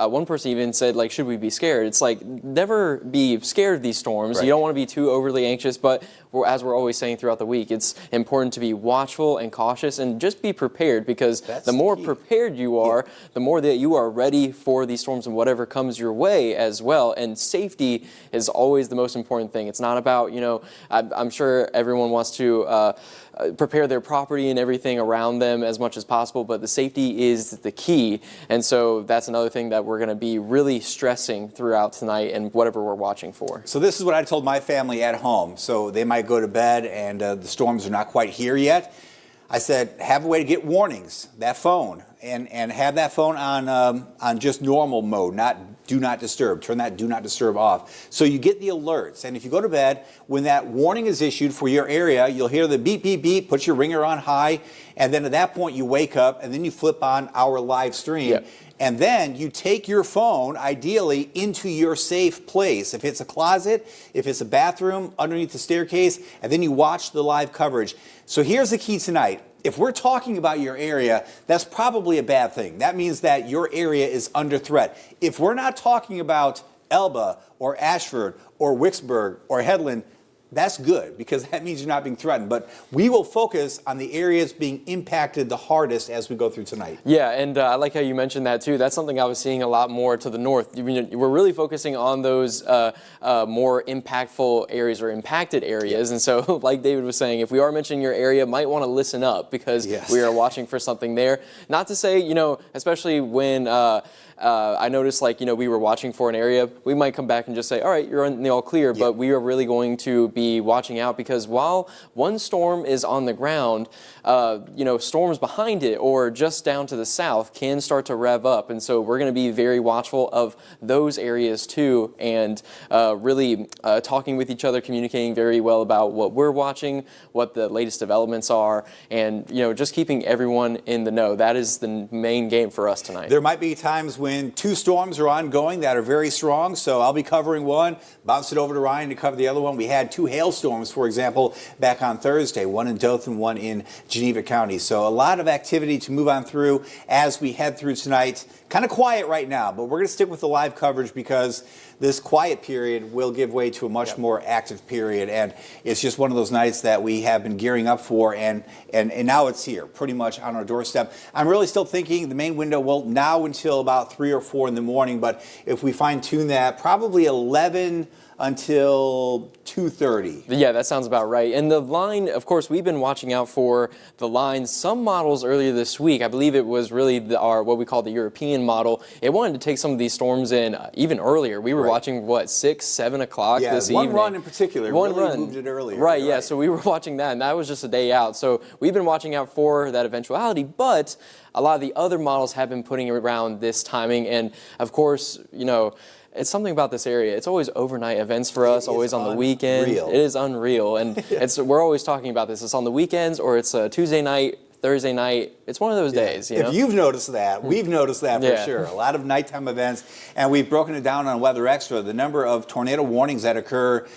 one person even said, like, should we be scared? It's like, never be scared of these storms. Right. You don't want to be too overly anxious, but as we're always saying throughout the week, it's important to be watchful and cautious and just be prepared, because the more prepared you are, the more that you are ready for these storms and whatever comes your way as well. And safety is always the most important thing. It's not about, I'm sure everyone wants to prepare their property and everything around them as much as possible, but the safety is the key. And so that's another thing that we're going to be really stressing throughout tonight and whatever we're watching for. So this is what I told my family at home. So they might go to bed and the storms are not quite here yet. I said, have a way to get warnings, that phone, and have that phone on just normal mode, not do not disturb. Turn that do not disturb off. So you get the alerts. And if you go to bed, when that warning is issued for your area, you'll hear the beep, beep, beep, put your ringer on high. And then at that point you wake up and then you flip on our live stream. Yep. And then you take your phone, ideally, into your safe place. If it's a closet, if it's a bathroom, underneath the staircase, and then you watch the live coverage. So here's the key tonight. If we're talking about your area, that's probably a bad thing. That means that your area is under threat. If we're not talking about Elba or Ashford or Wicksburg or Headland, that's good, because that means you're not being threatened. But we will focus on the areas being impacted the hardest as we go through tonight. Yeah, and I like how you mentioned that too. That's something I was seeing a lot more to the north. We're really focusing on those more impactful areas or impacted areas. And so, like David was saying, if we are mentioning your area, might want to listen up, because we are watching for something there. Not to say, especially when I noticed, we were watching for an area, we might come back and just say, all right, you're in the all clear, but we are really going to be watching out, because while one storm is on the ground, storms behind it or just down to the south can start to rev up. And so we're going to be very watchful of those areas too, and really talking with each other, communicating very well about what we're watching, what the latest developments are, and just keeping everyone in the know. That is the main game for us tonight. There might be times when two storms are ongoing that are very strong, so I'll be covering one, bounce it over to Ryan to cover the other one. We had two hailstorms, for example, back on Thursday, one in Dothan, one in Geneva County. So a lot of activity to move on through as we head through tonight. Kind of quiet right now, but we're going to stick with the live coverage, because this quiet period will give way to a much more active period, and it's just one of those nights that we have been gearing up for, and now it's here, pretty much on our doorstep. I'm really still thinking the main window, well, now until about 3 or 4 in the morning, but if we fine-tune that, probably 11 until 2:30. Yeah, that sounds about right. And the line, of course, we've been watching out for the lines. Some models earlier this week, I believe it was really our what we call the European model. It wanted to take some of these storms in even earlier. We were watching, 6, 7 o'clock this evening. One run in particular. One really run moved it earlier. Right, yeah. So we were watching that, and that was just a day out. So we've been watching out for that eventuality, but a lot of the other models have been putting around this timing. And of course, it's something about this area. It's always overnight events for us, always on the weekend. It is unreal. And we're always talking about this. It's on the weekends, or it's a Tuesday night, Thursday night. It's one of those days. If you've noticed that, we've noticed that for sure. A lot of nighttime events, and we've broken it down on Weather Extra, the number of tornado warnings that occur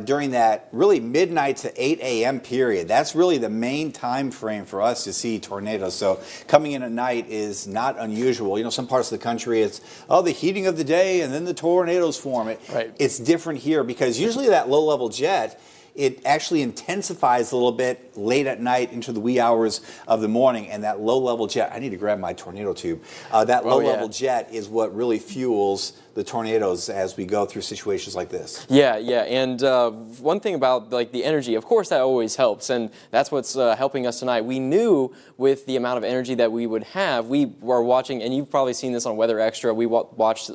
during that really midnight to 8 a.m. period. That's really the main time frame for us to see tornadoes. So coming in at night is not unusual. Some parts of the country, it's, the heating of the day and then the tornadoes form. It's different here, because usually that low-level jet, it actually intensifies a little bit late at night into the wee hours of the morning, and that low-level jet, I need to grab my tornado tube, that low-level jet is what really fuels the tornadoes as we go through situations like this. Yeah, and one thing about the energy, of course that always helps, and that's what's helping us tonight. We knew with the amount of energy that we would have, we were watching, and you've probably seen this on Weather Extra, we watched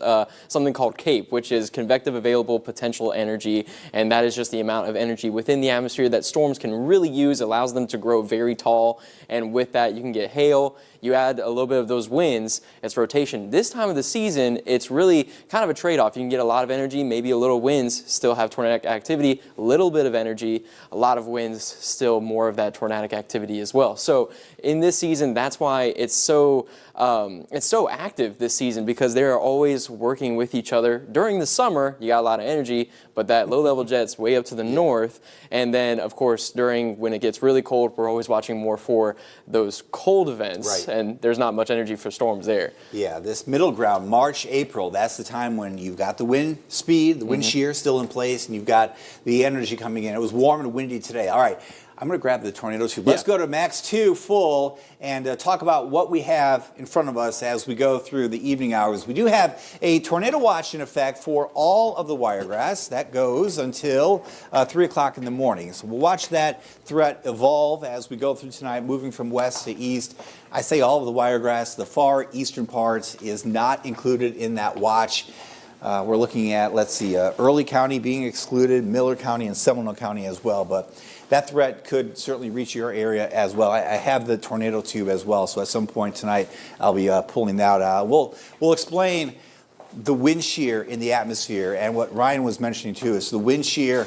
something called CAPE, which is Convective Available Potential Energy, and that is just the amount of energy within the atmosphere that storms can really use, allows them to grow very tall, and with that you can get hail. You add a little bit of those winds, it's rotation. This time of the season, it's really kind of a trade-off. You can get a lot of energy, maybe a little winds, still have tornadic activity, a little bit of energy, a lot of winds, still more of that tornadic activity as well. So in this season, that's why it's so it's so active this season because they're always working with each other. During the summer, you got a lot of energy, but that low-level jet's way up to the north. And then, of course, during when it gets really cold, we're always watching more for those cold events, and there's not much energy for storms there. Yeah, this middle ground, March, April, that's the time when you've got the wind speed, the wind shear still in place, and you've got the energy coming in. It was warm and windy today. All right, I'm going to grab the tornado tube. Let's go to Max 2 full and talk about what we have in front of us as we go through the evening hours. We do have a tornado watch in effect for all of the Wiregrass. That goes until 3 o'clock in the morning. So we'll watch that threat evolve as we go through tonight, moving from west to east. I say all of the Wiregrass. The far eastern part is not included in that watch. We're looking at, let's see, Early County being excluded, Miller County and Seminole County as well. But that threat could certainly reach your area as well. I have the tornado tube as well, so at some point tonight I'll be pulling that out. We'll explain the wind shear in the atmosphere, and what Ryan was mentioning too is the wind shear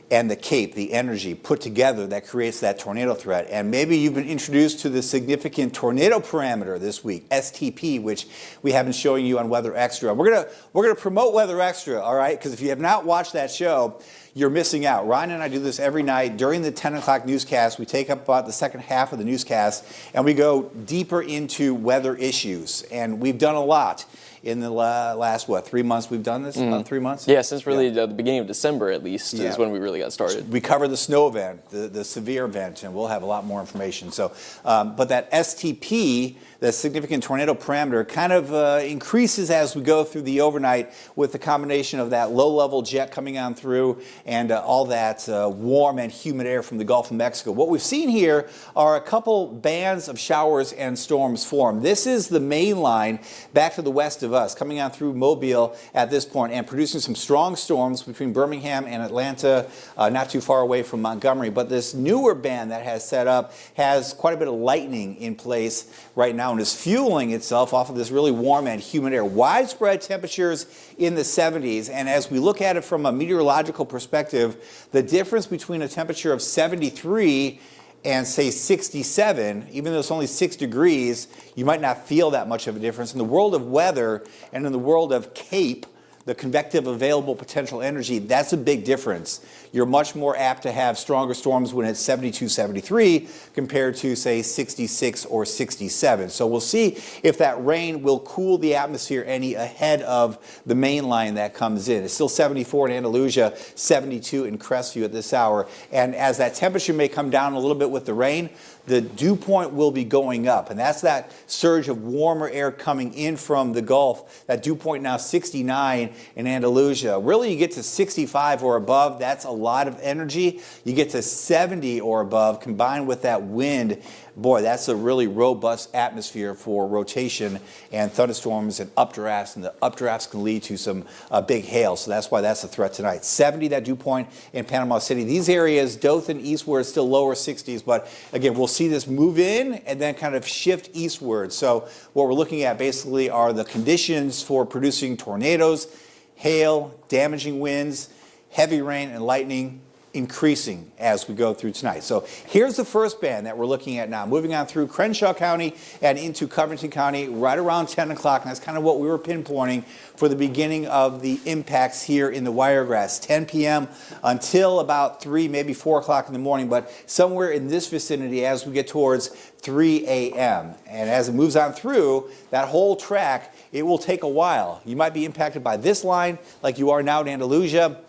and the CAPE, the energy put together that creates that tornado threat. And maybe you've been introduced to the significant tornado parameter this week, STP, which we have been showing you on Weather Extra. We're gonna promote Weather Extra, all right? Because if you have not watched that show, you're missing out. Ryan and I do this every night during the 10 o'clock newscast. We take up about the second half of the newscast, and we go deeper into weather issues. And we've done a lot in the last, 3 months we've done this? About 3 months? Yeah, since really the beginning of December at least is when we really got started. We cover the snow event, the severe event, and we'll have a lot more information. So, but that STP, the significant tornado parameter, kind of increases as we go through the overnight with the combination of that low-level jet coming on through and all that warm and humid air from the Gulf of Mexico. What we've seen here are a couple bands of showers and storms form. This is the main line back to the west of us, coming on through Mobile at this point and producing some strong storms between Birmingham and Atlanta, not too far away from Montgomery. But this newer band that has set up has quite a bit of lightning in place right now and is fueling itself off of this really warm and humid air. Widespread temperatures in the 70s, and as we look at it from a meteorological perspective, the difference between a temperature of 73 and say 67, even though it's only 6 degrees, you might not feel that much of a difference. In the world of weather and in the world of CAPE, the convective available potential energy, that's a big difference. You're much more apt to have stronger storms when it's 72, 73 compared to, say, 66 or 67. So we'll see if that rain will cool the atmosphere any ahead of the main line that comes in. It's still 74 in Andalusia, 72 in Crestview at this hour. And as that temperature may come down a little bit with the rain, the dew point will be going up, and that's that surge of warmer air coming in from the Gulf. That dew point now 69 in Andalusia. Really, you get to 65 or above, that's a lot of energy. You get to 70 or above, combined with that wind, boy, that's a really robust atmosphere for rotation and thunderstorms and updrafts, and the updrafts can lead to some big hail, so that's why that's a threat tonight. 70, that dew point in Panama City. These areas, Dothan eastward, still lower 60s, but again, we'll see this move in and then kind of shift eastward. So what we're looking at basically are the conditions for producing tornadoes, hail, damaging winds, heavy rain, and lightning increasing as we go through tonight. So here's the first band that we're looking at now, moving on through Crenshaw County and into Covington County right around 10 o'clock, and that's kind of what we were pinpointing for the beginning of the impacts here in the Wiregrass, 10 p.m. until about 3, maybe 4 o'clock in the morning, but somewhere in this vicinity as we get towards 3 a.m. And as it moves on through that whole track, it will take a while. You might be impacted by this line like you are now in Andalusia,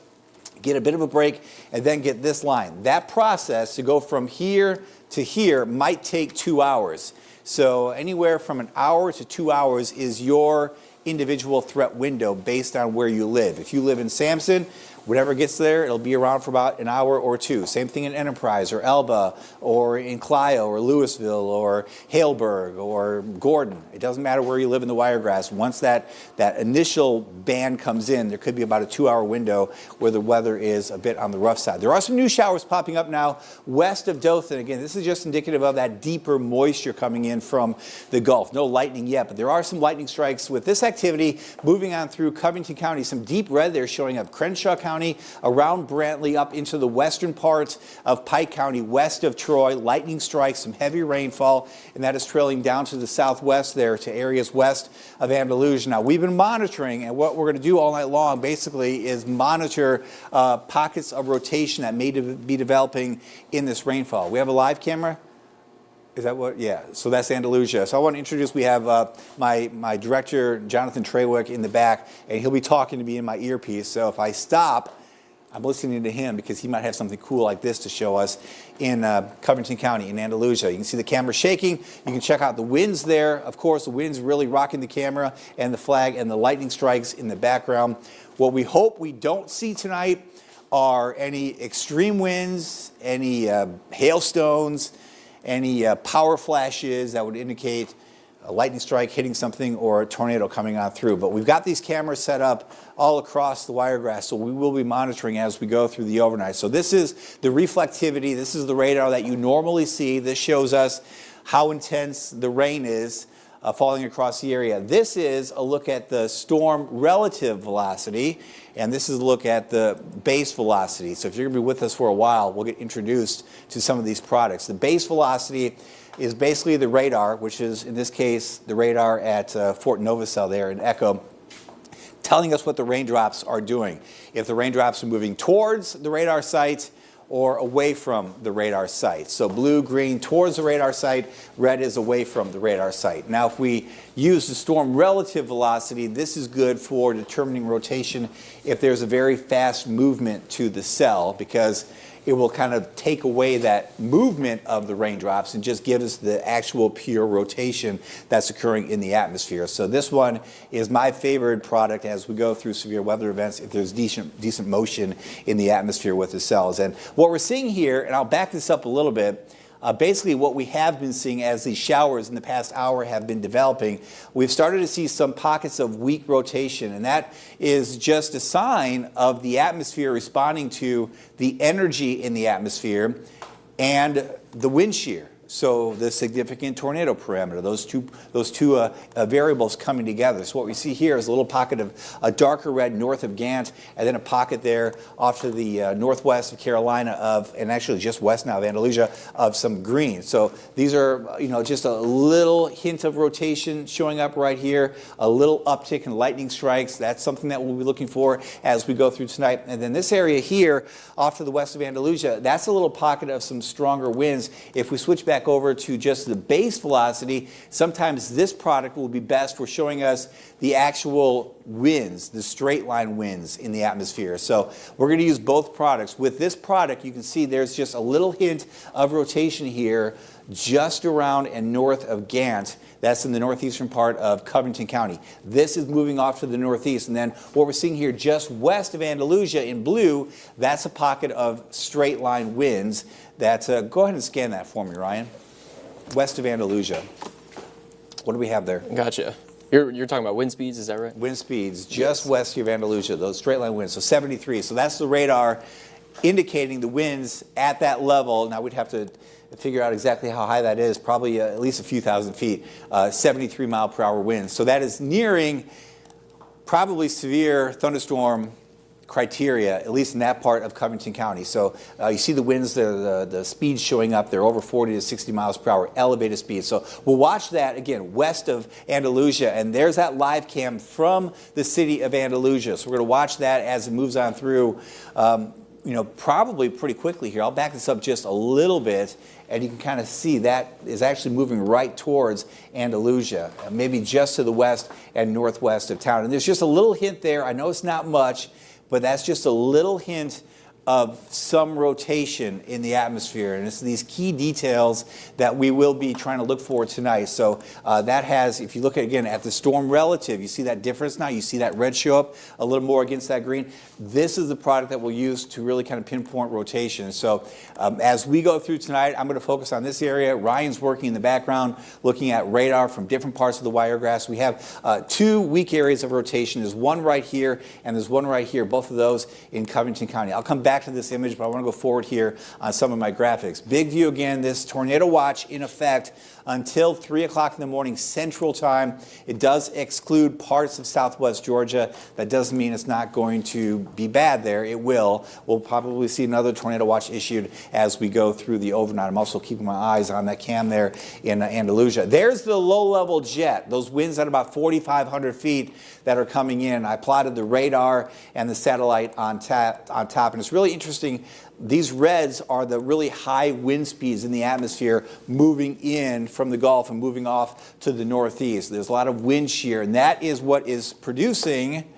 get a bit of a break, and then get this line. That process to go from here to here might take 2 hours. So anywhere from an hour to 2 hours is your individual threat window based on where you live. If you live in Sampson, whatever gets there, it'll be around for about an hour or two. Same thing in Enterprise or Elba or in Clio or Louisville or Haleburg or Gordon. It doesn't matter where you live in the Wiregrass. Once that initial band comes in, there could be about a 2 hour window where the weather is a bit on the rough side. There are some new showers popping up now west of Dothan. Again, this is just indicative of that deeper moisture coming in from the Gulf. No lightning yet, but there are some lightning strikes with this activity moving on through Covington County. Some deep red there showing up Crenshaw County, around Brantley, up into the western parts of Pike County, west of Troy. Lightning strikes, some heavy rainfall, and that is trailing down to the southwest there to areas west of Andalusia. Now, we've been monitoring, and what we're going to do all night long basically is monitor pockets of rotation that may be developing in this rainfall. We have a live camera. Is that what? Yeah. So that's Andalusia. So I want to introduce, we have my director, Jonathan Trawick, in the back, and he'll be talking to me in my earpiece. So if I stop, I'm listening to him because he might have something cool like this to show us in Covington County, in Andalusia. You can see the camera shaking. You can check out the winds there. Of course, the wind's really rocking the camera, and the flag and the lightning strikes in the background. What we hope we don't see tonight are any extreme winds, any hailstones, any power flashes that would indicate a lightning strike hitting something or a tornado coming on through. But we've got these cameras set up all across the wiregrass, so we will be monitoring as we go through the overnight. So this is the reflectivity. This is the radar that you normally see. This shows us how intense the rain is falling across the area. This is a look at the storm relative velocity, and this is a look at the base velocity. So if you're going to be with us for a while, we'll get introduced to some of these products. The base velocity is basically the radar, which is, in this case, the radar at Fort Novacell there in Echo, telling us what the raindrops are doing. If the raindrops are moving towards the radar site or away from the radar site. So blue, green towards the radar site, red is away from the radar site. Now if we use the storm relative velocity, this is good for determining rotation if there's a very fast movement to the cell, because it will kind of take away that movement of the raindrops and just give us the actual pure rotation that's occurring in the atmosphere. So this one is my favorite product as we go through severe weather events, if there's decent motion in the atmosphere with the cells. And what we're seeing here, and I'll back this up a little bit, basically what we have been seeing as these showers in the past hour have been developing, we've started to see some pockets of weak rotation, and that is just a sign of the atmosphere responding to the energy in the atmosphere and the wind shear. So the significant tornado parameter, those two variables coming together. So what we see here is a little pocket of a darker red north of Gant, and then a pocket there off to the northwest of Carolina and actually just west now of Andalusia, of some green. So these are, just a little hint of rotation showing up right here, a little uptick in lightning strikes. That's something that we'll be looking for as we go through tonight. And then this area here off to the west of Andalusia, that's a little pocket of some stronger winds. If we switch back over to just the base velocity, sometimes this product will be best for showing us the actual winds, the straight line winds in the atmosphere. So we're going to use both products. With this product, you can see there's just a little hint of rotation here just around and north of Gant. That's in the northeastern part of Covington County. This is moving off to the northeast. And then what we're seeing here just west of Andalusia in blue, that's a pocket of straight line winds. Go ahead and scan that for me, Ryan. West of Andalusia. What do we have there? Gotcha. You're talking about wind speeds, is that right? Wind speeds just west of Andalusia, those straight line winds. So 73. So that's the radar indicating the winds at that level. Now we'd have to figure out exactly how high that is, probably at least a few thousand feet, 73 mile per hour winds. So that is nearing probably severe thunderstorm criteria, at least in that part of Covington County. So you see the winds, the speeds showing up. They're over 40 to 60 miles per hour, elevated speeds. So we'll watch that, again, west of Andalusia. And there's that live cam from the city of Andalusia. So we're going to watch that as it moves on through, probably pretty quickly here. I'll back this up just a little bit, and you can kind of see that is actually moving right towards Andalusia, maybe just to the west and northwest of town. And there's just a little hint there. I know it's not much, but that's just a little hint of some rotation in the atmosphere. And it's these key details that we will be trying to look for tonight. So that has, if you look again at the storm relative, you see that difference now. You see that red show up a little more against that green. This is the product that we'll use to really kind of pinpoint rotation. So as we go through tonight, I'm going to focus on this area. Ryan's working in the background, looking at radar from different parts of the wiregrass. We have two weak areas of rotation. There's one right here, and there's one right here, both of those in Covington County. I'll come back back to this image, but I want to go forward here on some of my graphics. Big view again, this tornado watch in effect until 3 o'clock in the morning Central Time. It does exclude parts of southwest Georgia. That doesn't mean it's not going to be bad there. It will. We'll probably see another tornado watch issued as we go through the overnight. I'm also keeping my eyes on that cam there in Andalusia. There's the low-level jet, those winds at about 4,500 feet that are coming in. I plotted the radar and the satellite on top, and it's really interesting. These reds are the really high wind speeds in the atmosphere moving in from the Gulf and moving off to the northeast. There's a lot of wind shear, and that is what is producing,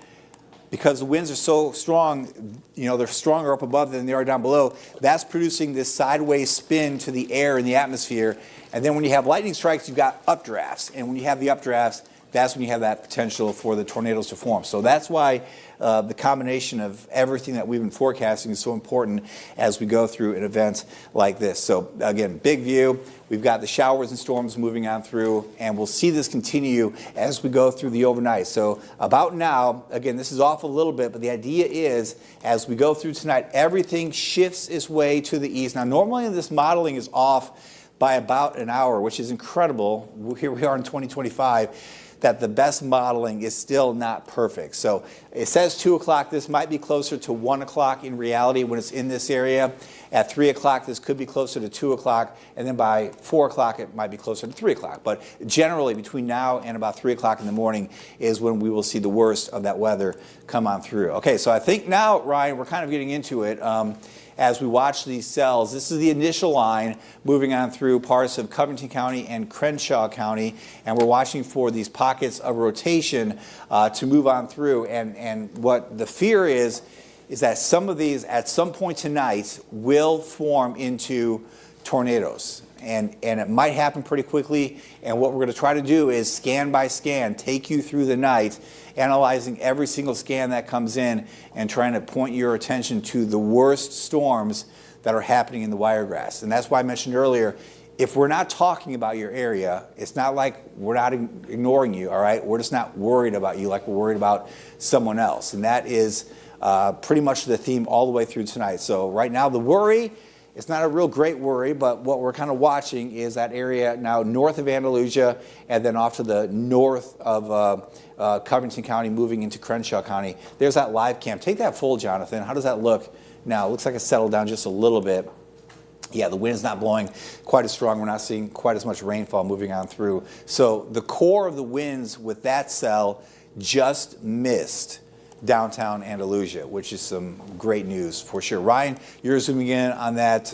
because the winds are so strong, they're stronger up above than they are down below. That's producing this sideways spin to the air in the atmosphere. And then when you have lightning strikes, you've got updrafts. And when you have the updrafts, that's when you have that potential for the tornadoes to form. So that's why the combination of everything that we've been forecasting is so important as we go through an event like this. So again, big view. We've got the showers and storms moving on through, and we'll see this continue as we go through the overnight. So about now, again, this is off a little bit, but the idea is as we go through tonight, everything shifts its way to the east. Now, normally this modeling is off by about an hour, which is incredible. Here we are in 2025. That the best modeling is still not perfect. So it says 2 o'clock. This might be closer to 1 o'clock in reality when it's in this area. At 3 o'clock, this could be closer to 2 o'clock. And then by 4 o'clock, it might be closer to 3 o'clock. But generally, between now and about 3 o'clock in the morning is when we will see the worst of that weather come on through. Okay, so I think now, Ryan, we're kind of getting into it. As we watch these cells, this is the initial line moving on through parts of Covington County and Crenshaw County, and we're watching for these pockets of rotation to move on through. And what the fear is that some of these, at some point tonight, will form into tornadoes. And it might happen pretty quickly. And what we're going to try to do is scan by scan, take you through the night, analyzing every single scan that comes in and trying to point your attention to the worst storms that are happening in the Wiregrass. And that's why I mentioned earlier, if we're not talking about your area, it's not like we're not ignoring you, all right? We're just not worried about you like we're worried about someone else. And that is pretty much the theme all the way through tonight. So right now, the worry, it's not a real great worry, but what we're kind of watching is that area now north of Andalusia and then off to the north of Covington County, moving into Crenshaw County. There's that live cam. Take that full, Jonathan. How does that look now? It looks like it's settled down just a little bit. Yeah, the wind's not blowing quite as strong. We're not seeing quite as much rainfall moving on through. So the core of the winds with that cell just missed downtown Andalusia, which is some great news for sure. Ryan, you're zooming in on that,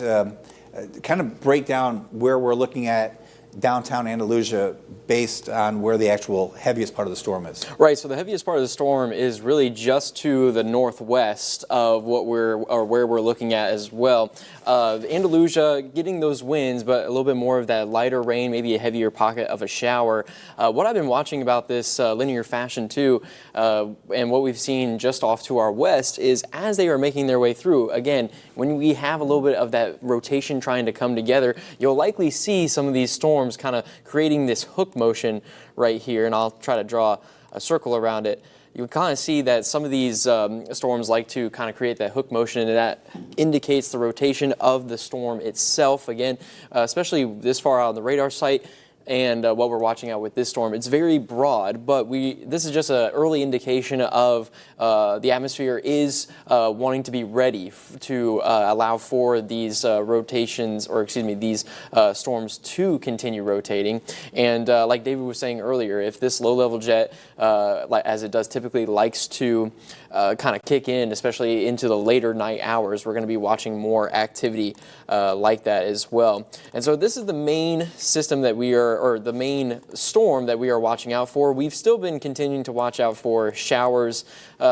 kind of break down where we're looking at downtown Andalusia based on where the actual heaviest part of the storm is. Right, so the heaviest part of the storm is really just to the northwest of where we're looking at as well. Andalusia getting those winds, but a little bit more of that lighter rain, maybe a heavier pocket of a shower. What I've been watching about this linear fashion too, and what we've seen just off to our west is as they are making their way through, again, when we have a little bit of that rotation trying to come together, you'll likely see some of these storms kind of creating this hook motion right here, and I'll try to draw a circle around it. You can kind of see that some of these storms like to kind of create that hook motion, and that indicates the rotation of the storm itself. Again, especially this far out on the radar site, and what we're watching out with this storm, it's very broad, but this is just an early indication of the atmosphere is wanting to be ready to allow for these rotations, or excuse me, these storms to continue rotating. And like David was saying earlier, if this low-level jet, as it does typically, likes to kind of kick in, especially into the later night hours, we're going to be watching more activity like that as well. And so this is the main system that we are, or the main storm that we are watching out for. We've still been continuing to watch out for showers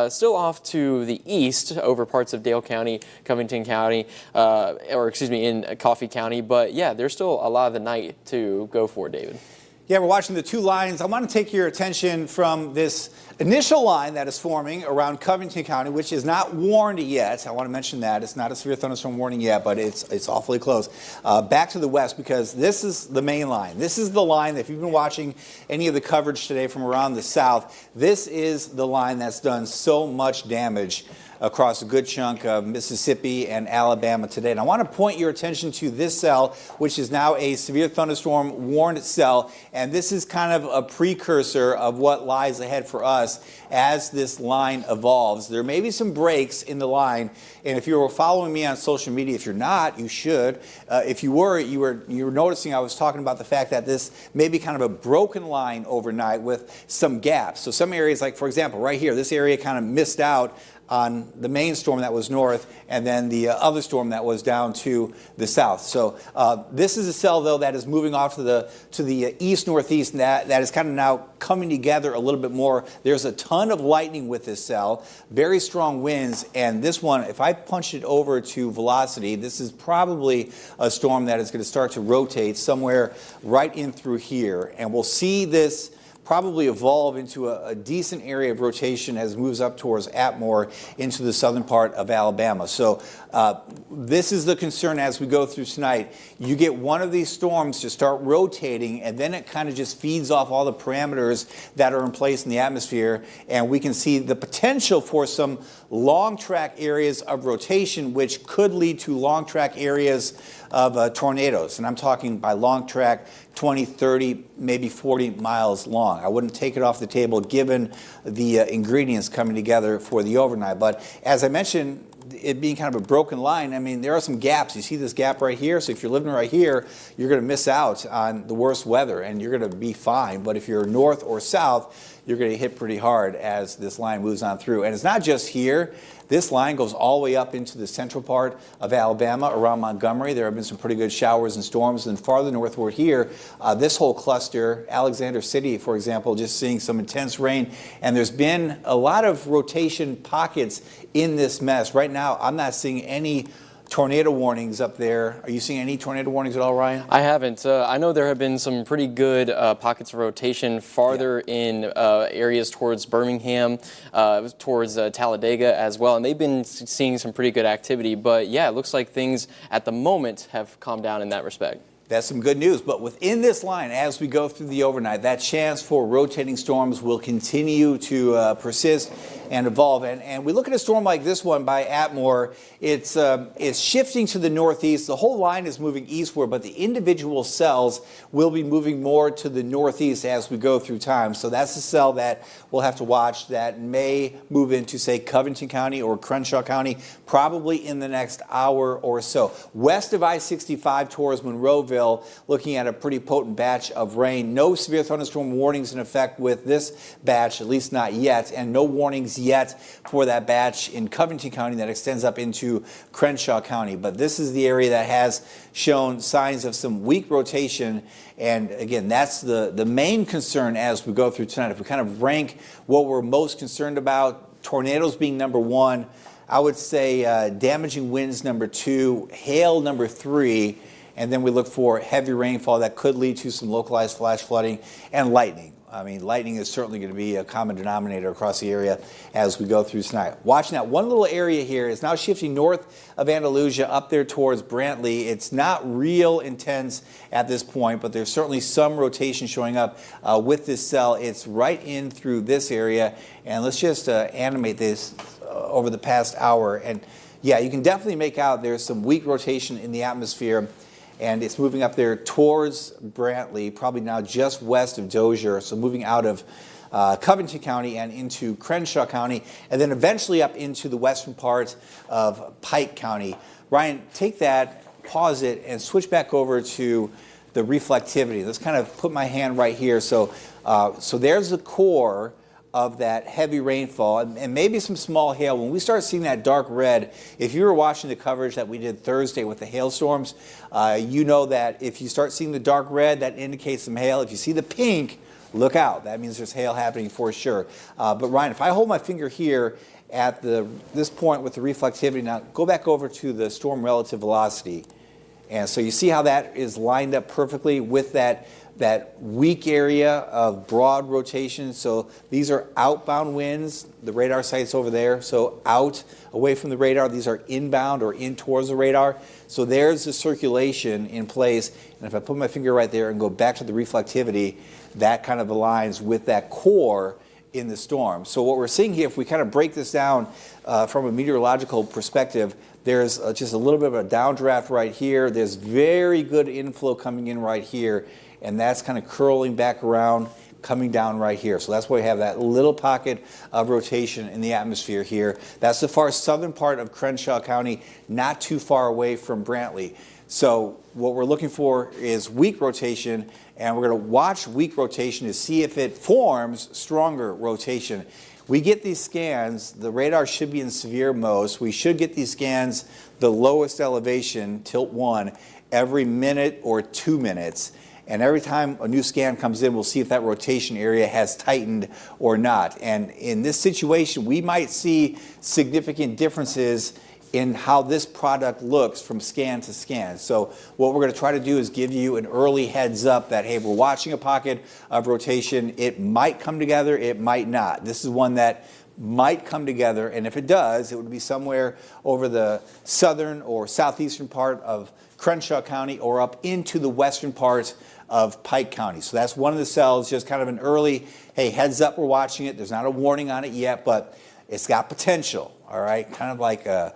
still off to the east over parts of Dale County, Covington County, or excuse me, in Coffee County. But yeah, there's still a lot of the night to go for, David. Yeah, we're watching the two lines. I want to take your attention from this initial line that is forming around Covington County, which is not warned yet. I want to mention that. It's not a severe thunderstorm warning yet, but it's awfully close. Back to the west, because this is the main line. This is the line that if you've been watching any of the coverage today from around the south, this is the line that's done so much damage across a good chunk of Mississippi and Alabama today. And I want to point your attention to this cell, which is now a severe thunderstorm warned cell. And this is kind of a precursor of what lies ahead for us as this line evolves. There may be some breaks in the line. And if you were following me on social media, if you're not, you should. If you were, you were noticing I was talking about the fact that this may be kind of a broken line overnight with some gaps. So some areas, like for example, right here, this area kind of missed out on the main storm that was north, and then the other storm that was down to the south. So this is a cell, though, that is moving off to the east-northeast, and that is kind of now coming together a little bit more. There's a ton of lightning with this cell, very strong winds, and this one, if I punch it over to velocity, this is probably a storm that is going to start to rotate somewhere right in through here, and we'll see this probably evolve into a decent area of rotation as it moves up towards Atmore into the southern part of Alabama. So this is the concern as we go through tonight. You get one of these storms to start rotating, and then it kind of just feeds off all the parameters that are in place in the atmosphere, and we can see the potential for some long track areas of rotation, which could lead to long track areas of tornadoes. And I'm talking by long track 20, 30, maybe 40 miles long. I wouldn't take it off the table given the ingredients coming together for the overnight. But as I mentioned, it being kind of a broken line, I mean, there are some gaps. You see this gap right here. So if you're living right here, you're going to miss out on the worst weather and you're going to be fine. But if you're north or south, you're going to hit pretty hard as this line moves on through. And it's not just here. This line goes all the way up into the central part of Alabama around Montgomery. There have been some pretty good showers and storms. And farther northward here, this whole cluster, Alexander City, for example, just seeing some intense rain. And there's been a lot of rotation pockets in this mess. Right now, I'm not seeing any tornado warnings up there. Are you seeing any tornado warnings at all, Ryan? I haven't. I know there have been some pretty good pockets of rotation farther in areas towards Birmingham, towards Talladega as well, and they've been seeing some pretty good activity. But yeah, it looks like things at the moment have calmed down in that respect. That's some good news. But within this line, as we go through the overnight, that chance for rotating storms will continue to persist and evolve. And we look at a storm like this one by Atmore. It's shifting to the northeast. The whole line is moving eastward, but the individual cells will be moving more to the northeast as we go through time. So that's the cell that we'll have to watch that may move into, say, Covington County or Crenshaw County, probably in the next hour or so. West of I-65 towards Monroeville, looking at a pretty potent batch of rain. No severe thunderstorm warnings in effect with this batch, at least not yet, and no warnings yet for that batch in Covington County that extends up into Crenshaw County. But this is the area that has shown signs of some weak rotation. And again, that's the main concern as we go through tonight. If we kind of rank what we're most concerned about, tornadoes being number one, I would say damaging winds number two, hail number three, and then we look for heavy rainfall that could lead to some localized flash flooding and lightning. I mean, lightning is certainly going to be a common denominator across the area as we go through tonight. Watching that one little area here is now shifting north of Andalusia up there towards Brantley. It's not real intense at this point, but there's certainly some rotation showing up with this cell. It's right in through this area. And let's just animate this over the past hour. And yeah, you can definitely make out there's some weak rotation in the atmosphere. And it's moving up there towards Brantley, probably now just west of Dozier, so moving out of Covington County and into Crenshaw County, and then eventually up into the western part of Pike County. Ryan, take that, pause it, and switch back over to the reflectivity. Let's kind of put my hand right here. So there's the core of that heavy rainfall and maybe some small hail. When we start seeing that dark red, if you were watching the coverage that we did Thursday with the hailstorms, you know that if you start seeing the dark red, that indicates some hail. If you see the pink, look out. That means there's hail happening for sure. But Ryan, if I hold my finger here at this point with the reflectivity, now go back over to the storm relative velocity. And so you see how that is lined up perfectly with that weak area of broad rotation. So these are outbound winds. The radar site's over there. So out, away from the radar. These are inbound or in towards the radar. So there's the circulation in place. And if I put my finger right there and go back to the reflectivity, that kind of aligns with that core in the storm. So what we're seeing here, if we kind of break this down from a meteorological perspective, there's just a little bit of a downdraft right here. There's very good inflow coming in right here, and that's kind of curling back around, coming down right here. So that's why we have that little pocket of rotation in the atmosphere here. That's the far southern part of Crenshaw County, not too far away from Brantley. So what we're looking for is weak rotation, and we're going to watch weak rotation to see if it forms stronger rotation. We get these scans, the radar should be in severe mode, so we should get these scans the lowest elevation, tilt 1, every minute or 2 minutes. And every time a new scan comes in, we'll see if that rotation area has tightened or not. And in this situation, we might see significant differences in how this product looks from scan to scan. So what we're going to try to do is give you an early heads up that, hey, we're watching a pocket of rotation. It might come together, it might not. This is one that might come together, and if it does, it would be somewhere over the southern or southeastern part of Crenshaw County or up into the western part of Pike County. So that's one of the cells, just kind of an early, hey, heads up, we're watching it. There's not a warning on it yet, but it's got potential, all right? Kind of like a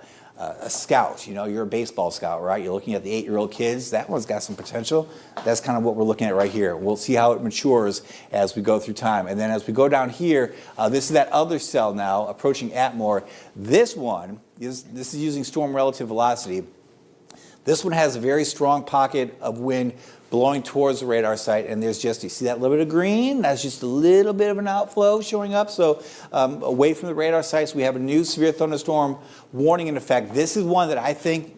scout. You know, you're a baseball scout, right? You're looking at the 8-year-old kids. That one's got some potential. That's kind of what we're looking at right here. We'll see how it matures as we go through time. And then as we go down here, this is that other cell now approaching Atmore. This one, this is using storm relative velocity. This one has a very strong pocket of wind blowing towards the radar site, and there's just, you see that little bit of green? That's just a little bit of an outflow showing up. So away from the radar sites, we have a new severe thunderstorm warning in effect. This is one that I think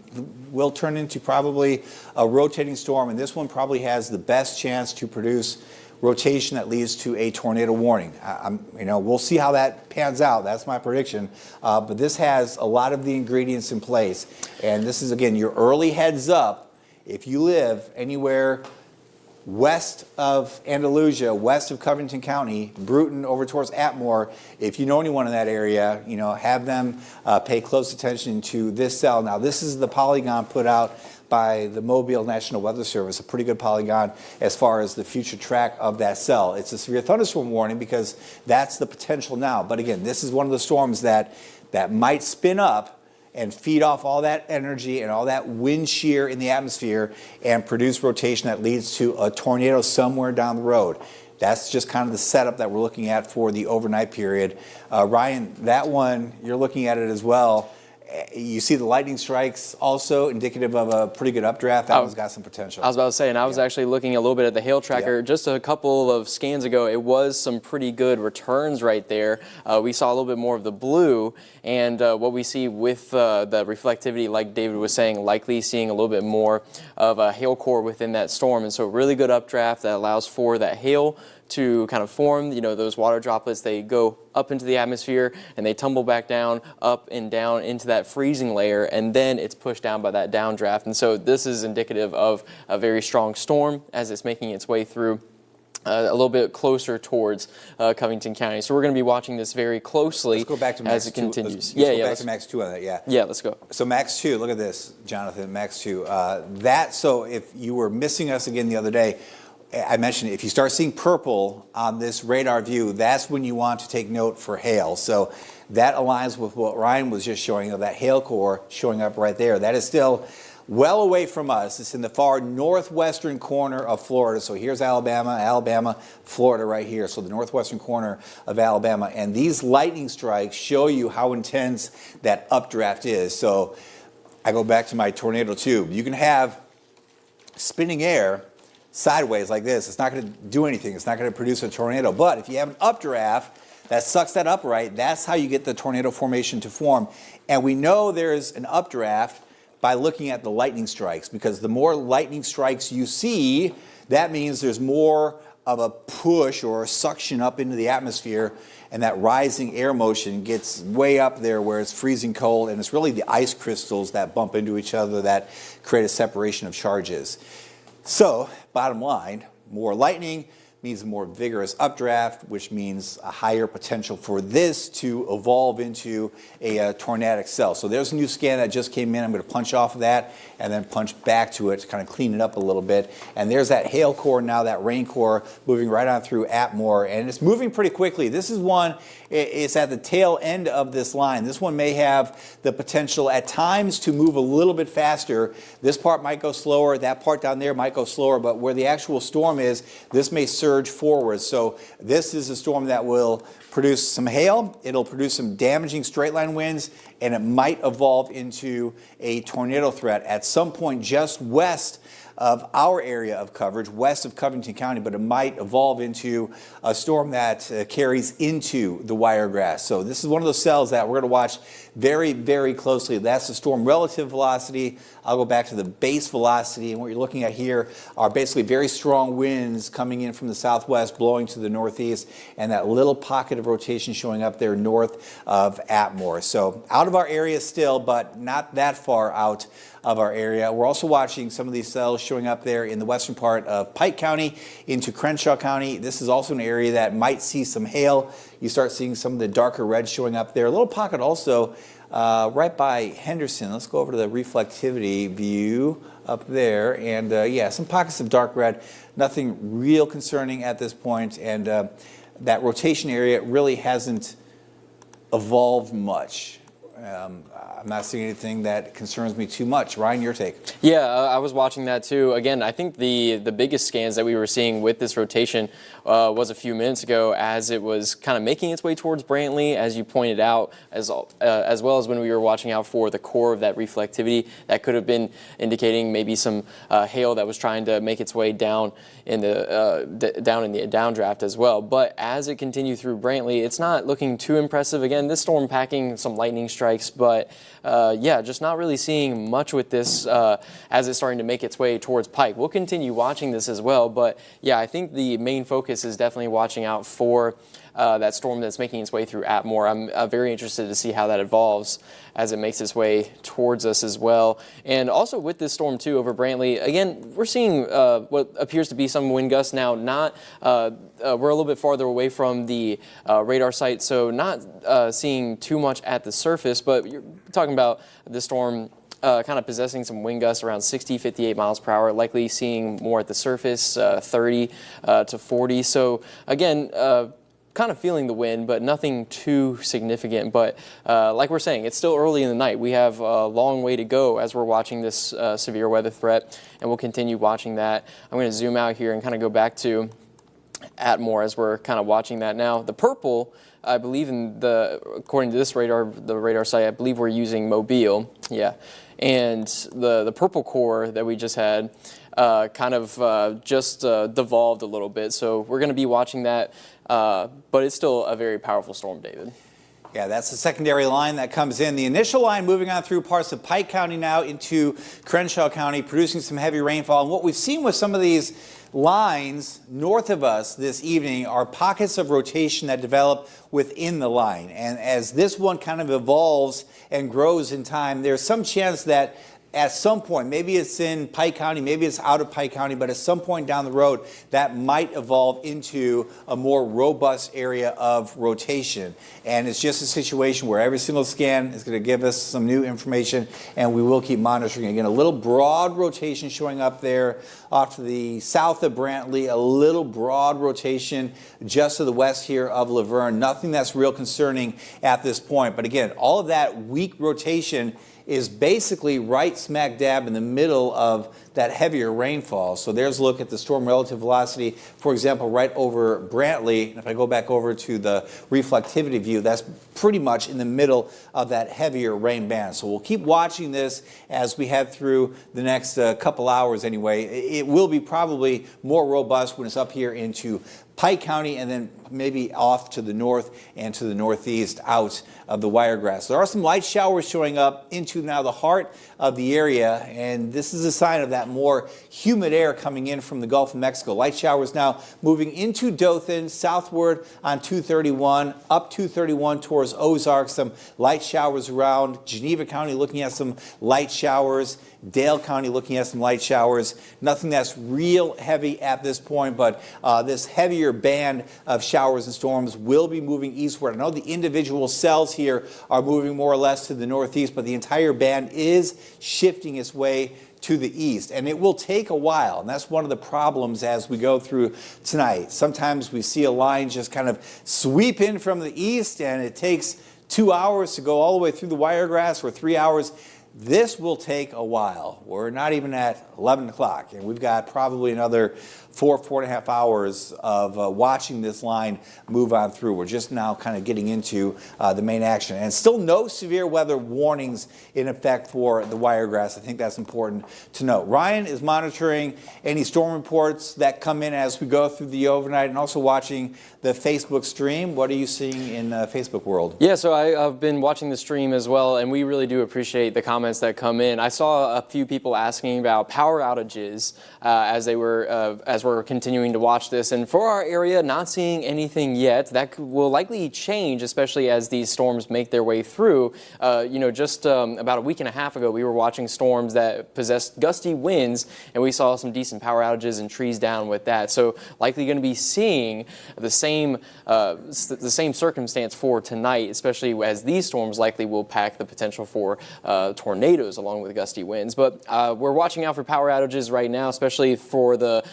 will turn into probably a rotating storm, and this one probably has the best chance to produce rotation that leads to a tornado warning. We'll see how that pans out. That's my prediction. But this has a lot of the ingredients in place, and this is, again, your early heads up. If you live anywhere west of Andalusia, west of Covington County, Bruton over towards Atmore, if you know anyone in that area, have them pay close attention to this cell. Now, this is the polygon put out by the Mobile National Weather Service, a pretty good polygon as far as the future track of that cell. It's a severe thunderstorm warning because that's the potential now. But again, this is one of the storms that might spin up and feed off all that energy and all that wind shear in the atmosphere and produce rotation that leads to a tornado somewhere down the road. That's just kind of the setup that we're looking at for the overnight period. Ryan, that one, you're looking at it as well. You see the lightning strikes also indicative of a pretty good updraft. That one's got some potential. I was about to say, and I was actually looking a little bit at the hail tracker. Just a couple of scans ago, it was some pretty good returns right there. We saw a little bit more of the blue, and what we see with the reflectivity, like David was saying, likely seeing a little bit more of a hail core within that storm. And so really good updraft that allows for that hail to kind of form, those water droplets. They go up into the atmosphere and they tumble back down, up and down into that freezing layer, and then it's pushed down by that downdraft. And so this is indicative of a very strong storm as it's making its way through a little bit closer towards Covington County. So we're going to be watching this very closely. Let's go back to as Max it 2. continues. Let's go back to Max 2 on that, Yeah, let's go. So Max 2, look at this, Jonathan, Max 2. So if you were missing us again the other day, I mentioned if you start seeing purple on this radar view, that's when you want to take note for hail. So that aligns with what Ryan was just showing, that hail core showing up right there. That is still well away from us. It's in the far northwestern corner of Florida. So here's Alabama, Florida right here. So the northwestern corner of Alabama. And these lightning strikes show you how intense that updraft is. So I go back to my tornado tube. You can have spinning air sideways like this. It's not going to do anything. It's not going to produce a tornado. But if you have an updraft that sucks that up right, that's how you get the tornado formation to form. And we know there's an updraft by looking at the lightning strikes, because the more lightning strikes you see, that means there's more of a push or a suction up into the atmosphere, and that rising air motion gets way up there where it's freezing cold, and it's really the ice crystals that bump into each other that create a separation of charges. So, bottom line, more lightning, means a more vigorous updraft, which means a higher potential for this to evolve into a tornadic cell. So there's a new scan that just came in. I'm going to punch off of that and then punch back to it to kind of clean it up a little bit. And there's that hail core now, that rain core, moving right on through Atmore. And it's moving pretty quickly. This is one, it's at the tail end of this line. This one may have the potential at times to move a little bit faster. This part might go slower. That part down there might go slower. But where the actual storm is, this may surge forward. So this is a storm that will produce some hail, it'll produce some damaging straight line winds, and it might evolve into a tornado threat at some point just west of our area of coverage, west of Covington County, but it might evolve into a storm that carries into the Wiregrass. So this is one of those cells that we're going to watch very, very closely. That's the storm relative velocity. I'll go back to the base velocity, and what you're looking at here are basically very strong winds coming in from the southwest, blowing to the northeast, and that little pocket of rotation showing up there north of Atmore. So out of our area still, but not that far out of our area. We're also watching some of these cells showing up there in the western part of Pike County into Crenshaw County. This is also an area that might see some hail. You start seeing some of the darker red showing up there. A little pocket also right by Henderson. Let's go over to the reflectivity view up there. And yeah, some pockets of dark red. Nothing real concerning at this point. And that rotation area really hasn't evolved much. I'm not seeing anything that concerns me too much. Ryan, your take? Yeah, I was watching that too. Again, I think the biggest scans that we were seeing with this rotation was a few minutes ago as it was kind of making its way towards Brantley, as you pointed out, as well as when we were watching out for the core of that reflectivity that could have been indicating maybe some hail that was trying to make its way down in the downdraft as well. But as it continued through Brantley, it's not looking too impressive. Again, this storm packing some lightning strikes, but yeah, just not really seeing much with this as it's starting to make its way towards Pike. We'll continue watching this as well, but yeah, I think the main focus is definitely watching out for that storm that's making its way through Atmore. I'm very interested to see how that evolves as it makes its way towards us as well. And also with this storm too over Brantley, again, we're seeing what appears to be some wind gusts now. Not we're a little bit farther away from the radar site, so not seeing too much at the surface, but you're talking about the storm kind of possessing some wind gusts around 60, 58 miles per hour, likely seeing more at the surface, 30 to 40. So again, kind of feeling the wind, but nothing too significant. But like we're saying, it's still early in the night. We have a long way to go as we're watching this severe weather threat, and we'll continue watching that. I'm going to zoom out here and kind of go back to Atmore as we're kind of watching that now. The purple, I believe according to this radar, the radar site, I believe we're using Mobile. Yeah. And the purple core that we just had kind of just devolved a little bit. So we're going to be watching that, but it's still a very powerful storm, David. Yeah, that's the secondary line that comes in. The initial line moving on through parts of Pike County now into Crenshaw County, producing some heavy rainfall. And what we've seen with some of these lines north of us this evening are pockets of rotation that develop within the line. And as this one kind of evolves and grows in time, there's some chance that at some point, maybe it's in Pike County, maybe it's out of Pike County, but at some point down the road, that might evolve into a more robust area of rotation. And it's just a situation where every single scan is going to give us some new information, and we will keep monitoring. Again, a little broad rotation showing up there off to the south of Brantley, a little broad rotation just to the west here of Laverne. Nothing that's real concerning at this point. But again, all of that weak rotation is basically right smack dab in the middle of that heavier rainfall. So there's a look at the storm relative velocity, for example, right over Brantley. And if I go back over to the reflectivity view, that's pretty much in the middle of that heavier rain band. So we'll keep watching this as we head through the next couple hours anyway. It will be probably more robust when it's up here into Pike County and then maybe off to the north and to the northeast out of the Wiregrass. There are some light showers showing up into now the heart of the area, and this is a sign of that more humid air coming in from the Gulf of Mexico. Light showers now moving into Dothan, southward on 231, up 231 towards Ozark. Some light showers around Geneva County, looking at some light showers. Dale County looking at some light showers. Nothing that's real heavy at this point, but this heavier band of showers and storms will be moving eastward. I know the individual cells here are moving more or less to the northeast, but the entire band is shifting its way to the east, and it will take a while, and that's one of the problems as we go through tonight. Sometimes we see a line just kind of sweep in from the east, and it takes 2 hours to go all the way through the wiregrass, or 3 hours. This will take a while. We're not even at 11 o'clock, and we've got probably another 4.5 hours of watching this line move on through. We're just now kind of getting into the main action. And still no severe weather warnings in effect for the wiregrass. I think that's important to note. Ryan is monitoring any storm reports that come in as we go through the overnight, and also watching the Facebook stream. What are you seeing in Facebook world? Yeah, so I've been watching the stream as well, and we really do appreciate the comments that come in. I saw a few people asking about power outages as we're continuing to watch this, and for our area, not seeing anything yet. That will likely change, especially as these storms make their way through. Just about a week and a half ago, we were watching storms that possessed gusty winds, and we saw some decent power outages and trees down with that. So likely going to be seeing the same circumstance for tonight, especially as these storms likely will pack the potential for tornadoes along with gusty winds. But we're watching out for power outages right now, especially for the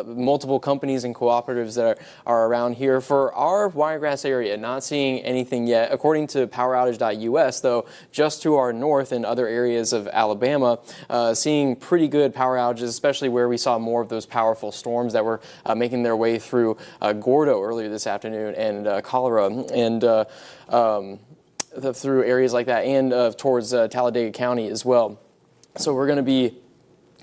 multiple companies and cooperatives that are around here. For our Wiregrass area, not seeing anything yet. According to poweroutage.us, though, just to our north and other areas of Alabama, seeing pretty good power outages, especially where we saw more of those powerful storms that were making their way through Gordo earlier this afternoon, and cholera, and through areas like that, and towards Talladega County as well. So we're going to be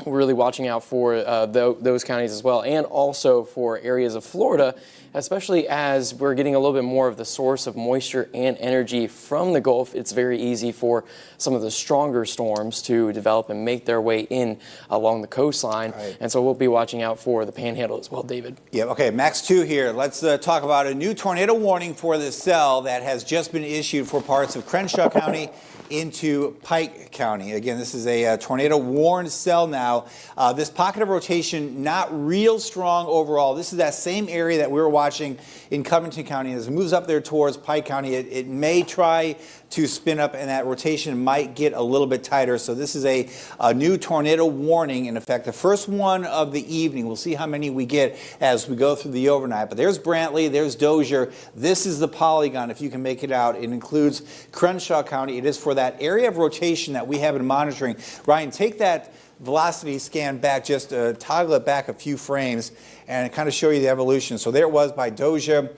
really watching out for those counties as well, and also for areas of Florida, especially as we're getting a little bit more of the source of moisture and energy from the Gulf. It's very easy for some of the stronger storms to develop and make their way in along the coastline. Right. And so we'll be watching out for the Panhandle as well, David. Yeah, okay, Max 2 here. Let's talk about a new tornado warning for the cell that has just been issued for parts of Crenshaw County into Pike County. Again, this is a tornado warned cell now. This pocket of rotation, not real strong overall. This is that same area that we were watching in Covington County. As it moves up there towards Pike County, it may try to spin up, and that rotation might get a little bit tighter. So this is a new tornado warning in effect. The first one of the evening. We'll see how many we get as we go through the overnight. But there's Brantley, there's Dozier. This is the polygon, if you can make it out. It includes Crenshaw County. It is for that area of rotation that we have been monitoring. Ryan, take that velocity scan back, just toggle it back a few frames and kind of show you the evolution. So there it was by Dozier.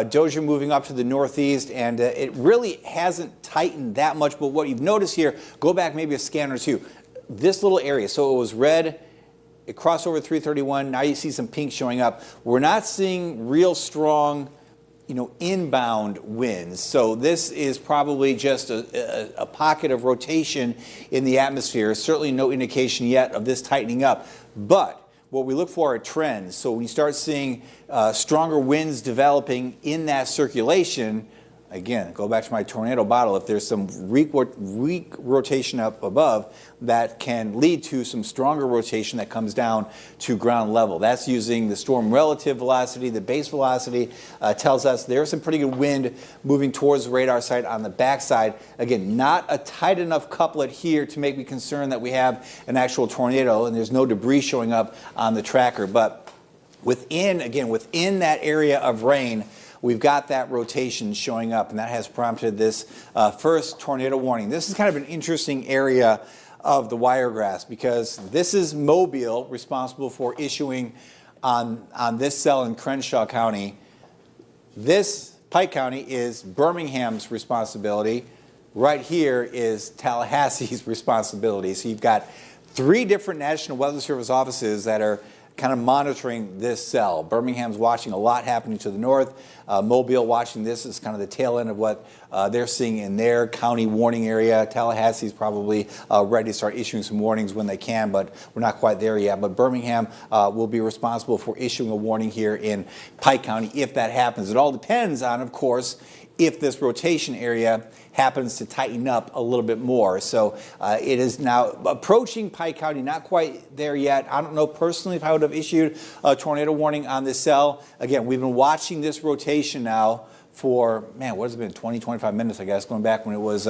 Dozier moving up to the northeast, and it really hasn't tightened that much. But what you've noticed here, go back maybe a scan or two, this little area. So it was red, it crossed over 331. Now you see some pink showing up. We're not seeing real strong, inbound winds. So this is probably just a pocket of rotation in the atmosphere. Certainly no indication yet of this tightening up. But what we look for are trends. So when you start seeing stronger winds developing in that circulation, again, go back to my tornado bottle, if there's some weak rotation up above, that can lead to some stronger rotation that comes down to ground level. That's using the storm relative velocity. The base velocity tells us there's some pretty good wind moving towards the radar site on the backside. Again, not a tight enough couplet here to make me concerned that we have an actual tornado, and there's no debris showing up on the tracker. But within that area of rain, we've got that rotation showing up, and that has prompted this first tornado warning. This is kind of an interesting area of the Wiregrass, because this is Mobile responsible for issuing on this cell in Crenshaw County. This Pike County is Birmingham's responsibility. Right here is Tallahassee's responsibility. So you've got 3 different National Weather Service offices that are kind of monitoring this cell. Birmingham's watching a lot happening to the north. Mobile watching this is kind of the tail end of what they're seeing in their county warning area. Tallahassee's probably ready to start issuing some warnings when they can, but we're not quite there yet. But Birmingham will be responsible for issuing a warning here in Pike County if that happens. It all depends on, of course, if this rotation area happens to tighten up a little bit more. So it is now approaching Pike County, not quite there yet. I don't know personally if I would have issued a tornado warning on this cell. Again, we've been watching this rotation now for, man, what has it been, 20, 25 minutes, I guess, going back when it was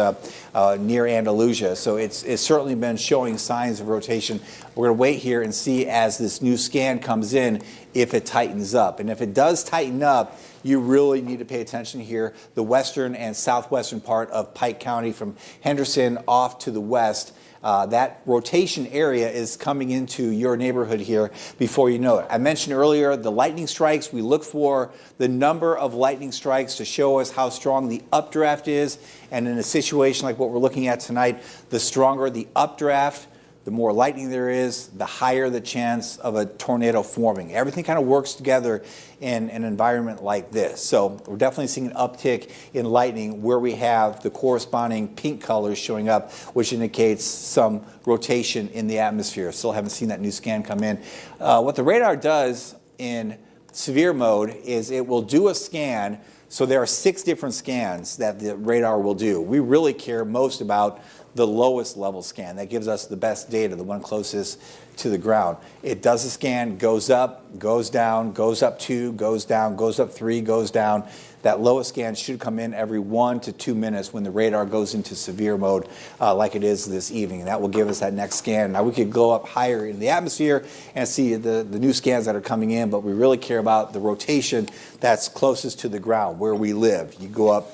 near Andalusia. So it's certainly been showing signs of rotation. We're going to wait here and see as this new scan comes in if it tightens up. And if it does tighten up, you really need to pay attention here. The western and southwestern part of Pike County from Henderson off to the west. That rotation area is coming into your neighborhood here before you know it. I mentioned earlier the lightning strikes. We look for the number of lightning strikes to show us how strong the updraft is. And in a situation like what we're looking at tonight, the stronger the updraft, the more lightning there is, the higher the chance of a tornado forming. Everything kind of works together in an environment like this. So we're definitely seeing an uptick in lightning where we have the corresponding pink colors showing up, which indicates some rotation in the atmosphere. Still haven't seen that new scan come in. What the radar does in severe mode is it will do a scan. So there are 6 different scans that the radar will do. We really care most about the lowest level scan. That gives us the best data, the one closest to the ground. It does a scan, goes up, goes down, goes up 2, goes down, goes up 3, goes down. That lowest scan should come in every 1 to 2 minutes when the radar goes into severe mode like it is this evening. And that will give us that next scan. Now we could go up higher in the atmosphere and see the new scans that are coming in, but we really care about the rotation that's closest to the ground where we live. You go up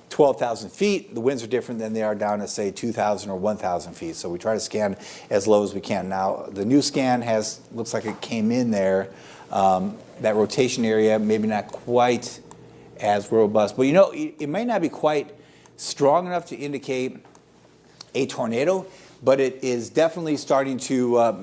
12,000 feet, the winds are different than they are down at, say, 2,000 or 1,000 feet. So we try to scan as low as we can. Now, the new scan looks like it came in there. That rotation area, maybe not quite as robust. But, you know, it may not be quite strong enough to indicate a tornado, but it is definitely starting to,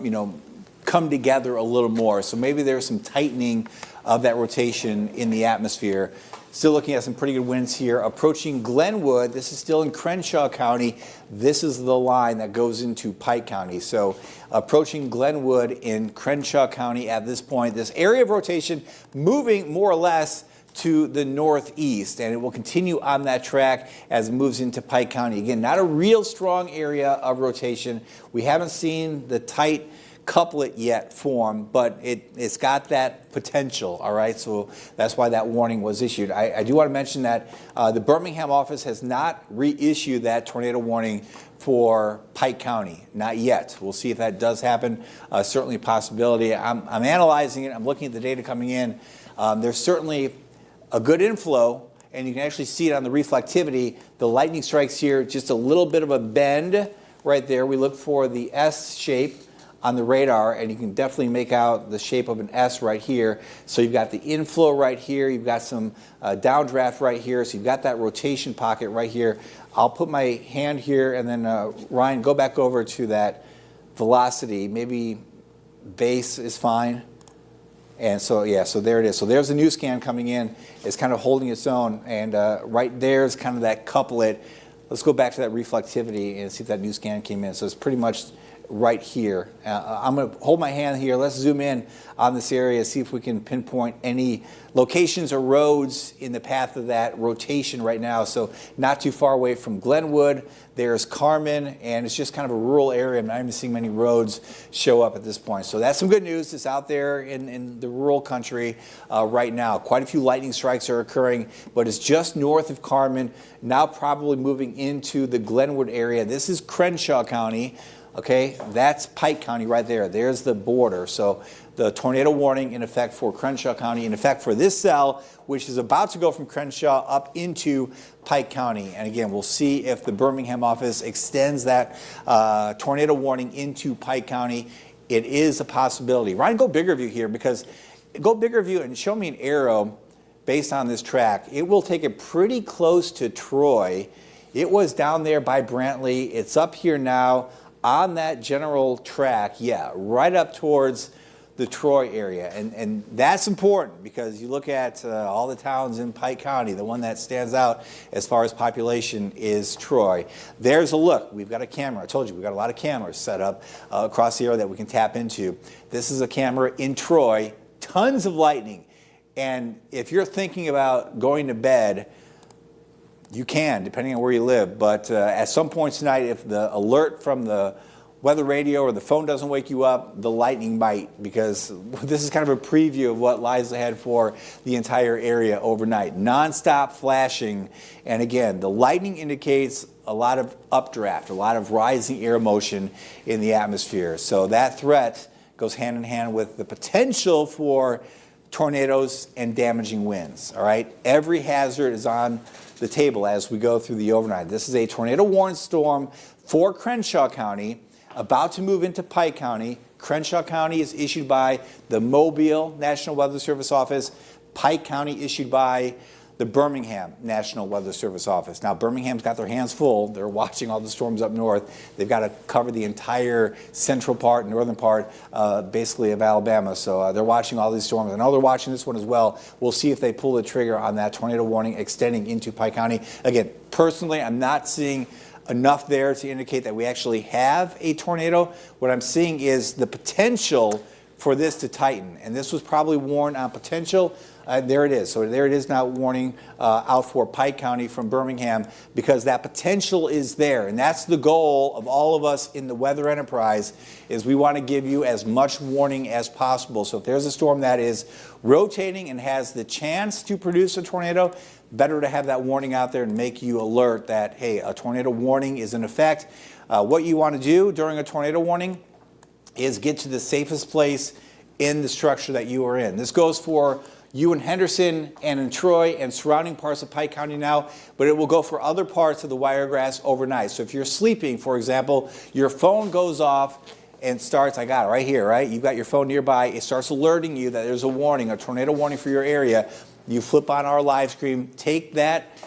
come together a little more. So maybe there's some tightening of that rotation in the atmosphere. Still looking at some pretty good winds here. Approaching Glenwood, this is still in Crenshaw County. This is the line that goes into Pike County. So approaching Glenwood in Crenshaw County at this point. This area of rotation moving more or less to the northeast, and it will continue on that track as it moves into Pike County. Again, not a real strong area of rotation. We haven't seen the tight couplet yet form, but it's got that potential, all right? So that's why that warning was issued. I do want to mention that the Birmingham office has not reissued that tornado warning for Pike County, not yet. We'll see if that does happen. Certainly a possibility. I'm analyzing it. I'm looking at the data coming in. There's certainly a good inflow, and you can actually see it on the reflectivity. The lightning strikes here, just a little bit of a bend right there. We look for the S shape on the radar, and you can definitely make out the shape of an S right here. So you've got the inflow right here, you've got some downdraft right here, so you've got that rotation pocket right here. I'll put my hand here, and then Ryan, go back over to that velocity. Maybe base is fine. And so, yeah, so there it is. So there's a new scan coming in. It's kind of holding its own, and right there's kind of that couplet. Let's go back to that reflectivity and see if that new scan came in. So it's pretty much right here. I'm going to hold my hand here. Let's zoom in on this area, see if we can pinpoint any locations or roads in the path of that rotation right now. So not too far away from Glenwood. There's Carmen, and it's just kind of a rural area. I'm not even seeing many roads show up at this point. So that's some good news. It's out there in the rural country right now. Quite a few lightning strikes are occurring, but it's just north of Carmen, now probably moving into the Glenwood area. This is Crenshaw County. Okay, that's Pike County right there. There's the border. So the tornado warning in effect for Crenshaw County, in effect for this cell, which is about to go from Crenshaw up into Pike County. And again, we'll see if the Birmingham office extends that tornado warning into Pike County. It is a possibility. Ryan, go bigger view here, because go bigger view and show me an arrow based on this track. It will take it pretty close to Troy. It was down there by Brantley. It's up here now on that general track, yeah, right up towards the Troy area. And that's important, because you look at all the towns in Pike County, the one that stands out as far as population is Troy. There's a look. We've got a camera. I told you, we've got a lot of cameras set up across the area that we can tap into. This is a camera in Troy, tons of lightning. And if you're thinking about going to bed, You can, depending on where you live. But at some point tonight, if the alert from the weather radio or the phone doesn't wake you up, the lightning might, because this is kind of a preview of what lies ahead for the entire area overnight. Non-stop flashing. And again, the lightning indicates a lot of updraft, a lot of rising air motion in the atmosphere. So that threat goes hand in hand with the potential for tornadoes and damaging winds. All right, every hazard is on the table as we go through the overnight. This is a tornado warning storm for Crenshaw County, about to move into Pike County. Crenshaw County is issued by the Mobile National Weather Service Office. Pike County issued by the Birmingham National Weather Service Office. Now, Birmingham's got their hands full. They're watching all the storms up north. They've got to cover the entire central part, northern part, basically of Alabama. So they're watching all these storms. I know they're watching this one as well. We'll see if they pull the trigger on that tornado warning extending into Pike County. Again, personally, I'm not seeing enough there to indicate that we actually have a tornado. What I'm seeing is the potential for this to tighten. And this was probably warned on potential. There it is. So there it is now, warning out for Pike County from Birmingham, because that potential is there. And that's the goal of all of us in the weather enterprise, is we want to give you as much warning as possible. So if there's a storm that is rotating and has the chance to produce a tornado, better to have that warning out there and make you alert that, hey, a tornado warning is in effect. What you want to do during a tornado warning is get to the safest place in the structure that you are in. This goes for you in Henderson and in Troy and surrounding parts of Pike County now, but it will go for other parts of the Wiregrass overnight. So if you're sleeping, for example, your phone goes off and starts, I got it right here, right? You've got your phone nearby. It starts alerting you that there's a warning, a tornado warning for your area. You flip on our live stream, take that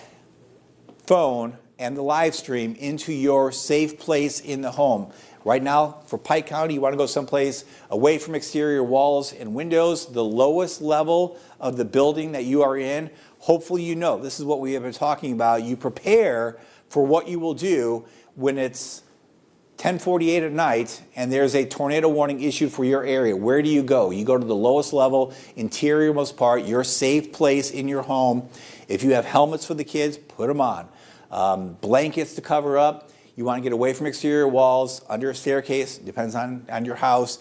phone and the live stream into your safe place in the home. Right now, for Pike County, you want to go someplace away from exterior walls and windows, the lowest level of the building that you are in. Hopefully you know, this is what we have been talking about. You prepare for what you will do when it's 10:48 at night and there's a tornado warning issued for your area. Where do you go? You go to the lowest level, interior-most part, your safe place in your home. If you have helmets for the kids, put them on. Blankets to cover up. You want to get away from exterior walls, under a staircase, depends on your house.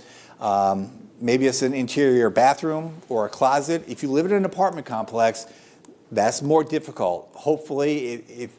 Maybe it's an interior bathroom or a closet. If you live in an apartment complex, that's more difficult. Hopefully,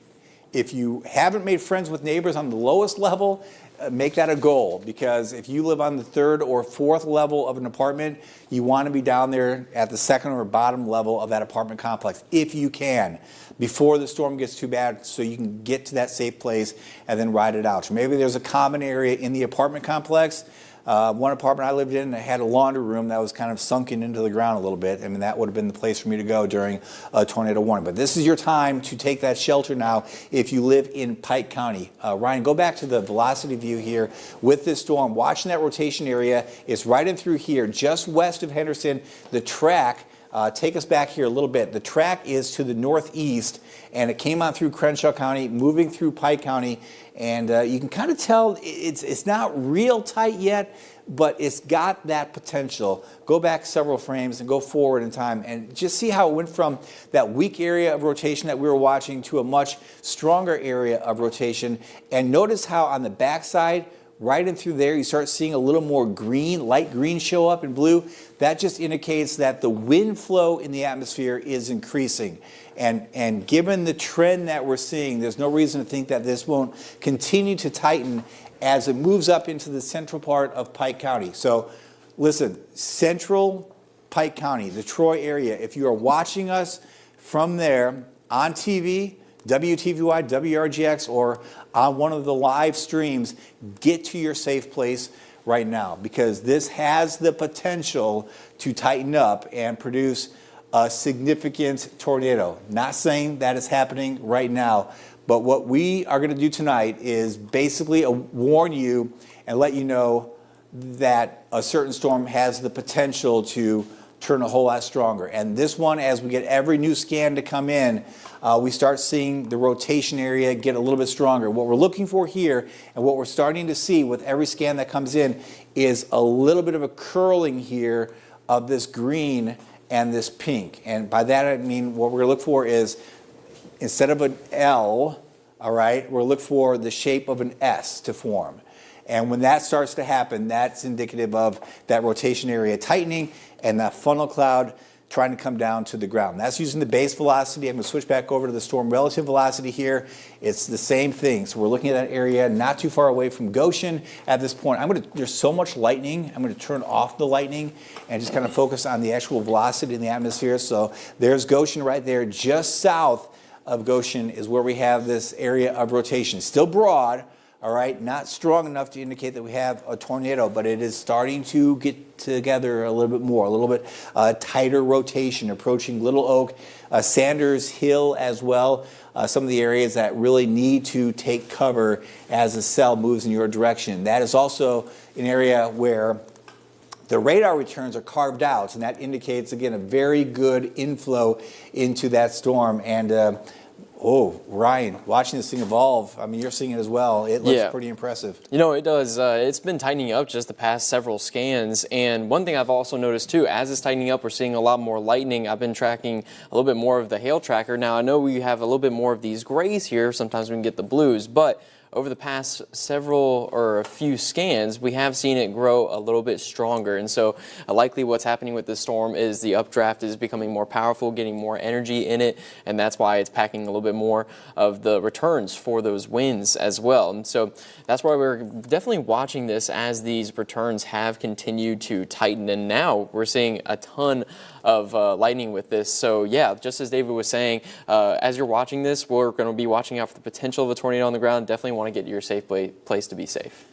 if you haven't made friends with neighbors on the lowest level, make that a goal, because if you live on the third or fourth level of an apartment, you want to be down there at the second or bottom level of that apartment complex, if you can, before the storm gets too bad, so you can get to that safe place and then ride it out. So maybe there's a common area in the apartment complex. One apartment I lived in had a laundry room that was kind of sunken into the ground a little bit. I mean, that would have been the place for me to go during a tornado warning. But this is your time to take that shelter now if you live in Pike County. Ryan, go back to the velocity view here with this storm. Watching that rotation area, it's right in through here, just west of Henderson. The track, take us back here a little bit. The track is to the northeast, and it came on through Crenshaw County, moving through Pike County. And you can kind of tell it's not real tight yet, but it's got that potential. Go back several frames and go forward in time and just see how it went from that weak area of rotation that we were watching to a much stronger area of rotation. And notice how on the backside, right in through there, you start seeing a little more green, light green show up in blue. That just indicates that the wind flow in the atmosphere is increasing. And given the trend that we're seeing, there's no reason to think that this won't continue to tighten as it moves up into the central part of Pike County. So listen, central Pike County, the Troy area, if you are watching us from there on TV, WTVY, WRGX, or on one of the live streams, get to your safe place right now, because this has the potential to tighten up and produce a significant tornado. Not saying that is happening right now, but what we are going to do tonight is basically warn you and let you know that a certain storm has the potential to turn a whole lot stronger. And this one, as we get every new scan to come in, we start seeing the rotation area get a little bit stronger. What we're looking for here and what we're starting to see with every scan that comes in is a little bit of a curling here of this green and this pink. And by that I mean what we're going to look for is instead of an L, all right, we'll look for the shape of an S to form. And when that starts to happen, that's indicative of that rotation area tightening and that funnel cloud trying to come down to the ground. That's using the base velocity. I'm going to switch back over to the storm relative velocity here. It's the same thing. So we're looking at that area not too far away from Goshen at this point. There's so much lightning. I'm going to turn off the lightning and just kind of focus on the actual velocity in the atmosphere. So there's Goshen right there. Just south of Goshen is where we have this area of rotation. Still broad, all right, not strong enough to indicate that we have a tornado, but it is starting to get together a little bit more, a little bit tighter rotation approaching Little Oak, Sanders Hill as well. Some of the areas that really need to take cover as the cell moves in your direction. That is also an area where the radar returns are carved out, and that indicates, again, a very good inflow into that storm. And oh, Ryan, watching this thing evolve, I mean, you're seeing it as well. It looks pretty impressive. You know, it does. It's been tightening up just the past several scans. And one thing I've also noticed, too, as it's tightening up, we're seeing a lot more lightning. I've been tracking a little bit more of the hail tracker. Now, I know we have a little bit more of these grays here. Sometimes we can get the blues. But over the past several or a few scans, we have seen it grow a little bit stronger. And so likely what's happening with this storm is the updraft is becoming more powerful, getting more energy in it, and that's why it's packing a little bit more of the returns for those winds as well. And so that's why we're definitely watching this as these returns have continued to tighten, and now we're seeing a ton of lightning with this. So yeah, just as David was saying, as you're watching this, we're going to be watching out for the potential of a tornado on the ground. Definitely want to get to your safe place to be safe.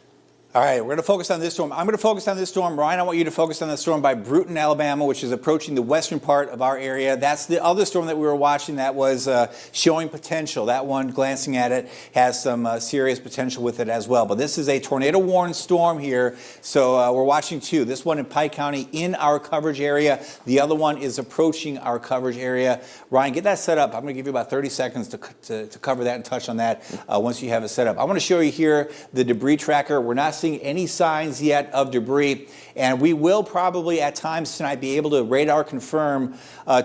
All right, we're going to focus on this storm. I'm going to focus on this storm. Ryan, I want you to focus on the storm by Bruton, Alabama, which is approaching the western part of our area. That's the other storm that we were watching that was showing potential. That one, glancing at it, has some serious potential with it as well. But this is a tornado-warned storm here, so we're watching two. This one in Pike County in our coverage area. The other one is approaching our coverage area. Ryan, get that set up. I'm going to give you about 30 seconds to cover that and touch on that once you have it set up. I want to show you here the debris tracker. We're not seeing any signs yet of debris, and we will probably at times tonight be able to radar confirm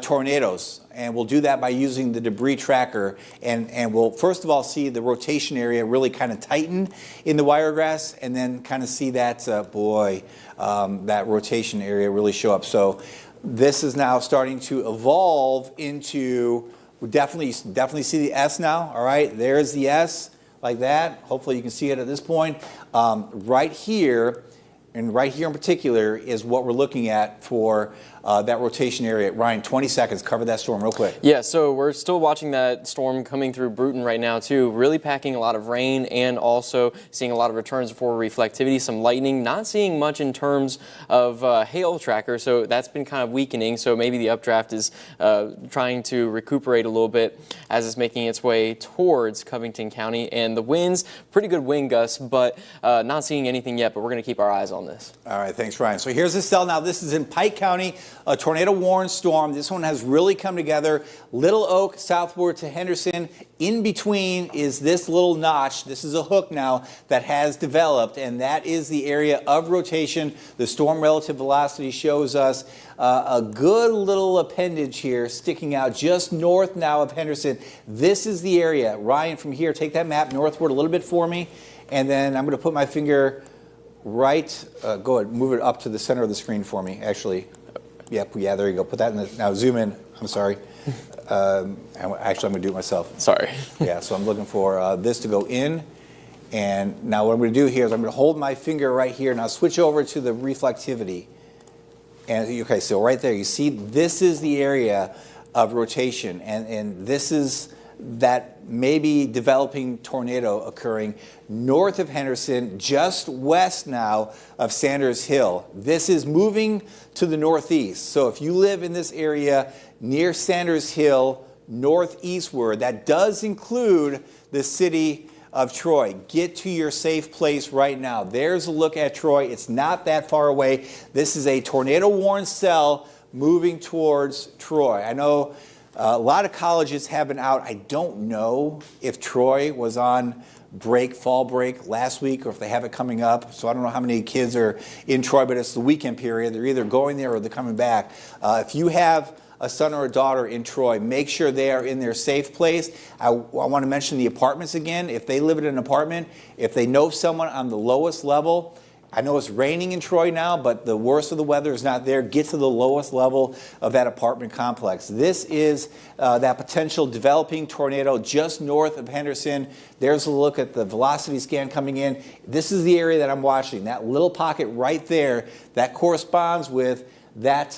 tornadoes, and we'll do that by using the debris tracker, and we'll first of all see the rotation area really kind of tighten in the Wiregrass, and then kind of see that that rotation area really show up. So this is now starting to evolve into, we definitely see the S now. All right, there's the S. Like that. Hopefully you can see it at this point. Right here, and right here in particular, is what we're looking at for that rotation area. Ryan, 20 seconds. Cover that storm real quick. Yeah, so we're still watching that storm coming through Bruton right now, too. Really packing a lot of rain and also seeing a lot of returns for reflectivity, some lightning. Not seeing much in terms of hail tracker, so that's been kind of weakening. So maybe the updraft is trying to recuperate a little bit as it's making its way towards Covington County. And the winds, pretty good wind gusts, but not seeing anything yet, but we're going to keep our eyes on this. All right, thanks, Ryan. So here's the cell now. This is in Pike County, a tornado-warned storm. This one has really come together. Little Oak, southward to Henderson. In between is this little notch. This is a hook now that has developed, and that is the area of rotation. The storm relative velocity shows us a good little appendage here sticking out just north now of Henderson. This is the area. Ryan, from here, take that map northward a little bit for me, and then I'm going to put my finger right. Go ahead, move it up to the center of the screen for me, actually. Yep, yeah, there you go. Put that in the, now zoom in. I'm sorry. Actually, I'm going to do it myself. Sorry. Yeah, so I'm looking for this to go in. And now what I'm going to do here is I'm going to hold my finger right here. Now switch over to the reflectivity. And okay, so right there, you see this is the area of rotation. And this is that maybe developing tornado occurring north of Henderson, just west now of Sanders Hill. This is moving to the northeast. So if you live in this area near Sanders Hill, northeastward, that does include the city of Troy. Get to your safe place right now. There's a look at Troy. It's not that far away. This is a tornado-warned cell moving towards Troy. I know a lot of colleges have been out. I don't know if Troy was on break, fall break last week, or if they have it coming up. So I don't know how many kids are in Troy, but it's the weekend period. They're either going there or they're coming back. If you have a son or a daughter in Troy, make sure they are in their safe place. I want to mention the apartments again. If they live in an apartment, if they know someone on the lowest level, I know it's raining in Troy now, but the worst of the weather is not there. Get to the lowest level of that apartment complex. This is that potential developing tornado just north of Henderson. There's a look at the velocity scan coming in. This is the area that I'm watching. That little pocket right there, that corresponds with that,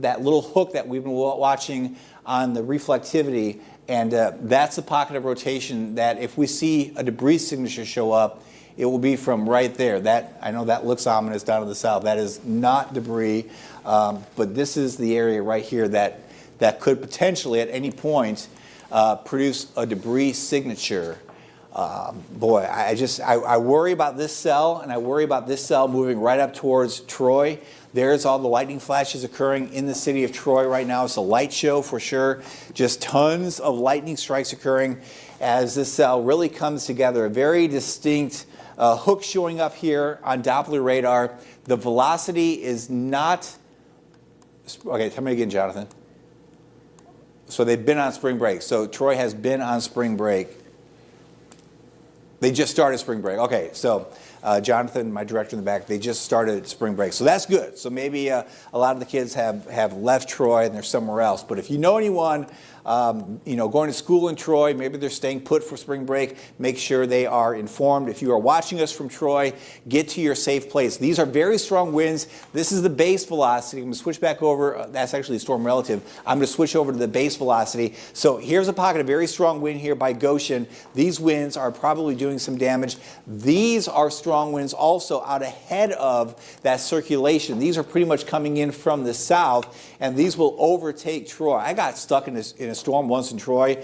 that little hook that we've been watching on the reflectivity. And that's a pocket of rotation that if we see a debris signature show up, it will be from right there. That, I know that looks ominous down to the south. That is not debris, but this is the area right here that could potentially at any point produce a debris signature. Boy, I worry about this cell, and I worry about this cell moving right up towards Troy. There's all the lightning flashes occurring in the city of Troy right now. It's a light show for sure. Just tons of lightning strikes occurring as this cell really comes together. A very distinct hook showing up here on Doppler radar. The velocity is not, okay, tell me again, Jonathan. So they've been on spring break. So Troy has been on spring break. They just started spring break. Okay, so Jonathan, my director in the back, they just started spring break. So that's good. So maybe a lot of the kids have left Troy and they're somewhere else. But if you know anyone, going to school in Troy, maybe they're staying put for spring break, make sure they are informed. If you are watching us from Troy, get to your safe place. These are very strong winds. This is the base velocity. I'm going to switch back over. That's actually storm relative. I'm going to switch over to the base velocity. So here's a pocket of very strong wind here by Goshen. These winds are probably doing some damage. These are strong winds also out ahead of that circulation. These are pretty much coming in from the south, and these will overtake Troy. I got stuck in a storm once in Troy,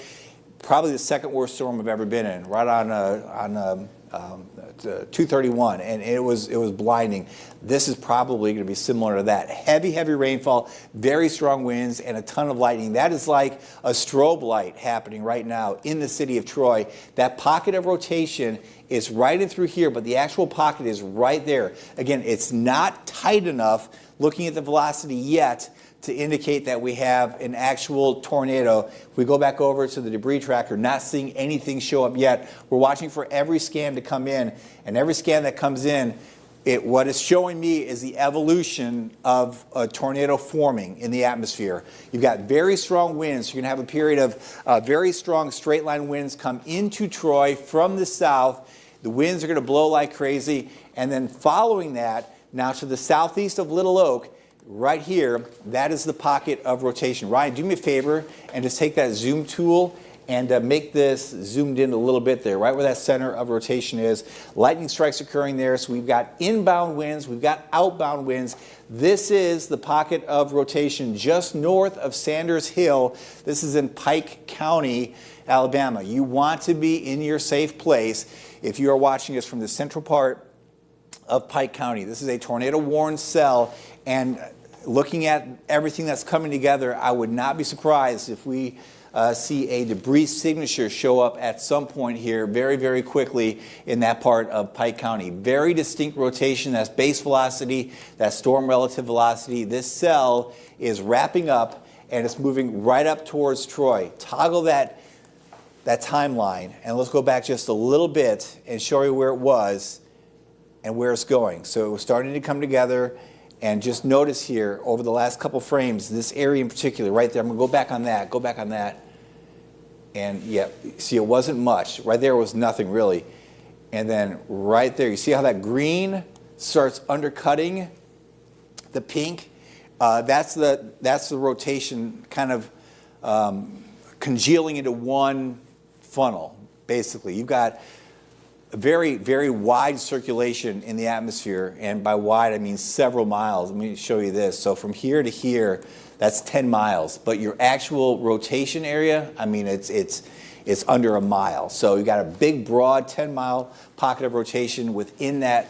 probably the second worst storm I've ever been in, right on 231, and it was blinding. This is probably going to be similar to that. Heavy rainfall, very strong winds, and a ton of lightning. That is like a strobe light happening right now in the city of Troy. That pocket of rotation is right in through here, but the actual pocket is right there. Again, it's not tight enough looking at the velocity yet to indicate that we have an actual tornado. If we go back over to the debris tracker, not seeing anything show up yet. We're watching for every scan to come in, and every scan that comes in, what it's showing me is the evolution of a tornado forming in the atmosphere. You've got very strong winds. You're going to have a period of very strong straight line winds come into Troy from the south. The winds are going to blow like crazy, and then following that, now to the southeast of Little Oak, right here, that is the pocket of rotation. Ryan, do me a favor and just take that zoom tool and make this zoomed in a little bit there, right where that center of rotation is. Lightning strikes occurring there, so we've got inbound winds, we've got outbound winds. This is the pocket of rotation just north of Sanders Hill. This is in Pike County, Alabama. You want to be in your safe place if you are watching us from the central part of Pike County. This is a tornado-warned cell, and looking at everything that's coming together, I would not be surprised if we see a debris signature show up at some point here very quickly in that part of Pike County. Very distinct rotation. That's base velocity, that's storm relative velocity. This cell is wrapping up and it's moving right up towards Troy. Toggle that timeline, and let's go back just a little bit and show you where it was and where it's going. So it was starting to come together. And just notice here, over the last couple frames, this area in particular, right there, I'm going to go back on that. And yeah, see, it wasn't much. Right there was nothing really. And then right there, you see how that green starts undercutting the pink? That's the rotation kind of congealing into one funnel, basically. You've got a very wide circulation in the atmosphere, and by wide I mean several miles. Let me show you this. So from here to here, that's 10 miles, but your actual rotation area, I mean it's under a mile. So you got a big broad 10-mile pocket of rotation. Within that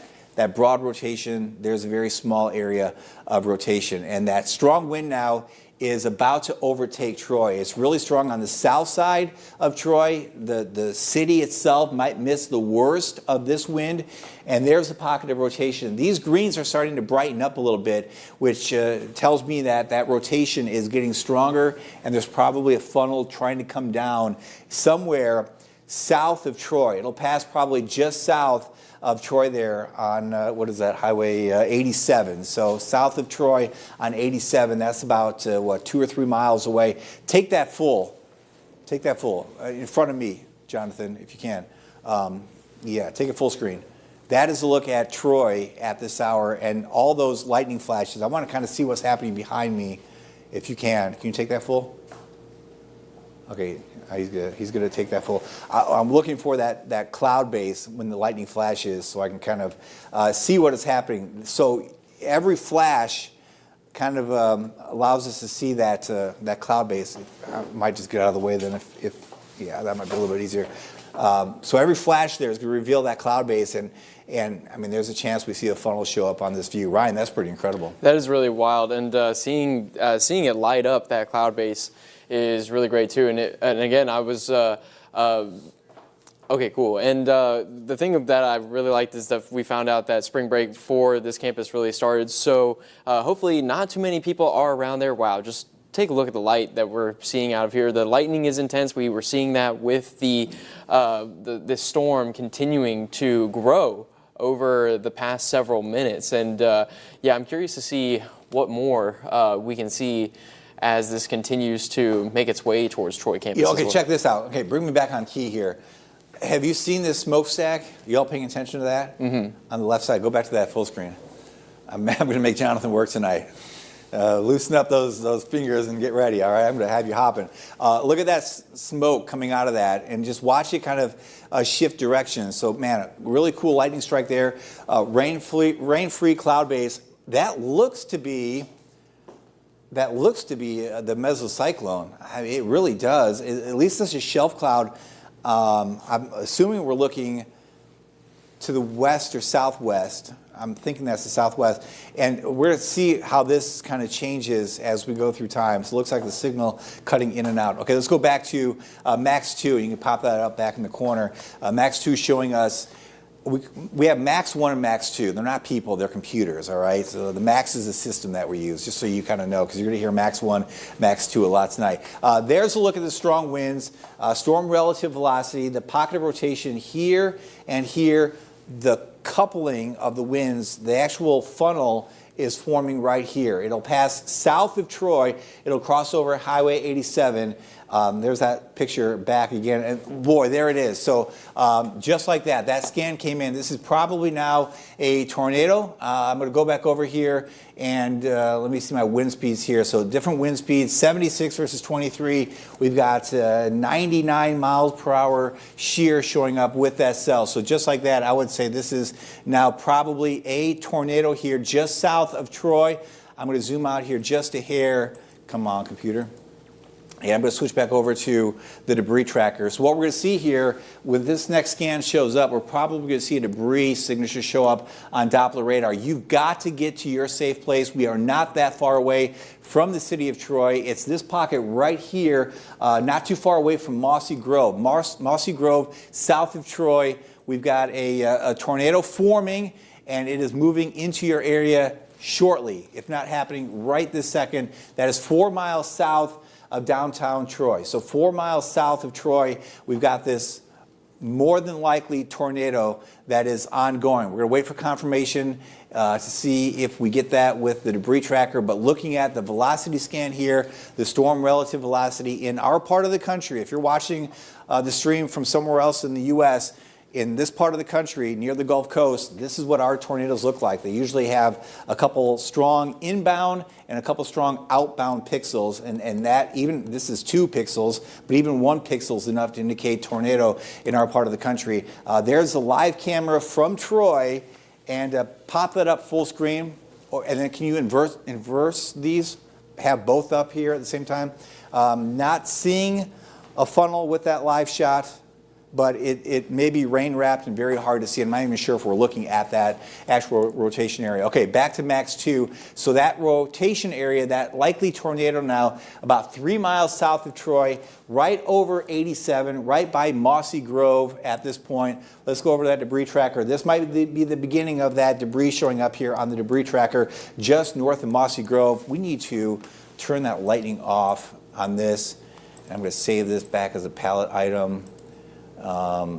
broad rotation, there's a very small area of rotation, and that strong wind now is about to overtake Troy. It's really strong on the south side of Troy. The city itself might miss the worst of this wind, and there's a pocket of rotation. These greens are starting to brighten up a little bit, which tells me that rotation is getting stronger, and there's probably a funnel trying to come down somewhere south of Troy. It'll pass probably just south of Troy there on, what is that, Highway 87. So south of Troy on 87, that's about, 2 or 3 miles away. Take that full in front of me, Jonathan, if you can. Yeah, take it full screen. That is a look at Troy at this hour and all those lightning flashes. I want to kind of see what's happening behind me, if you can. Can you take that full? Okay, he's going to take that full. I'm looking for that cloud base when the lightning flashes so I can kind of see what is happening. So every flash kind of allows us to see that cloud base. I might just get out of the way then yeah, that might be a little bit easier. So every flash there is going to reveal that cloud base, and I mean, there's a chance we see a funnel show up on this view. Ryan, that's pretty incredible. That is really wild, and seeing it light up that cloud base is really great too. And again, I was okay, cool. And the thing that I really liked is that we found out that spring break for this campus really started. So hopefully, not too many people are around there. Wow, just take a look at the light that we're seeing out of here. The lightning is intense. We were seeing that with the storm continuing to grow over the past several minutes. And yeah, I'm curious to see what more we can see as this continues to make its way towards Troy campus. Yeah, okay, check this out. Okay, bring me back on key here. Have you seen this smokestack? You all paying attention to that? Mm-hmm. On the left side, go back to that full screen. I'm going to make Jonathan work tonight. Loosen up those fingers and get ready, all right? I'm going to have you hopping. Look at that smoke coming out of that, and just watch it kind of shift direction. So, man, a really cool lightning strike there. Rain-free cloud base. That looks to be the mesocyclone. I mean, it really does. At least this is shelf cloud. I'm assuming we're looking to the west or southwest. I'm thinking that's the southwest. And we're going to see how this kind of changes as we go through time. So it looks like the signal cutting in and out. Okay, let's go back to Max 2. You can pop that up back in the corner. Max 2 showing us, we have Max 1 and Max 2. They're not people, they're computers, all right? So the Max is a system that we use, just so you kind of know, because you're going to hear Max 1, Max 2 a lot tonight. There's a look at the strong winds, storm relative velocity, the pocket of rotation here and here, the coupling of the winds, the actual funnel is forming right here. It'll pass south of Troy. It'll cross over Highway 87. There's that picture back again. And boy, there it is. So just like that, that scan came in. This is probably now a tornado. I'm going to go back over here and let me see my wind speeds here. So different wind speeds, 76 versus 23. We've got 99 miles per hour shear showing up with that cell. So just like that, I would say this is now probably a tornado here just south of Troy. I'm going to zoom out here just a hair. Come on, computer. And I'm going to switch back over to the debris tracker. So what we're going to see here, when this next scan shows up, we're probably going to see a debris signature show up on Doppler radar. You've got to get to your safe place. We are not that far away from the city of Troy. It's this pocket right here, not too far away from Mossy Grove. Mossy Grove, south of Troy. We've got a tornado forming, and it is moving into your area shortly, if not happening right this second. That is 4 miles south of downtown Troy. So 4 miles south of Troy, we've got this more than likely tornado that is ongoing. We're going to wait for confirmation to see if we get that with the debris tracker, but looking at the velocity scan here, the storm relative velocity in our part of the country, if you're watching the stream from somewhere else in the U.S., in this part of the country, near the Gulf Coast, this is what our tornadoes look like. They usually have a couple strong inbound and a couple strong outbound pixels, and that even, this is 2 pixels, but even 1 pixel is enough to indicate tornado in our part of the country. There's a live camera from Troy, and pop that up full screen, and then can you inverse these? Have both up here at the same time. Not seeing a funnel with that live shot. but it may be rain wrapped and very hard to see. I'm not even sure if we're looking at that actual rotation area. Okay, back to Max 2. So that rotation area, that likely tornado now, about 3 miles south of Troy, right over 87, right by Mossy Grove at this point. Let's go over to that debris tracker. This might be the beginning of that debris showing up here on the debris tracker just north of Mossy Grove. We need to turn that lightning off on this. And I'm going to save this back as a pallet item.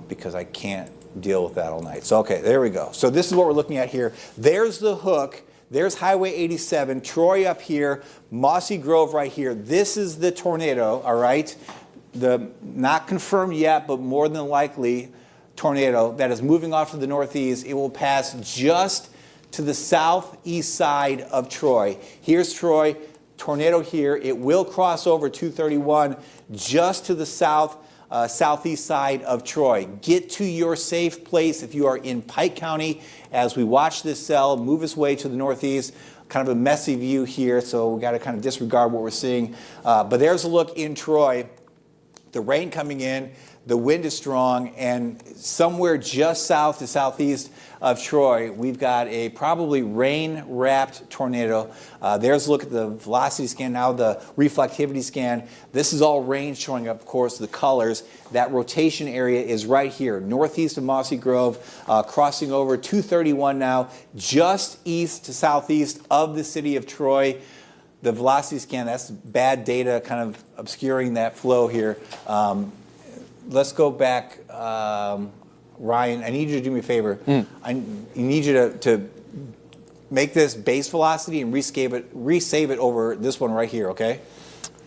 Because I can't deal with that all night. So, okay, there we go. So this is what we're looking at here. There's the hook. There's Highway 87, Troy up here, Mossy Grove right here. This is the tornado, all right? The not confirmed yet, but more than likely tornado that is moving off to the northeast. It will pass just to the southeast side of Troy. Here's Troy, tornado here. It will cross over 231 just to the southeast side of Troy. Get to your safe place if you are in Pike County as we watch this cell move its way to the northeast. Kind of a messy view here, so we got to kind of disregard what we're seeing. But there's a look in Troy. The rain coming in, the wind is strong, and somewhere just south to southeast of Troy, we've got a probably rain-wrapped tornado. There's a look at the velocity scan now, the reflectivity scan. This is all rain showing up, of course, the colors. That rotation area is right here, northeast of Mossy Grove, crossing over 231 now, just east to southeast of the city of Troy. The velocity scan, that's bad data kind of obscuring that flow here. Let's go back. Ryan, I need you to do me a favor. I need you to make this base velocity and resave it over this one right here, okay?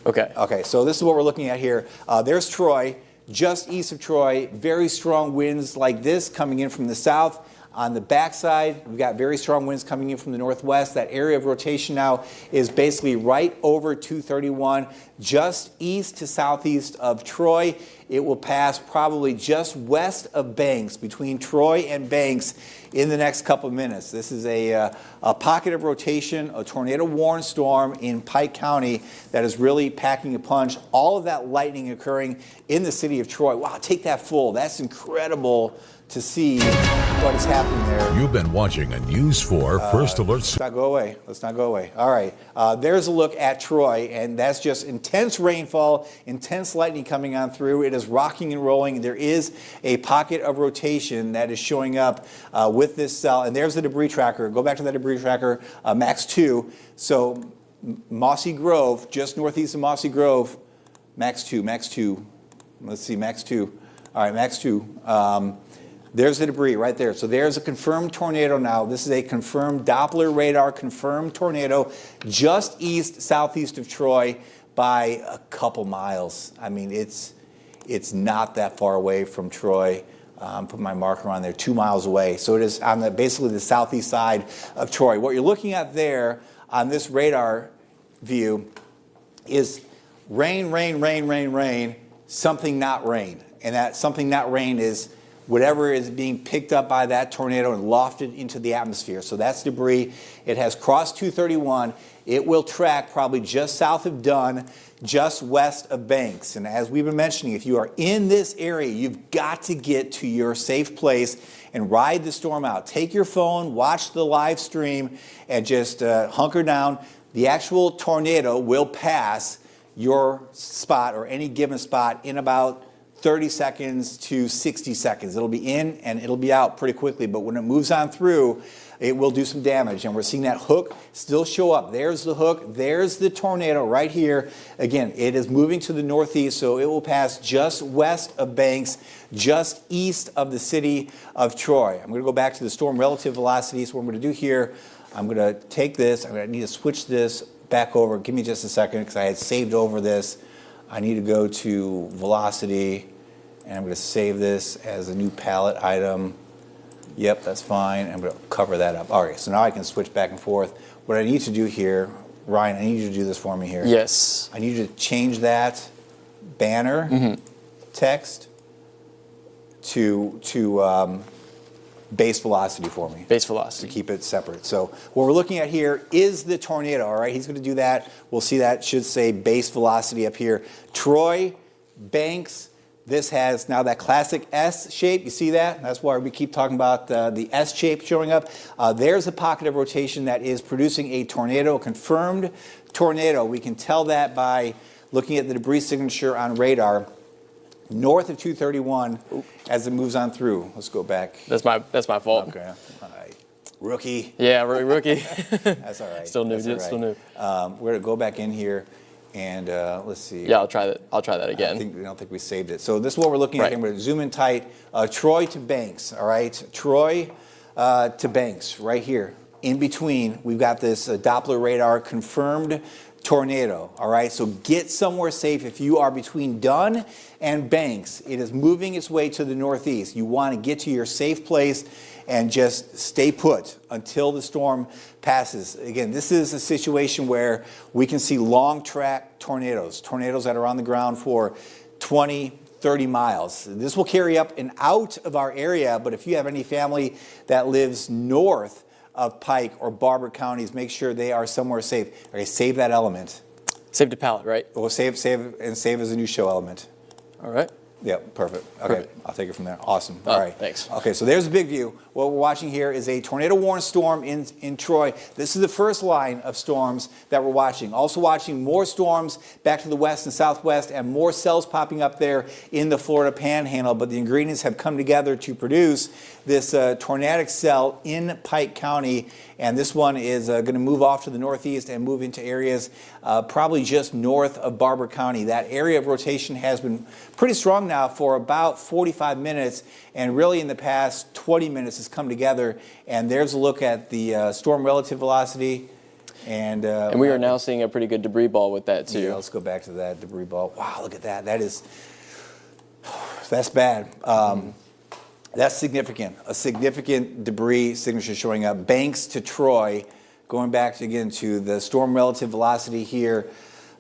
Okay. Okay, so this is what we're looking at here. There's Troy, just east of Troy. Very strong winds like this coming in from the south. On the backside, we've got very strong winds coming in from the northwest. That area of rotation now is basically right over 231, just east to southeast of Troy. It will pass probably just west of Banks, between Troy and Banks, in the next couple of minutes. This is a pocket of rotation, a tornado-warned storm in Pike County that is really packing a punch. All of that lightning occurring in the city of Troy. Wow, take that full. That's incredible to see what is happening there. You've been watching a News 4 First Alert. Let's not go away. Let's not go away. All right. There's a look at Troy, and that's just intense rainfall, intense lightning coming on through. It is rocking and rolling. There is a pocket of rotation that is showing up with this cell, and there's the debris tracker. Go back to that debris tracker, Max 2. So Mossy Grove, just northeast of Mossy Grove, Max 2. Let's see, Max 2. All right, Max 2. There's the debris right there. So there's a confirmed tornado now. This is a confirmed Doppler radar confirmed tornado just southeast of Troy by a couple miles. I mean, it's not that far away from Troy. Put my marker on there, 2 miles away. So it is on basically the southeast side of Troy. What you're looking at there on this radar view is rain, something not rain. And that something not rain is whatever is being picked up by that tornado and lofted into the atmosphere. So that's debris. It has crossed 231. It will track probably just south of Dunn, just west of Banks. And as we've been mentioning, if you are in this area, you've got to get to your safe place and ride the storm out. Take your phone, watch the live stream, and just hunker down. The actual tornado will pass your spot or any given spot in about 30 seconds to 60 seconds. It'll be in and it'll be out pretty quickly, but when it moves on through, it will do some damage. And we're seeing that hook still show up. There's the hook. There's the tornado right here. Again, it is moving to the northeast, so it will pass just west of Banks, just east of the city of Troy. I'm going to go back to the storm relative velocity. So what I'm going to do here, I'm going to take this. I'm going to need to switch this back over. Give me just a second because I had saved over this. I need to go to velocity. And I'm going to save this as a new palette item. Yep, that's fine. I'm going to cover that up. All right, so now I can switch back and forth. What I need to do here, Ryan, I need you to do this for me here. Yes. I need you to change that banner text to base velocity for me. Base velocity. To keep it separate. So what we're looking at here is the tornado, all right? He's going to do that. We'll see that. Should say base velocity up here. Troy, Banks, This has now that classic S shape. You see that? That's why we keep talking about the S shape showing up. There's a pocket of rotation that is producing a tornado, a confirmed tornado. We can tell that by looking at the debris signature on radar north of 231 as it moves on through. Let's go back. That's my fault. Okay. All right. Rookie. Yeah, rookie. That's all right. Still new. That's all right. Still new. We're going to go back in here and let's see. Yeah, I'll try that again. I don't think we saved it. So this is what we're looking at. Right. And we're going to zoom in tight. Troy to Banks, all right? Troy to Banks, right here. In between, we've got this Doppler radar confirmed tornado, all right? So get somewhere safe if you are between Dunn and Banks. It is moving its way to the northeast. You want to get to your safe place and just stay put until the storm passes. Again, this is a situation where we can see long track tornadoes that are on the ground for 20, 30 miles. This will carry up and out of our area, but if you have any family that lives north of Pike or Barber counties, make sure they are somewhere safe. Okay, save that element. Save to palette, right? We'll save as a new show element. All right. Yep, perfect. Okay, Perfect. I'll take it from there. Awesome. Oh, All right. thanks. Okay, so there's a big view. What we're watching here is a tornado-warned storm in Troy. This is the first line of storms that we're watching. Also watching more storms back to the west and southwest and more cells popping up there in the Florida Panhandle. But the ingredients have come together to produce this tornadic cell in Pike County. And this one is going to move off to the northeast and move into areas probably just north of Barber County. That area of rotation has been pretty strong now for about 45 minutes, and really in the past 20 minutes has come together. And there's a look at the storm relative velocity. And we are now seeing a pretty good debris ball with that too. Yeah, let's go back to that debris ball. Wow, look at that. That's bad. That's significant. A significant debris signature showing up. Banks to Troy, going back again to the storm relative velocity here.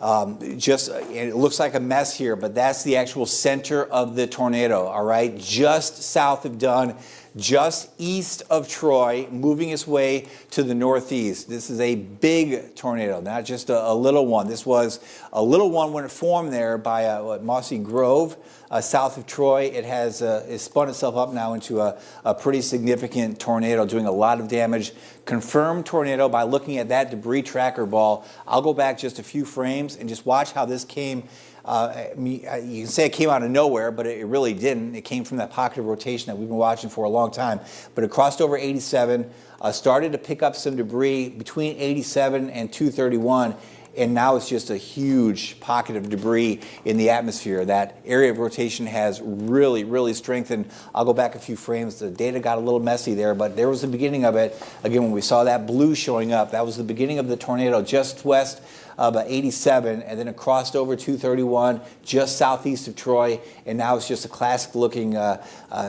It looks like a mess here, but that's the actual center of the tornado, all right? Just south of Dunn, just east of Troy, moving its way to the northeast. This is a big tornado, not just a little one. This was a little one when it formed there by Mossy Grove, south of Troy. It has spun itself up now into a pretty significant tornado, doing a lot of damage. Confirmed tornado by looking at that debris tracker ball. I'll go back just a few frames and just watch how this came. You can say it came out of nowhere, but it really didn't. It came from that pocket of rotation that we've been watching for a long time. But it crossed over 87, started to pick up some debris between 87 and 231, and now it's just a huge pocket of debris in the atmosphere. That area of rotation has really, really strengthened. I'll go back a few frames. The data got a little messy there, but there was the beginning of it. Again, when we saw that blue showing up, that was the beginning of the tornado just west of 87, and then it crossed over 231 just southeast of Troy, and now it's just a classic-looking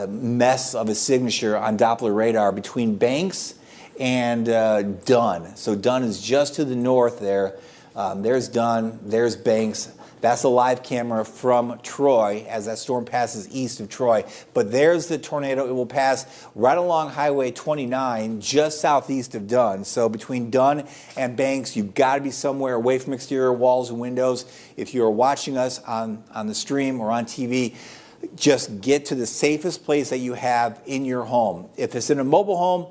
mess of a signature on Doppler radar between Banks and Dunn. So Dunn is just to the north there. There's Dunn, there's Banks. That's a live camera from Troy as that storm passes east of Troy. But there's the tornado. It will pass right along Highway 29, just southeast of Dunn. So between Dunn and Banks, you've got to be somewhere away from exterior walls and windows. If you're watching us on the stream or on TV, just get to the safest place that you have in your home. If it's in a mobile home,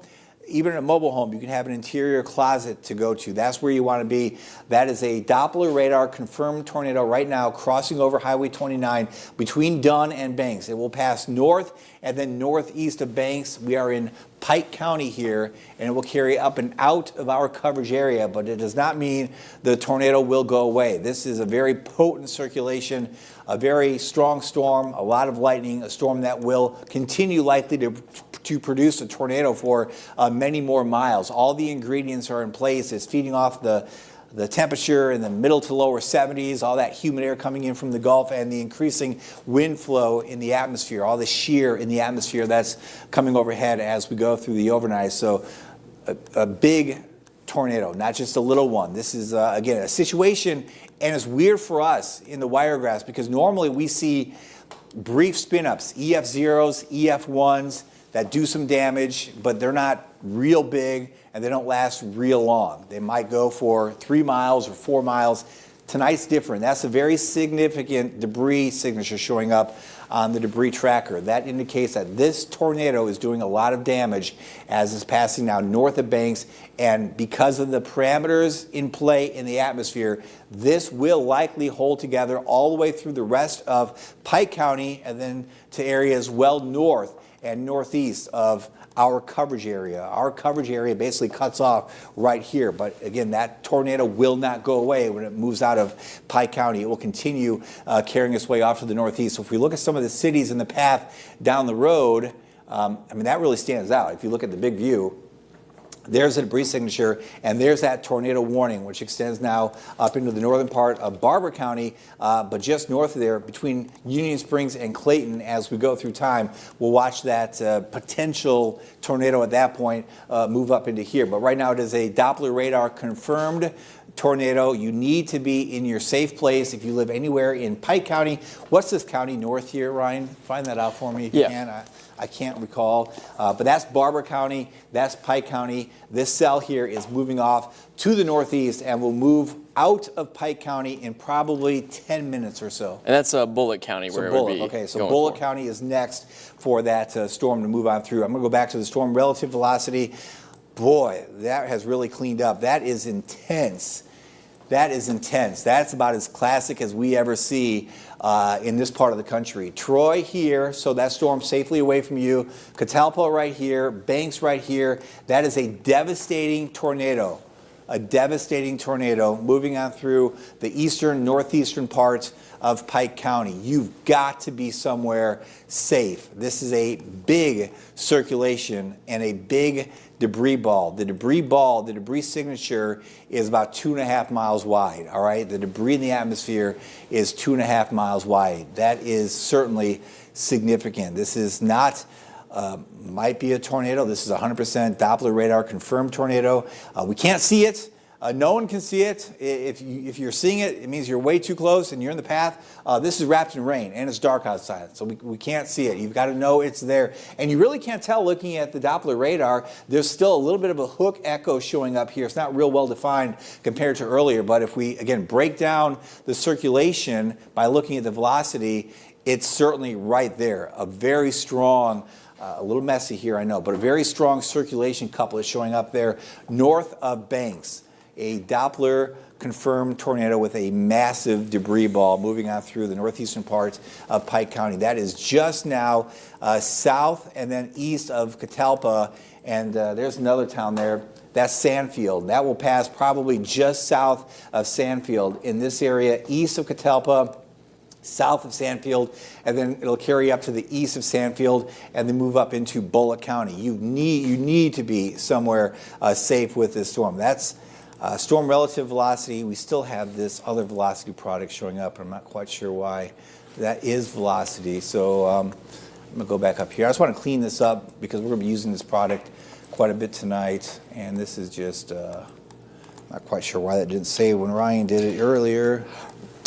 even in a mobile home, you can have an interior closet to go to. That's where you want to be. That is a Doppler radar confirmed tornado right now crossing over Highway 29 between Dunn and Banks. It will pass north and then northeast of Banks. We are in Pike County here, and it will carry up and out of our coverage area, but it does not mean the tornado will go away. This is a very potent circulation, a very strong storm, a lot of lightning, a storm that will continue likely to produce a tornado for many more miles. All the ingredients are in place. It's feeding off the temperature in the middle to lower 70s, all that humid air coming in from the Gulf, and the increasing wind flow in the atmosphere, all the shear in the atmosphere that's coming overhead as we go through the overnight. So a big tornado, not just a little one. This is, again, a situation, and it's weird for us in the Wiregrass because normally we see brief spin-ups, EF0s, EF1s, that do some damage, but they're not real big and they don't last real long. They might go for 3 miles or 4 miles. Tonight's different. That's a very significant debris signature showing up on the debris tracker. That indicates that this tornado is doing a lot of damage as it's passing now north of Banks, and because of the parameters in play in the atmosphere, this will likely hold together all the way through the rest of Pike County and then to areas well north and northeast of our coverage area. Our coverage area basically cuts off right here, but again, that tornado will not go away when it moves out of Pike County. It will continue carrying its way off to the northeast. So if we look at some of the cities in the path down the road, I mean, that really stands out. If you look at the big view, there's a debris signature, and there's that tornado warning, which extends now up into the northern part of Barber County, but just north of there, between Union Springs and Clayton, as we go through time, we'll watch that potential tornado at that point move up into here. But right now, it is a Doppler radar confirmed tornado. You need to be in your safe place if you live anywhere in Pike County. What's this county north here, Ryan? Find that out for me if you can. I can't recall, but that's Barber County, that's Pike County. This cell here is moving off to the northeast and will move out of Pike County in probably 10 minutes or so. And that's Bullitt County where it would be. Okay, so Bullitt County is next for that storm to move on through. I'm going to go back to the storm relative velocity. Boy, that has really cleaned up. That is intense. That is intense. That's about as classic as we ever see in this part of the country. Troy here, so that storm safely away from you. Catalpa right here, Banks right here. That is a devastating tornado. A devastating tornado moving on through the eastern, northeastern parts of Pike County. You've got to be somewhere safe. This is a big circulation and a big debris ball. The debris signature is about 2.5 miles wide, all right? The debris in the atmosphere is 2.5 miles wide. That is certainly significant. This is not might be a tornado. This is 100% Doppler radar confirmed tornado. We can't see it. No one can see it. If you're seeing it, it means you're way too close and you're in the path. This is wrapped in rain and it's dark outside, so we can't see it. You've got to know it's there. And you really can't tell looking at the Doppler radar. There's still a little bit of a hook echo showing up here. It's not real well defined compared to earlier, but if we, again, break down the circulation by looking at the velocity, it's certainly right there. A very strong, a little messy here, I know, but a very strong circulation couple is showing up there north of Banks. A Doppler confirmed tornado with a massive debris ball moving on through the northeastern parts of Pike County. That is just now south and then east of Catalpa, and there's another town there. That's Sandfield. That will pass probably just south of Sandfield in this area, east of Catalpa, south of Sandfield, and then it'll carry up to the east of Sandfield and then move up into Bullitt County. You need to be somewhere safe with this storm. That's storm relative velocity. We still have this other velocity product showing up. I'm not quite sure why. That is velocity. So I'm going to go back up here. I just want to clean this up because we're going to be using this product quite a bit tonight. And this is just not quite sure why that didn't say when Ryan did it earlier.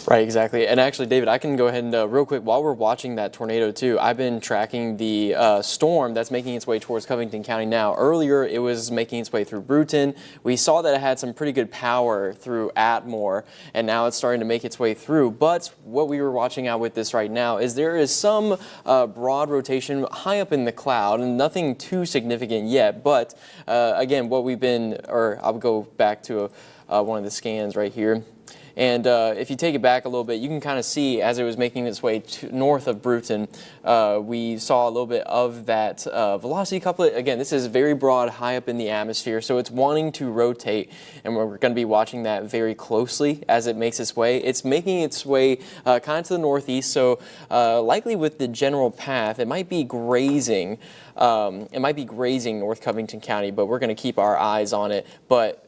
Right, exactly. And actually, David, I can go ahead and real quick, while we're watching that tornado too, I've been tracking the storm that's making its way towards Covington County now. Earlier, it was making its way through Bruton. We saw that it had some pretty good power through Atmore, and now it's starting to make its way through. But what we were watching out with this right now is there is some broad rotation high up in the cloud, and nothing too significant yet. But again, what we've been, or I'll go back to one of the scans right here. And if you take it back a little bit, you can kind of see as it was making its way north of Bruton, we saw a little bit of that velocity couplet. Again, this is very broad, high up in the atmosphere, so it's wanting to rotate, and we're going to be watching that very closely as it makes its way. It's making its way kind of to the northeast, so likely with the general path, it might be grazing. North Covington County, but we're going to keep our eyes on it. But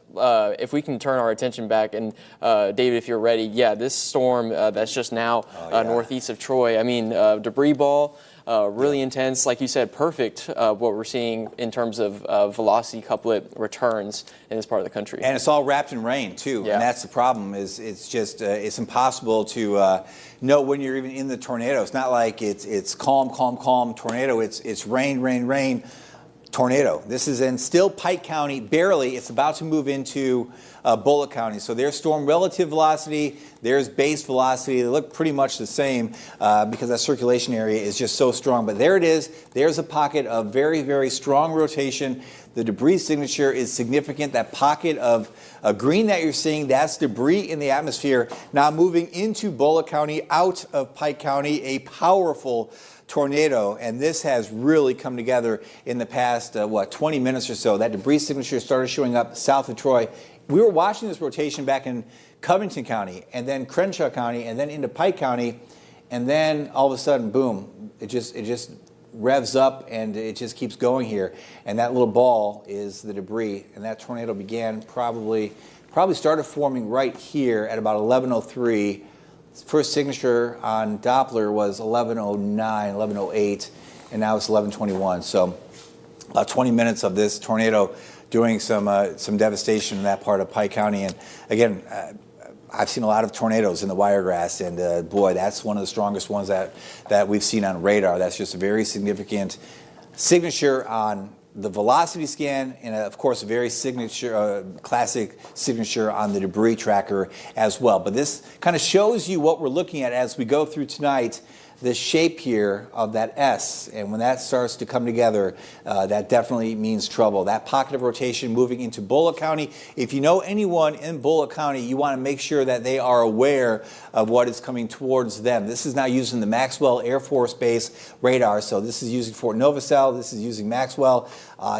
if we can turn our attention back, and David, if you're ready, yeah, this storm that's just now northeast of Troy, I mean, debris ball, really intense, like you said, perfect what we're seeing in terms of velocity couplet returns in this part of the country. And it's all wrapped in rain too, and that's the problem. Is it's just it's impossible to know when you're even in the tornado. It's not like it's calm tornado. It's rain. tornado. This is in still Pike County, barely. It's about to move into Bullock County. So there's storm relative velocity, there's base velocity. They look pretty much the same because that circulation area is just so strong. But there it is. There's a pocket of very, very strong rotation. The debris signature is significant. That pocket of green that you're seeing, that's debris in the atmosphere. Now moving into Bullock County, out of Pike County, a powerful tornado, and this has really come together in the past 20 minutes or so. That debris signature started showing up south of Troy. We were watching this rotation back in Covington County, and then Crenshaw County, and then into Pike County, and then all of a sudden, boom! It just revs up, and it just keeps going here. And that little ball is the debris, and that tornado began probably started forming right here at about 11:03. First signature on Doppler was 11:09, 11:08, and now it's 11:21. So about 20 minutes of this tornado doing some devastation in that part of Pike County. And again, I've seen a lot of tornadoes in the Wiregrass, and boy, that's one of the strongest ones that we've seen on radar. That's just a very significant signature on the velocity scan, and of course a very classic signature on the debris tracker as well. But this kind of shows you what we're looking at as we go through tonight, the shape here of that S, and when that starts to come together, that definitely means trouble. That pocket of rotation moving into Bullock County. If you know anyone in Bullock County, you want to make sure that they are aware of what is coming towards them. This is now using the Maxwell Air Force Base radar, so this is using Fort Novosel, this is using Maxwell.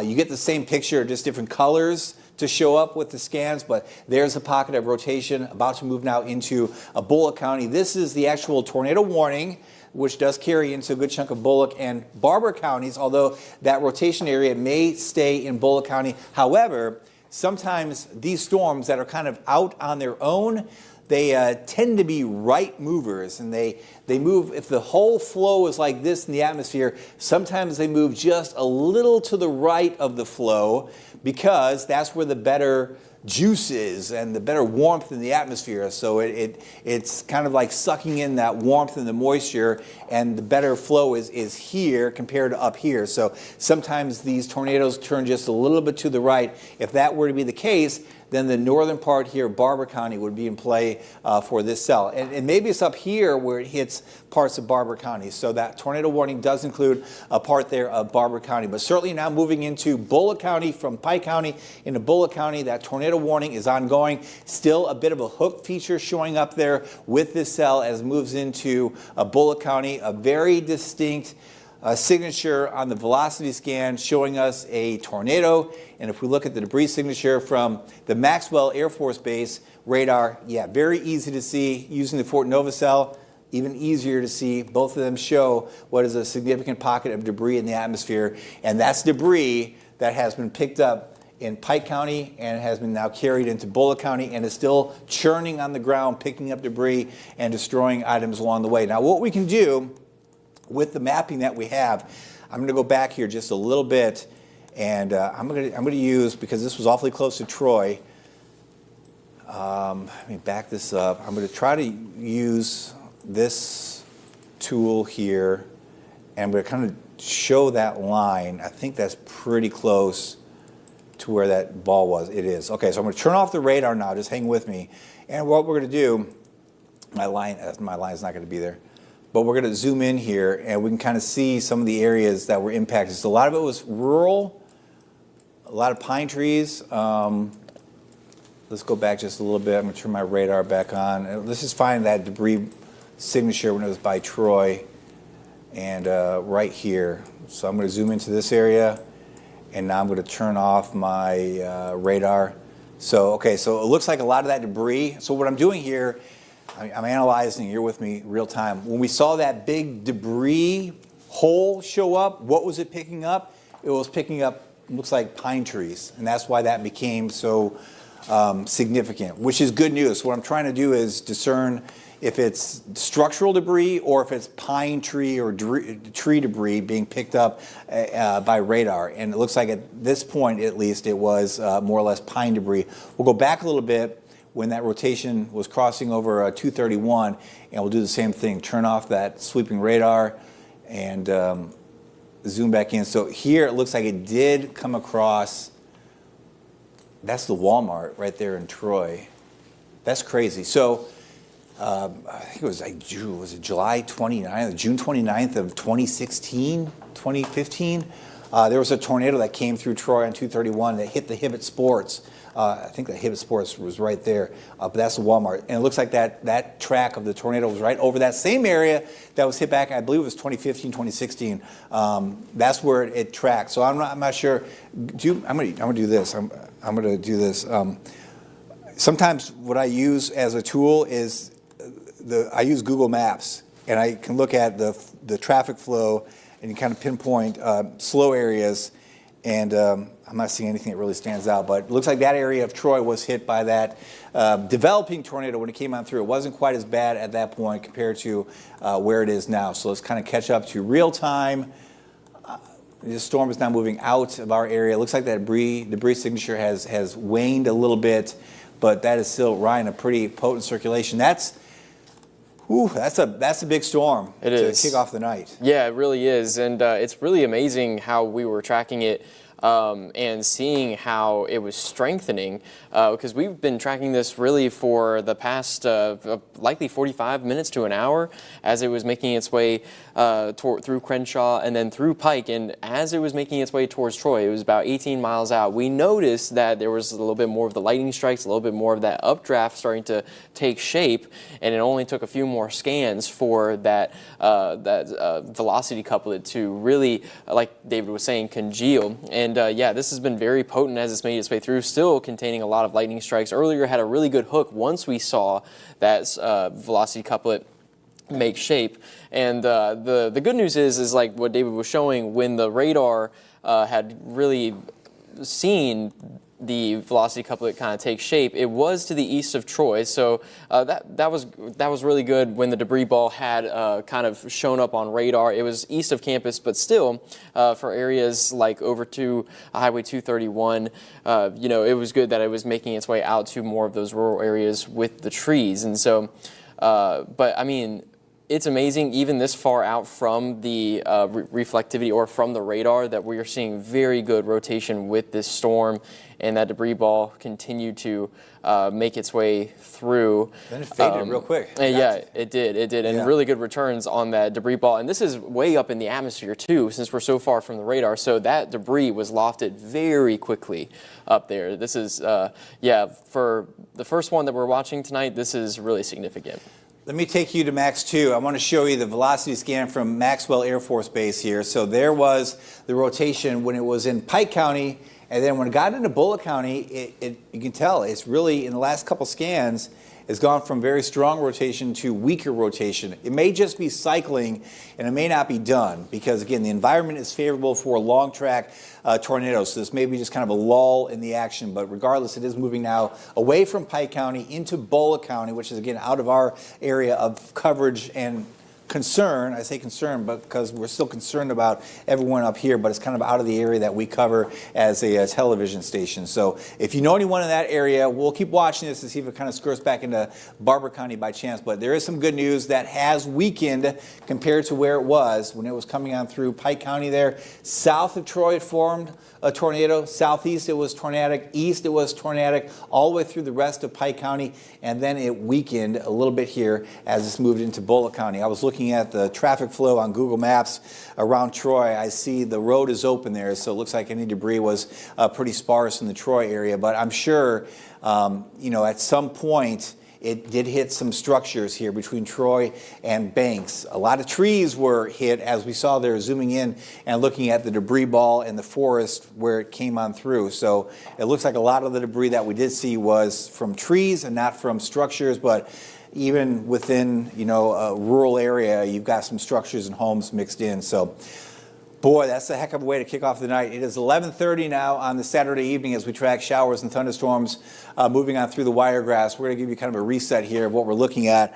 You get the same picture, just different colors to show up with the scans, but there's a pocket of rotation about to move now into Bullock County. This is the actual tornado warning, which does carry into a good chunk of Bullock and Barber counties, although that rotation area may stay in Bullock County. However, sometimes these storms that are kind of out on their own, they tend to be right movers, and they move. If the whole flow is like this in the atmosphere, sometimes they move just a little to the right of the flow because that's where the better juice is and the better warmth in the atmosphere. So it's kind of like sucking in that warmth and the moisture, and the better flow is here compared to up here. So sometimes these tornadoes turn just a little bit to the right. If that were to be the case, then the northern part here, Barber County, would be in play for this cell. And maybe it's up here where it hits parts of Barber County. So that tornado warning does include a part there of Barber County. But certainly now moving into Bullock County, from Pike County into Bullock County, that tornado warning is ongoing. Still a bit of a hook feature showing up there with this cell as it moves into Bullock County. A very distinct signature on the velocity scan showing us a tornado. And if we look at the debris signature from the Maxwell Air Force Base radar, yeah, very easy to see. Using the Fort Novosel, even easier to see. Both of them show what is a significant pocket of debris in the atmosphere, and that's debris that has been picked up in Pike County and has been now carried into Bullock County and is still churning on the ground, picking up debris and destroying items along the way. Now, what we can do with the mapping that we have, I'm going to go back here just a little bit, and I'm going to use, because this was awfully close to Troy, let me back this up. I'm going to try to use this tool here, and I'm going to kind of show that line. I think that's pretty close to where that ball was. It is. Okay, so I'm going to turn off the radar now. Just hang with me. And what we're going to do, my line's not going to be there. But we're going to zoom in here, and we can kind of see some of the areas that were impacted. So a lot of it was rural, a lot of pine trees. Let's go back just a little bit. I'm going to turn my radar back on. Let's just find that debris signature when it was by Troy, and right here. So I'm going to zoom into this area, and now I'm going to turn off my radar. So, okay, so it looks like a lot of that debris. So what I'm doing here, I'm analyzing, you're with me real time. When we saw that big debris hole show up, what was it picking up? It was picking up, looks like pine trees, and that's why that became so significant, which is good news. What I'm trying to do is discern if it's structural debris or if it's pine tree or tree debris being picked up by radar. And it looks like at this point, at least, it was more or less pine debris. We'll go back a little bit when that rotation was crossing over 231, and we'll do the same thing. Turn off that sweeping radar, and zoom back in. So here it looks like it did come across. That's the Walmart right there in Troy. That's crazy. So I think it was like July 29th, June 29th of 2016, 2015. There was a tornado that came through Troy on 231 that hit the Hibbett Sports. I think the Hibbett Sports was right there, but that's the Walmart. And it looks like that track of the tornado was right over that same area that was hit back, I believe it was 2015, 2016. That's where it tracked. So I'm not sure. I'm gonna do this. I'm gonna do this. Sometimes what I use as a tool is I use Google Maps, and I can look at the traffic flow and you kind of pinpoint slow areas. And I'm not seeing anything that really stands out, but it looks like that area of Troy was hit by that developing tornado when it came on through. It wasn't quite as bad at that point compared to where it is now. So let's kind of catch up to real time. This storm is now moving out of our area. It looks like that debris signature has waned a little bit, but that is still riding a pretty potent circulation. That's a big storm to kick off the night. Yeah, it really is, and it's really amazing how we were tracking it and seeing how it was strengthening, because we've been tracking this really for the past likely 45 minutes to an hour as it was making its way through Crenshaw and then through Pike, and as it was making its way towards Troy, it was about 18 miles out. We noticed that there was a little bit more of the lightning strikes, a little bit more of that updraft starting to take shape, and it only took a few more scans for that velocity couplet to really, like David was saying, congeal. And yeah, this has been very potent as it's made its way through, still containing a lot of lightning strikes. Earlier had a really good hook once we saw that velocity couplet make shape. And the good news is like what David was showing, when the radar had really seen the velocity couplet kind of take shape, it was to the east of Troy. So that was really good when the debris ball had kind of shown up on radar. It was east of campus, but still for areas like over to Highway 231, it was good that it was making its way out to more of those rural areas with the trees. And so, but I mean, it's amazing even this far out from the reflectivity or from the radar that we are seeing very good rotation with this storm, and that debris ball continued to make its way through. Then it faded real quick. Yeah, it did, and really good returns on that debris ball. And this is way up in the atmosphere too, since we're so far from the radar. So that debris was lofted very quickly up there. This is, for the first one that we're watching tonight, this is really significant. Let me take you to Max 2. I want to show you the velocity scan from Maxwell Air Force Base here. So there was the rotation when it was in Pike County, and then when it got into Bullitt County, you can tell it's really, in the last couple scans, it's gone from very strong rotation to weaker rotation. It may just be cycling, and it may not be done, because again, the environment is favorable for long track tornadoes. So this may be just kind of a lull in the action, but regardless, it is moving now away from Pike County into Bullitt County, which is again out of our area of coverage and concern. I say concern, but because we're still concerned about everyone up here, but it's kind of out of the area that we cover as a television station. So if you know anyone in that area, we'll keep watching this to see if it kind of skirts back into Barber County by chance. But there is some good news that has weakened compared to where it was when it was coming on through Pike County there. South of Troy, it formed a tornado. Southeast, it was tornadic. East, it was tornadic, all the way through the rest of Pike County, and then it weakened a little bit here as it's moved into Bullitt County. I was looking at the traffic flow on Google Maps around Troy. I see the road is open there, so it looks like any debris was pretty sparse in the Troy area, but I'm sure, at some point, it did hit some structures here between Troy and Banks. A lot of trees were hit, as we saw there, zooming in and looking at the debris ball in the forest where it came on through. So it looks like a lot of the debris that we did see was from trees and not from structures, but even within, a rural area, you've got some structures and homes mixed in. So, boy, that's a heck of a way to kick off the night. It is 11:30 now on the Saturday evening as we track showers and thunderstorms moving on through the Wiregrass. We're going to give you kind of a reset here of what we're looking at.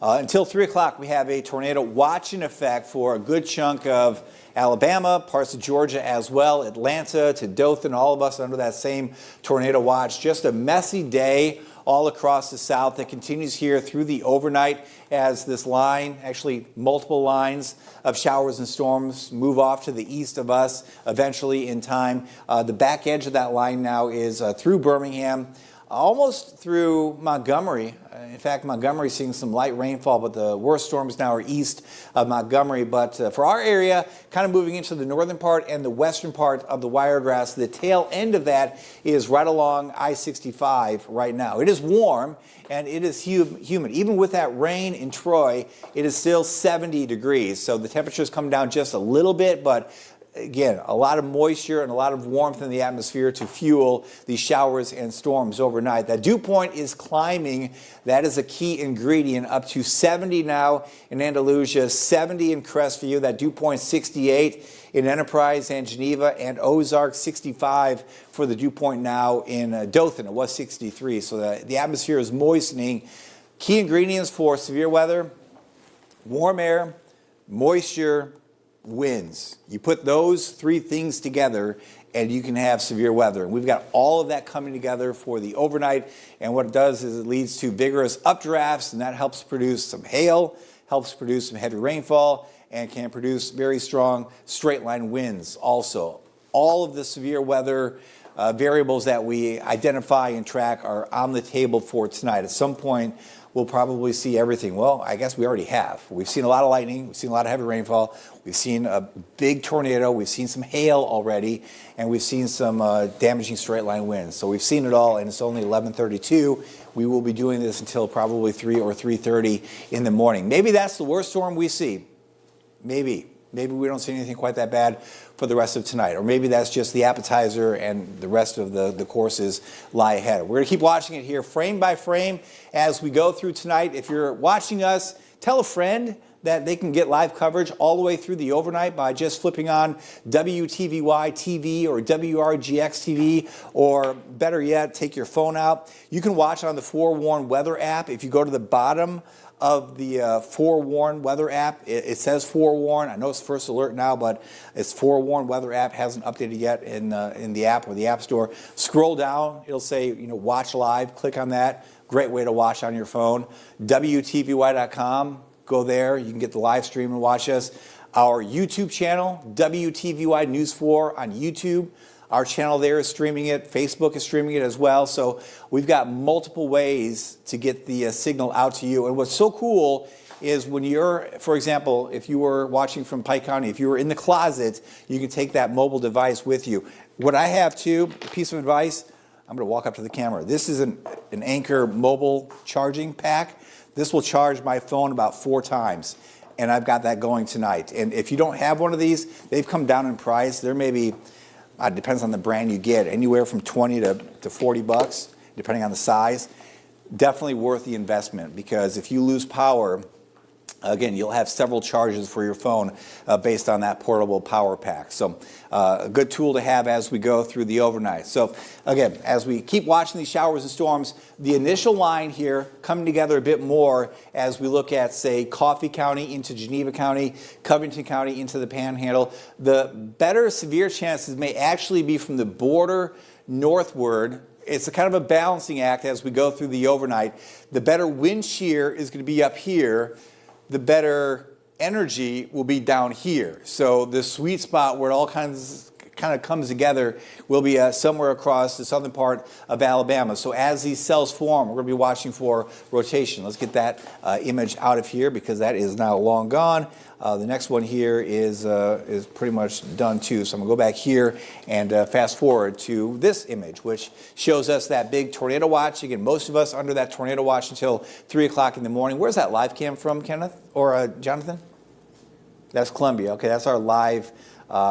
Until 3 o'clock, we have a tornado watch in effect for a good chunk of Alabama, parts of Georgia as well, Atlanta to Dothan, all of us under that same tornado watch. Just a messy day all across the South that continues here through the overnight as this line, actually multiple lines of showers and storms move off to the east of us eventually in time. The back edge of that line now is through Birmingham, almost through Montgomery. In fact, Montgomery is seeing some light rainfall, but the worst storms now are east of Montgomery. But for our area, kind of moving into the northern part and the western part of the Wiregrass, the tail end of that is right along I-65 right now. It is warm and it is humid. Even with that rain in Troy, it is still 70 degrees. So the temperatures come down just a little bit, but again, a lot of moisture and a lot of warmth in the atmosphere to fuel these showers and storms overnight. That dew point is climbing. That is a key ingredient. Up to 70 now in Andalusia, 70 in Crestview. That dew point 68 in Enterprise and Geneva, and Ozark 65 for the dew point now in Dothan. It was 63. So the atmosphere is moistening. Key ingredients for severe weather: warm air, moisture, winds. You put those three things together and you can have severe weather. And we've got all of that coming together for the overnight. And what it does is it leads to vigorous updrafts, and that helps produce some hail, helps produce some heavy rainfall, and can produce very strong straight line winds also. All of the severe weather variables that we identify and track are on the table for tonight. At some point, we'll probably see everything. Well, I guess we already have. We've seen a lot of lightning. We've seen a lot of heavy rainfall. We've seen a big tornado. We've seen some hail already. And we've seen some damaging straight line winds. So we've seen it all, and it's only 11:32. We will be doing this until probably 3 or 3:30 in the morning. Maybe that's the worst storm we see. Maybe. Maybe we don't see anything quite that bad for the rest of tonight. Or maybe that's just the appetizer and the rest of the courses lie ahead. We're going to keep watching it here frame by frame as we go through tonight. If you're watching us, tell a friend that they can get live coverage all the way through the overnight by just flipping on WTVY TV or WRGX TV, or better yet, take your phone out. You can watch on the Forewarn Weather app. If you go to the bottom of the Forewarn Weather app, it says Forewarn. I know it's First Alert now, but it's Forewarn Weather app. Hasn't updated yet in the app or the App Store. Scroll down. It'll say, watch live. Click on that. Great way to watch on your phone. WTVY.com. Go there. You can get the live stream and watch us. Our YouTube channel, WTVY News 4 on YouTube. Our channel there is streaming it. Facebook is streaming it as well. So we've got multiple ways to get the signal out to you. And what's so cool is when you're, for example, if you were watching from Pike County, if you were in the closet, you can take that mobile device with you. What I have too, a piece of advice, I'm going to walk up to the camera. This is an Anchor mobile charging pack. This will charge my phone about 4 times. And I've got that going tonight. And if you don't have one of these, they've come down in price. They're maybe, it depends on the brand you get, anywhere from 20 to $40, depending on the size. Definitely worth the investment, because if you lose power, again, you'll have several charges for your phone based on that portable power pack. So a good tool to have as we go through the overnight. So again, as we keep watching these showers and storms, the initial line here coming together a bit more as we look at, say, Coffee County into Geneva County, Covington County into the Panhandle. The better severe chances may actually be from the border northward. It's a kind of a balancing act as we go through the overnight. The better wind shear is going to be up here. The better energy will be down here. So the sweet spot where it all kind of comes together will be somewhere across the southern part of Alabama. So as these cells form, we're going to be watching for rotation. Let's get that image out of here, because that is now long gone. The next one here is pretty much done too. So I'm going to go back here and fast forward to this image, which shows us that big tornado watch. Again, most of us under that tornado watch until 3 o'clock in the morning. Where's that live cam from, Kenneth or Jonathan? That's Columbia. Okay, that's our live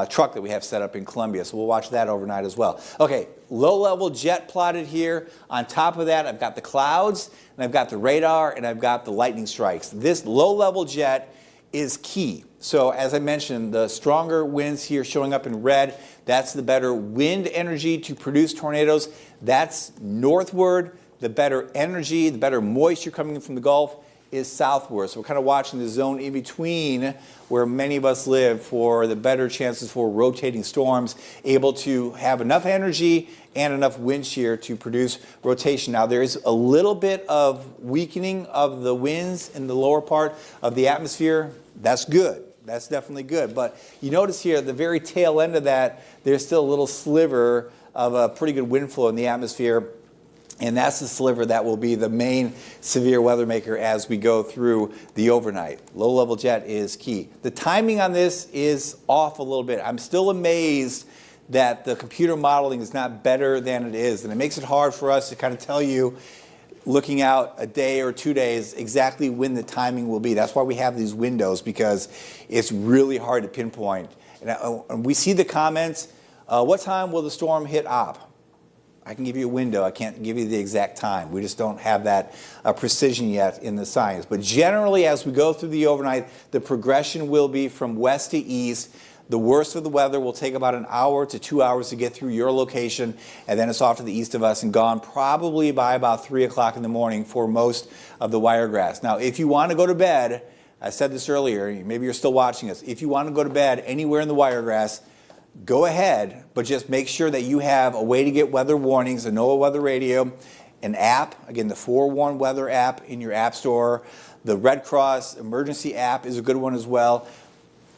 truck that we have set up in Columbia. So we'll watch that overnight as well. Okay, low-level jet plotted here. On top of that, I've got the clouds, and I've got the radar, and I've got the lightning strikes. This low-level jet is key. So as I mentioned, the stronger winds here showing up in red, that's the better wind energy to produce tornadoes. That's northward. The better energy, the better moisture coming in from the Gulf is southward. So we're kind of watching the zone in between where many of us live for the better chances for rotating storms, able to have enough energy and enough wind shear to produce rotation. Now, there is a little bit of weakening of the winds in the lower part of the atmosphere. That's good. That's definitely good. But you notice here at the very tail end of that, there's still a little sliver of a pretty good wind flow in the atmosphere. And that's the sliver that will be the main severe weather maker as we go through the overnight. Low-level jet is key. The timing on this is off a little bit. I'm still amazed that the computer modeling is not better than it is. And it makes it hard for us to kind of tell you, looking out a day or 2 days, exactly when the timing will be. That's why we have these windows, because it's really hard to pinpoint. And we see the comments, what time will the storm hit Op? I can give you a window. I can't give you the exact time. We just don't have that precision yet in the science. But generally, as we go through the overnight, the progression will be from west to east. The worst of the weather will take about an hour to 2 hours to get through your location, and then it's off to the east of us and gone probably by about 3 o'clock in the morning for most of the wiregrass. Now, if you want to go to bed, I said this earlier, maybe you're still watching us. If you want to go to bed anywhere in the wiregrass, go ahead, but just make sure that you have a way to get weather warnings, a NOAA weather radio, an app, again, the Forewarn Weather app in your app store. The Red Cross emergency app is a good one as well.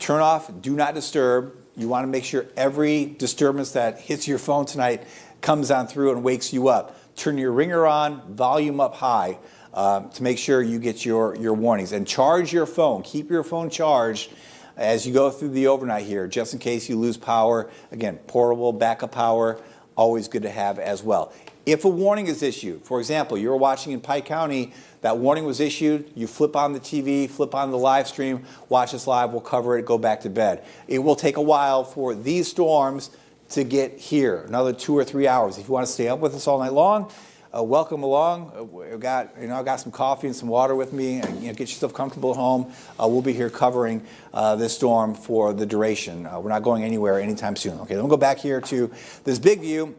Turn off Do Not Disturb. You want to make sure every disturbance that hits your phone tonight comes on through and wakes you up. Turn your ringer on, volume up high to make sure you get your warnings. And charge your phone. Keep your phone charged as you go through the overnight here, just in case you lose power. Again, portable backup power, always good to have as well. If a warning is issued, for example, you're watching in Pike County, that warning was issued, you flip on the TV, flip on the live stream, watch us live, we'll cover it, go back to bed. It will take a while for these storms to get here, another 2 or 3 hours. If you want to stay up with us all night long, welcome along. I've got some coffee and some water with me. Get yourself comfortable at home. We'll be here covering this storm for the duration. We're not going anywhere anytime soon. Okay, then we'll go back here to this big view,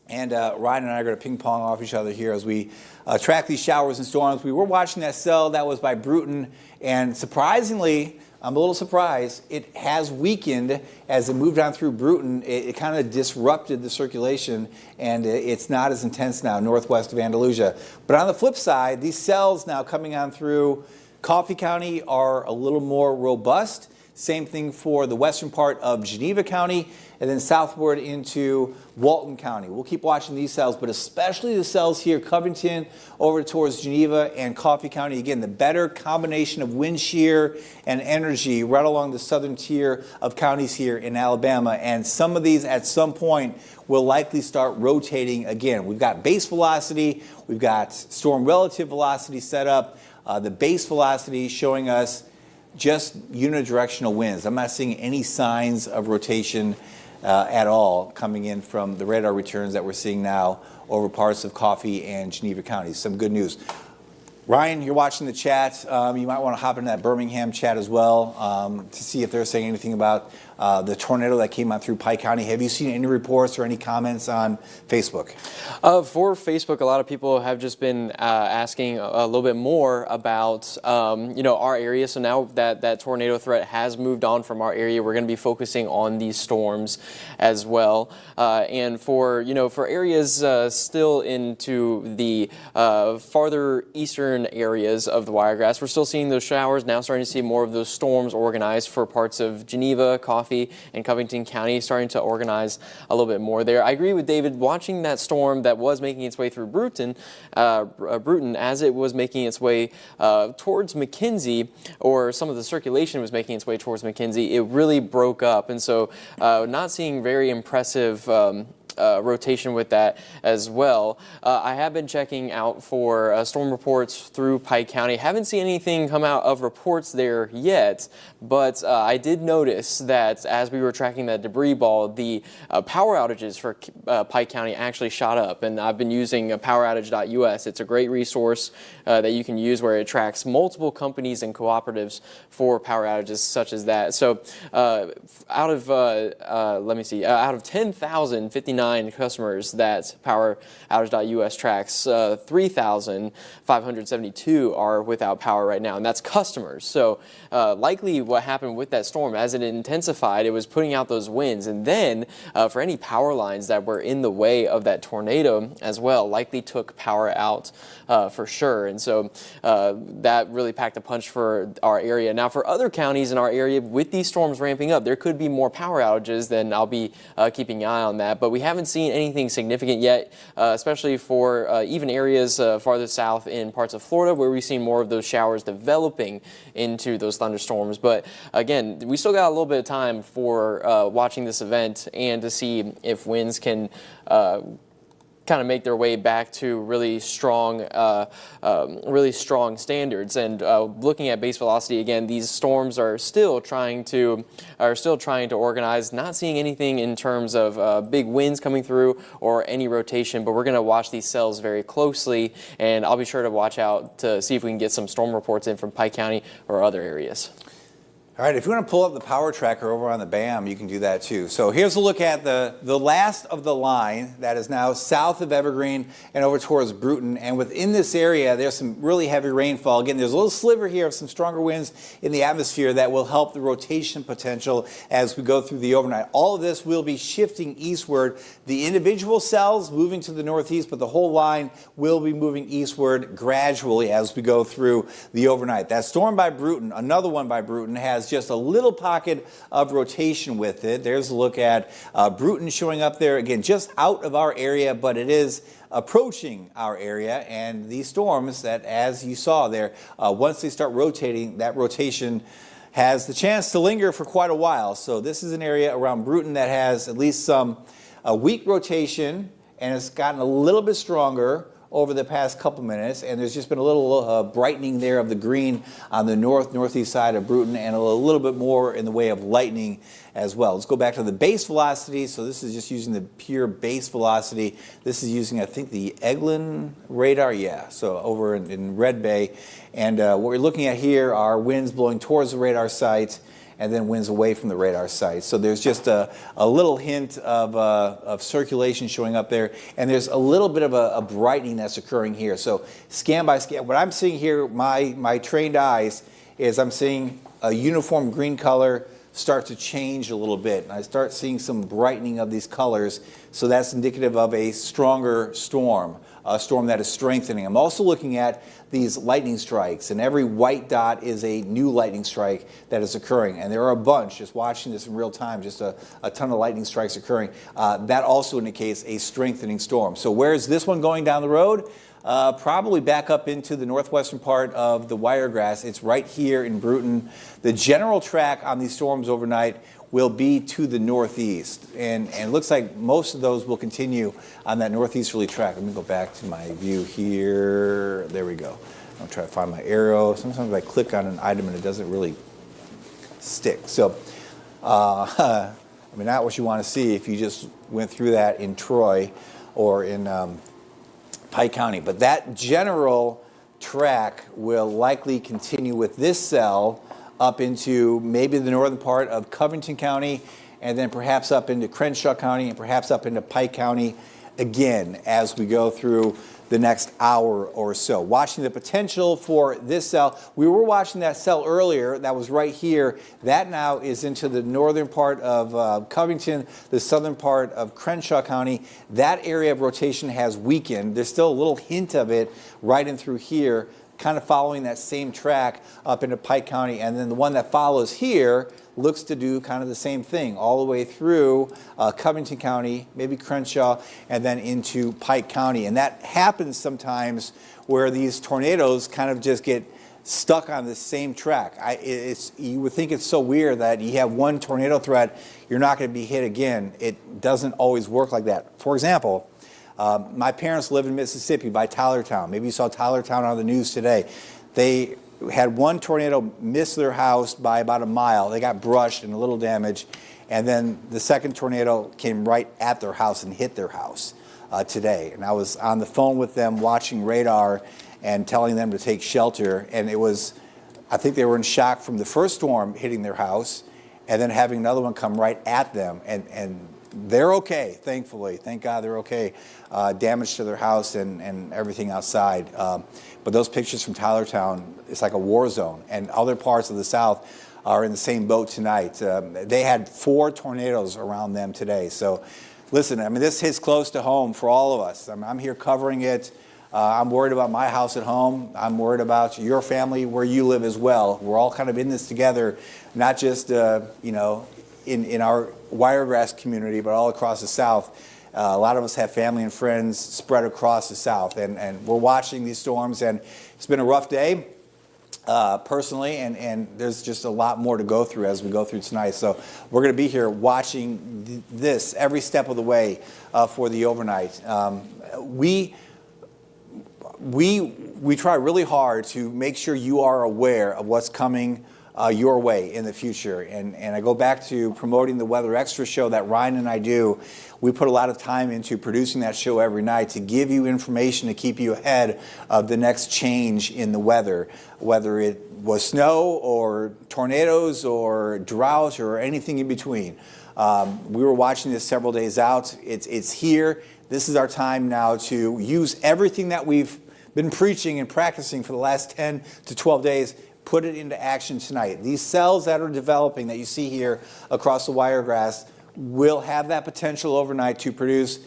and Ryan and I are going to ping pong off each other here as we track these showers and storms. We were watching that cell that was by Bruton, and surprisingly, I'm a little surprised, it has weakened as it moved on through Bruton. It kind of disrupted the circulation, and it's not as intense now northwest of Andalusia. But on the flip side, these cells now coming on through Coffee County are a little more robust. Same thing for the western part of Geneva County, and then southward into Walton County. We'll keep watching these cells, but especially the cells here, Covington over towards Geneva and Coffee County. Again, the better combination of wind shear and energy right along the southern tier of counties here in Alabama. And some of these at some point will likely start rotating again. We've got base velocity, we've got storm relative velocity set up. The base velocity showing us just unidirectional winds. I'm not seeing any signs of rotation at all coming in from the radar returns that we're seeing now over parts of Coffee and Geneva counties. Some good news. Ryan, you're watching the chat. You might want to hop into that Birmingham chat as well to see if they're saying anything about the tornado that came out through Pike County. Have you seen any reports or any comments on Facebook? For Facebook, a lot of people have just been asking a little bit more about our area. So now that tornado threat has moved on from our area, we're going to be focusing on these storms as well. And for areas still into the farther eastern areas of the Wiregrass, we're still seeing those showers. Now starting to see more of those storms organized for parts of Geneva, Coffee, and Covington County, starting to organize a little bit more there. I agree with David. Watching that storm that was making its way through Bruton as it was making its way towards McKinsey, or some of the circulation was making its way towards McKinsey, it really broke up. And so not seeing very impressive rotation with that as well. I have been checking out for storm reports through Pike County. Haven't seen anything come out of reports there yet, but I did notice that as we were tracking that debris ball, the power outages for Pike County actually shot up, and I've been using poweroutage.us. It's a great resource that you can use where it tracks multiple companies and cooperatives for power outages such as that. So out of 10,059 309 customers that poweroutage.us tracks. 3,572 are without power right now, and that's customers. So likely what happened with that storm, as it intensified, it was putting out those winds, and then for any power lines that were in the way of that tornado as well, likely took power out for sure. And so that really packed a punch for our area. Now, for other counties in our area, with these storms ramping up, there could be more power outages. Then I'll be keeping an eye on that. But we haven't seen anything significant yet, especially for even areas farther south in parts of Florida, where we've seen more of those showers developing into those thunderstorms. But again, we still got a little bit of time for watching this event and to see if winds can kind of make their way back to really strong standards. And looking at base velocity again, these storms are still trying to organize. Not seeing anything in terms of big winds coming through or any rotation, but we're going to watch these cells very closely, and I'll be sure to watch out to see if we can get some storm reports in from Pike County or other areas. All right, if you want to pull up the power tracker over on the BAM, you can do that too. So here's a look at the last of the line that is now south of Evergreen and over towards Bruton. And within this area, there's some really heavy rainfall. Again, there's a little sliver here of some stronger winds in the atmosphere that will help the rotation potential as we go through the overnight. All of this will be shifting eastward. The individual cells moving to the northeast, but the whole line will be moving eastward gradually as we go through the overnight. That storm by Bruton, another one by Bruton, has just a little pocket of rotation with it. There's a look at Bruton showing up there again, just out of our area, but it is approaching our area. And these storms that, as you saw there, once they start rotating, that rotation has the chance to linger for quite a while. So this is an area around Bruton that has at least some weak rotation, and it's gotten a little bit stronger over the past couple minutes, and there's just been a little brightening there of the green on the northeast side of Bruton, and a little bit more in the way of lightning as well. Let's go back to the base velocity. So this is just using the pure base velocity. This is using, I think, the Eglin radar, so over in Red Bay. And what we're looking at here are winds blowing towards the radar site, and then winds away from the radar site. So there's just a little hint of circulation showing up there, and there's a little bit of a brightening that's occurring here. So scan by scan, what I'm seeing here, my trained eyes, is I'm seeing a uniform green color start to change a little bit, and I start seeing some brightening of these colors. So that's indicative of a stronger storm, a storm that is strengthening. I'm also looking at these lightning strikes, and every white dot is a new lightning strike that is occurring. And there are a bunch, just watching this in real time, just a ton of lightning strikes occurring. That also indicates a strengthening storm. So where is this one going down the road? Probably back up into the northwestern part of the Wiregrass. It's right here in Bruton. The general track on these storms overnight will be to the northeast, and it looks like most of those will continue on that northeasterly track. Let me go back to my view here. There we go. I'll try to find my arrow. Sometimes I click on an item and it doesn't really stick. So, I mean, not what you want to see if you just went through that in Troy or in Pike County. But that general track will likely continue with this cell up into maybe the northern part of Covington County, and then perhaps up into Crenshaw County, and perhaps up into Pike County again as we go through the next hour or so. Watching the potential for this cell. We were watching that cell earlier. That was right here. That now is into the northern part of Covington, the southern part of Crenshaw County. That area of rotation has weakened. There's still a little hint of it right in through here, kind of following that same track up into Pike County. And then the one that follows here looks to do kind of the same thing all the way through Covington County, maybe Crenshaw, and then into Pike County. And that happens sometimes where these tornadoes kind of just get stuck on the same track. You would think it's so weird that you have one tornado threat, you're not going to be hit again. It doesn't always work like that. For example, my parents live in Mississippi by Tylertown. Maybe you saw Tylertown on the news today. They had one tornado miss their house by about a mile. They got brushed and a little damage. And then the second tornado came right at their house and hit their house today. And I was on the phone with them watching radar and telling them to take shelter. And it was, I think they were in shock from the first storm hitting their house and then having another one come right at them. And they're okay, thankfully. Thank God they're okay. Damage to their house and everything outside. But those pictures from Tylertown, it's like a war zone. And other parts of the South are in the same boat tonight. They had 4 tornadoes around them today. So listen, I mean, this hits close to home for all of us. I'm here covering it. I'm worried about my house at home. I'm worried about your family where you live as well. We're all kind of in this together, not just, in our Wiregrass community, but all across the South. A lot of us have family and friends spread across the South, and we're watching these storms, and it's been a rough day. Personally, and there's just a lot more to go through as we go through tonight. So we're going to be here watching this every step of the way for the overnight. We try really hard to make sure you are aware of what's coming your way in the future. And I go back to promoting the Weather Extra show that Ryan and I do. We put a lot of time into producing that show every night to give you information to keep you ahead of the next change in the weather, whether it was snow or tornadoes or drought or anything in between. We were watching this several days out. It's here. This is our time now to use everything that we've been preaching and practicing for the last 10 to 12 days. Put it into action tonight. These cells that are developing that you see here across the Wiregrass will have that potential overnight to produce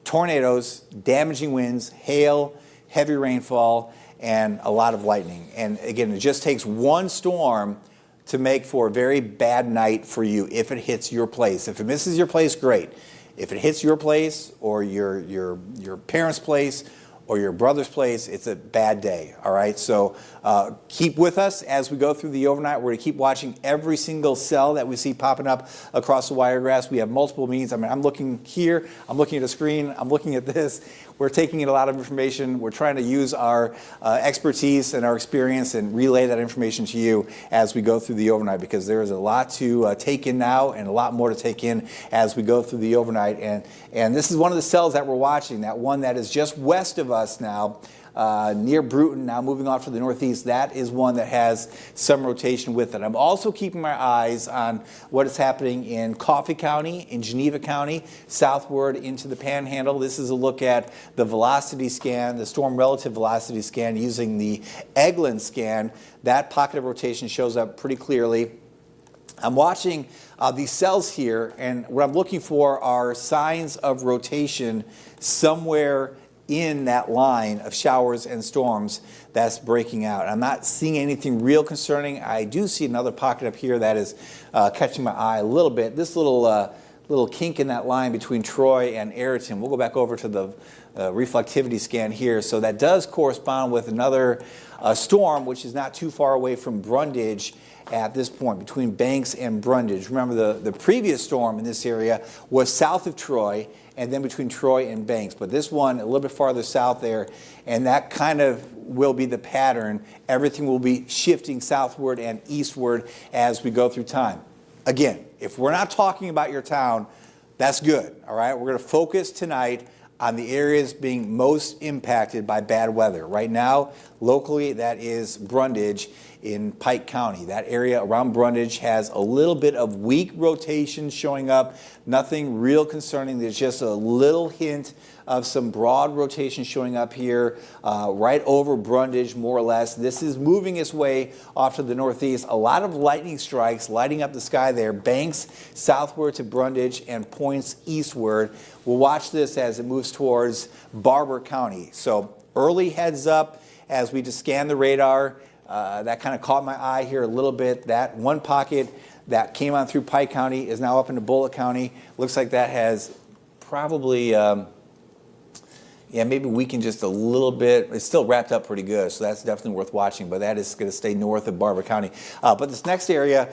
tornadoes, damaging winds, hail, heavy rainfall, and a lot of lightning. And again, it just takes one storm to make for a very bad night for you if it hits your place. If it misses your place, great. If it hits your place or your parents' place or your brother's place, it's a bad day, all right? So keep with us as we go through the overnight. We're going to keep watching every single cell that we see popping up across the Wiregrass. We have multiple means. I mean, I'm looking here, I'm looking at a screen, I'm looking at this. We're taking in a lot of information. We're trying to use our expertise and our experience and relay that information to you as we go through the overnight, because there is a lot to take in now and a lot more to take in as we go through the overnight. And this is one of the cells that we're watching, that one that is just west of us now, near Bruton, now moving off to the northeast. That is one that has some rotation with it. I'm also keeping my eyes on what is happening in Coffee County, in Geneva County, southward into the Panhandle. This is a look at the velocity scan, the storm relative velocity scan using the Eglin scan. That pocket of rotation shows up pretty clearly. I'm watching these cells here, and what I'm looking for are signs of rotation somewhere in that line of showers and storms that's breaking out. I'm not seeing anything real concerning. I do see another pocket up here that is catching my eye a little bit. This little kink in that line between Troy and Ayrton. We'll go back over to the reflectivity scan here. So that does correspond with another storm, which is not too far away from Brundage at this point, between Banks and Brundage. Remember, the previous storm in this area was south of Troy, and then between Troy and Banks. But this one, a little bit farther south there, and that kind of will be the pattern. Everything will be shifting southward and eastward as we go through time. Again, if we're not talking about your town, that's good, all right? We're going to focus tonight on the areas being most impacted by bad weather. Right now, locally, that is Brundage in Pike County. That area around Brundage has a little bit of weak rotation showing up. Nothing real concerning. There's just a little hint of some broad rotation showing up here right over Brundage, more or less. This is moving its way off to the northeast. A lot of lightning strikes lighting up the sky there. Banks southward to Brundage and points eastward. We'll watch this as it moves towards Barber County. So early heads up as we just scan the radar. That kind of caught my eye here a little bit. That one pocket that came on through Pike County is now up into Bullitt County. Looks like that has probably, maybe weakened just a little bit. It's still wrapped up pretty good, so that's definitely worth watching, but that is going to stay north of Barber County. But this next area,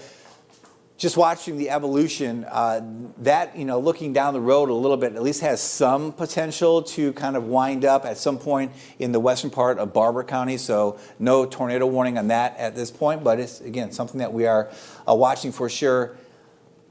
just watching the evolution, that, looking down the road a little bit, at least has some potential to kind of wind up at some point in the western part of Barber County. So no tornado warning on that at this point, but it's, again, something that we are watching for sure.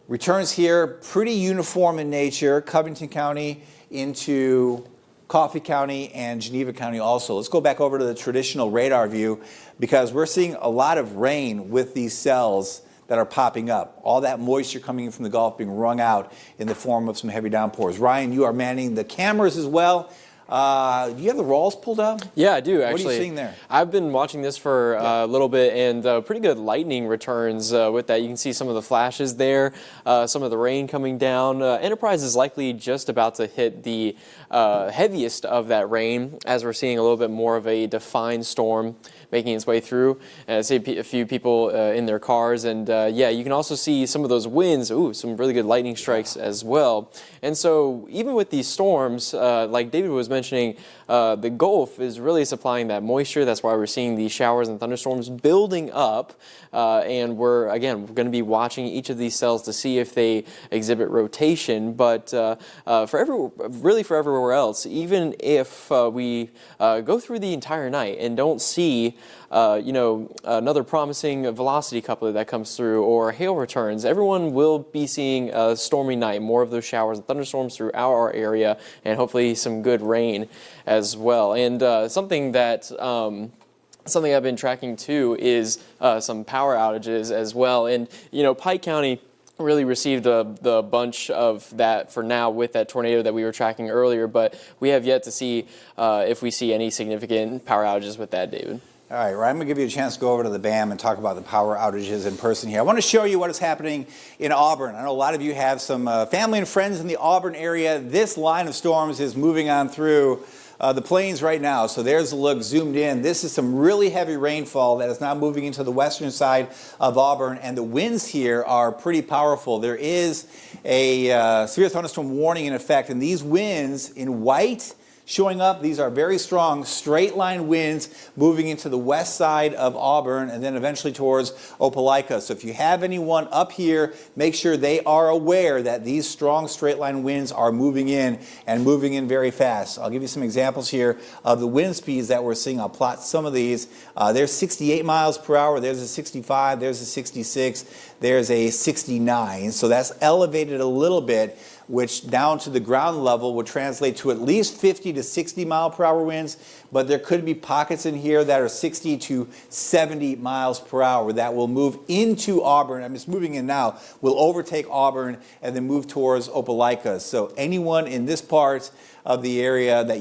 Returns here, pretty uniform in nature. Covington County into Coffee County and Geneva County also. Let's go back over to the traditional radar view, because we're seeing a lot of rain with these cells that are popping up. All that moisture coming in from the Gulf being wrung out in the form of some heavy downpours. Ryan, you are manning the cameras as well. Do you have the rolls pulled up? Yeah, I do, actually. What are you seeing there? I've been watching this for a little bit, and pretty good lightning returns with that. You can see some of the flashes there, some of the rain coming down. Enterprise is likely just about to hit the heaviest of that rain, as we're seeing a little bit more of a defined storm making its way through. And I see a few people in their cars, and yeah, you can also see some of those winds. Ooh, some really good lightning strikes as well. And so even with these storms, like David was mentioning, the Gulf is really supplying that moisture. That's why we're seeing these showers and thunderstorms building up. And we're going to be watching each of these cells to see if they exhibit rotation. But for everywhere else, even if we go through the entire night and don't see another promising velocity coupler that comes through or hail returns, everyone will be seeing a stormy night, more of those showers and thunderstorms throughout our area, and hopefully some good rain as well. And something I've been tracking too is some power outages as well. And Pike County really received the bunch of that for now with that tornado that we were tracking earlier, but we have yet to see if we see any significant power outages with that, David. All right, Ryan, I'm going to give you a chance to go over to the BAM and talk about the power outages in person here. I want to show you what is happening in Auburn. I know a lot of you have some family and friends in the Auburn area. This line of storms is moving on through the plains right now. So there's a look zoomed in. This is some really heavy rainfall that is now moving into the western side of Auburn, and the winds here are pretty powerful. There is a severe thunderstorm warning in effect, and these winds in white showing up, these are very strong straight line winds moving into the west side of Auburn and then eventually towards Opelika. So if you have anyone up here, make sure they are aware that these strong straight line winds are moving in and moving in very fast. I'll give you some examples here of the wind speeds that we're seeing. I'll plot some of these. There's 68 miles per hour, there's a 65, there's a 66, there's a 69. So that's elevated a little bit, which down to the ground level would translate to at least 50 to 60 mile per hour winds, but there could be pockets in here that are 60 to 70 miles per hour that will move into Auburn. I'm just moving in now, will overtake Auburn and then move towards Opelika. So anyone in this part of the area that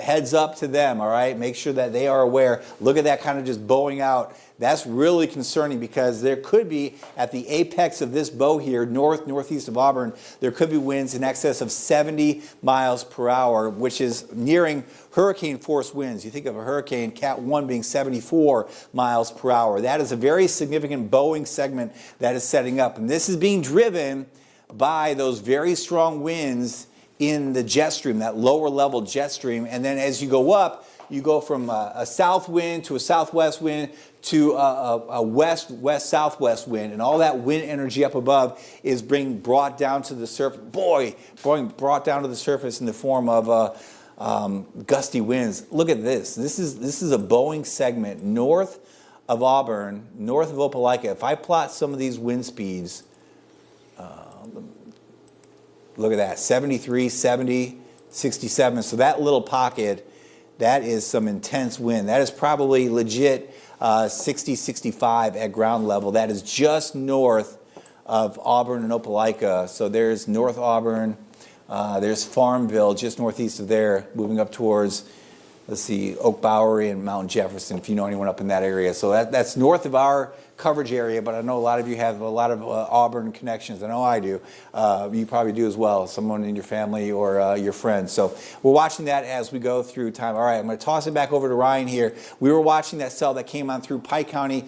heads up to them, all right? Make sure that they are aware. Look at that kind of just bowing out. That's really concerning because there could be, at the apex of this bow here, northeast of Auburn, there could be winds in excess of 70 miles per hour, which is nearing hurricane force winds. You think of a hurricane, Cat 1 being 74 miles per hour. That is a very significant bowing segment that is setting up. And this is being driven by those very strong winds in the jet stream, that lower level jet stream. And then as you go up, you go from a south wind to a southwest wind to a west-southwest wind, and all that wind energy up above is being brought down to the surface. Brought down to the surface in the form of gusty winds. Look at this. This is a bowing segment north of Auburn, north of Opelika. If I plot some of these wind speeds, look at that, 73, 70, 67. So that little pocket, that is some intense wind. That is probably legit 60, 65 at ground level. That is just north of Auburn and Opelika. So there's North Auburn, there's Farmville, just northeast of there, moving up towards, let's see, Oak Bowery and Mount Jefferson, if you know anyone up in that area. So that's north of our coverage area, but I know a lot of you have a lot of Auburn connections. I know I do. You probably do as well, someone in your family or your friends. So we're watching that as we go through time. All right, I'm going to toss it back over to Ryan here. We were watching that cell that came on through Pike County.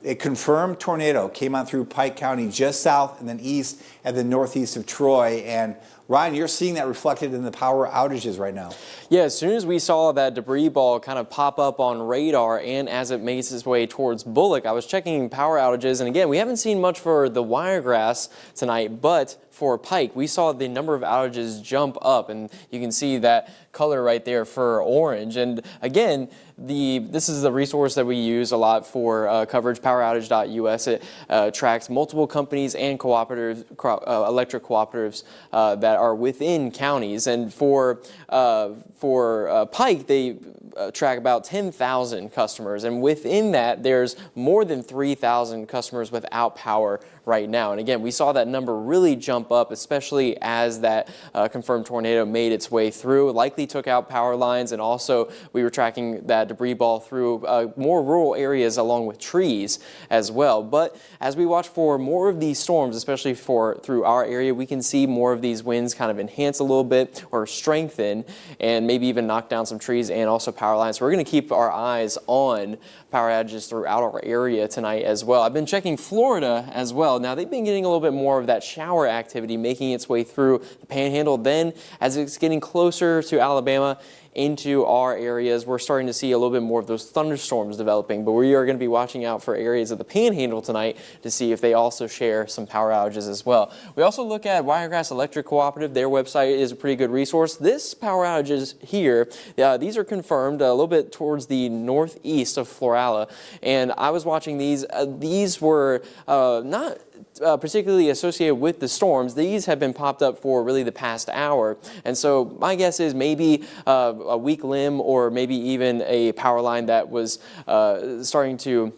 A confirmed tornado came on through Pike County just south and then east and then northeast of Troy. And Ryan, you're seeing that reflected in the power outages right now. Yeah, as soon as we saw that debris ball kind of pop up on radar and as it makes its way towards Bullock, I was checking power outages. And again, we haven't seen much for the Wiregrass tonight, but for Pike, we saw the number of outages jump up, and you can see that color right there for orange. And again, this is a resource that we use a lot for coverage, poweroutage.us. It tracks multiple companies and cooperatives, electric cooperatives that are within counties. And for Pike, they track about 10,000 customers, and within that there's more than 3,000 customers without power right now. And again, we saw that number really jump up, especially as that confirmed tornado made its way through, likely took out power lines, and also we were tracking that debris ball through more rural areas along with trees as well. But as we watch for more of these storms, especially through our area, we can see more of these winds kind of enhance a little bit or strengthen, and maybe even knock down some trees and also power lines. So we're going to keep our eyes on power outages throughout our area tonight as well. I've been checking Florida as well. Now, they've been getting a little bit more of that shower activity making its way through the Panhandle. Then, as it's getting closer to Alabama, into our areas, we're starting to see a little bit more of those thunderstorms developing, but we are going to be watching out for areas of the Panhandle tonight to see if they also share some power outages as well. We also look at Wiregrass Electric Cooperative. Their website is a pretty good resource. This power outages here, these are confirmed a little bit towards the northeast of Florala, and I was watching these. These were not particularly associated with the storms. These have been popped up for really the past hour, and so my guess is maybe a weak limb or maybe even a power line that was starting to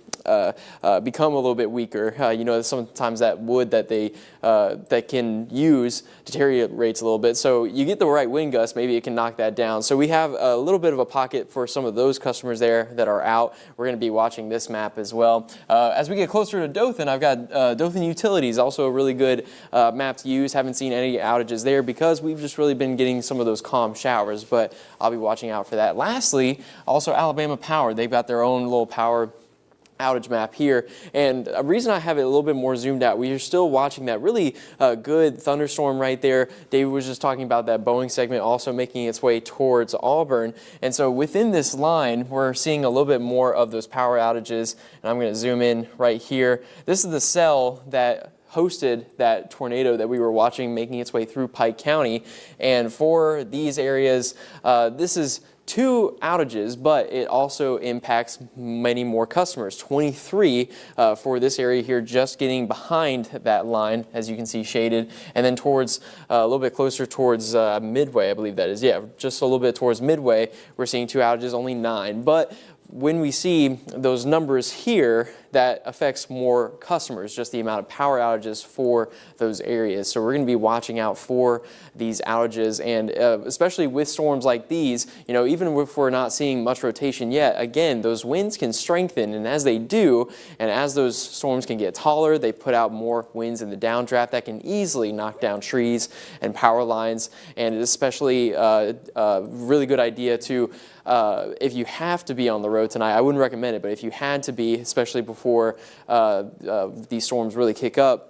become a little bit weaker. You know, sometimes that wood that they that can use deteriorates a little bit. So you get the right wind gust, maybe it can knock that down. So we have a little bit of a pocket for some of those customers there that are out. We're going to be watching this map as well. As we get closer to Dothan, I've got Dothan Utilities, also a really good map to use. Haven't seen any outages there because we've just really been getting some of those calm showers, but I'll be watching out for that. Lastly, also Alabama Power. They've got their own little power outage map here, and a reason I have it a little bit more zoomed out, we are still watching that really good thunderstorm right there. David was just talking about that Boeing segment also making its way towards Auburn, and so within this line we're seeing a little bit more of those power outages, and I'm going to zoom in right here. This is the cell that hosted that tornado that we were watching making its way through Pike County, and for these areas this is 2 outages, but it also impacts many more customers. 23 for this area here, just getting behind that line, as you can see shaded, and then towards a little bit closer towards Midway, I believe that is. Yeah, just a little bit towards Midway, we're seeing 2 outages, only 9. But when we see those numbers here, that affects more customers, just the amount of power outages for those areas. So we're going to be watching out for these outages, and especially with storms like these, you know, even if we're not seeing much rotation yet, again, those winds can strengthen, and as they do, and as those storms can get taller, they put out more winds in the downdraft that can easily knock down trees and power lines, and it's especially a really good idea to if you have to be on the road tonight, I wouldn't recommend it, but if you had to be, especially before these storms really kick up,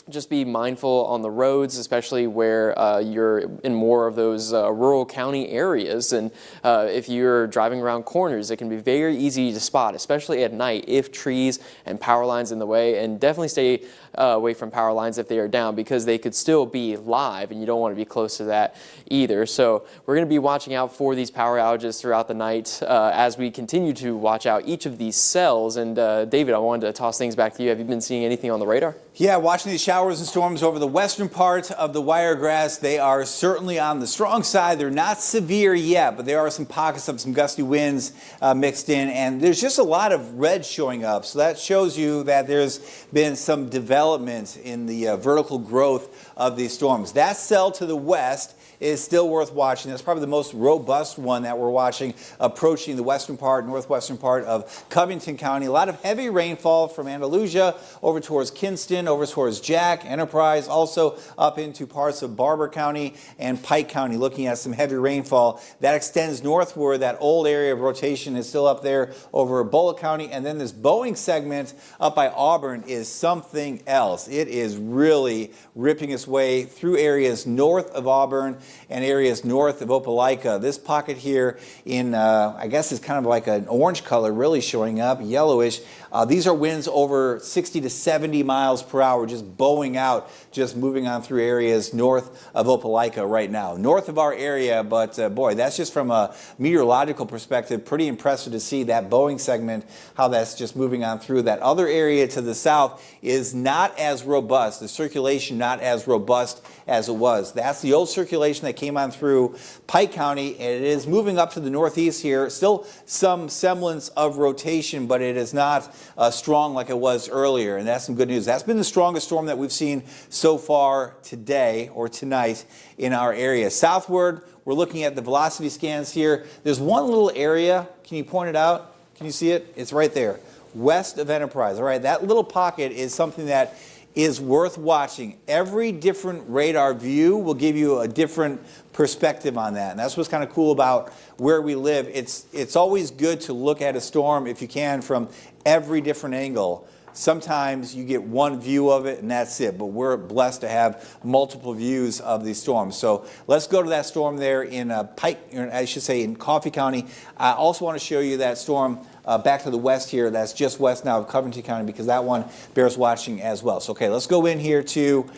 just be mindful on the roads, especially where you're in more of those rural county areas. And if you're driving around corners, it can be very easy to spot, especially at night, if trees and power lines in the way. And definitely stay away from power lines if they are down, because they could still be live, and you don't want to be close to that either. So we're going to be watching out for these power outages throughout the night as we continue to watch out each of these cells. And David, I wanted to toss things back to you. Have you been seeing anything on the radar? Yeah, watching these showers and storms over the western part of the Wiregrass. They are certainly on the strong side. They're not severe yet, but there are some pockets of some gusty winds mixed in, and there's just a lot of red showing up. So that shows you that there's been some development in the vertical growth of these storms. That cell to the west is still worth watching. That's probably the most robust one that we're watching, approaching the western part, northwestern part of Covington County. A lot of heavy rainfall from Andalusia over towards Kinston, over towards Jack, Enterprise, also up into parts of Barber County and Pike County, looking at some heavy rainfall. That extends northward. That old area of rotation is still up there over Bullock County. And then this Boeing segment up by Auburn is something else. It is really ripping its way through areas north of Auburn and areas north of Opelika. This pocket here in, I guess it's kind of like an orange color really showing up, yellowish. These are winds over 60 to 70 miles per hour, just bowing out, just moving on through areas north of Opelika right now. North of our area, but boy, that's just from a meteorological perspective, pretty impressive to see that bowing segment, how that's just moving on through. That other area to the south is not as robust, the circulation not as robust as it was. That's the old circulation that came on through Pike County, and it is moving up to the northeast here. Still some semblance of rotation, but it is not strong like it was earlier, and that's some good news. That's been the strongest storm that we've seen so far today or tonight in our area. Southward, we're looking at the velocity scans here. There's one little area. Can you point it out? Can you see it? It's right there, west of Enterprise. All right, that little pocket is something that is worth watching. Every different radar view will give you a different perspective on that, and that's what's kind of cool about where we live. It's always good to look at a storm, if you can, from every different angle. Sometimes you get one view of it and that's it, but we're blessed to have multiple views of these storms. So let's go to that storm there in in Coffee County. I also want to show you that storm back to the west here. That's just west now of Covington County, because that one bears watching as well. So, okay, let's go in here to,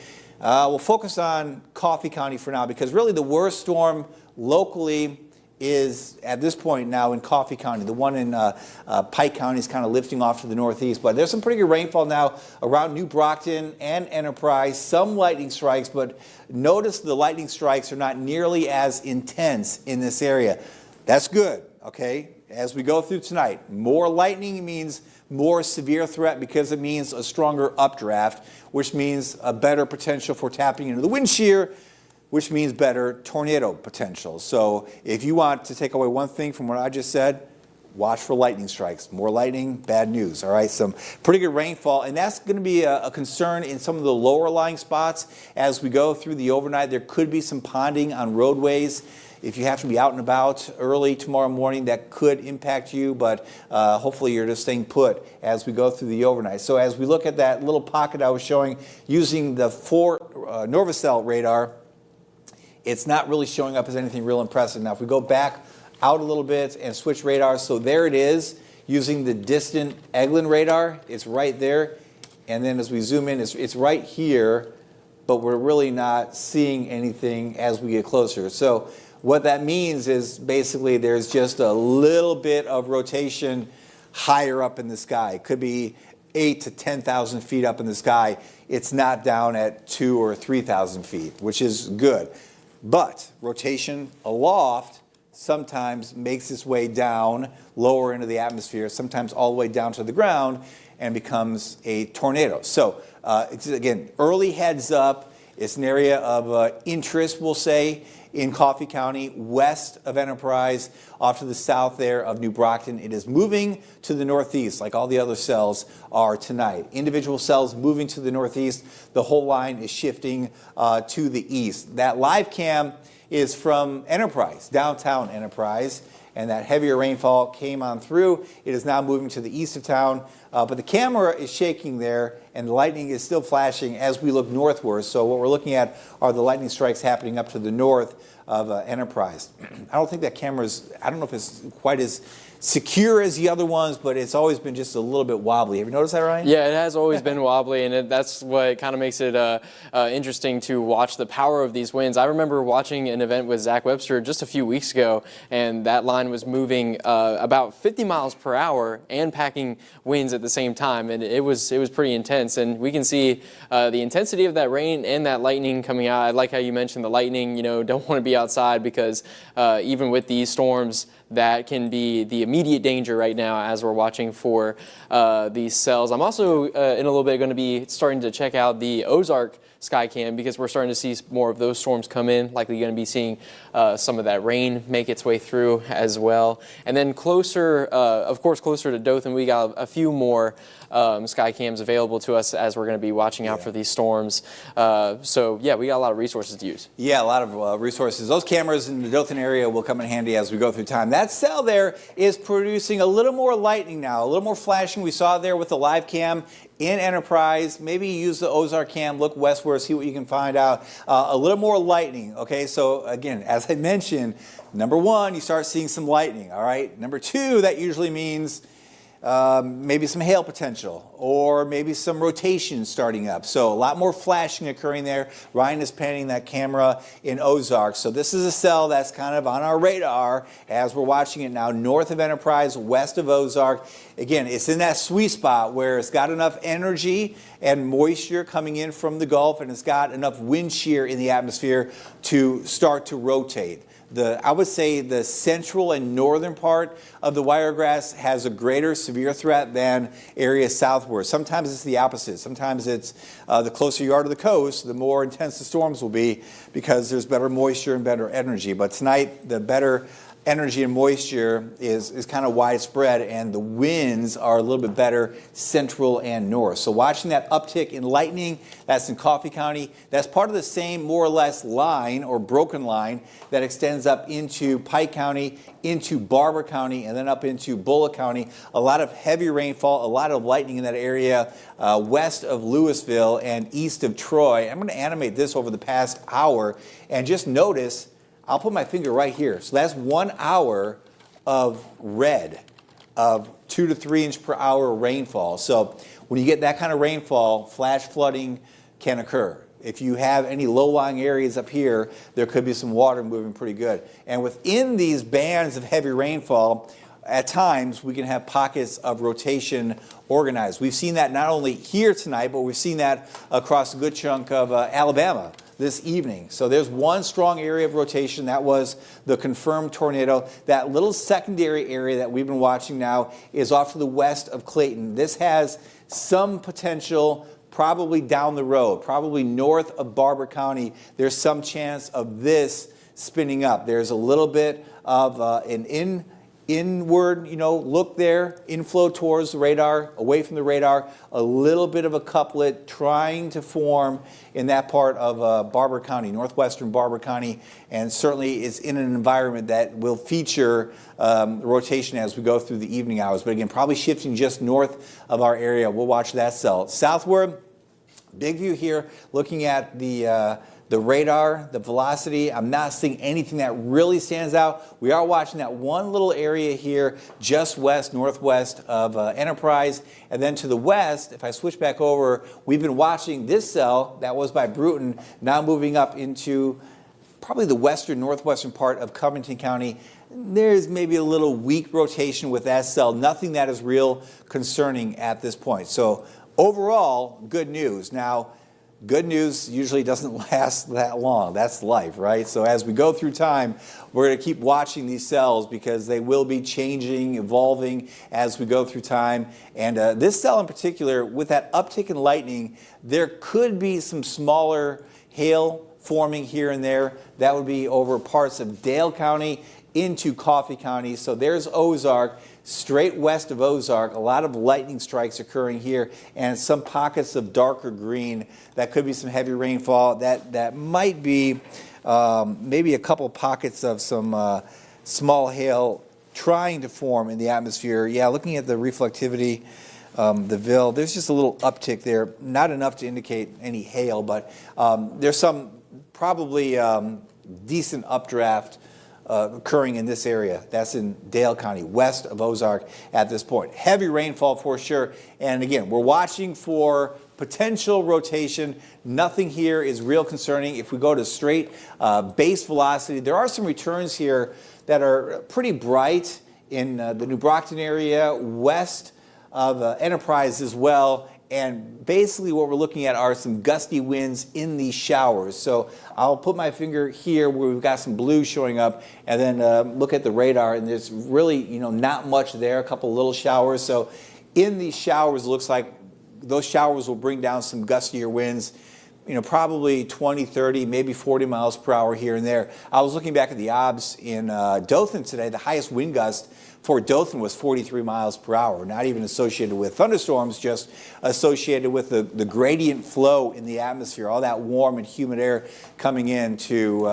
we'll focus on Coffee County for now, because really the worst storm locally is at this point now in Coffee County. The one in Pike County is kind of lifting off to the northeast, but there's some pretty good rainfall now around New Brockton and Enterprise. Some lightning strikes, but notice the lightning strikes are not nearly as intense in this area. That's good, okay? As we go through tonight, more lightning means more severe threat, because it means a stronger updraft, which means a better potential for tapping into the wind shear, which means better tornado potential. So if you want to take away one thing from what I just said, watch for lightning strikes. More lightning, bad news, all right? Some pretty good rainfall, and that's going to be a concern in some of the lower lying spots. As we go through the overnight, there could be some ponding on roadways. If you have to be out and about early tomorrow morning, that could impact you, but hopefully you're just staying put as we go through the overnight. So as we look at that little pocket I was showing using the Norvacell radar, it's not really showing up as anything real impressive. Now, if we go back out a little bit and switch radars, so there it is using the distant Eglin radar. It's right there. And then as we zoom in, it's right here, but we're really not seeing anything as we get closer. So what that means is basically there's just a little bit of rotation higher up in the sky. It could be 8,000 to 10,000 feet up in the sky. It's not down at 2,000 or 3,000 feet, which is good. But rotation aloft sometimes makes its way down lower into the atmosphere, sometimes all the way down to the ground, and becomes a tornado. So it's, again, early heads up. It's an area of interest, we'll say, in Coffee County, west of Enterprise, off to the south there of New Brockton. It is moving to the northeast, like all the other cells are tonight. Individual cells moving to the northeast. The whole line is shifting to the east. That live cam is from Enterprise, downtown Enterprise, and that heavier rainfall came on through. It is now moving to the east of town, but the camera is shaking there, and the lightning is still flashing as we look northward. So what we're looking at are the lightning strikes happening up to the north of Enterprise. I don't think that camera's, I don't know if it's quite as secure as the other ones, but it's always been just a little bit wobbly. Have you noticed that, Ryan? Yeah, it has always been wobbly, and that's what kind of makes it interesting to watch the power of these winds. I remember watching an event with Zach Webster just a few weeks ago, and that line was moving about 50 miles per hour and packing winds at the same time, and it was pretty intense. And we can see the intensity of that rain and that lightning coming out. I like how you mentioned the lightning. You know, don't want to be outside, because even with these storms, that can be the immediate danger right now as we're watching for these cells. I'm also in a little bit going to be starting to check out the Ozark Skycam, because we're starting to see more of those storms come in. Likely going to be seeing some of that rain make its way through as well. And then closer, of course, closer to Dothan, we got a few more Skycams available to us as we're going to be watching out for these storms. So yeah, we got a lot of resources to use. Yeah, a lot of resources. Those cameras in the Dothan area will come in handy as we go through time. That cell there is producing a little more lightning now, a little more flashing. We saw there with the live cam in Enterprise. Maybe use the Ozark cam, look westward, see what you can find out. A little more lightning, okay? So again, as I mentioned, number one, you start seeing some lightning, all right? Number two, that usually means maybe some hail potential or maybe some rotation starting up. So a lot more flashing occurring there. Ryan is panning that camera in Ozark. So this is a cell that's kind of on our radar as we're watching it now, north of Enterprise, west of Ozark. Again, it's in that sweet spot where it's got enough energy and moisture coming in from the Gulf, and it's got enough wind shear in the atmosphere to start to rotate. I would say the central and northern part of the Wiregrass has a greater severe threat than areas southward. Sometimes it's the opposite. Sometimes it's the closer you are to the coast, the more intense the storms will be because there's better moisture and better energy. But tonight, the better energy and moisture is kind of widespread, and the winds are a little bit better central and north. So watching that uptick in lightning, that's in Coffee County. That's part of the same more or less line or broken line that extends up into Pike County, into Barber County, and then up into Bullock County. A lot of heavy rainfall, a lot of lightning in that area west of Louisville and east of Troy. I'm going to animate this over the past hour and just notice, I'll put my finger right here. So that's 1 hour of red, of 2 to 3 inch per hour rainfall. So when you get that kind of rainfall, flash flooding can occur. If you have any low-lying areas up here, there could be some water moving pretty good. And within these bands of heavy rainfall, at times we can have pockets of rotation organized. We've seen that not only here tonight, but we've seen that across a good chunk of Alabama this evening. So there's one strong area of rotation. That was the confirmed tornado. That little secondary area that we've been watching now is off to the west of Clayton. This has some potential probably down the road, probably north of Barber County. There's some chance of this spinning up. There's a little bit of an inward, look there, inflow towards the radar, away from the radar, a little bit of a couplet trying to form in that part of Barber County, northwestern Barber County, and certainly is in an environment that will feature rotation as we go through the evening hours. But again, probably shifting just north of our area. We'll watch that cell. Southward, big view here, looking at the radar, the velocity. I'm not seeing anything that really stands out. We are watching that one little area here just northwest of Enterprise. And then to the west, if I switch back over, we've been watching this cell that was by Bruton, now moving up into probably the northwestern part of Covington County. There's maybe a little weak rotation with that cell, nothing that is real concerning at this point. So overall, good news. Now, good news usually doesn't last that long. That's life, right? So as we go through time, we're going to keep watching these cells because they will be changing, evolving as we go through time. And this cell in particular, with that uptick in lightning, there could be some smaller hail forming here and there. That would be over parts of Dale County into Coffee County. So there's Ozark. Straight west of Ozark, a lot of lightning strikes occurring here and some pockets of darker green. That could be some heavy rainfall. That might be maybe a couple pockets of some small hail trying to form in the atmosphere. Yeah, looking at the reflectivity, the VIL, there's just a little uptick there. Not enough to indicate any hail, but there's some probably decent updraft occurring in this area. That's in Dale County, west of Ozark at this point. Heavy rainfall for sure. And again, we're watching for potential rotation. Nothing here is real concerning. If we go to straight base velocity, there are some returns here that are pretty bright in the New Brockton area, west of Enterprise as well. And basically what we're looking at are some gusty winds in these showers. So I'll put my finger here where we've got some blue showing up and then look at the radar, and there's really not much there, a couple little showers. So in these showers, it looks like those showers will bring down some gustier winds. probably 20, 30, maybe 40 miles per hour here and there. I was looking back at the obs in Dothan today. The highest wind gust for Dothan was 43 miles per hour, not even associated with thunderstorms, just associated with the gradient flow in the atmosphere, all that warm and humid air coming into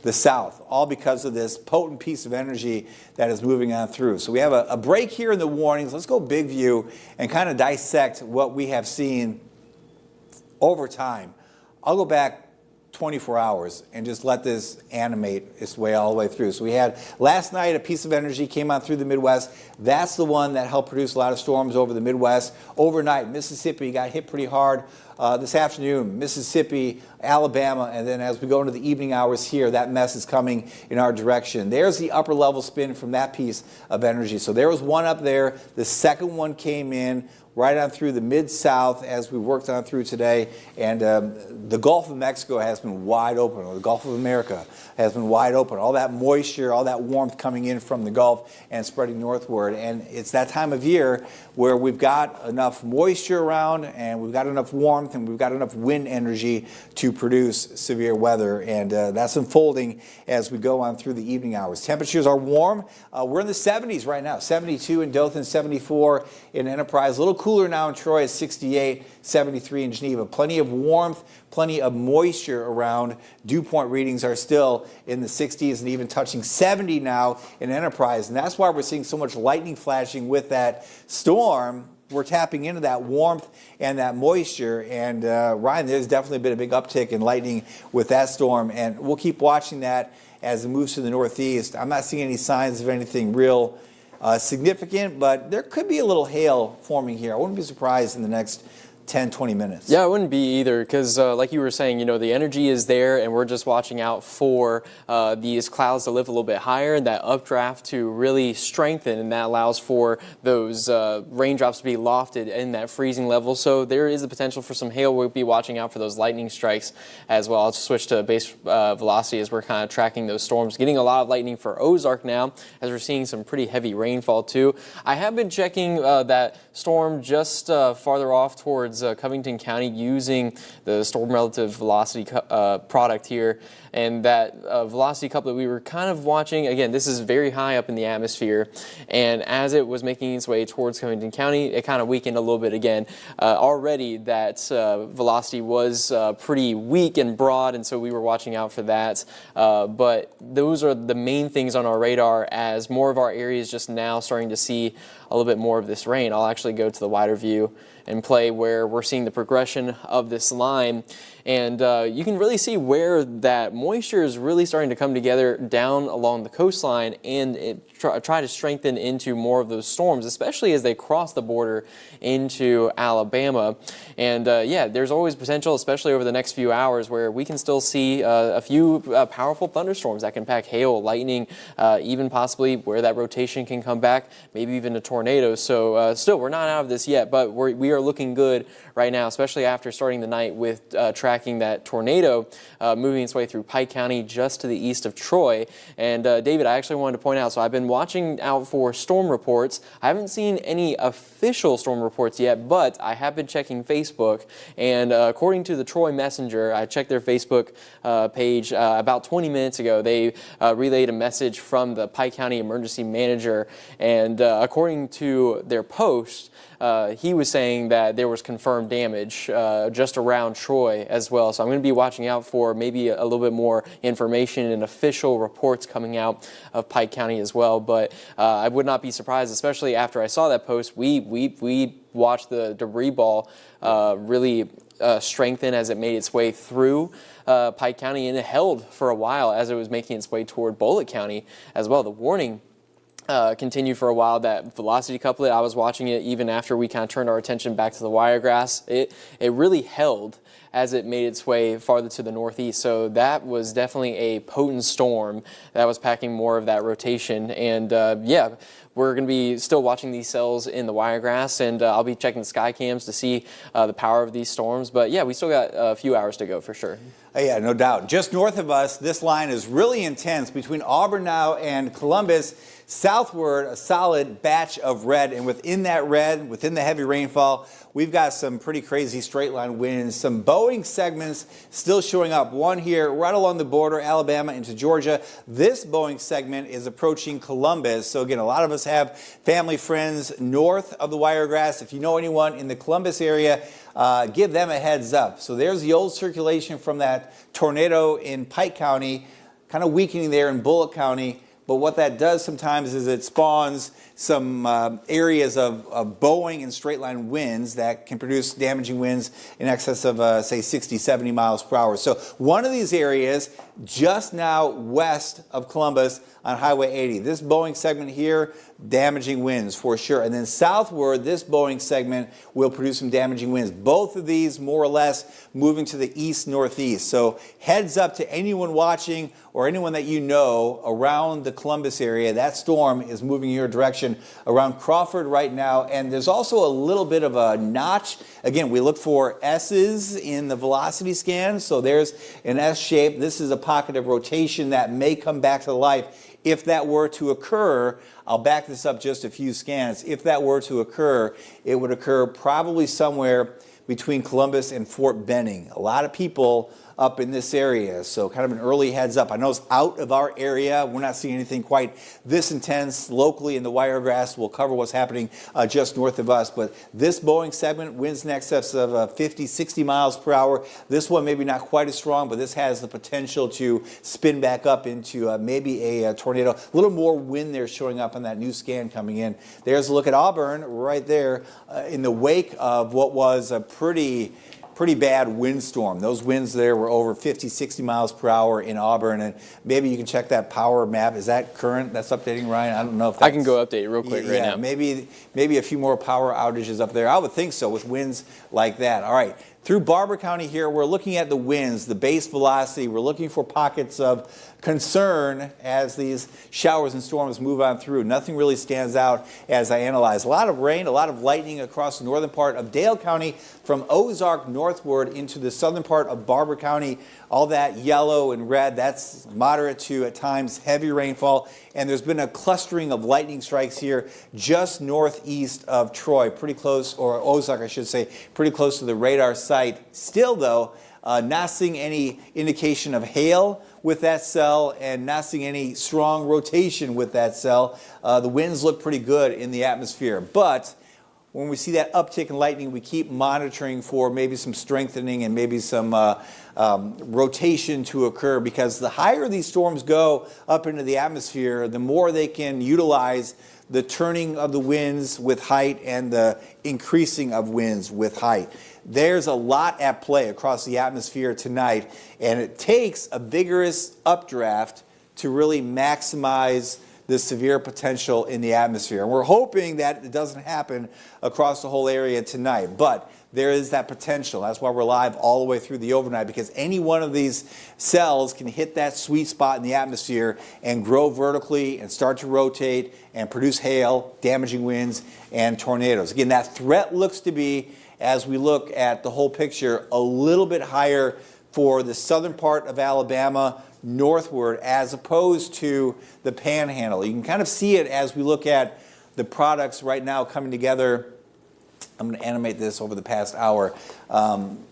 the south, all because of this potent piece of energy that is moving on through. So we have a break here in the warnings. Let's go big view and kind of dissect what we have seen over time. I'll go back 24 hours and just let this animate its way all the way through. So we had last night a piece of energy came on through the Midwest. That's the one that helped produce a lot of storms over the Midwest. Overnight, Mississippi got hit pretty hard. This afternoon, Mississippi, Alabama, and then as we go into the evening hours here, that mess is coming in our direction. There's the upper level spin from that piece of energy. So there was one up there. The second one came in right on through the Mid-South as we worked on through today. And the Gulf of Mexico has been wide open, or the Gulf of America has been wide open. All that moisture, all that warmth coming in from the Gulf and spreading northward. And it's that time of year where we've got enough moisture around and we've got enough warmth and we've got enough wind energy to produce severe weather. And that's unfolding as we go on through the evening hours. Temperatures are warm. We're in the 70s right now, 72 in Dothan, 74 in Enterprise. A little cooler now in Troy, 68, 73 in Geneva. Plenty of warmth, plenty of moisture around. Dew point readings are still in the 60s and even touching 70 now in Enterprise. And that's why we're seeing so much lightning flashing with that storm. We're tapping into that warmth and that moisture. And Ryan, there's definitely been a big uptick in lightning with that storm. And we'll keep watching that as it moves to the northeast. I'm not seeing any signs of anything real significant, but there could be a little hail forming here. I wouldn't be surprised in the next 10, 20 minutes. Yeah, I wouldn't be either because like you were saying, the energy is there and we're just watching out for these clouds to lift a little bit higher and that updraft to really strengthen, and that allows for those raindrops to be lofted in that freezing level. So there is the potential for some hail. We'll be watching out for those lightning strikes as well. I'll switch to base velocity as we're kind of tracking those storms. Getting a lot of lightning for Ozark now as we're seeing some pretty heavy rainfall too. I have been checking that storm just farther off towards Covington County using the storm relative velocity product here, and that velocity couplet we were kind of watching. Again, this is very high up in the atmosphere, and as it was making its way towards Covington County, it kind of weakened a little bit again. Already that velocity was pretty weak and broad, and so we were watching out for that. But those are the main things on our radar as more of our areas just now starting to see a little bit more of this rain. I'll actually go to the wider view and play where we're seeing the progression of this line. And you can really see where that moisture is really starting to come together down along the coastline and try to strengthen into more of those storms, especially as they cross the border into Alabama. And yeah, there's always potential, especially over the next few hours, where we can still see a few powerful thunderstorms that can pack hail, lightning, even possibly where that rotation can come back, maybe even a tornado. So still, we're not out of this yet, but we are looking good right now, especially after starting the night with tracking that tornado moving its way through Pike County just to the east of Troy. And David, I actually wanted to point out, so I've been watching out for storm reports. I haven't seen any official storm reports yet, but I have been checking Facebook, and according to the Troy Messenger, I checked their Facebook page about 20 minutes ago. They relayed a message from the Pike County Emergency Manager, and according to their post, he was saying that there was confirmed damage just around Troy as well. So I'm going to be watching out for maybe a little bit more information and official reports coming out of Pike County as well. But I would not be surprised, especially after I saw that post. We watched the debris ball really strengthen as it made its way through Pike County, and it held for a while as it was making its way toward Bullitt County as well. The warning continued for a while. That velocity couplet, I was watching it even after we kind of turned our attention back to the wiregrass. It really held as it made its way farther to the northeast. So that was definitely a potent storm that was packing more of that rotation. And yeah, we're going to be still watching these cells in the wiregrass, and I'll be checking the sky cams to see the power of these storms. But yeah, we still got a few hours to go for sure. Yeah, no doubt. Just north of us, this line is really intense between Auburn now and Columbus. Southward, a solid batch of red, and within that red, within the heavy rainfall, we've got some pretty crazy straight line winds, some bowing segments still showing up. One here right along the border, Alabama into Georgia. This bowing segment is approaching Columbus. So again, a lot of us have family, friends north of the Wiregrass. If you know anyone in the Columbus area, give them a heads up. So there's the old circulation from that tornado in Pike County, kind of weakening there in Bullock County. But what that does sometimes is it spawns some areas of bowing and straight line winds that can produce damaging winds in excess of, say, 60, 70 miles per hour. So one of these areas just now west of Columbus on Highway 80. This bowing segment here, damaging winds for sure. And then southward, this bowing segment will produce some damaging winds. Both of these more or less moving to the east-northeast. So heads up to anyone watching or anyone that you know around the Columbus area. That storm is moving in your direction around Crawford right now. And there's also a little bit of a notch. Again, we look for S's in the velocity scan. So there's an S shape. This is a pocket of rotation that may come back to life. If that were to occur, I'll back this up just a few scans. If that were to occur, it would occur probably somewhere between Columbus and Fort Benning. A lot of people up in this area, so kind of an early heads up. I know it's out of our area. We're not seeing anything quite this intense locally in the Wiregrass. We'll cover what's happening just north of us, but this bowing segment, winds in excess of 50, 60 miles per hour. This one maybe not quite as strong, but this has the potential to spin back up into maybe a tornado. A little more wind there showing up on that new scan coming in. There's a look at Auburn right there in the wake of what was a pretty bad windstorm. Those winds there were over 50, 60 miles per hour in Auburn, and maybe you can check that power map. Is that current? That's updating, Ryan? I don't know if that's... I can go update real quick right now. Maybe a few more power outages up there. I would think so with winds like that. All right. Through Barber County here, we're looking at the winds, the base velocity. We're looking for pockets of concern as these showers and storms move on through. Nothing really stands out as I analyze. A lot of rain, a lot of lightning across the northern part of Dale County from Ozark northward into the southern part of Barber County. All that yellow and red, that's moderate to, at times, heavy rainfall. And there's been a clustering of lightning strikes here just northeast of Troy, pretty close, or Ozark, I should say, pretty close to the radar site. Still, though, not seeing any indication of hail with that cell and not seeing any strong rotation with that cell. The winds look pretty good in the atmosphere. But when we see that uptick in lightning, we keep monitoring for maybe some strengthening and maybe some rotation to occur, because the higher these storms go up into the atmosphere, the more they can utilize the turning of the winds with height and the increasing of winds with height. There's a lot at play across the atmosphere tonight, and it takes a vigorous updraft to really maximize the severe potential in the atmosphere. And we're hoping that it doesn't happen across the whole area tonight, but there is that potential. That's why we're live all the way through the overnight, because any one of these cells can hit that sweet spot in the atmosphere and grow vertically and start to rotate and produce hail, damaging winds, and tornadoes. Again, that threat looks to be, as we look at the whole picture, a little bit higher for the southern part of Alabama northward as opposed to the panhandle. You can kind of see it as we look at the products right now coming together. I'm going to animate this over the past hour.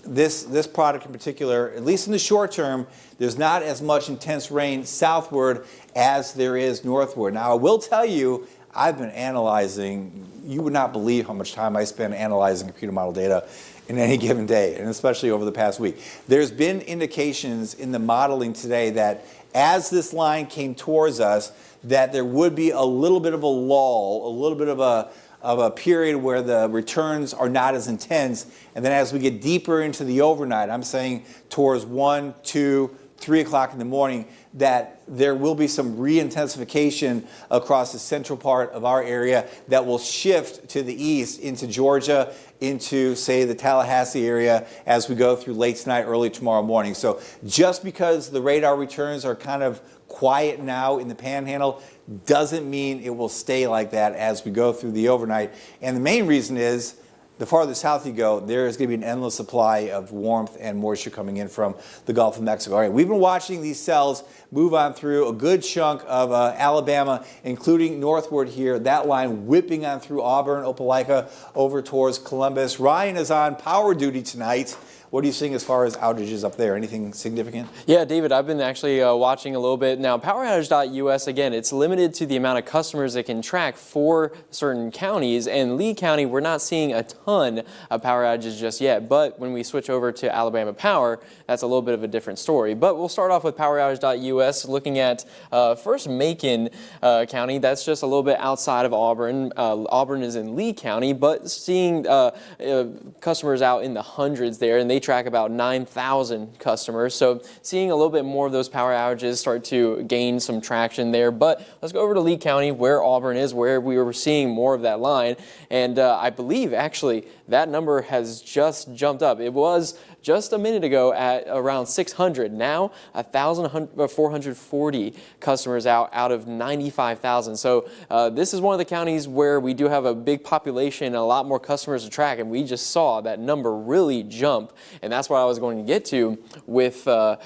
This product in particular, at least in the short term, there's not as much intense rain southward as there is northward. Now, I will tell you, I've been analyzing, you would not believe how much time I spend analyzing computer model data in any given day, and especially over the past week. There's been indications in the modeling today that as this line came towards us, that there would be a little bit of a lull, a little bit of a period where the returns are not as intense. And then as we get deeper into the overnight, I'm saying towards 1, 2, 3 o'clock in the morning, that there will be some re-intensification across the central part of our area that will shift to the east into Georgia, into, say, the Tallahassee area as we go through late tonight, early tomorrow morning. So just because the radar returns are kind of quiet now in the panhandle doesn't mean it will stay like that as we go through the overnight. And the main reason is the farther south you go, there is going to be an endless supply of warmth and moisture coming in from the Gulf of Mexico. All right, we've been watching these cells move on through a good chunk of Alabama, including northward here. That line whipping on through Auburn, Opelika, over towards Columbus. Ryan is on power duty tonight. What are you seeing as far as outages up there? Anything significant? Yeah, David, I've been actually watching a little bit. Now, PowerOutage.us, again, it's limited to the amount of customers it can track for certain counties. And Lee County, we're not seeing a ton of power outages just yet. But when we switch over to Alabama Power, that's a little bit of a different story. But we'll start off with PowerOutage.us, looking at first Macon County. That's just a little bit outside of Auburn. Auburn is in Lee County, but seeing customers out in the hundreds there, and they track about 9,000 customers. So seeing a little bit more of those power outages start to gain some traction there. But let's go over to Lee County, where Auburn is, where we were seeing more of that line. And I believe actually that number has just jumped up. It was just a minute ago at around 600. Now 1,440 customers out of 95,000. So this is one of the counties where we do have a big population and a lot more customers to track, and we just saw that number really jump. And that's what I was going to get to with the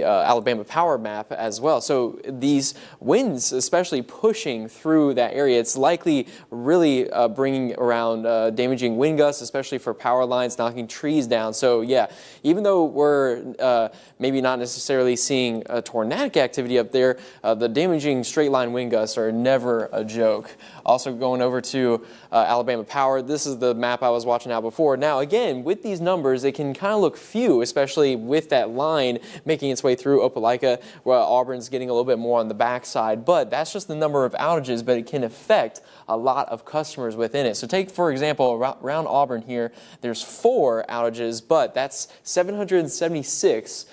Alabama Power map as well. So these winds, especially pushing through that area, it's likely really bringing around damaging wind gusts, especially for power lines, knocking trees down. So yeah, even though we're maybe not necessarily seeing a tornadic activity up there, the damaging straight line wind gusts are never a joke. Also going over to Alabama Power, this is the map I was watching out before. Now again, with these numbers, it can kind of look few, especially with that line making its way through Opelika, where Auburn's getting a little bit more on the backside. But that's just the number of outages, but it can affect a lot of customers within it. So take, for example, around Auburn here, there's 4 outages, but that's 776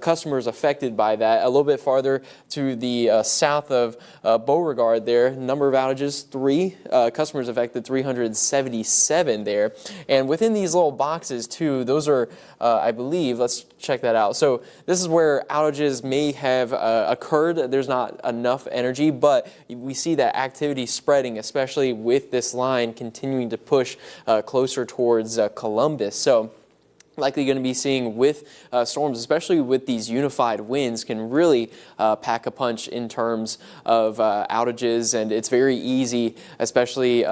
customers affected by that. A little bit farther to the south of Beauregard there, number of outages, 3. Customers affected, 377 there. And within these little boxes too, those are, I believe, let's check that out. So this is where outages may have occurred. There's not enough energy, but we see that activity spreading, especially with this line continuing to push closer towards Columbus. So likely going to be seeing with storms, especially with these unified winds, can really pack a punch in terms of outages, and it's very easy, especially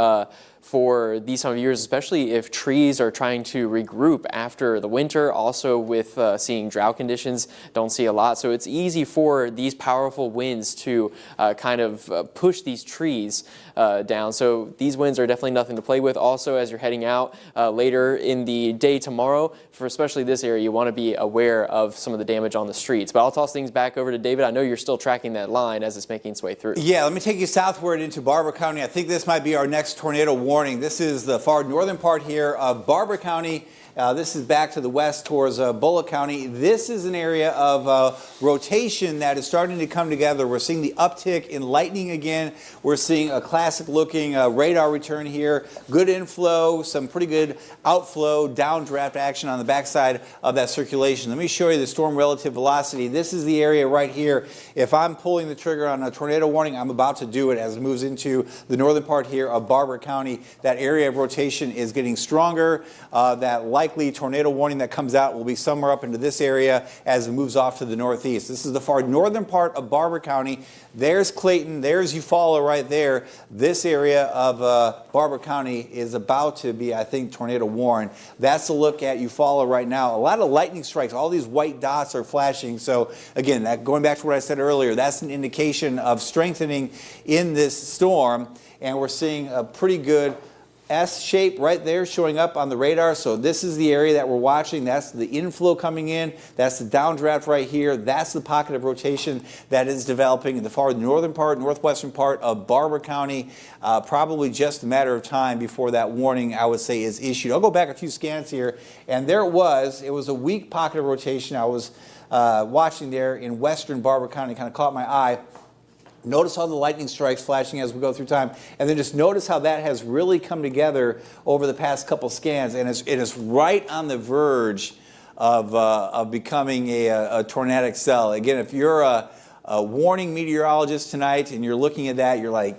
for these time of years, especially if trees are trying to regroup after the winter. Also with seeing drought conditions, don't see a lot. So it's easy for these powerful winds to kind of push these trees down. So these winds are definitely nothing to play with. Also, as you're heading out later in the day tomorrow, for especially this area, you want to be aware of some of the damage on the streets. But I'll toss things back over to David. I know you're still tracking that line as it's making its way through. Yeah, let me take you southward into Barber County. I think this might be our next tornado warning. This is the far northern part here of Barber County. This is back to the west towards Bullock County. This is an area of rotation that is starting to come together. We're seeing the uptick in lightning again. We're seeing a classic-looking radar return here. Good inflow, some pretty good outflow, downdraft action on the backside of that circulation. Let me show you the storm relative velocity. This is the area right here. If I'm pulling the trigger on a tornado warning, I'm about to do it as it moves into the northern part here of Barber County. That area of rotation is getting stronger. That likely tornado warning that comes out will be somewhere up into this area as it moves off to the northeast. This is the far northern part of Barber County. There's Clayton. There's Eufaula right there. This area of Barber County is about to be, I think, tornado warned. That's a look at Eufaula right now. A lot of lightning strikes. All these white dots are flashing. So again, going back to what I said earlier, that's an indication of strengthening in this storm. And we're seeing a pretty good S shape right there showing up on the radar. So this is the area that we're watching. That's the inflow coming in. That's the downdraft right here. That's the pocket of rotation that is developing in the far northern part, northwestern part of Barber County. Probably just a matter of time before that warning, I would say, is issued. I'll go back a few scans here, and there it was. It was a weak pocket of rotation. I was watching there in western Barber County. Kind of caught my eye. Notice all the lightning strikes flashing as we go through time, and then just notice how that has really come together over the past couple scans, and it is right on the verge of becoming a tornadic cell. Again, if you're a warning meteorologist tonight and you're looking at that, you're like,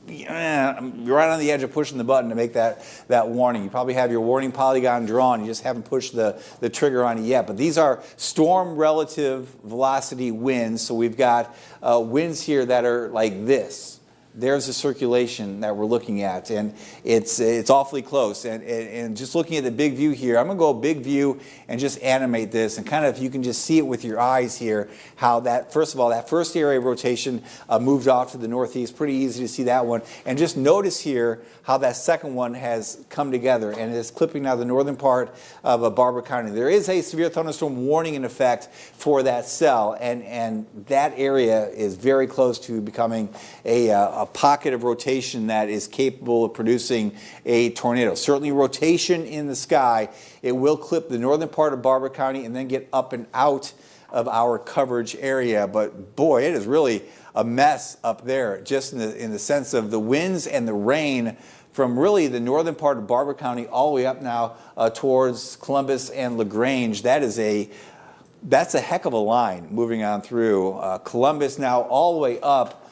you're right on the edge of pushing the button to make that warning. You probably have your warning polygon drawn. You just haven't pushed the trigger on it yet. But these are storm relative velocity winds. So we've got winds here that are like this. There's the circulation that we're looking at, and it's awfully close. And just looking at the big view here, I'm going to go big view and just animate this, and kind of, you can just see it with your eyes here, how that, first of all, that first area of rotation moved off to the northeast. Pretty easy to see that one. And just notice here how that second one has come together and is clipping now the northern part of Barber County. There is a severe thunderstorm warning in effect for that cell, and that area is very close to becoming a pocket of rotation that is capable of producing a tornado. Certainly rotation in the sky, it will clip the northern part of Barber County and then get up and out of our coverage area. But boy, it is really a mess up there, just in the sense of the winds and the rain from really the northern part of Barber County all the way up now towards Columbus and LaGrange. That's a heck of a line moving on through. Columbus now all the way up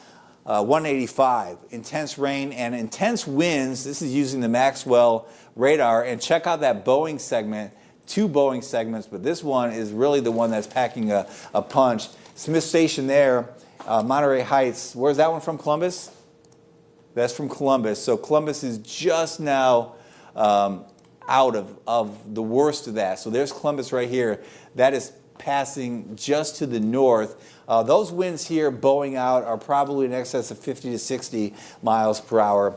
185. Intense rain and intense winds. This is using the Maxwell radar. And check out that Boeing segment, 2 Boeing segments, but this one is really the one that's packing a punch. Smith Station there, Monterey Heights. Where's that one from, Columbus? That's from Columbus. So Columbus is just now out of the worst of that. So there's Columbus right here. That is passing just to the north. Those winds here bowing out are probably in excess of 50 to 60 miles per hour.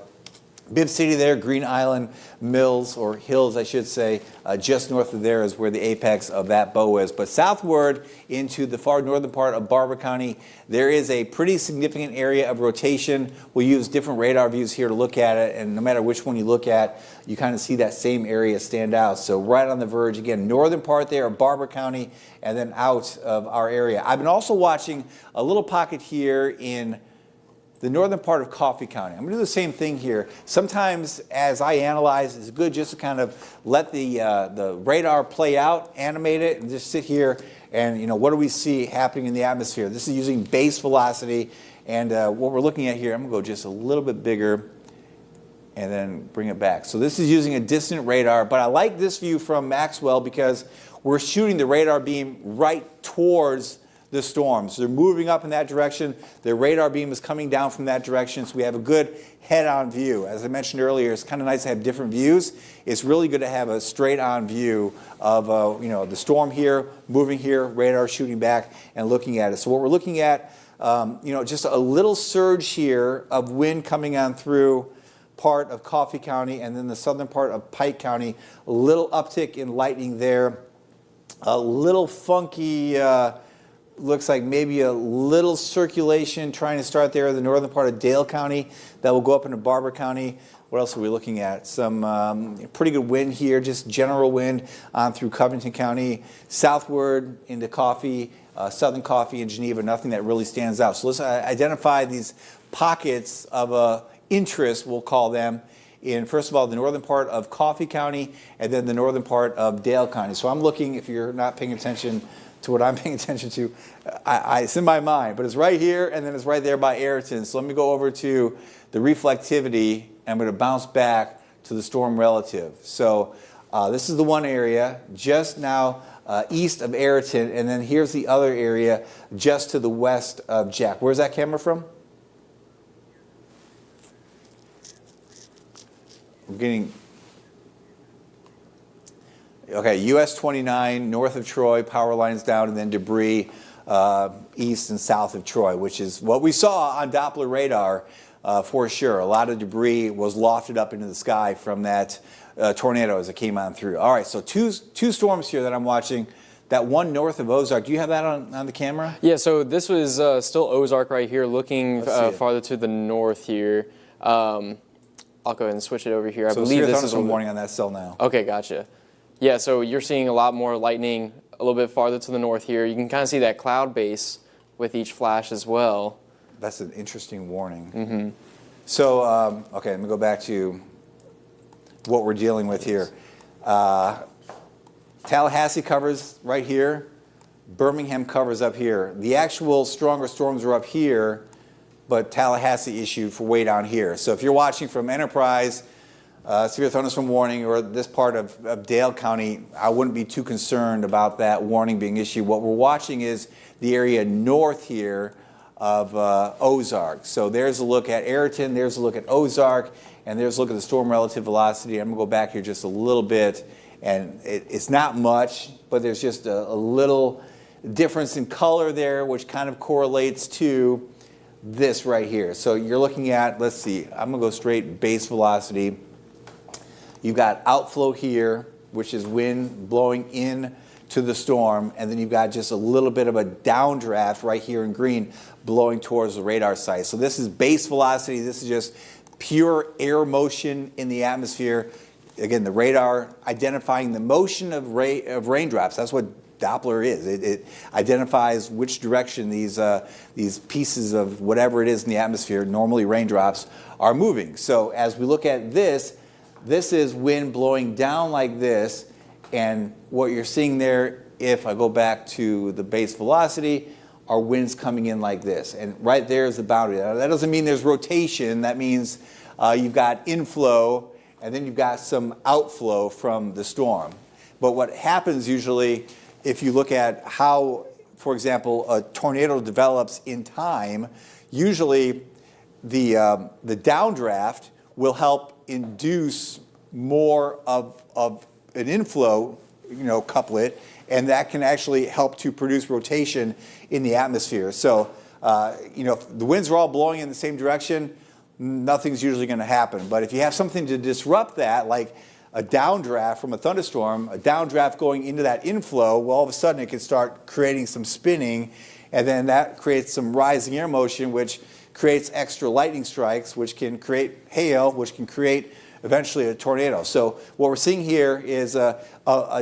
Bibb City there, Green Island Mills, or Hills I should say, just north of there is where the apex of that bow is. But southward into the far northern part of Barber County, there is a pretty significant area of rotation. We'll use different radar views here to look at it, and no matter which one you look at, you kind of see that same area stand out. So right on the verge, again, northern part there of Barber County, and then out of our area. I've been also watching a little pocket here in the northern part of Coffee County. I'm going to do the same thing here. Sometimes as I analyze, it's good just to kind of let the radar play out, animate it, and just sit here and, what do we see happening in the atmosphere? This is using base velocity, and what we're looking at here, I'm going to go just a little bit bigger and then bring it back. So this is using a distant radar, but I like this view from Maxwell because we're shooting the radar beam right towards the storms. They're moving up in that direction. The radar beam is coming down from that direction, so we have a good head-on view. As I mentioned earlier, it's kind of nice to have different views. It's really good to have a straight-on view of the storm here, moving here, radar shooting back, and looking at it. So what we're looking at, just a little surge here of wind coming on through part of Coffee County and then the southern part of Pike County. A little uptick in lightning there. A little funky. Looks like maybe a little circulation trying to start there in the northern part of Dale County that will go up into Barber County. What else are we looking at? Some pretty good wind here, just general wind on through Covington County, southward into Coffee, southern Coffee and Geneva. Nothing that really stands out. So let's identify these pockets of interest, we'll call them, in, first of all, the northern part of Coffee County and then the northern part of Dale County. So I'm looking, if you're not paying attention to what I'm paying attention to, it's in my mind, but it's right here and then it's right there by Ayrton. So let me go over to the reflectivity and I'm going to bounce back to the storm relative. So this is the one area just now east of Ayrton, and then here's the other area just to the west of Jack. Where's that camera from? We're getting... Okay, US 29 north of Troy, power lines down, and then debris east and south of Troy, which is what we saw on Doppler radar for sure. A lot of debris was lofted up into the sky from that tornado as it came on through. All right, so two storms here that I'm watching. That one north of Ozark, do you have that on the camera? Yeah, so this was still Ozark right here, looking farther to the north here. I'll go ahead and switch it over here. I believe this is a warning on that cell now. Okay, gotcha. Yeah, so you're seeing a lot more lightning a little bit farther to the north here. You can kind of see that cloud base with each flash as well. That's an interesting warning. Mm-hmm. So, okay, let me go back to what we're dealing with here. Tallahassee covers right here. Birmingham covers up here. The actual stronger storms are up here but Tallahassee issued for way down here. So if you're watching from Enterprise, severe thunderstorm warning, or this part of Dale County, I wouldn't be too concerned about that warning being issued. What we're watching is the area north here of Ozark. So there's a look at Ayrton, there's a look at Ozark, and there's a look at the storm relative velocity. I'm going to go back here just a little bit, and it's not much, but there's just a little difference in color there, which kind of correlates to this right here. So you're looking at, let's see, I'm going to go straight base velocity. You've got outflow here, which is wind blowing in to the storm, and then you've got just a little bit of a downdraft right here in green blowing towards the radar site. So this is base velocity. This is just pure air motion in the atmosphere. Again, the radar identifying the motion of raindrops. That's what Doppler is. It identifies which direction these pieces of whatever it is in the atmosphere, normally raindrops, are moving. So as we look at this is wind blowing down like this, and what you're seeing there, if I go back to the base velocity, are winds coming in like this. And right there is the boundary. Now, that doesn't mean there's rotation. That means you've got inflow, and then you've got some outflow from the storm. But what happens usually, if you look at how, for example, a tornado develops in time, usually the downdraft will help induce more of an inflow, couplet, and that can actually help to produce rotation in the atmosphere. So, if the winds are all blowing in the same direction, nothing's usually going to happen. But if you have something to disrupt that, like a downdraft from a thunderstorm, a downdraft going into that inflow, well, all of a sudden it can start creating some spinning, and then that creates some rising air motion, which creates extra lightning strikes, which can create hail, which can create eventually a tornado. So what we're seeing here is a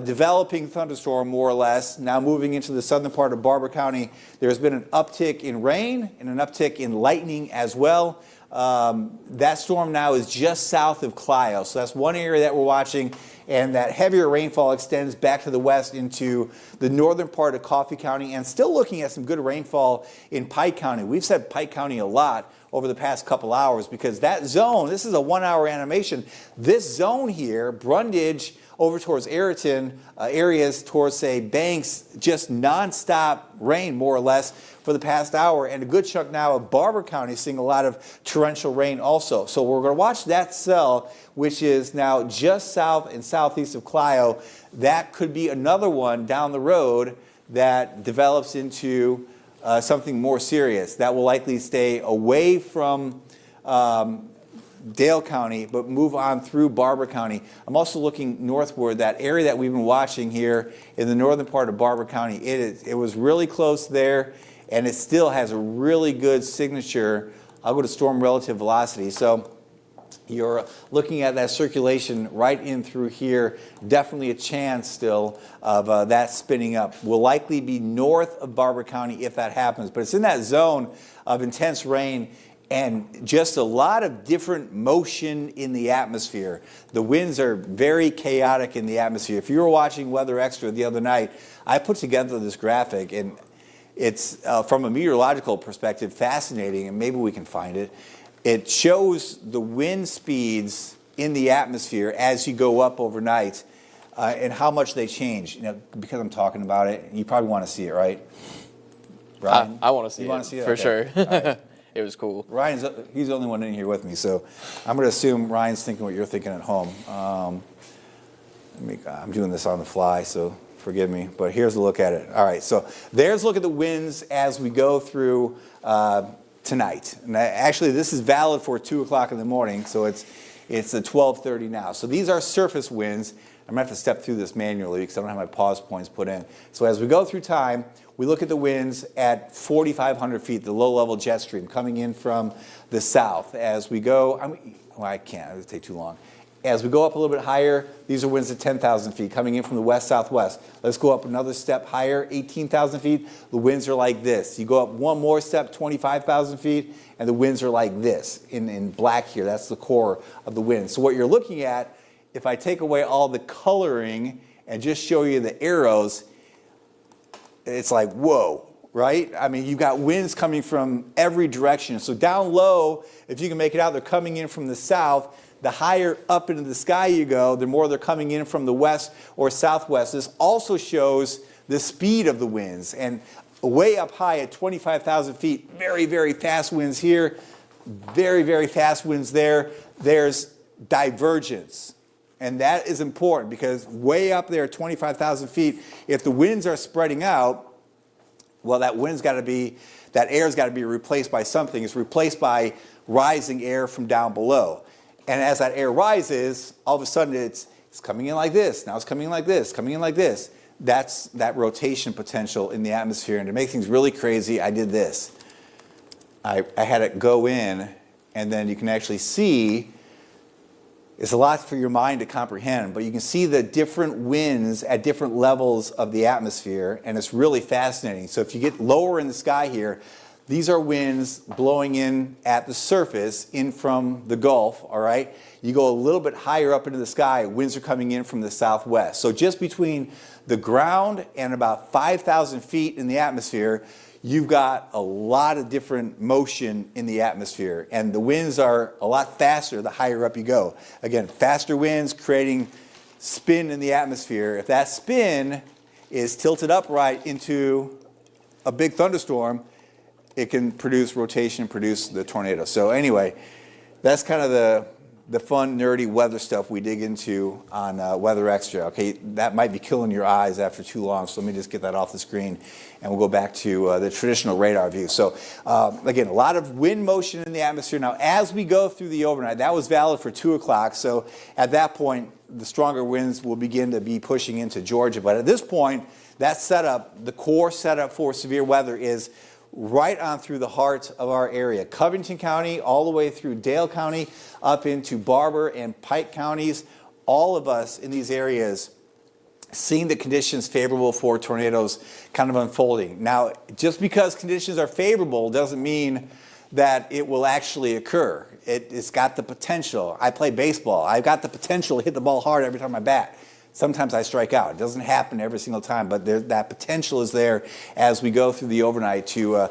developing thunderstorm, more or less, now moving into the southern part of Barber County. There's been an uptick in rain and an uptick in lightning as well. That storm now is just south of Clio, so that's one area that we're watching, and that heavier rainfall extends back to the west into the northern part of Coffee County, and still looking at some good rainfall in Pike County. We've said Pike County a lot over the past couple hours because that zone, this is a 1 hour animation, this zone here, Brundage over towards Ayrton, areas towards, say, Banks, just nonstop rain, more or less, for the past hour, and a good chunk now of Barber County seeing a lot of torrential rain also. So we're going to watch that cell, which is now just south and southeast of Clio. That could be another one down the road that develops into something more serious. That will likely stay away from Dale County, but move on through Barber County. I'm also looking northward. That area that we've been watching here in the northern part of Barber County, it was really close there, and it still has a really good signature. I'll go to storm relative velocity. So you're looking at that circulation right in through here. Definitely a chance still of that spinning up. Will likely be north of Barber County if that happens, but it's in that zone of intense rain and just a lot of different motion in the atmosphere. The winds are very chaotic in the atmosphere. If you were watching Weather Extra the other night, I put together this graphic, and it's from a meteorological perspective fascinating, and maybe we can find it. It shows the wind speeds in the atmosphere as you go up overnight and how much they change. Because I'm talking about it, you probably want to see it, right? Ryan? I want to see you it. Want to see it? For okay. Sure. Right. It was cool. He's the only one in here with me, so I'm going to assume Ryan's thinking what you're thinking at home. I'm doing this on the fly, so forgive me, but here's a look at it. All right, so there's a look at the winds as we go through tonight. And actually, this is valid for 2 o'clock in the morning, so it's at 12:30 now. So these are surface winds. I'm going to have to step through this manually because I don't have my pause points put in. So as we go through time, we look at the winds at 4,500 feet, the low-level jet stream coming in from the south. As we go, I can't, it would take too long. As we go up a little bit higher, these are winds at 10,000 feet coming in from the west-southwest. Let's go up another step higher, 18,000 feet. The winds are like this. You go up one more step, 25,000 feet, and the winds are like this in black here. That's the core of the wind. So what you're looking at, if I take away all the coloring and just show you the arrows, it's like, whoa, right? I mean, you've got winds coming from every direction. So down low, if you can make it out, they're coming in from the south. The higher up into the sky you go, the more they're coming in from the west or southwest. This also shows the speed of the winds. And way up high at 25,000 feet, very, very fast winds here, very, very fast winds there. There's divergence. And that is important because way up there at 25,000 feet, if the winds are spreading out, well, that air's got to be replaced by something. It's replaced by rising air from down below. And as that air rises, all of a sudden it's coming in like this. Now it's coming in like this, coming in like this. That's that rotation potential in the atmosphere. And to make things really crazy, I did this. I had it go in, and then you can actually see, it's a lot for your mind to comprehend, but you can see the different winds at different levels of the atmosphere, and it's really fascinating. So if you get lower in the sky here, these are winds blowing in at the surface, in from the Gulf, all right? You go a little bit higher up into the sky, winds are coming in from the southwest. So just between the ground and about 5,000 feet in the atmosphere, you've got a lot of different motion in the atmosphere, and the winds are a lot faster the higher up you go. Again, faster winds creating spin in the atmosphere. If that spin is tilted upright into a big thunderstorm, it can produce rotation, produce the tornado. So anyway, that's kind of the fun, nerdy weather stuff we dig into on Weather Extra. Okay, that might be killing your eyes after too long, so let me just get that off the screen, and we'll go back to the traditional radar view. So again, a lot of wind motion in the atmosphere. Now, as we go through the overnight, that was valid for 2 o'clock, so at that point, the stronger winds will begin to be pushing into Georgia. But at this point, that setup, the core setup for severe weather is right on through the heart of our area. Covington County, all the way through Dale County, up into Barber and Pike counties. All of us in these areas seeing the conditions favorable for tornadoes kind of unfolding. Now, just because conditions are favorable doesn't mean that it will actually occur. It's got the potential. I play baseball. I've got the potential to hit the ball hard every time I bat. Sometimes I strike out. It doesn't happen every single time, but that potential is there as we go through the overnight to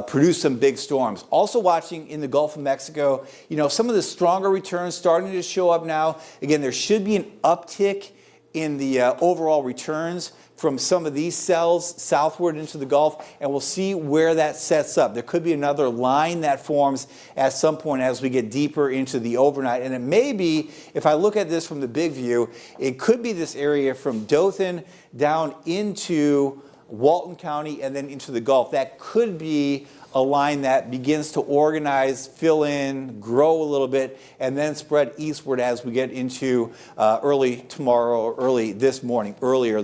produce some big storms. Also watching in the Gulf of Mexico, some of the stronger returns starting to show up now. Again, there should be an uptick in the overall returns from some of these cells southward into the Gulf, and we'll see where that sets up. There could be another line that forms at some point as we get deeper into the overnight, and it may be, if I look at this from the big view, it could be this area from Dothan down into Walton County and then into the Gulf. That could be a line that begins to organize, fill in, grow a little bit, and then spread eastward as we get into early tomorrow or earlier this morning, or later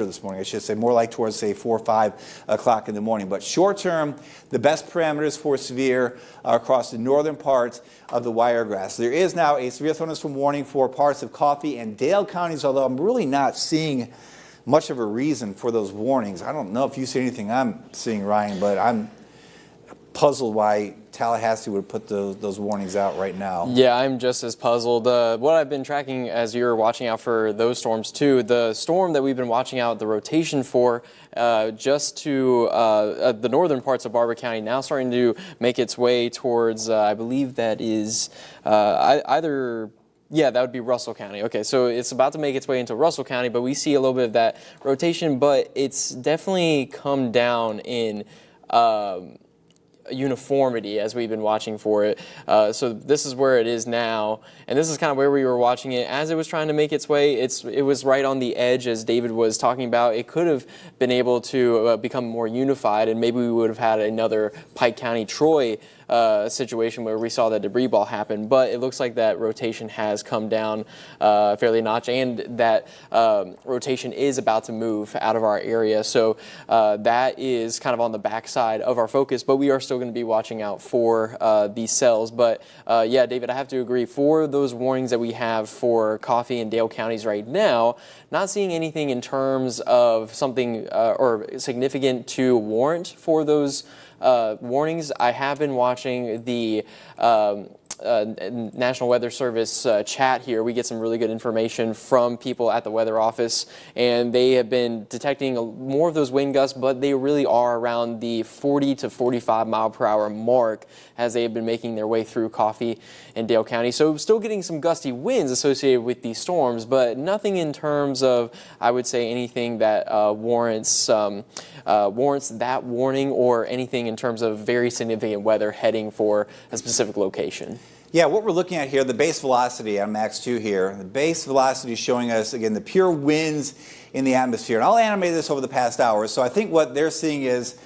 this morning, I should say, more like towards, say, 4 or 5 o'clock in the morning. But short term, the best parameters for severe are across the northern parts of the Wiregrass. There is now a severe thunderstorm warning for parts of Coffee and Dale counties, although I'm really not seeing much of a reason for those warnings. I don't know if you see anything I'm seeing, Ryan, but I'm puzzled why Tallahassee would put those warnings out right now. Yeah, I'm just as puzzled. What I've been tracking as you're watching out for those storms too, the storm that we've been watching out the rotation for just to the northern parts of Barber County now starting to make its way towards, I believe that is yeah, that would be Russell County. Okay, so it's about to make its way into Russell County, but we see a little bit of that rotation, but it's definitely come down in uniformity as we've been watching for it. So this is where it is now, and this is kind of where we were watching it as it was trying to make its way. It was right on the edge, as David was talking about. It could have been able to become more unified, and maybe we would have had another Pike County, Troy situation where we saw that debris ball happen, but it looks like that rotation has come down fairly a notch, and that rotation is about to move out of our area. So that is kind of on the backside of our focus, but we are still going to be watching out for these cells. But yeah, David, I have to agree, for those warnings that we have for Coffee and Dale counties right now, not seeing anything in terms of something or significant to warrant for those warnings. I have been watching the National Weather Service chat here, we get some really good information from people at the weather office, and they have been detecting more of those wind gusts, but they really are around the 40 to 45 mile per hour mark as they have been making their way through Coffee and Dale County. So still getting some gusty winds associated with these storms, but nothing in terms of, I would say, anything that warrants that warning or anything in terms of very significant weather heading for a specific location. Yeah, what we're looking at here, the base velocity on Max 2 here, the base velocity is showing us, again, the pure winds in the atmosphere. And I'll animate this over the past hour. So I think what they're seeing is,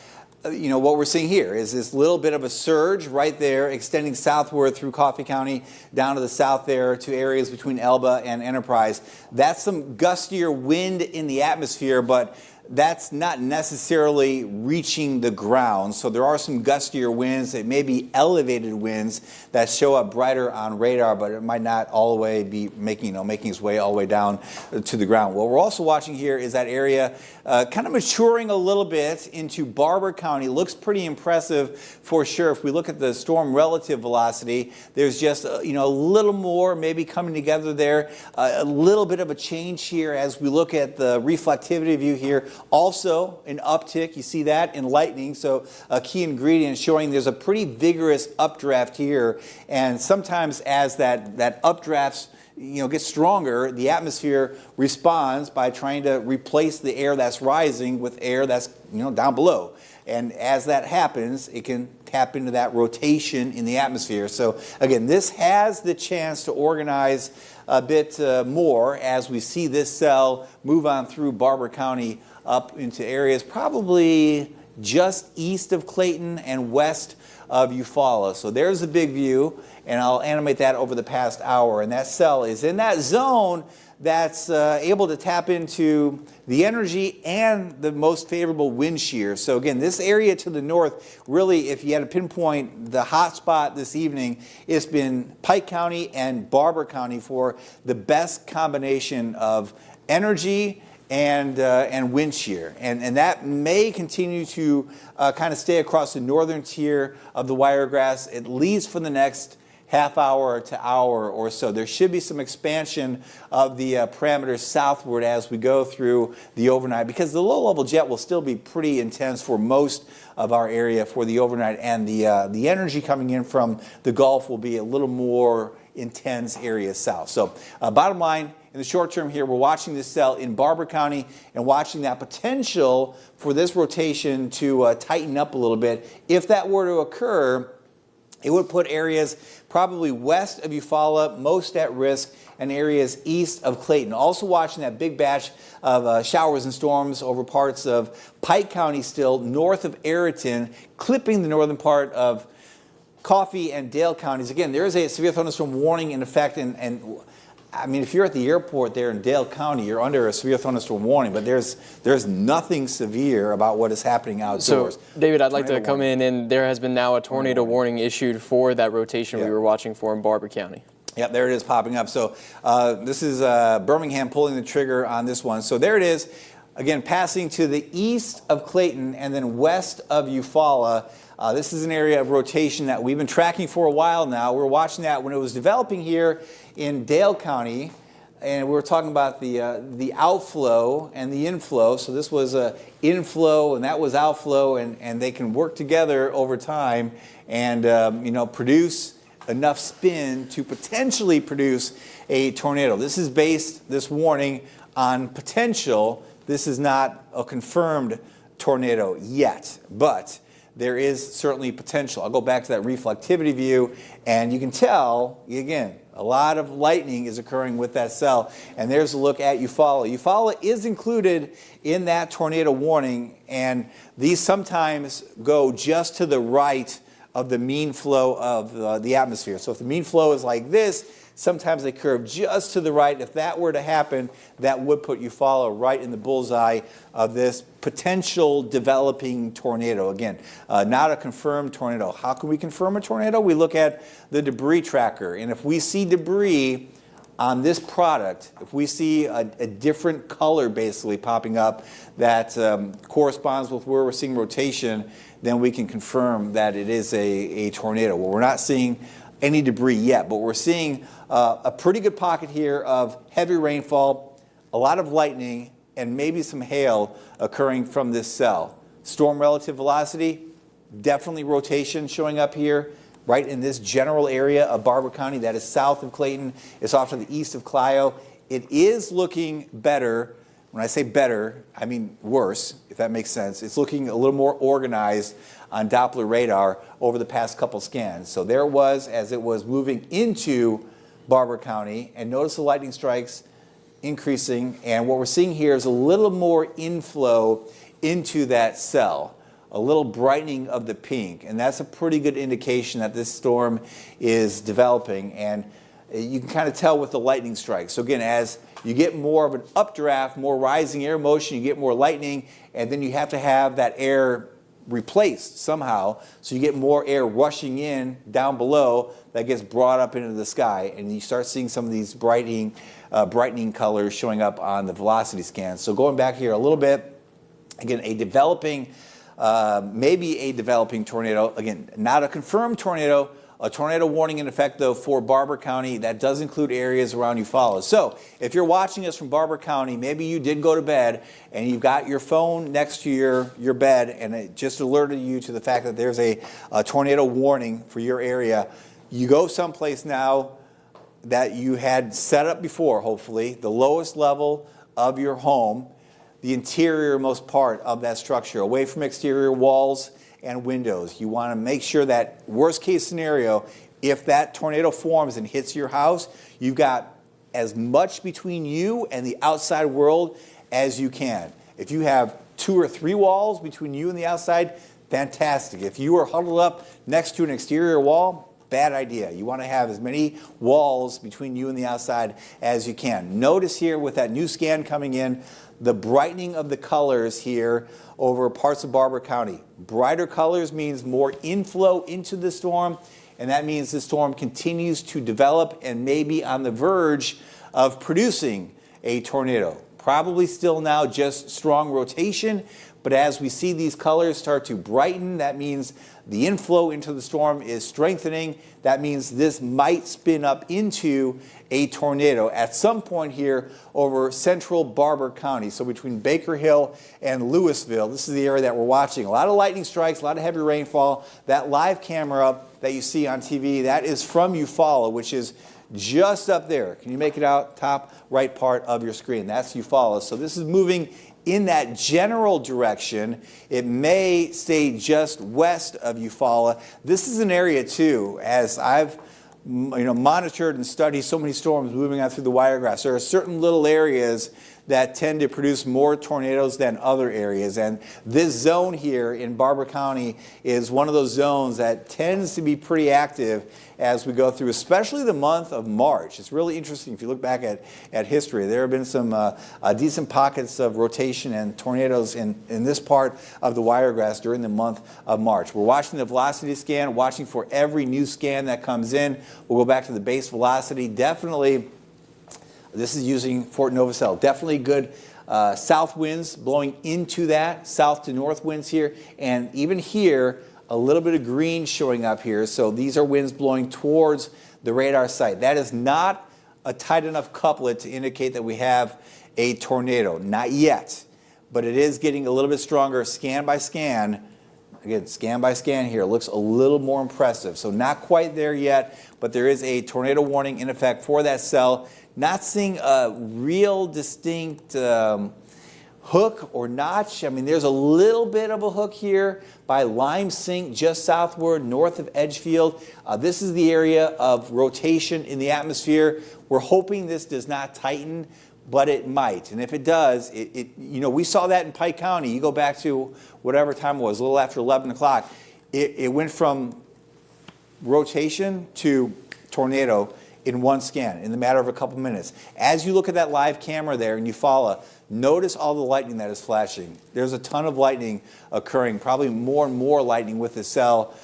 what we're seeing here is this little bit of a surge right there extending southward through Coffee County down to the south there to areas between Elba and Enterprise. That's some gustier wind in the atmosphere, but that's not necessarily reaching the ground. So there are some gustier winds. It may be elevated winds that show up brighter on radar, but it might not all the way be making its way all the way down to the ground. What we're also watching here is that area kind of maturing a little bit into Barber County. Looks pretty impressive for sure. If we look at the storm relative velocity, there's just a little more maybe coming together there. A little bit of a change here as we look at the reflectivity view here. Also an uptick, you see that in lightning, so a key ingredient showing there's a pretty vigorous updraft here, and sometimes as that updraft gets stronger, the atmosphere responds by trying to replace the air that's rising with air that's down below. And as that happens, it can tap into that rotation in the atmosphere. So again, this has the chance to organize a bit more as we see this cell move on through Barber County up into areas probably just east of Clayton and west of Eufaula. So there's a big view, and I'll animate that over the past hour. And that cell is in that zone that's able to tap into the energy and the most favorable wind shear. So again, this area to the north, really, if you had to pinpoint the hot spot this evening, it's been Pike County and Barber County for the best combination of energy and wind shear. And that may continue to kind of stay across the northern tier of the Wiregrass, at least for the next half hour to hour or so. There should be some expansion of the parameters southward as we go through the overnight, because the low-level jet will still be pretty intense for most of our area for the overnight, and the energy coming in from the Gulf will be a little more intense areas south. So bottom line, in the short term here, we're watching this cell in Barber County and watching that potential for this rotation to tighten up a little bit. If that were to occur, it would put areas probably west of Eufaula most at risk, and areas east of Clayton. Also watching that big batch of showers and storms over parts of Pike County still, north of Ayrton, clipping the northern part of Coffee and Dale counties. Again, there is a severe thunderstorm warning in effect, and I mean, if you're at the airport there in Dale County, you're under a severe thunderstorm warning, but there's nothing severe about what is happening outdoors. So, David, I'd like to come in, and there has been now a tornado warning issued for that rotation we were watching for in Barber County. Yep, there it is popping up. So this is Birmingham pulling the trigger on this one. So there it is, again, passing to the east of Clayton and then west of Eufaula. This is an area of rotation that we've been tracking for a while now. We were watching that when it was developing here in Dale County, and we were talking about the outflow and the inflow. So this was inflow and that was outflow, and they can work together over time and produce enough spin to potentially produce a tornado. This is based, this warning, on potential. This is not a confirmed tornado yet, but there is certainly potential. I'll go back to that reflectivity view, and you can tell, again, a lot of lightning is occurring with that cell. And there's a look at Eufaula. Eufaula is included in that tornado warning, and these sometimes go just to the right of the mean flow of the atmosphere. So if the mean flow is like this, sometimes they curve just to the right. If that were to happen, that would put Eufaula right in the bullseye of this potential developing tornado. Again, not a confirmed tornado. How can we confirm a tornado? We look at the debris tracker. And if we see debris on this product, if we see a different color basically popping up that corresponds with where we're seeing rotation, then we can confirm that it is a tornado. Well, we're not seeing any debris yet, but we're seeing a pretty good pocket here of heavy rainfall, a lot of lightning, and maybe some hail occurring from this cell. Storm relative velocity, definitely rotation showing up here, right in this general area of Barber County. That is south of Clayton. It's off to the east of Clio. It is looking better. When I say better, I mean worse, if that makes sense. It's looking a little more organized on Doppler radar over the past couple scans. So there it was as it was moving into Barber County, and notice the lightning strikes increasing, and what we're seeing here is a little more inflow into that cell, a little brightening of the pink, and that's a pretty good indication that this storm is developing, and you can kind of tell with the lightning strikes. So again, as you get more of an updraft, more rising air motion, you get more lightning, and then you have to have that air replaced somehow, so you get more air rushing in down below that gets brought up into the sky, and you start seeing some of these brightening colors showing up on the velocity scan. So going back here a little bit, again, a developing, maybe a developing tornado. Again, not a confirmed tornado. A tornado warning in effect, though, for Barber County. That does include areas around Eufaula. So if you're watching us from Barber County, maybe you did go to bed and you've got your phone next to your bed and it just alerted you to the fact that there's a tornado warning for your area. You go someplace now that you had set up before, hopefully, the lowest level of your home, the interior-most part of that structure, away from exterior walls and windows. You want to make sure that worst case scenario, if that tornado forms and hits your house, you've got as much between you and the outside world as you can. If you have 2 or 3 walls between you and the outside, fantastic. If you are huddled up next to an exterior wall, bad idea. You want to have as many walls between you and the outside as you can. Notice here with that new scan coming in, the brightening of the colors here over parts of Barber County. Brighter colors means more inflow into the storm, and that means the storm continues to develop and may be on the verge of producing a tornado. Probably still now just strong rotation, but as we see these colors start to brighten, that means the inflow into the storm is strengthening. That means this might spin up into a tornado at some point here over central Barber County. So between Baker Hill and Louisville, this is the area that we're watching. A lot of lightning strikes, a lot of heavy rainfall. That live camera that you see on TV, that is from Eufaula, which is just up there. Can you make it out? Top right part of your screen. That's Eufaula. So this is moving in that general direction. It may stay just west of Eufaula. This is an area too, as I've monitored and studied so many storms moving out through the wiregrass. There are certain little areas that tend to produce more tornadoes than other areas. And this zone here in Barber County is one of those zones that tends to be pretty active as we go through, especially the month of March. It's really interesting if you look back at history. There have been some decent pockets of rotation and tornadoes in this part of the wiregrass during the month of March. We're watching the velocity scan, watching for every new scan that comes in. We'll go back to the base velocity. Definitely, this is using Fort Novacell. Definitely good south winds blowing into that, south to north winds here. And even here, a little bit of green showing up here. So these are winds blowing towards the radar site. That is not a tight enough couplet to indicate that we have a tornado. Not yet. But it is getting a little bit stronger scan by scan. Again, scan by scan here. Looks a little more impressive. So not quite there yet, but there is a tornado warning in effect for that cell. Not seeing a real distinct hook or notch. I mean, there's a little bit of a hook here by Lime Sink, just southward, north of Edgefield. This is the area of rotation in the atmosphere. We're hoping this does not tighten, but it might. And if it does, we saw that in Pike County. You go back to whatever time it was, a little after 11 o'clock. It went from rotation to tornado in one scan in the matter of a couple minutes. As you look at that live camera there and you follow, notice all the lightning that is flashing. There's a ton of lightning occurring, probably more and more lightning with the cell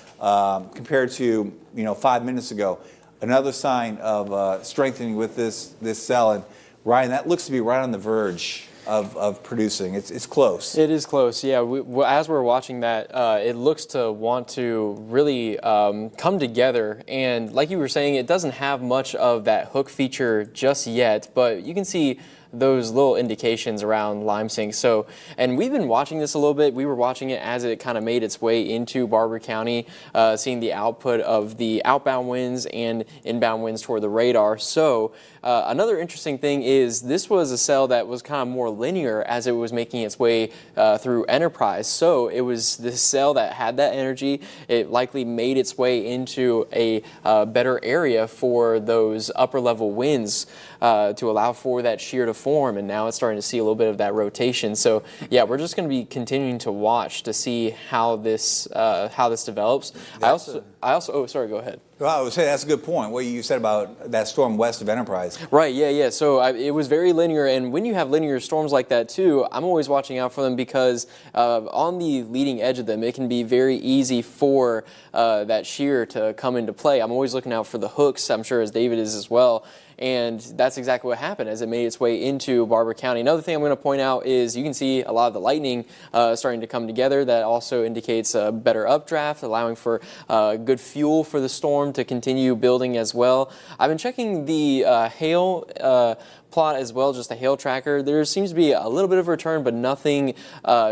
compared to 5 minutes ago. Another sign of strengthening with this cell. And Ryan, that looks to be right on the verge of producing. It's close. It is close, yeah. As we're watching that, it looks to want to really come together. And like you were saying, it doesn't have much of that hook feature just yet, but you can see those little indications around lime sink. So, and we've been watching this a little bit. We were watching it as it kind of made its way into Barber County, seeing the output of the outbound winds and inbound winds toward the radar. So another interesting thing is this was a cell that was kind of more linear as it was making its way through Enterprise. So it was this cell that had that energy. It likely made its way into a better area for those upper level winds to allow for that shear to form, and now it's starting to see a little bit of that rotation. So yeah, we're just going to be continuing to watch to see how this develops. I also oh, sorry, go ahead. Well, I would say that's a good point, what you said about that storm west of Enterprise. Right, yeah. So it was very linear, and when you have linear storms like that too, I'm always watching out for them because on the leading edge of them, it can be very easy for that shear to come into play. I'm always looking out for the hooks, I'm sure as David is as well. And that's exactly what happened as it made its way into Barber County. Another thing I'm going to point out is you can see a lot of the lightning starting to come together. That also indicates a better updraft, allowing for good fuel for the storm to continue building as well. I've been checking the hail plot as well, just a hail tracker. There seems to be a little bit of return, but nothing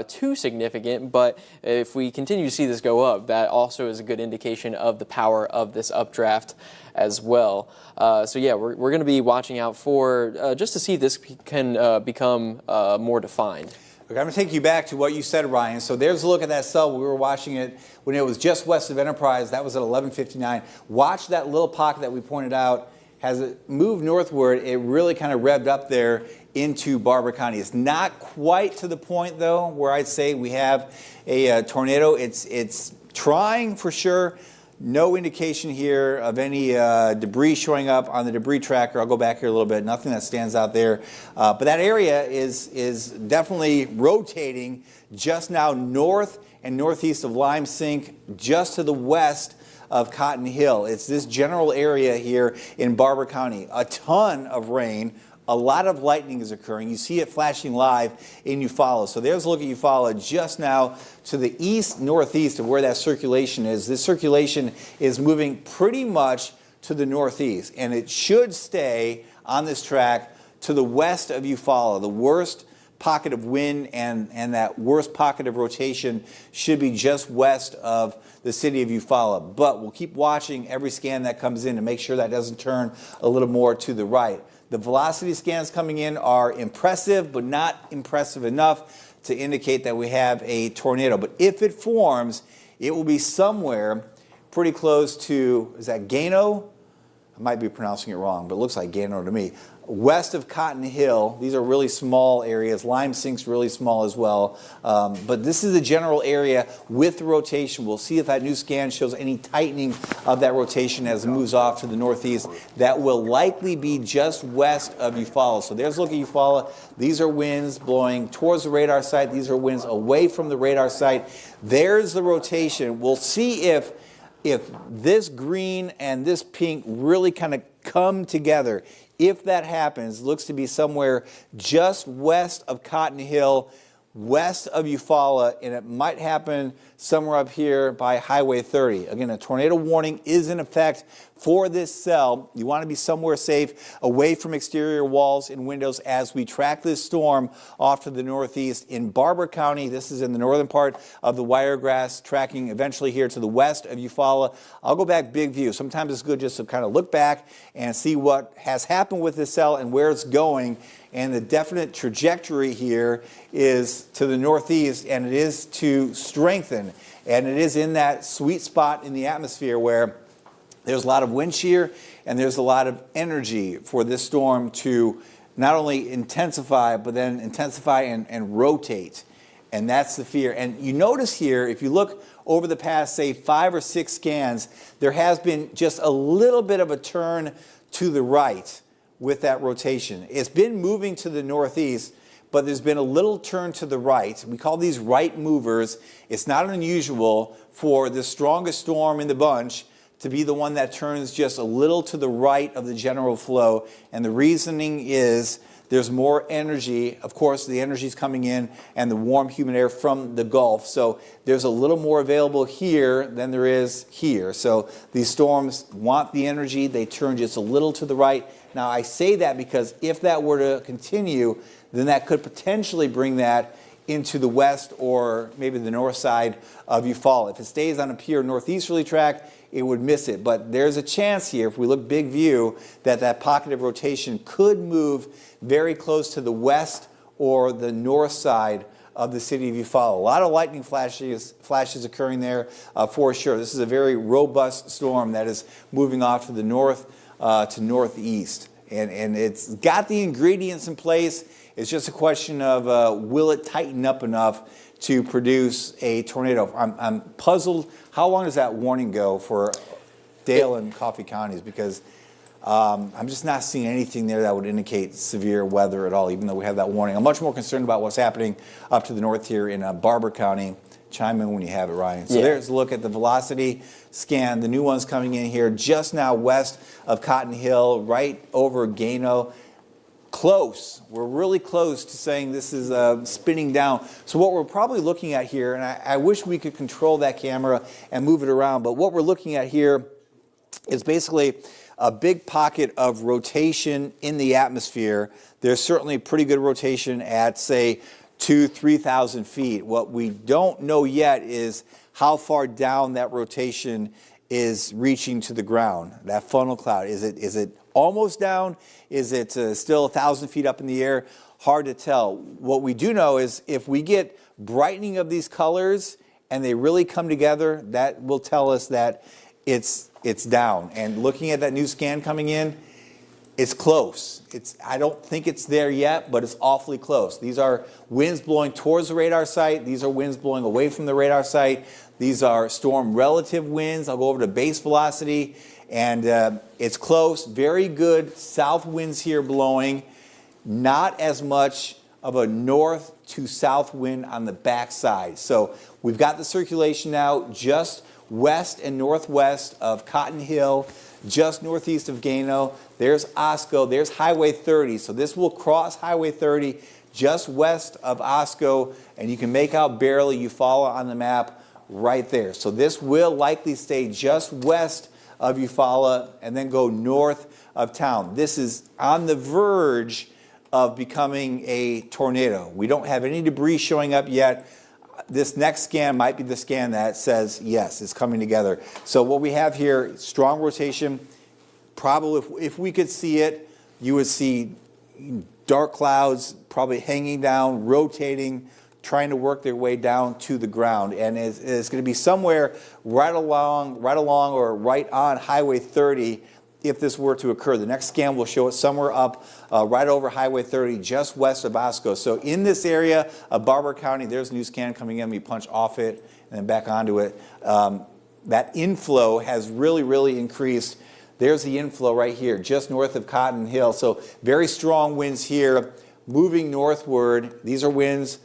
too significant. But if we continue to see this go up, that also is a good indication of the power of this updraft as well. So yeah, we're going to be watching out for just to see if this can become more defined. Okay, I'm going to take you back to what you said, Ryan. So there's a look at that cell. We were watching it when it was just west of Enterprise. That was at 11:59. Watch that little pocket that we pointed out. As it moved northward, it really kind of revved up there into Barber County. It's not quite to the point, though, where I'd say we have a tornado. It's trying for sure. No indication here of any debris showing up on the debris tracker. I'll go back here a little bit. Nothing that stands out there. But that area is definitely rotating just now north and northeast of Lime Sink, just to the west of Cotton Hill. It's this general area here in Barber County. A ton of rain. A lot of lightning is occurring. You see it flashing live in Eufaula. So there's a look at Eufaula just now to the east-northeast of where that circulation is. This circulation is moving pretty much to the northeast, and it should stay on this track to the west of Eufaula. The worst pocket of wind and that worst pocket of rotation should be just west of the city of Eufaula. But we'll keep watching every scan that comes in to make sure that doesn't turn a little more to the right. The velocity scans coming in are impressive, but not impressive enough to indicate that we have a tornado. But if it forms, it will be somewhere pretty close to, is that Gano? I might be pronouncing it wrong, but it looks like Gano to me. West of Cotton Hill. These are really small areas. Lime Sink's really small as well. But this is the general area with the rotation. We'll see if that new scan shows any tightening of that rotation as it moves off to the northeast. That will likely be just west of Eufaula. So there's a look at Eufaula. These are winds blowing towards the radar site. These are winds away from the radar site. There's the rotation. We'll see if this green and this pink really kind of come together. If that happens, it looks to be somewhere just west of Cotton Hill, west of Eufaula, and it might happen somewhere up here by Highway 30. Again, a tornado warning is in effect for this cell. You want to be somewhere safe, away from exterior walls and windows as we track this storm off to the northeast in Barber County. This is in the northern part of the Wiregrass, tracking eventually here to the west of Eufaula. I'll go back big view. Sometimes it's good just to kind of look back and see what has happened with this cell and where it's going. And the definite trajectory here is to the northeast, and it is to strengthen. And it is in that sweet spot in the atmosphere where there's a lot of wind shear and there's a lot of energy for this storm to not only intensify, but then intensify and rotate. And that's the fear. And you notice here, if you look over the past, say, 5 or 6 scans, there has been just a little bit of a turn to the right with that rotation. It's been moving to the northeast, but there's been a little turn to the right. We call these right movers. It's not unusual for the strongest storm in the bunch to be the one that turns just a little to the right of the general flow. And the reasoning is there's more energy. Of course, the energy is coming in and the warm, humid air from the Gulf. So there's a little more available here than there is here. So these storms want the energy. They turn just a little to the right. Now, I say that because if that were to continue, then that could potentially bring that into the west or maybe the north side of Eufaula. If it stays on a pure northeasterly track, it would miss it. But there's a chance here, if we look big view, that that pocket of rotation could move very close to the west or the north side of the city of Eufaula. A lot of lightning flashes occurring there for sure. This is a very robust storm that is moving off to the north to northeast. And it's got the ingredients in place. It's just a question of will it tighten up enough to produce a tornado. I'm puzzled. How long does that warning go for Dale and Coffee counties? Because I'm just not seeing anything there that would indicate severe weather at all, even though we have that warning. I'm much more concerned about what's happening up to the north here in Barber County. Chime in when you have it, Ryan. So there's a look at the velocity scan. The new one's coming in here just now west of Cotton Hill, right over Gano. Close. We're really close to saying this is spinning down. So what we're probably looking at here, and I wish we could control that camera and move it around, but what we're looking at here is basically a big pocket of rotation in the atmosphere. There's certainly pretty good rotation at, say, 2,000–3,000 feet. What we don't know yet is how far down that rotation is reaching to the ground, that funnel cloud. Is it almost down? Is it still 1,000 feet up in the air? Hard to tell. What we do know is if we get brightening of these colors and they really come together, that will tell us that it's down. And looking at that new scan coming in, it's close. I don't think it's there yet, but it's awfully close. These are winds blowing towards the radar site. These are winds blowing away from the radar site. These are storm relative winds. I'll go over to base velocity, and it's close. Very good south winds here blowing. Not as much of a north to south wind on the backside. So we've got the circulation now just west and northwest of Cotton Hill, just northeast of Gano. There's Osco. There's Highway 30. So this will cross Highway 30 just west of Osco, and you can make out barely Eufaula on the map right there. So this will likely stay just west of Eufaula and then go north of town. This is on the verge of becoming a tornado. We don't have any debris showing up yet. This next scan might be the scan that says, yes, it's coming together. So what we have here, strong rotation. Probably, if we could see it, you would see dark clouds probably hanging down, rotating, trying to work their way down to the ground. And it's going to be somewhere right along or right on Highway 30 if this were to occur. The next scan will show it somewhere up right over Highway 30, just west of Osco. So in this area of Barber County, there's a new scan coming in. We punch off it and then back onto it. That inflow has really increased. There's the inflow right here, just north of Cotton Hill. So very strong winds here, moving northward. These are winds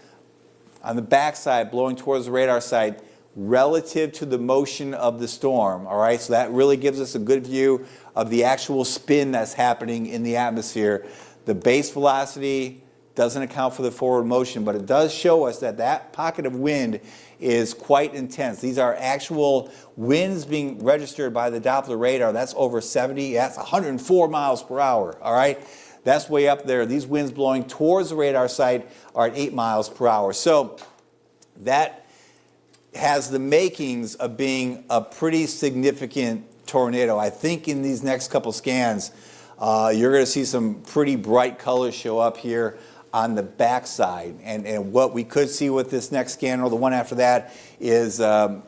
on the backside, blowing towards the radar site, relative to the motion of the storm. All right, so that really gives us a good view of the actual spin that's happening in the atmosphere. The base velocity doesn't account for the forward motion, but it does show us that that pocket of wind is quite intense. These are actual winds being registered by the Doppler radar. That's over 70, that's 104 miles per hour, all right? That's way up there. These winds blowing towards the radar site are at 8 miles per hour. So that has the makings of being a pretty significant tornado. I think in these next couple scans, you're going to see some pretty bright colors show up here on the backside. And what we could see with this next scan or the one after that is a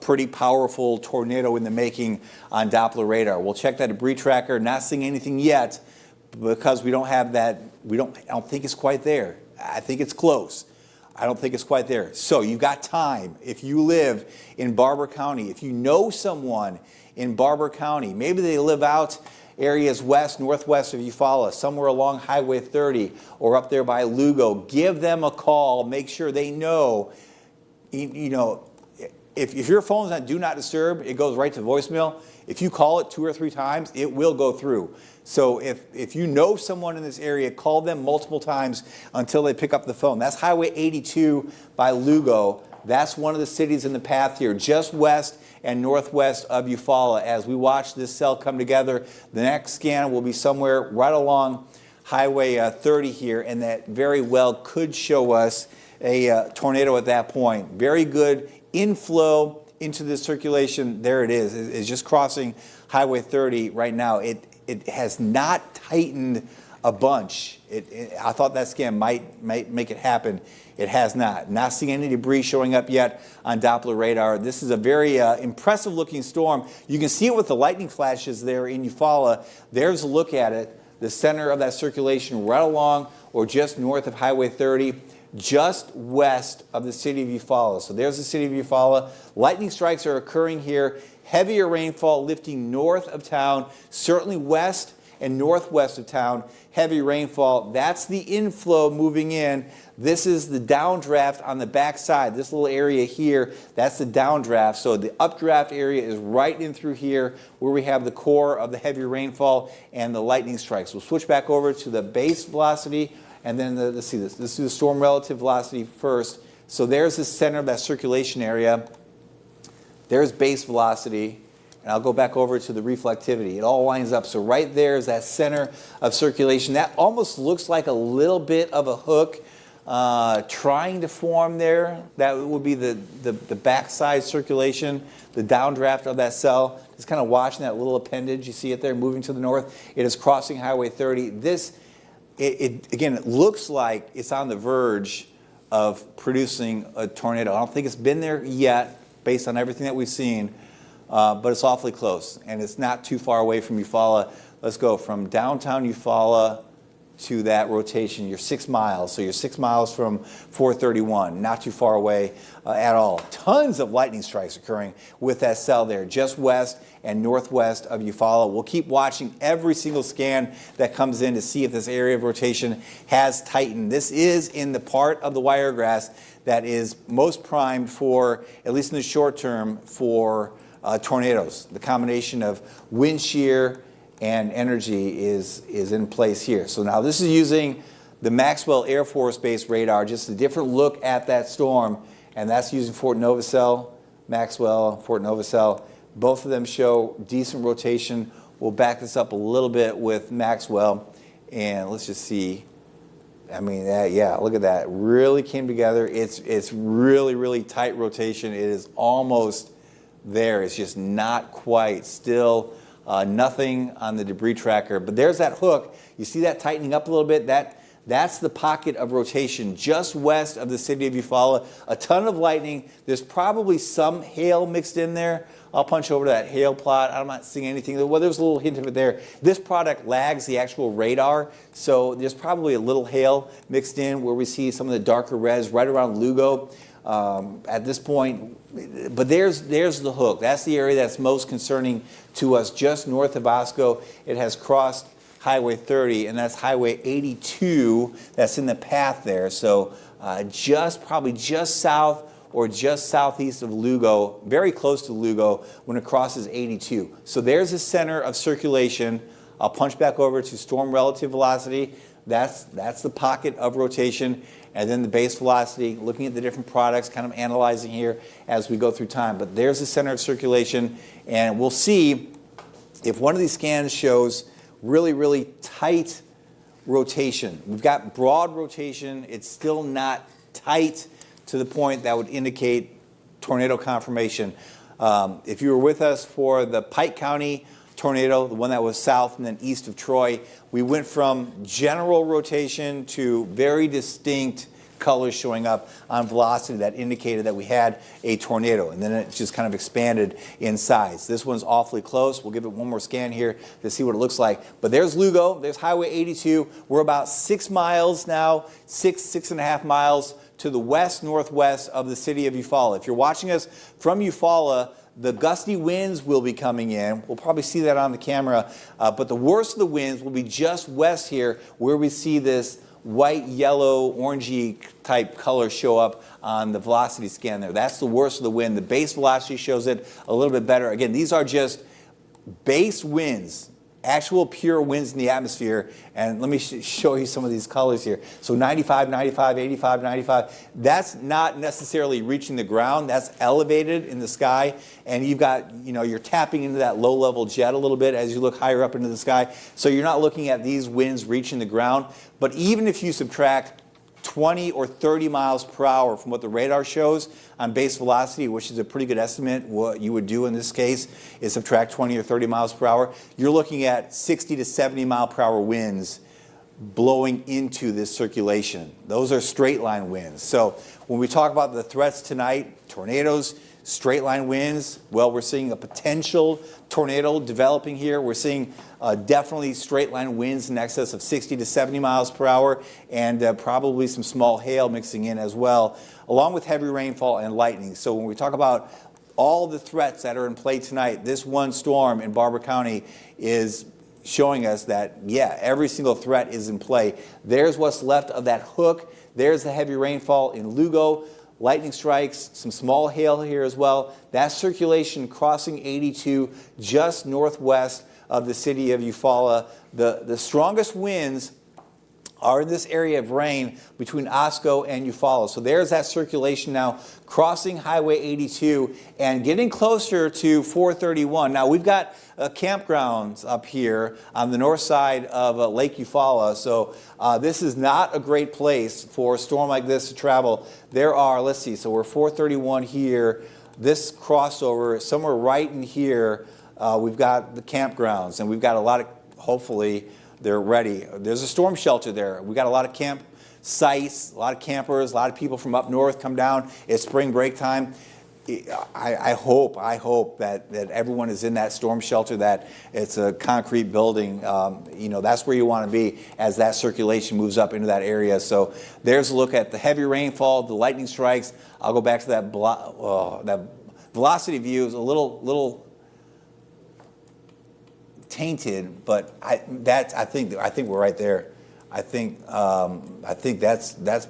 pretty powerful tornado in the making on Doppler radar. We'll check that debris tracker, not seeing anything yet because we don't have that. I don't think it's quite there. I think it's close. I don't think it's quite there. So you've got time. If you live in Barber County, if you know someone in Barber County, maybe they live out areas northwest of Eufaula, somewhere along Highway 30 or up there by Lugo, give them a call. Make sure they know, if your phone's on Do Not Disturb, it goes right to voicemail. If you call it 2 or 3 times, it will go through. So if you know someone in this area, call them multiple times until they pick up the phone. That's Highway 82 by Lugo. That's one of the cities in the path here, just west and northwest of Eufaula. As we watch this cell come together, the next scan will be somewhere right along Highway 30 here, and that very well could show us a tornado at that point. Very good inflow into the circulation. There it is. It's just crossing Highway 30 right now. It has not tightened a bunch. I thought that scan might make it happen. It has not. Not seeing any debris showing up yet on Doppler radar. This is a very impressive looking storm. You can see it with the lightning flashes there in Eufaula. There's a look at it. The center of that circulation right along or just north of Highway 30, just west of the city of Eufaula. So there's the city of Eufaula. Lightning strikes are occurring here. Heavier rainfall lifting north of town, certainly west and northwest of town. Heavy rainfall. That's the inflow moving in. This is the downdraft on the backside. This little area here, that's the downdraft. So the updraft area is right in through here where we have the core of the heavy rainfall and the lightning strikes. We'll switch back over to the base velocity, and then let's see this. Let's do the storm relative velocity first. So there's the center of that circulation area. There's base velocity. And I'll go back over to the reflectivity. It all lines up. So right there is that center of circulation. That almost looks like a little bit of a hook trying to form there. That would be the backside circulation, the downdraft of that cell. Just kind of watching that little appendage. You see it there moving to the north. It is crossing Highway 30. Again, it looks like it's on the verge of producing a tornado. I don't think it's been there yet based on everything that we've seen. But it's awfully close, and it's not too far away from Eufaula. Let's go from downtown Eufaula to that rotation. You're 6 miles, so you're 6 miles from 431, not too far away at all. Tons of lightning strikes occurring with that cell there, just west and northwest of Eufaula. We'll keep watching every single scan that comes in to see if this area of rotation has tightened. This is in the part of the wiregrass that is most primed for, at least in the short term, for tornadoes. The combination of wind shear and energy is in place here. So now this is using the Maxwell Air Force Base radar, just a different look at that storm, and that's using Fort Novacell, Maxwell, Fort Novacell. Both of them show decent rotation. We'll back this up a little bit with Maxwell, and let's just see. I mean, yeah, look at that. Really came together. It's really, really tight rotation. It is almost there. It's just not quite. Still nothing on the debris tracker. But there's that hook. You see that tightening up a little bit? That's the pocket of rotation just west of the city of Eufaula. A ton of lightning. There's probably some hail mixed in there. I'll punch over to that hail plot. I'm not seeing anything. Well, there's a little hint of it there. This product lags the actual radar, so there's probably a little hail mixed in where we see some of the darker reds right around Lugo. At this point, but there's the hook. That's the area that's most concerning to us, just north of Osco. It has crossed Highway 30, and that's Highway 82 that's in the path there. So probably just south or just southeast of Lugo, very close to Lugo when it crosses 82. So there's the center of circulation. I'll punch back over to storm relative velocity. That's the pocket of rotation. And then the base velocity, looking at the different products, kind of analyzing here as we go through time. But there's the center of circulation, and we'll see if one of these scans shows really, really tight rotation. We've got broad rotation. It's still not tight to the point that would indicate tornado confirmation. If you were with us for the Pike County tornado, the one that was south and then east of Troy, we went from general rotation to very distinct colors showing up on velocity that indicated that we had a tornado, and then it just kind of expanded in size. This one's awfully close. We'll give it one more scan here to see what it looks like. But there's Lugo, there's Highway 82. We're about 6 miles now, 6.5 miles to the west-northwest of the city of Eufaula. If you're watching us from Eufaula, the gusty winds will be coming in. We'll probably see that on the camera. But the worst of the winds will be just west here where we see this white, yellow, orangey type colors show up on the velocity scan there. That's the worst of the wind. The base velocity shows it a little bit better. Again, these are just base winds, actual pure winds in the atmosphere. And let me show you some of these colors here. So 95, 95, 85, 95. That's not necessarily reaching the ground. That's elevated in the sky. And you've got, you're tapping into that low-level jet a little bit as you look higher up into the sky. So you're not looking at these winds reaching the ground. But even if you subtract 20 or 30 miles per hour from what the radar shows on base velocity, which is a pretty good estimate. What you would do in this case is subtract 20 or 30 miles per hour. You're looking at 60 to 70 mile per hour winds blowing into this circulation. Those are straight line winds. So when we talk about the threats tonight, tornadoes, straight line winds, well, we're seeing a potential tornado developing here. We're seeing definitely straight line winds in excess of 60 to 70 miles per hour, and probably some small hail mixing in as well, along with heavy rainfall and lightning. So when we talk about all the threats that are in play tonight, this one storm in Barber County is showing us that, yeah, every single threat is in play. There's what's left of that hook. There's the heavy rainfall in Lugo. Lightning strikes, some small hail here as well. That circulation crossing 82 just northwest of the city of Eufaula. The strongest winds are in this area of rain between Osco and Eufaula. So there's that circulation now crossing Highway 82 and getting closer to 431. Now we've got campgrounds up here on the north side of Lake Eufaula. So this is not a great place for a storm like this to travel. There are, let's see, so we're 431 here. This crossover, somewhere right in here, we've got the campgrounds, and we've got a lot of, hopefully, they're ready. There's a storm shelter there. We got a lot of camp sites, a lot of campers, a lot of people from up north come down. It's spring break time. I hope that everyone is in that storm shelter, that it's a concrete building. That's where you want to be as that circulation moves up into that area. So there's a look at the heavy rainfall, the lightning strikes. I'll go back to that velocity view. Is a little tainted, but I think we're right there. I think that's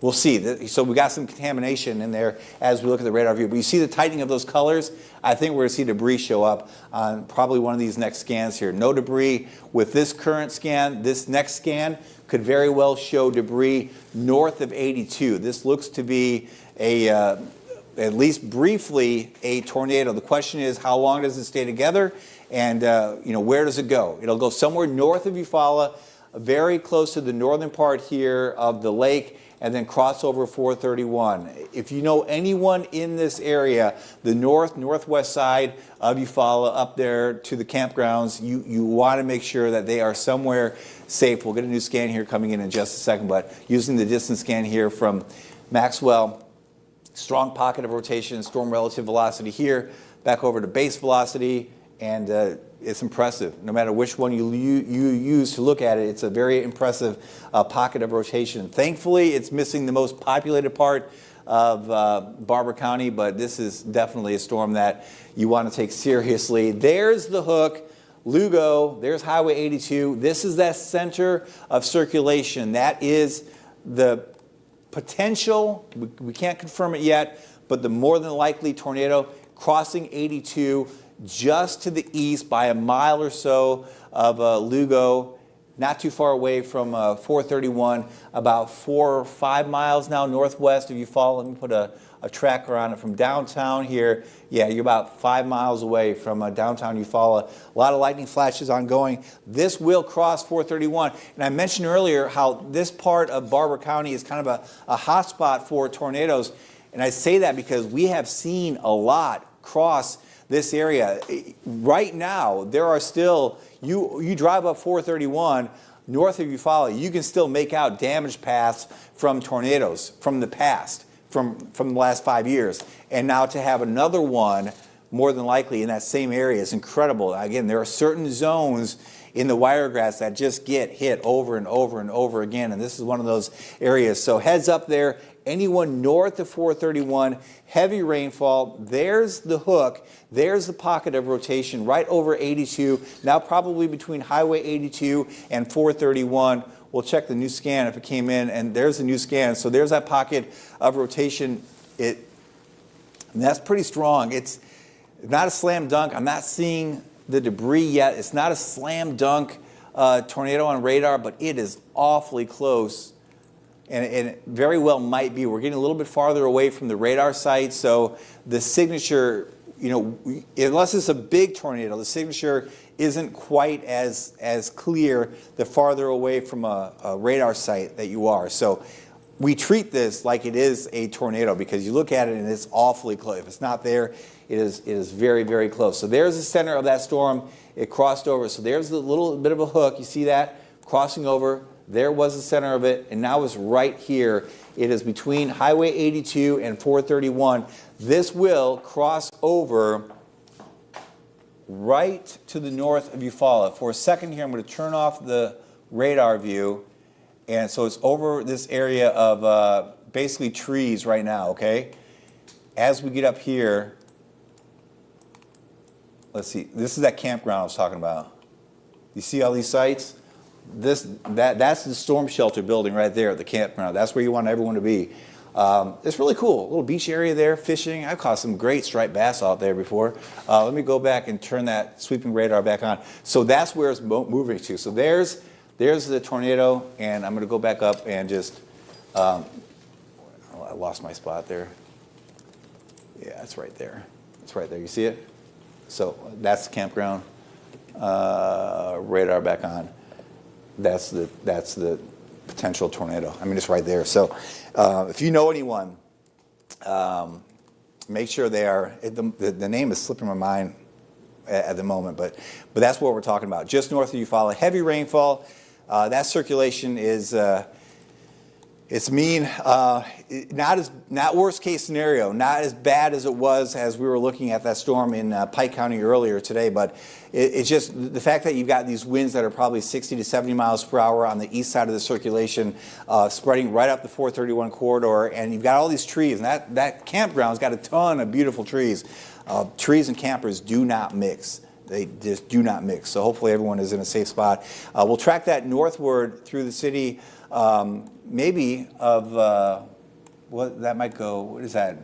we'll see. So we got some contamination in there as we look at the radar view. But you see the tightening of those colors. I think we're going to see debris show up on probably one of these next scans here. No debris with this current scan. This next scan could very well show debris north of 82. This looks to be at least briefly a tornado. The question is, how long does it stay together? And where does it go? It'll go somewhere north of Eufaula, very close to the northern part here of the lake, and then cross over 431. If you know anyone in this area, the northwest side of Eufaula, up there to the campgrounds, you want to make sure that they are somewhere safe. We'll get a new scan here coming in just a second, but using the distance scan here from Maxwell, strong pocket of rotation, storm relative velocity here, back over to base velocity, and it's impressive. No matter which one you use to look at it, it's a very impressive pocket of rotation. Thankfully, it's missing the most populated part of Barber County, but this is definitely a storm that you want to take seriously. There's the hook, Lugo, there's Highway 82. This is that center of circulation. That is the potential, we can't confirm it yet, but the more than likely tornado crossing 82 just to the east by a mile or so of Lugo, not too far away from 431, about 4 or 5 miles now northwest of Eufaula. Let me put a tracker on it from downtown here. Yeah, you're about 5 miles away from downtown Eufaula. A lot of lightning flashes ongoing. This will cross 431. And I mentioned earlier how this part of Barber County is kind of a hot spot for tornadoes. And I say that because we have seen a lot cross this area. Right now, there are still, you drive up 431 north of Eufaula, you can still make out damage paths from tornadoes from the past, from the last 5 years. And now to have another one, more than likely in that same area, is incredible. Again, there are certain zones in the wiregrass that just get hit over and over and over again, and this is one of those areas. So heads up there. anyone north of 431, heavy rainfall. There's the hook. There's the pocket of rotation right over 82, now probably between Highway 82 and 431. We'll check the new scan if it came in, and there's the new scan. So there's that pocket of rotation. And that's pretty strong. It's not a slam dunk. I'm not seeing the debris yet. It's not a slam dunk tornado on radar, but it is awfully close. And it very well might be. We're getting a little bit farther away from the radar site, so the signature, unless it's a big tornado, the signature isn't quite as clear the farther away from a radar site that you are. So we treat this like it is a tornado because you look at it and it's awfully close. If it's not there, it is very, very close. So there's the center of that storm. It crossed over. So there's the little bit of a hook. You see that crossing over. There was the center of it, and now it's right here. It is between Highway 82 and 431. This will cross over right to the north of Eufaula. For a second here, I'm going to turn off the radar view, and so it's over this area of basically trees right now, okay? As we get up here, let's see. This is that campground I was talking about. You see all these sites? That's the storm shelter building right there at the campground. That's where you want everyone to be. It's really cool. A little beach area there, fishing. I've caught some great striped bass out there before. Let me go back and turn that sweeping radar back on. So that's where it's moving to. So there's the tornado, and I'm going to go back up and just, I lost my spot there. Yeah, it's right there. It's right there. You see it? So that's the campground. Radar back on. That's the potential tornado. I mean, it's right there. So if you know anyone, make sure they are. The name is slipping my mind at the moment, but that's what we're talking about. Just north of Eufaula, heavy rainfall. That circulation is it's mean. Not worst case scenario. Not as bad as it was as we were looking at that storm in Pike County earlier today, but it's just the fact that you've got these winds that are probably 60 to 70 miles per hour on the east side of the circulation, spreading right up the 431 corridor, and you've got all these trees, and that campground's got a ton of beautiful trees. Trees and campers do not mix. They just do not mix. So hopefully everyone is in a safe spot. We'll track that northward through the city, maybe of what that might go. What is that?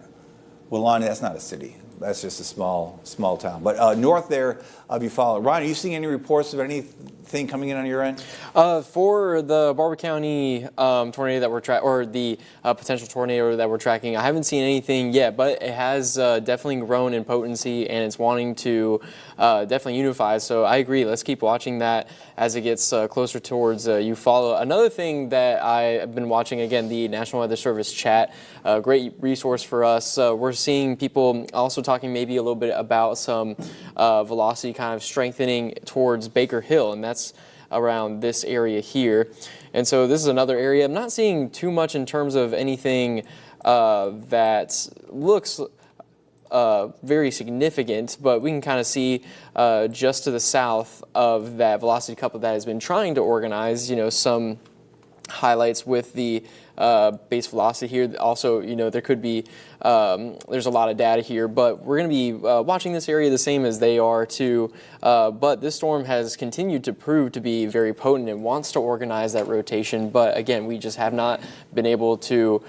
Willani, that's not a city. That's just a small town. But north there of Eufaula. Ron, are you seeing any reports of anything coming in on your end? For the Barber County tornado that we're or the potential tornado that we're tracking, I haven't seen anything yet, but it has definitely grown in potency and it's wanting to definitely unify. So I agree. Let's keep watching that as it gets closer towards Eufaula. Another thing that I've been watching, again, the National Weather Service chat, great resource for us. We're seeing people also talking maybe a little bit about some velocity kind of strengthening towards Baker Hill, and that's around this area here. And so this is another area. I'm not seeing too much in terms of anything that looks very significant, but we can kind of see just to the south of that velocity couple that has been trying to organize, some highlights with the base velocity here. Also, there could be, there's a lot of data here, but we're going to be watching this area the same as they are too. But this storm has continued to prove to be very potent and wants to organize that rotation. But again, we just have not been able to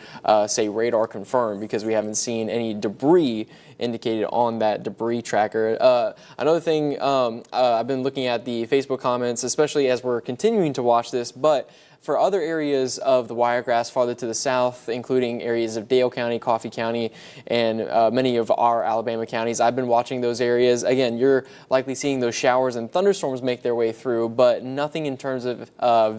say radar confirmed because we haven't seen any debris indicated on that debris tracker. Another thing, I've been looking at the Facebook comments, especially as we're continuing to watch this, but for other areas of the Wiregrass farther to the south, including areas of Dale County, Coffee County, and many of our Alabama counties, I've been watching those areas. Again, you're likely seeing those showers and thunderstorms make their way through, but nothing in terms of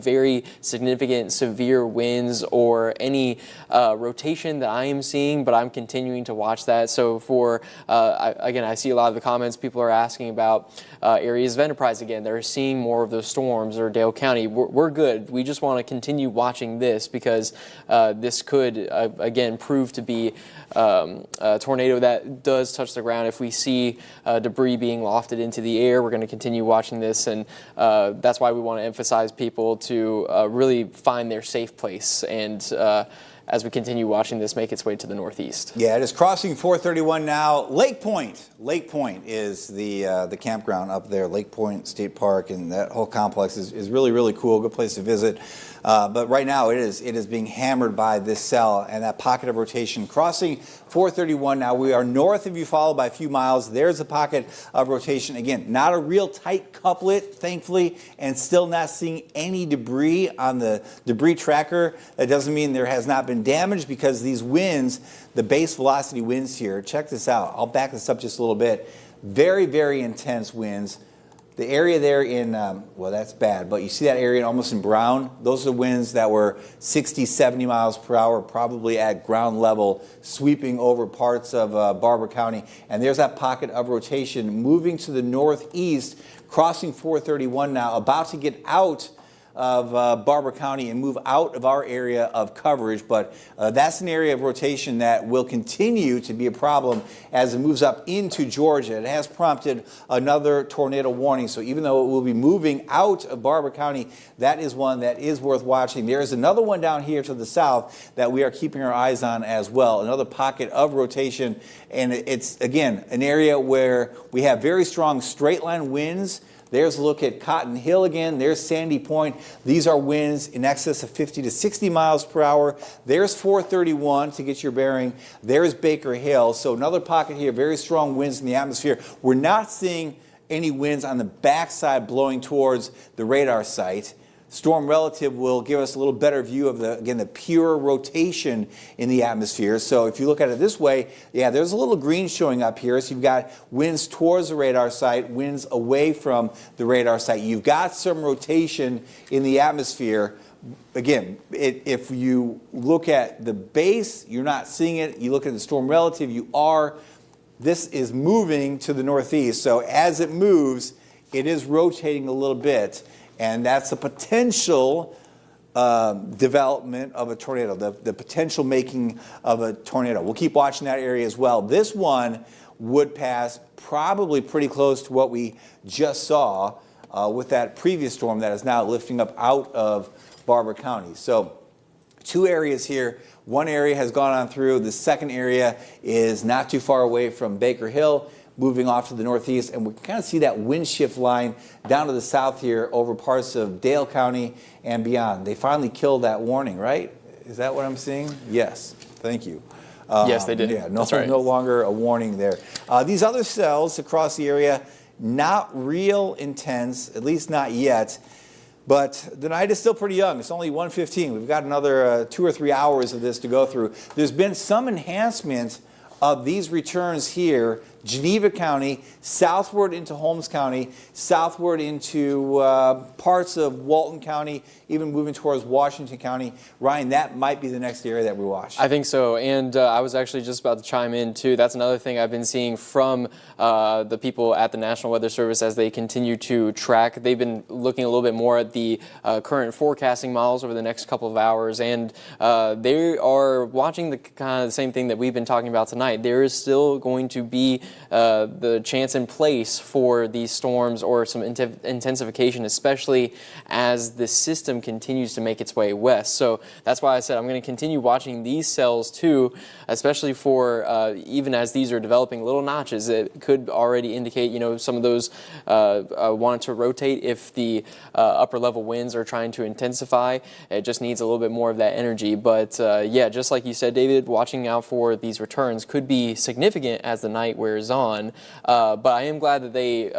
very significant severe winds or any rotation that I am seeing, but I'm continuing to watch that. So for, again, I see a lot of the comments, people are asking about areas of Enterprise again. They're seeing more of those storms, or Dale County. We're good. We just want to continue watching this because this could, again, prove to be a tornado that does touch the ground. If we see debris being lofted into the air, we're going to continue watching this, and that's why we want to emphasize people to really find their safe place and as we continue watching this make its way to the northeast. Yeah, it is crossing 431 now. Lake Point. Lake Point is the campground up there. Lake Point State Park, and that whole complex is really, really cool. Good place to visit. But right now it is being hammered by this cell and that pocket of rotation crossing 431 now. We are north of Eufaula by a few miles. There's a pocket of rotation. Again, not a real tight couplet, thankfully, and still not seeing any debris on the debris tracker. That doesn't mean there has not been damage, because these winds, the base velocity winds here, check this out. I'll back this up just a little bit. Very, very intense winds. The area there in, well, that's bad, but you see that area almost in brown? Those are winds that were 60, 70 miles per hour, probably at ground level, sweeping over parts of Barber County. And there's that pocket of rotation moving to the northeast, crossing 431 now, about to get out of Barber County and move out of our area of coverage. But that's an area of rotation that will continue to be a problem as it moves up into Georgia. It has prompted another tornado warning. So even though it will be moving out of Barber County, that is one that is worth watching. There is another one down here to the south that we are keeping our eyes on as well. Another pocket of rotation. And it's, again, an area where we have very strong straight line winds. There's a look at Cotton Hill again. There's Sandy Point. These are winds in excess of 50 to 60 miles per hour. There's 431 to get your bearing. There's Baker Hill. So another pocket here, very strong winds in the atmosphere. We're not seeing any winds on the backside blowing towards the radar site. Storm relative will give us a little better view of the pure rotation in the atmosphere. So if you look at it this way, yeah, there's a little green showing up here. So you've got winds towards the radar site, winds away from the radar site. You've got some rotation in the atmosphere. Again, if you look at the base, you're not seeing it. You look at the storm relative, you are. This is moving to the northeast. So as it moves, it is rotating a little bit. And that's a potential development of a tornado, the potential making of a tornado. We'll keep watching that area as well. This one would pass probably pretty close to what we just saw with that previous storm that is now lifting up out of Barber County. So two areas here. One area has gone on through. The second area is not too far away from Baker Hill, moving off to the northeast, and we can kind of see that wind shift line down to the south here over parts of Dale County and beyond. They finally killed that warning, right? Is that what I'm seeing? Yes. Thank you. Yes, they did. Yeah, That's right. No longer a warning there. These other cells across the area, not real intense, at least not yet. But the night is still pretty young. It's only 1:15. We've got another 2 or 3 hours of this to go through. There's been some enhancement of these returns here, Geneva County, southward into Holmes County, southward into parts of Walton County, even moving towards Washington County. Ryan, that might be the next area that we watch. I think so, and I was actually just about to chime in too. That's another thing I've been seeing from the people at the National Weather Service as they continue to track. They've been looking a little bit more at the current forecasting models over the next couple of hours, and they are watching the kind of the same thing that we've been talking about tonight. There is still going to be the chance in place for these storms or some intensification, especially as the system continues to make its way west. So that's why I said I'm going to continue watching these cells too, especially for even as these are developing little notches. It could already indicate, you know, some of those wanted to rotate if the upper level winds are trying to intensify. It just needs a little bit more of that energy. But yeah, just like you said, David, watching out for these returns could be significant as the night wears on. But I am glad that they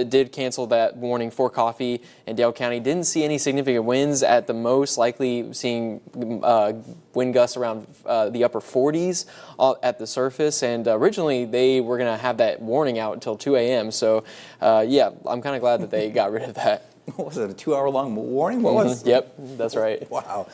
did cancel that warning for Coffee and Dale County. Didn't see any significant winds, at the most likely seeing wind gusts around the upper 40s at the surface. And originally they were going to have that warning out until 2 a.m. So yeah, I'm kind of glad that they got rid of that. What was it, a 2 hour long warning? What was? Yep, that's right. Wow.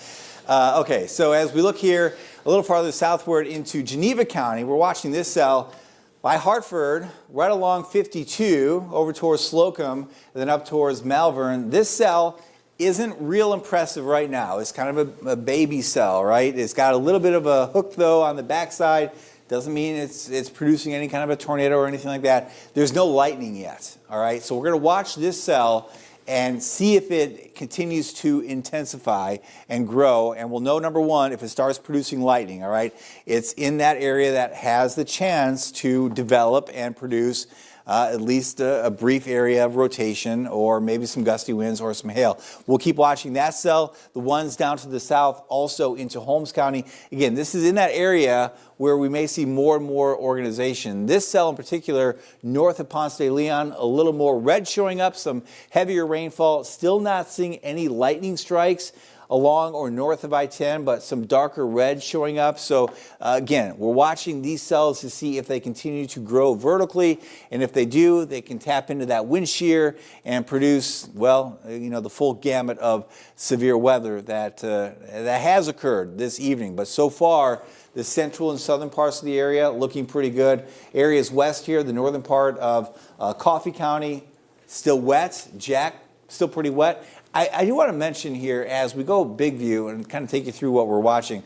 Okay, so as we look here a little farther southward into Geneva County, we're watching this cell by Hartford, right along 52, over towards Slocum, and then up towards Malvern. This cell isn't real impressive right now. It's kind of a baby cell, right? It's got a little bit of a hook, though, on the backside. Doesn't mean it's producing any kind of a tornado or anything like that. There's no lightning yet, all right? So we're going to watch this cell, and see if it continues to intensify and grow. And we'll know, number one, if it starts producing lightning, all right? It's in that area that has the chance to develop and produce at least a brief area of rotation, or maybe some gusty winds or some hail. We'll keep watching that cell. The ones down to the south, also into Holmes County. Again, this is in that area where we may see more and more organization. This cell in particular, north of Ponce de Leon, a little more red showing up, some heavier rainfall. Still not seeing any lightning strikes along or north of I-10, but some darker red showing up. So again, we're watching these cells to see if they continue to grow vertically, and if they do, they can tap into that wind shear and produce, well, the full gamut of severe weather that has occurred this evening. But so far, the central and southern parts of the area looking pretty good. Areas west here, the northern part of Coffee County, still wet. Jack, still pretty wet. I do want to mention here, as we go big view and kind of take you through what we're watching,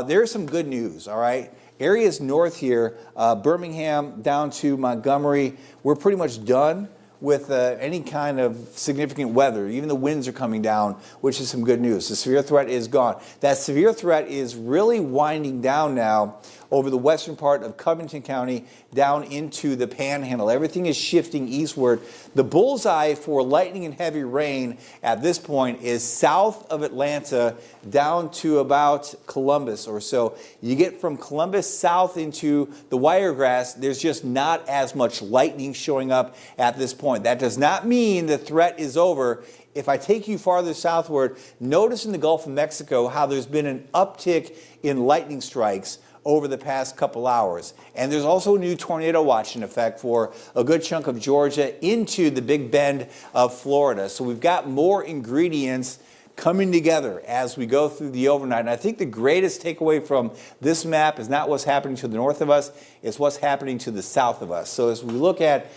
there's some good news, all right? Areas north here, Birmingham down to Montgomery, we're pretty much done with any kind of significant weather. Even the winds are coming down, which is some good news. The severe threat is gone. That severe threat is really winding down now over the western part of Covington County down into the Panhandle. Everything is shifting eastward. The bullseye for lightning and heavy rain at this point is south of Atlanta down to about Columbus or so. You get from Columbus south into the Wiregrass, there's just not as much lightning showing up at this point. That does not mean the threat is over. If I take you farther southward, notice in the Gulf of Mexico how there's been an uptick in lightning strikes over the past couple hours. And there's also a new tornado watch in effect for a good chunk of Georgia into the Big Bend of Florida. So we've got more ingredients coming together as we go through the overnight. And I think the greatest takeaway from this map is not what's happening to the north of us, it's what's happening to the south of us. So as we look at,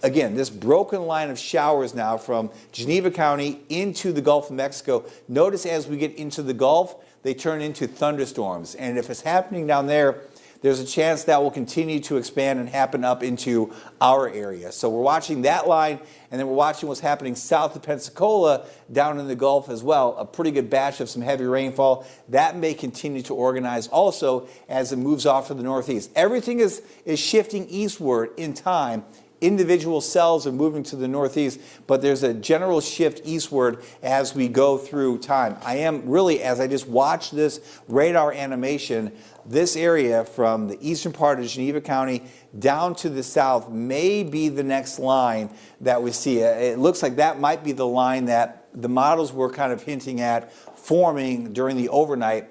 again, this broken line of showers now from Geneva County into the Gulf of Mexico, notice as we get into the Gulf, they turn into thunderstorms. And if it's happening down there, there's a chance that will continue to expand and happen up into our area. So we're watching that line, and then we're watching what's happening south of Pensacola down in the Gulf as well. A pretty good batch of some heavy rainfall. That may continue to organize also as it moves off to the northeast. Everything is shifting eastward in time. Individual cells are moving to the northeast, but there's a general shift eastward as we go through time. I am really, as I just watch this radar animation, this area from the eastern part of Geneva County down to the south may be the next line that we see. It looks like that might be the line that the models were kind of hinting at forming during the overnight.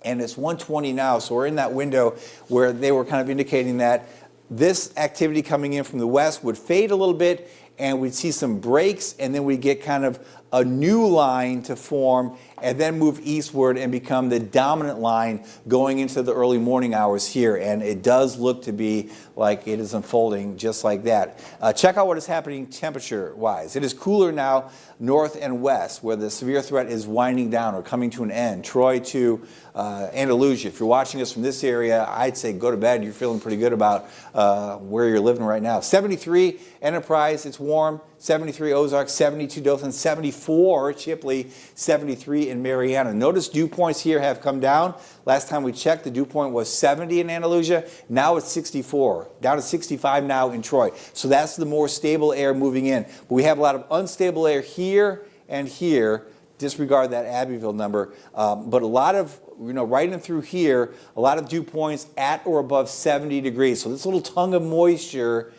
And it's 1:20 now, so we're in that window where they were kind of indicating that this activity coming in from the west would fade a little bit, and we'd see some breaks, and then we get kind of a new line to form and then move eastward and become the dominant line going into the early morning hours here. And it does look to be like it is unfolding just like that. Check out what is happening temperature-wise. It is cooler now north and west, where the severe threat is winding down or coming to an end. Troy to Andalusia. If you're watching us from this area, I'd say go to bed. You're feeling pretty good about where you're living right now. 73 Enterprise, it's warm. 73 Ozark, 72 Dothan, 74 Chipley, 73 in Mariana. Notice dew points here have come down. Last time we checked, the dew point was 70 in Andalusia. Now it's 64, down to 65 now in Troy. So that's the more stable air moving in. But we have a lot of unstable air here and here. Disregard that Abbeville number. But a lot of, right in through here, a lot of dew points at or above 70 degrees. So this little tongue of moisture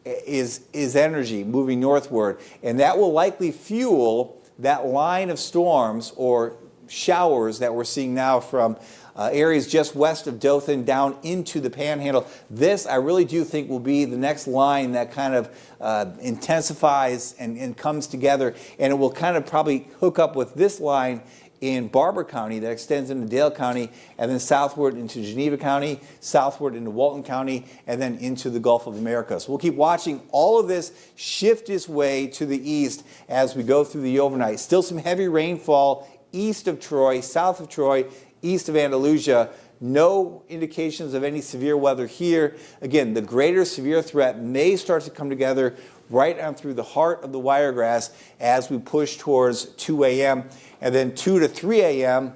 is energy moving northward, and that will likely fuel that line of storms or showers that we're seeing now from areas just west of Dothan down into the Panhandle. This, I really do think, will be the next line that kind of intensifies and comes together, and it will kind of probably hook up with this line in Barber County that extends into Dale County, and then southward into Geneva County, southward into Walton County, and then into the Gulf of America. So we'll keep watching all of this shift its way to the east as we go through the overnight. Still some heavy rainfall east of Troy, south of Troy, east of Andalusia. No indications of any severe weather here. Again, the greater severe threat may start to come together right on through the heart of the Wiregrass as we push towards 2 a.m. And then 2 to 3 a.m.,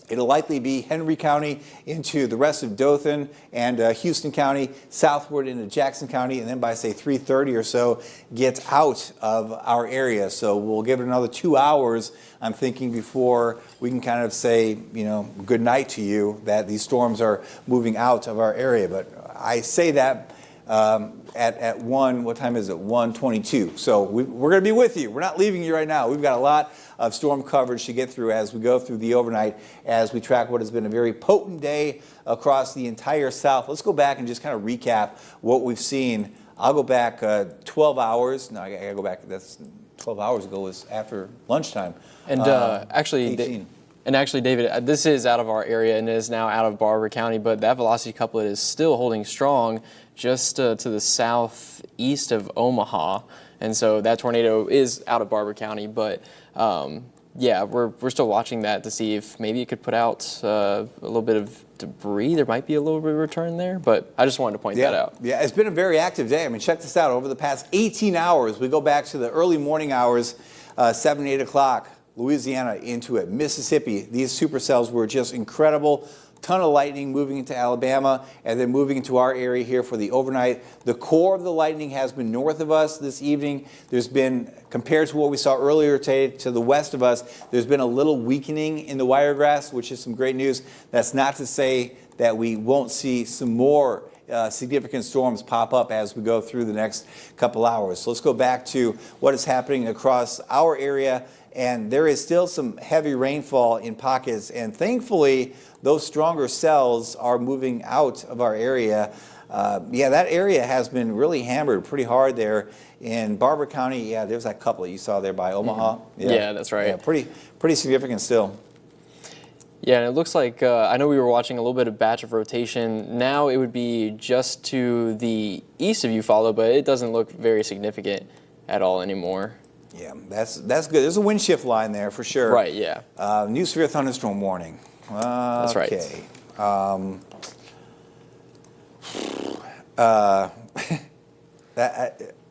it'll likely be Henry County into the rest of Dothan and Houston County, southward into Jackson County, and then by, say, 3:30 or so, gets out of our area. So we'll give it another 2 hours, I'm thinking, before we can kind of say, good night to you, that these storms are moving out of our area. But I say that at 1, what time is it? 1:22. So we're going to be with you. We're not leaving you right now. We've got a lot of storm coverage to get through as we go through the overnight, as we track what has been a very potent day across the entire South. Let's go back and just kind of recap what we've seen. I'll go back 12 hours. No, I got to go back. That's 12 hours ago was after lunchtime. And actually, 18. And actually, David, this is out of our area and is now out of Barber County, but that velocity couplet is still holding strong just to the southeast of Omaha. And so that tornado is out of Barber County, but yeah, we're still watching that to see if maybe it could put out a little bit of debris. There might be a little bit of return there, but I just wanted to point that out. Yeah, it's been a very active day. I mean, check this out. Over the past 18 hours, we go back to the early morning hours, 7, 8 o'clock. Louisiana into it. Mississippi, these supercells were just incredible. Ton of lightning moving into Alabama and then moving into our area here for the overnight. The core of the lightning has been north of us this evening. There's been, compared to what we saw earlier today to the west of us, there's been a little weakening in the Wiregrass, which is some great news. That's not to say that we won't see some more significant storms pop up as we go through the next couple hours. So let's go back to what is happening across our area. And there is still some heavy rainfall in pockets, and thankfully those stronger cells are moving out of our area. Yeah, that area has been really hammered pretty hard there in Barber County. Yeah, there's that couple that you saw there by Omaha. Mm-hmm. Yeah, that's right. Yeah, pretty significant still. Yeah, and it looks like, I know we were watching a little bit of batch of rotation. Now it would be just to the east of Eufaula, but it doesn't look very significant at all anymore. Yeah, that's good. There's a wind shift line there for sure. Right, yeah. New severe thunderstorm warning. That's right. Okay.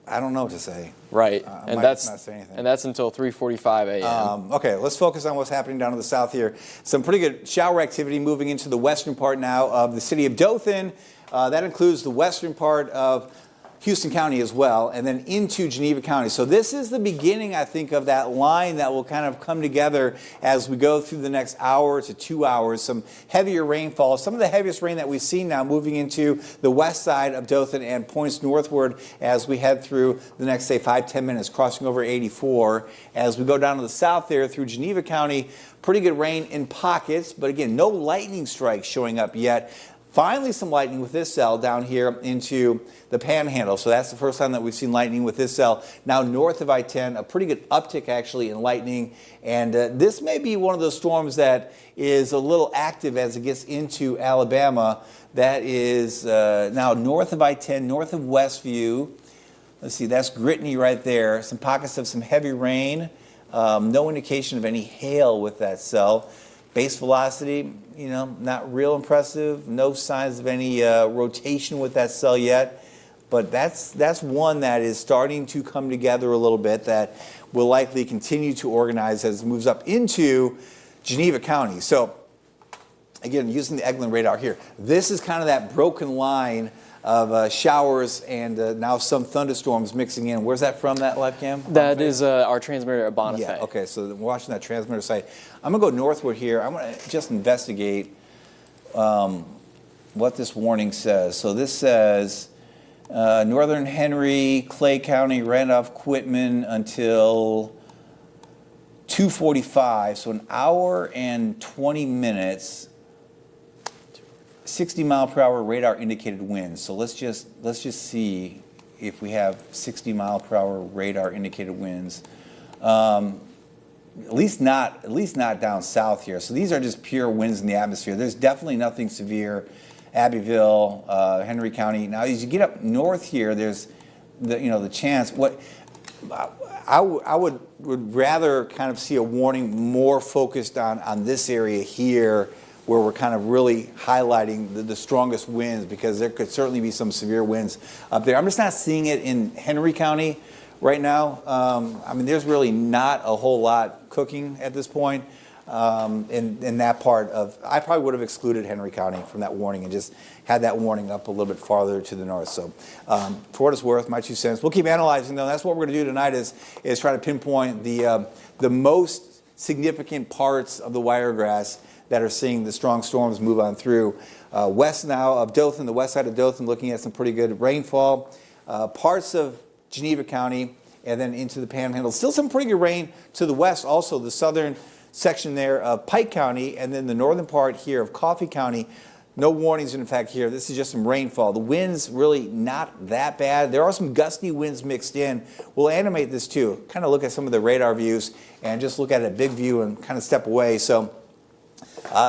I don't know what to say. Right, I might not say anything. And that's until 3:45 a.m. Okay, let's focus on what's happening down to the south here. Some pretty good shower activity moving into the western part now of the city of Dothan. That includes the western part of Houston County as well, and then into Geneva County. So this is the beginning, I think, of that line that will kind of come together as we go through the next hour to 2 hours. Some heavier rainfall, some of the heaviest rain that we've seen now moving into the west side of Dothan and points northward as we head through the next, say, 5-10 minutes, crossing over 84. As we go down to the south there through Geneva County, pretty good rain in pockets, but again, no lightning strikes showing up yet. Finally, some lightning with this cell down here into the Panhandle. So that's the first time that we've seen lightning with this cell. Now north of I-10, a pretty good uptick actually in lightning. And this may be one of those storms that is a little active as it gets into Alabama. That is now north of I-10, north of Westview. Let's see, that's Gritney right there. Some pockets of some heavy rain. No indication of any hail with that cell. Base velocity, not real impressive. No signs of any rotation with that cell yet. But that's one that is starting to come together a little bit that will likely continue to organize as it moves up into Geneva County. So, again, using the Eglin radar here, this is kind of that broken line of showers and now some thunderstorms mixing in. Where's that from, that live cam? That is our transmitter at Bonifay. Yeah, okay, so we're watching that transmitter site. I'm going to go northward here. I'm going to just investigate what this warning says. So this says Northern Henry, Clay County, Randolph, Quitman until 2:45, so an hour and 20 minutes. 60 mile per hour radar indicated winds. So let's just see if we have 60 mile per hour radar indicated winds. At least not down south here. So these are just pure winds in the atmosphere. There's definitely nothing severe. Abbeville, Henry County. Now as you get up north here, there's the chance. What I would rather kind of see a warning more focused on this area here, where we're kind of really highlighting the strongest winds, because there could certainly be some severe winds up there. I'm just not seeing it in Henry County right now. I mean, there's really not a whole lot cooking at this point in that part of. I probably would have excluded Henry County from that warning and just had that warning up a little bit farther to the north. So for what it's worth, my 2 cents. We'll keep analyzing, though. That's what we're going to do tonight is try to pinpoint the most significant parts of the wiregrass that are seeing the strong storms move on through. West now of Dothan, the west side of Dothan, looking at some pretty good rainfall. Parts of Geneva County and then into the Panhandle. Still some pretty good rain to the west. Also, the southern section there of Pike County, and then the northern part here of Coffee County. No warnings, in fact, here. This is just some rainfall. The winds really not that bad. There are some gusty winds mixed in. We'll animate this too. Kind of look at some of the radar views and just look at a big view and kind of step away. So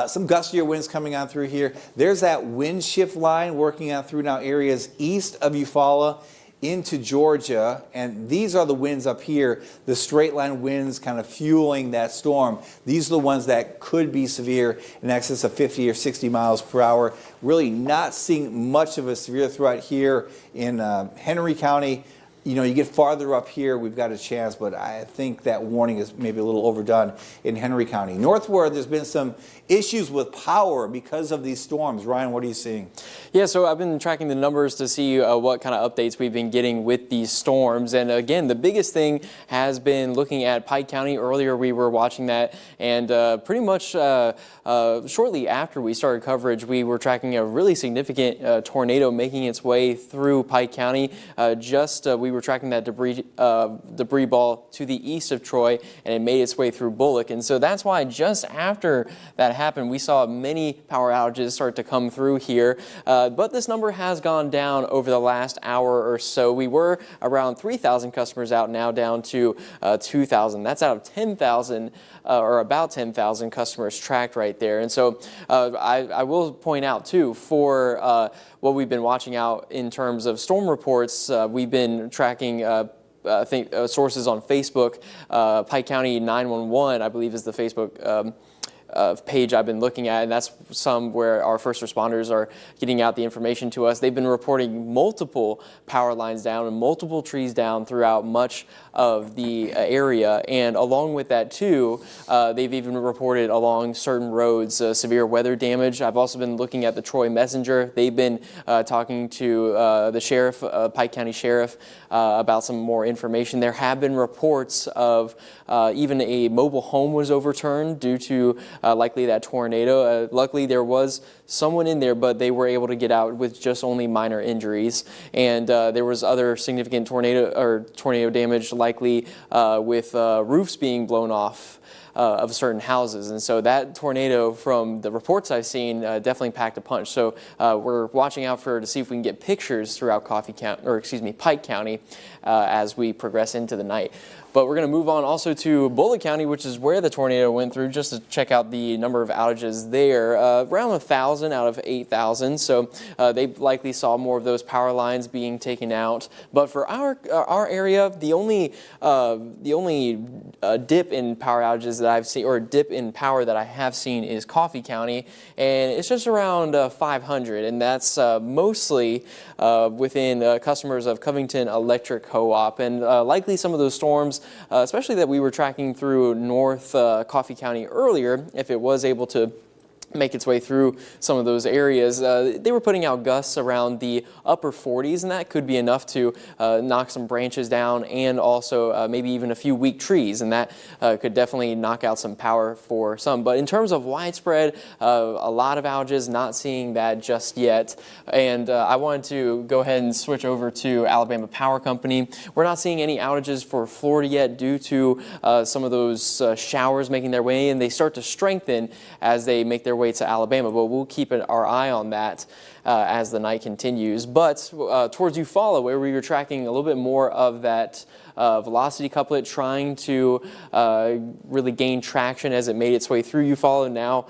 some gustier winds coming on through here. There's that wind shift line working on through now areas east of Eufaula into Georgia, and these are the winds up here, the straight line winds kind of fueling that storm. These are the ones that could be severe, in excess of 50 or 60 miles per hour. Really not seeing much of a severe threat here in Henry County. You know, you get farther up here, we've got a chance, but I think that warning is maybe a little overdone in Henry County. Northward, there's been some issues with power because of these storms. Ryan, what are you seeing? Yeah, so I've been tracking the numbers to see what kind of updates we've been getting with these storms. And again, the biggest thing has been looking at Pike County. Earlier, we were watching that, and pretty much shortly after we started coverage, we were tracking a really significant tornado making its way through Pike County. We were tracking that debris ball to the east of Troy, and it made its way through Bullock. And so that's why just after that happened, we saw many power outages start to come through here. But this number has gone down over the last hour or so. We were around 3,000 customers out, now down to 2,000. That's out of 10,000 or about 10,000 customers tracked right there. And so I will point out too, for what we've been watching out in terms of storm reports, we've been tracking I think sources on Facebook. Pike County 911, I believe, is the Facebook page I've been looking at, and that's some where our first responders are getting out the information to us. They've been reporting multiple power lines down and multiple trees down throughout much of the area, and along with that too, they've even reported along certain roads severe weather damage. I've also been looking at the Troy Messenger. They've been talking to the sheriff, Pike County Sheriff, about some more information. There have been reports of even a mobile home was overturned due to likely that tornado. Luckily, there was someone in there, but they were able to get out with just only minor injuries. And there was other significant tornado damage, likely with roofs being blown off of certain houses. And so that tornado, from the reports I've seen, definitely packed a punch. So we're watching out to see if we can get pictures throughout Pike County as we progress into the night. But we're going to move on also to Bullock County, which is where the tornado went through, just to check out the number of outages there. Around 1,000 out of 8,000. So they likely saw more of those power lines being taken out. But for our area, the only dip in power outages that I've seen, or dip in power that I have seen, is Coffee County, and it's just around 500, and that's mostly within customers of Covington Electric Co-op, and likely some of those storms, especially that we were tracking through North Coffee County earlier, if it was able to make its way through some of those areas. They were putting out gusts around the upper 40s, and that could be enough to knock some branches down, and also maybe even a few weak trees, and that could definitely knock out some power for some. But in terms of widespread, a lot of outages, not seeing that just yet. And I wanted to go ahead and switch over to Alabama Power Company. We're not seeing any outages for Florida yet due to some of those showers making their way, and they start to strengthen as they make their way to Alabama, but we'll keep our eye on that as the night continues. But towards Eufaula, where we were tracking a little bit more of that velocity couplet, trying to really gain traction as it made its way through Eufaula. Now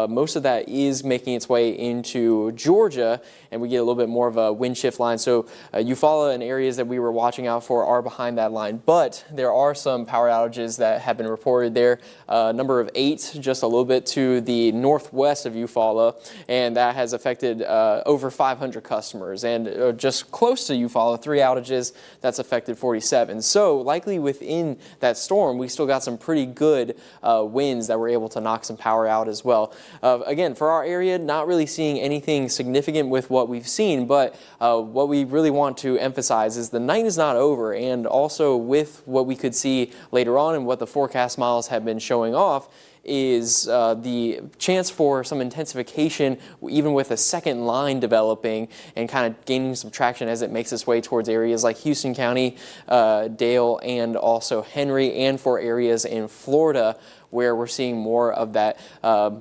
most of that is making its way into Georgia, and we get a little bit more of a wind shift line. So Eufaula and areas that we were watching out for are behind that line, but there are some power outages that have been reported there. Number of 8, just a little bit to the northwest of Eufaula, and that has affected over 500 customers. And just close to Eufaula, 3 outages, that's affected 47. So likely within that storm, we still got some pretty good winds that were able to knock some power out as well. Again, for our area, not really seeing anything significant with what we've seen, but what we really want to emphasize is the night is not over, and also with what we could see later on and what the forecast models have been showing off is the chance for some intensification, even with a second line developing and kind of gaining some traction as it makes its way towards areas like Houston County, Dale, and also Henry, and for areas in Florida where we're seeing more of that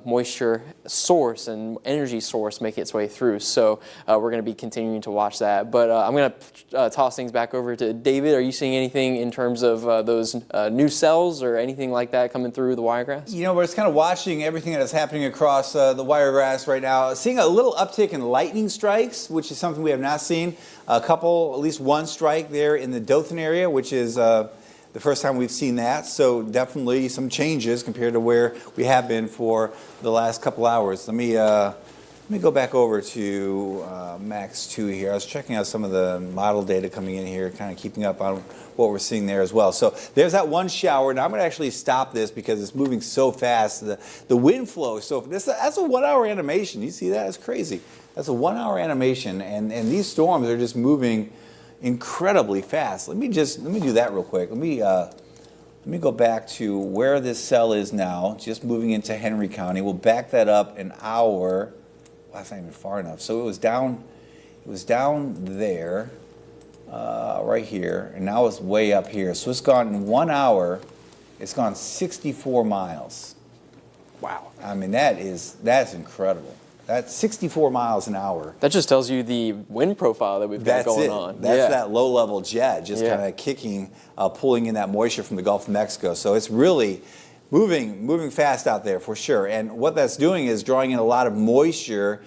moisture source and energy source make its way through. So we're going to be continuing to watch that. But I'm going to toss things back over to David. Are you seeing anything in terms of those new cells or anything like that coming through the wiregrass? You know, we're just kind of watching everything that is happening across the wiregrass right now. Seeing a little uptick in lightning strikes, which is something we have not seen. A couple, at least one strike there in the Dothan area, which is the first time we've seen that, so definitely some changes compared to where we have been for the last couple hours. Let me go back over to Max 2 here. I was checking out some of the model data coming in here, kind of keeping up on what we're seeing there as well. So there's that one shower. Now I'm going to actually stop this because it's moving so fast. The wind flow. So that's a 1 hour animation. You see that? It's crazy. That's a 1 hour animation, and these storms are just moving incredibly fast. Let me do that real quick. Let me go back to where this cell is now, just moving into Henry County. We'll back that up an hour. Wow, that's not even far enough. So it was down there, right here, and now it's way up here. So it's gone in 1 hour, it's gone 64 miles. Wow. I mean, that's incredible. That's 64 miles an hour. That just tells you the wind profile that we've got going on. That's that low-level jet just kind of kicking, pulling in that moisture from the Gulf of Mexico. So it's really moving fast out there for sure. And what that's doing is drawing in a lot of moisture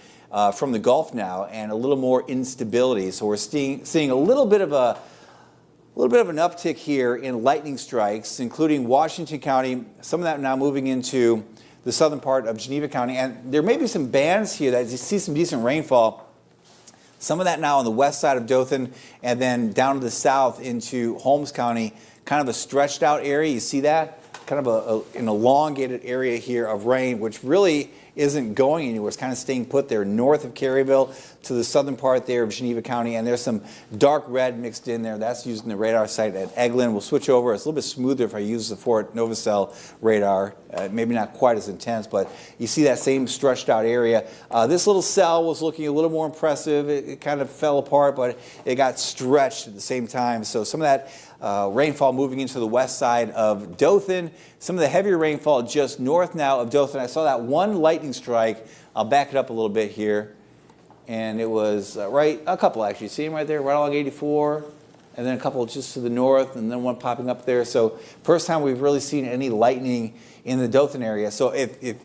from the Gulf now and a little more instability. So we're seeing a little bit of an uptick here in lightning strikes, including Washington County. Some of that now moving into the southern part of Geneva County, and there may be some bands here that you see some decent rainfall. Some of that now on the west side of Dothan, and then down to the south into Holmes County, kind of a stretched out area. You see that? Kind of an elongated area here of rain, which really isn't going anywhere. It's kind of staying put there north of Caryville to the southern part there of Geneva County, and there's some dark red mixed in there. That's using the radar site at Eglin. We'll switch over. It's a little bit smoother if I use the Fort Novacell radar. Maybe not quite as intense, but you see that same stretched out area. This little cell was looking a little more impressive. It kind of fell apart, but it got stretched at the same time. So some of that rainfall moving into the west side of Dothan. Some of the heavier rainfall just north now of Dothan. I saw that one lightning strike. I'll back it up a little bit here. And it was a couple actually. See them right there, right along 84. And then a couple just to the north, and then one popping up there. So first time we've really seen any lightning in the Dothan area. So if you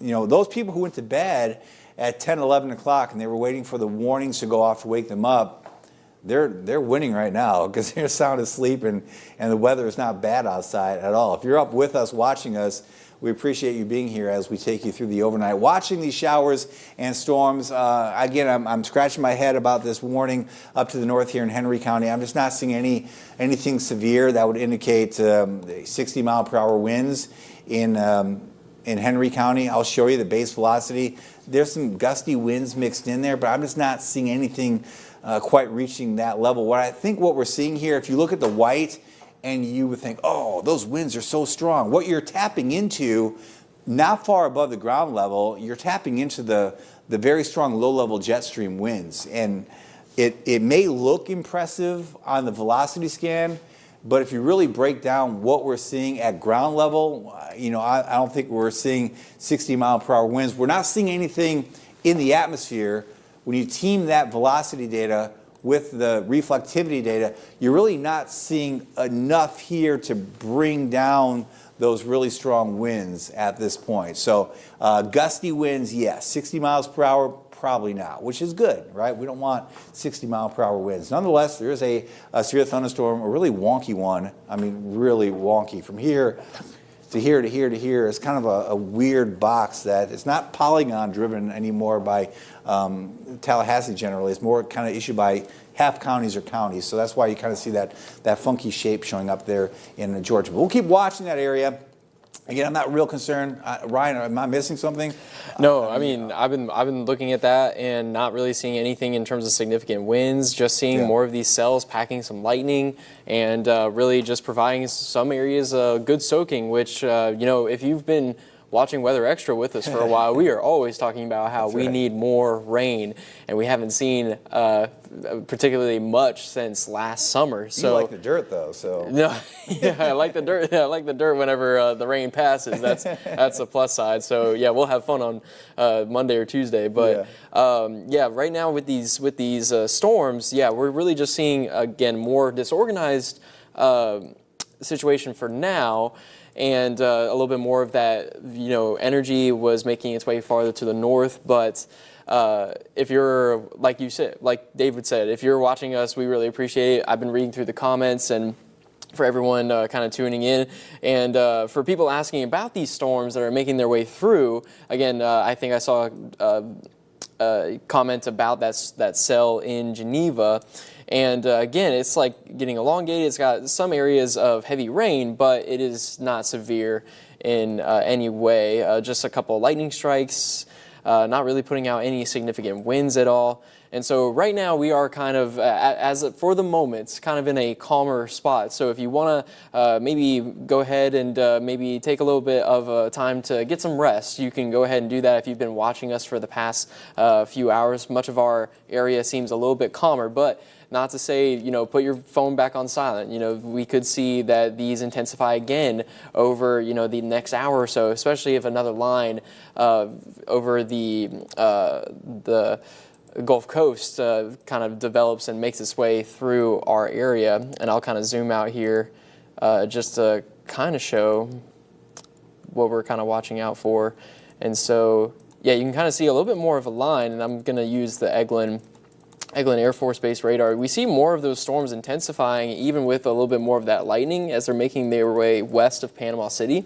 know, those people who went to bed at 10, 11 o'clock and they were waiting for the warnings to go off to wake them up, they're winning right now because they're sound asleep and the weather is not bad outside at all. If you're up with us, watching us, we appreciate you being here as we take you through the overnight. Watching these showers and storms, again, I'm scratching my head about this warning up to the north here in Henry County. I'm just not seeing anything severe that would indicate 60-mile-per-hour winds in Henry County. I'll show you the base velocity. There's some gusty winds mixed in there, but I'm just not seeing anything quite reaching that level. What we're seeing here, if you look at the white and you would think, oh, those winds are so strong. What you're tapping into, not far above the ground level, you're tapping into the very strong low-level jet stream winds. And it may look impressive on the velocity scan, but if you really break down what we're seeing at ground level, I don't think we're seeing 60-mile-per-hour winds. We're not seeing anything in the atmosphere when you team that velocity data with the reflectivity data, you're really not seeing enough here to bring down those really strong winds at this point. So gusty winds, yes. 60 miles per hour, probably not, which is good, right? We don't want 60 mile per hour winds. Nonetheless, there is a severe thunderstorm, a really wonky one. I mean, really wonky. From here to here to here to here. It's kind of a weird box that it's not polygon driven anymore by Tallahassee generally. It's more kind of issued by half counties or counties. So that's why you kind of see that funky shape showing up there in Georgia. But we'll keep watching that area. Again, I'm not real concerned. Ryan, am I missing something? No, I mean, I've been looking at that and not really seeing anything in terms of significant winds, just seeing more of these cells packing some lightning and really just providing some areas good soaking, which, if you've been watching Weather Extra with us for a while, we are always talking about how we need more rain, and we haven't seen particularly much since last summer. So you like the dirt, though. So no, yeah, I like the dirt. Yeah, I like the dirt whenever the rain passes. That's a plus side. So yeah, we'll have fun on Monday or Tuesday. But right now with these storms, we're really just seeing again more disorganized situation for now. And a little bit more of that, energy was making its way farther to the north. But if you're, like you said, like David said, if you're watching us, we really appreciate it. I've been reading through the comments and for everyone kind of tuning in. And for people asking about these storms that are making their way through, again, I think I saw a comment about that cell in Geneva. And again, it's like getting elongated. It's got some areas of heavy rain, but it is not severe in any way. Just a couple of lightning strikes, not really putting out any significant winds at all. And so right now we are kind of, for the moment, kind of in a calmer spot. So if you want to maybe go ahead and maybe take a little bit of time to get some rest, you can go ahead and do that if you've been watching us for the past few hours. Much of our area seems a little bit calmer, but not to say, put your phone back on silent. We could see that these intensify again over, the next hour or so, especially if another line over the Gulf Coast kind of develops and makes its way through our area. And I'll kind of zoom out here just to kind of show what we're kind of watching out for. And so, you can kind of see a little bit more of a line, and I'm going to use the Eglin Air Force Base radar. We see more of those storms intensifying even with a little bit more of that lightning as they're making their way west of Panama City.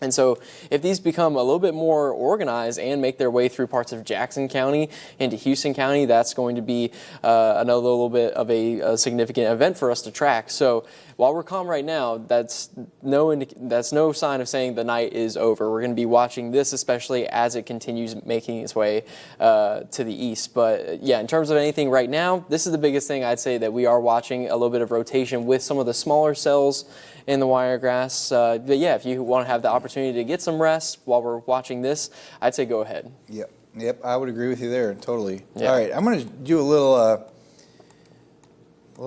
And so if these become a little bit more organized and make their way through parts of Jackson County into Houston County, that's going to be another little bit of a significant event for us to track. So while we're calm right now, that's no sign of saying the night is over. We're going to be watching this, especially as it continues making its way to the east. But in terms of anything right now, this is the biggest thing I'd say that we are watching, a little bit of rotation with some of the smaller cells in the wiregrass. But if you want to have the opportunity to get some rest while we're watching this, I'd say go ahead. Yep, I would agree with you there, totally. Yeah. All right, I'm going to do a little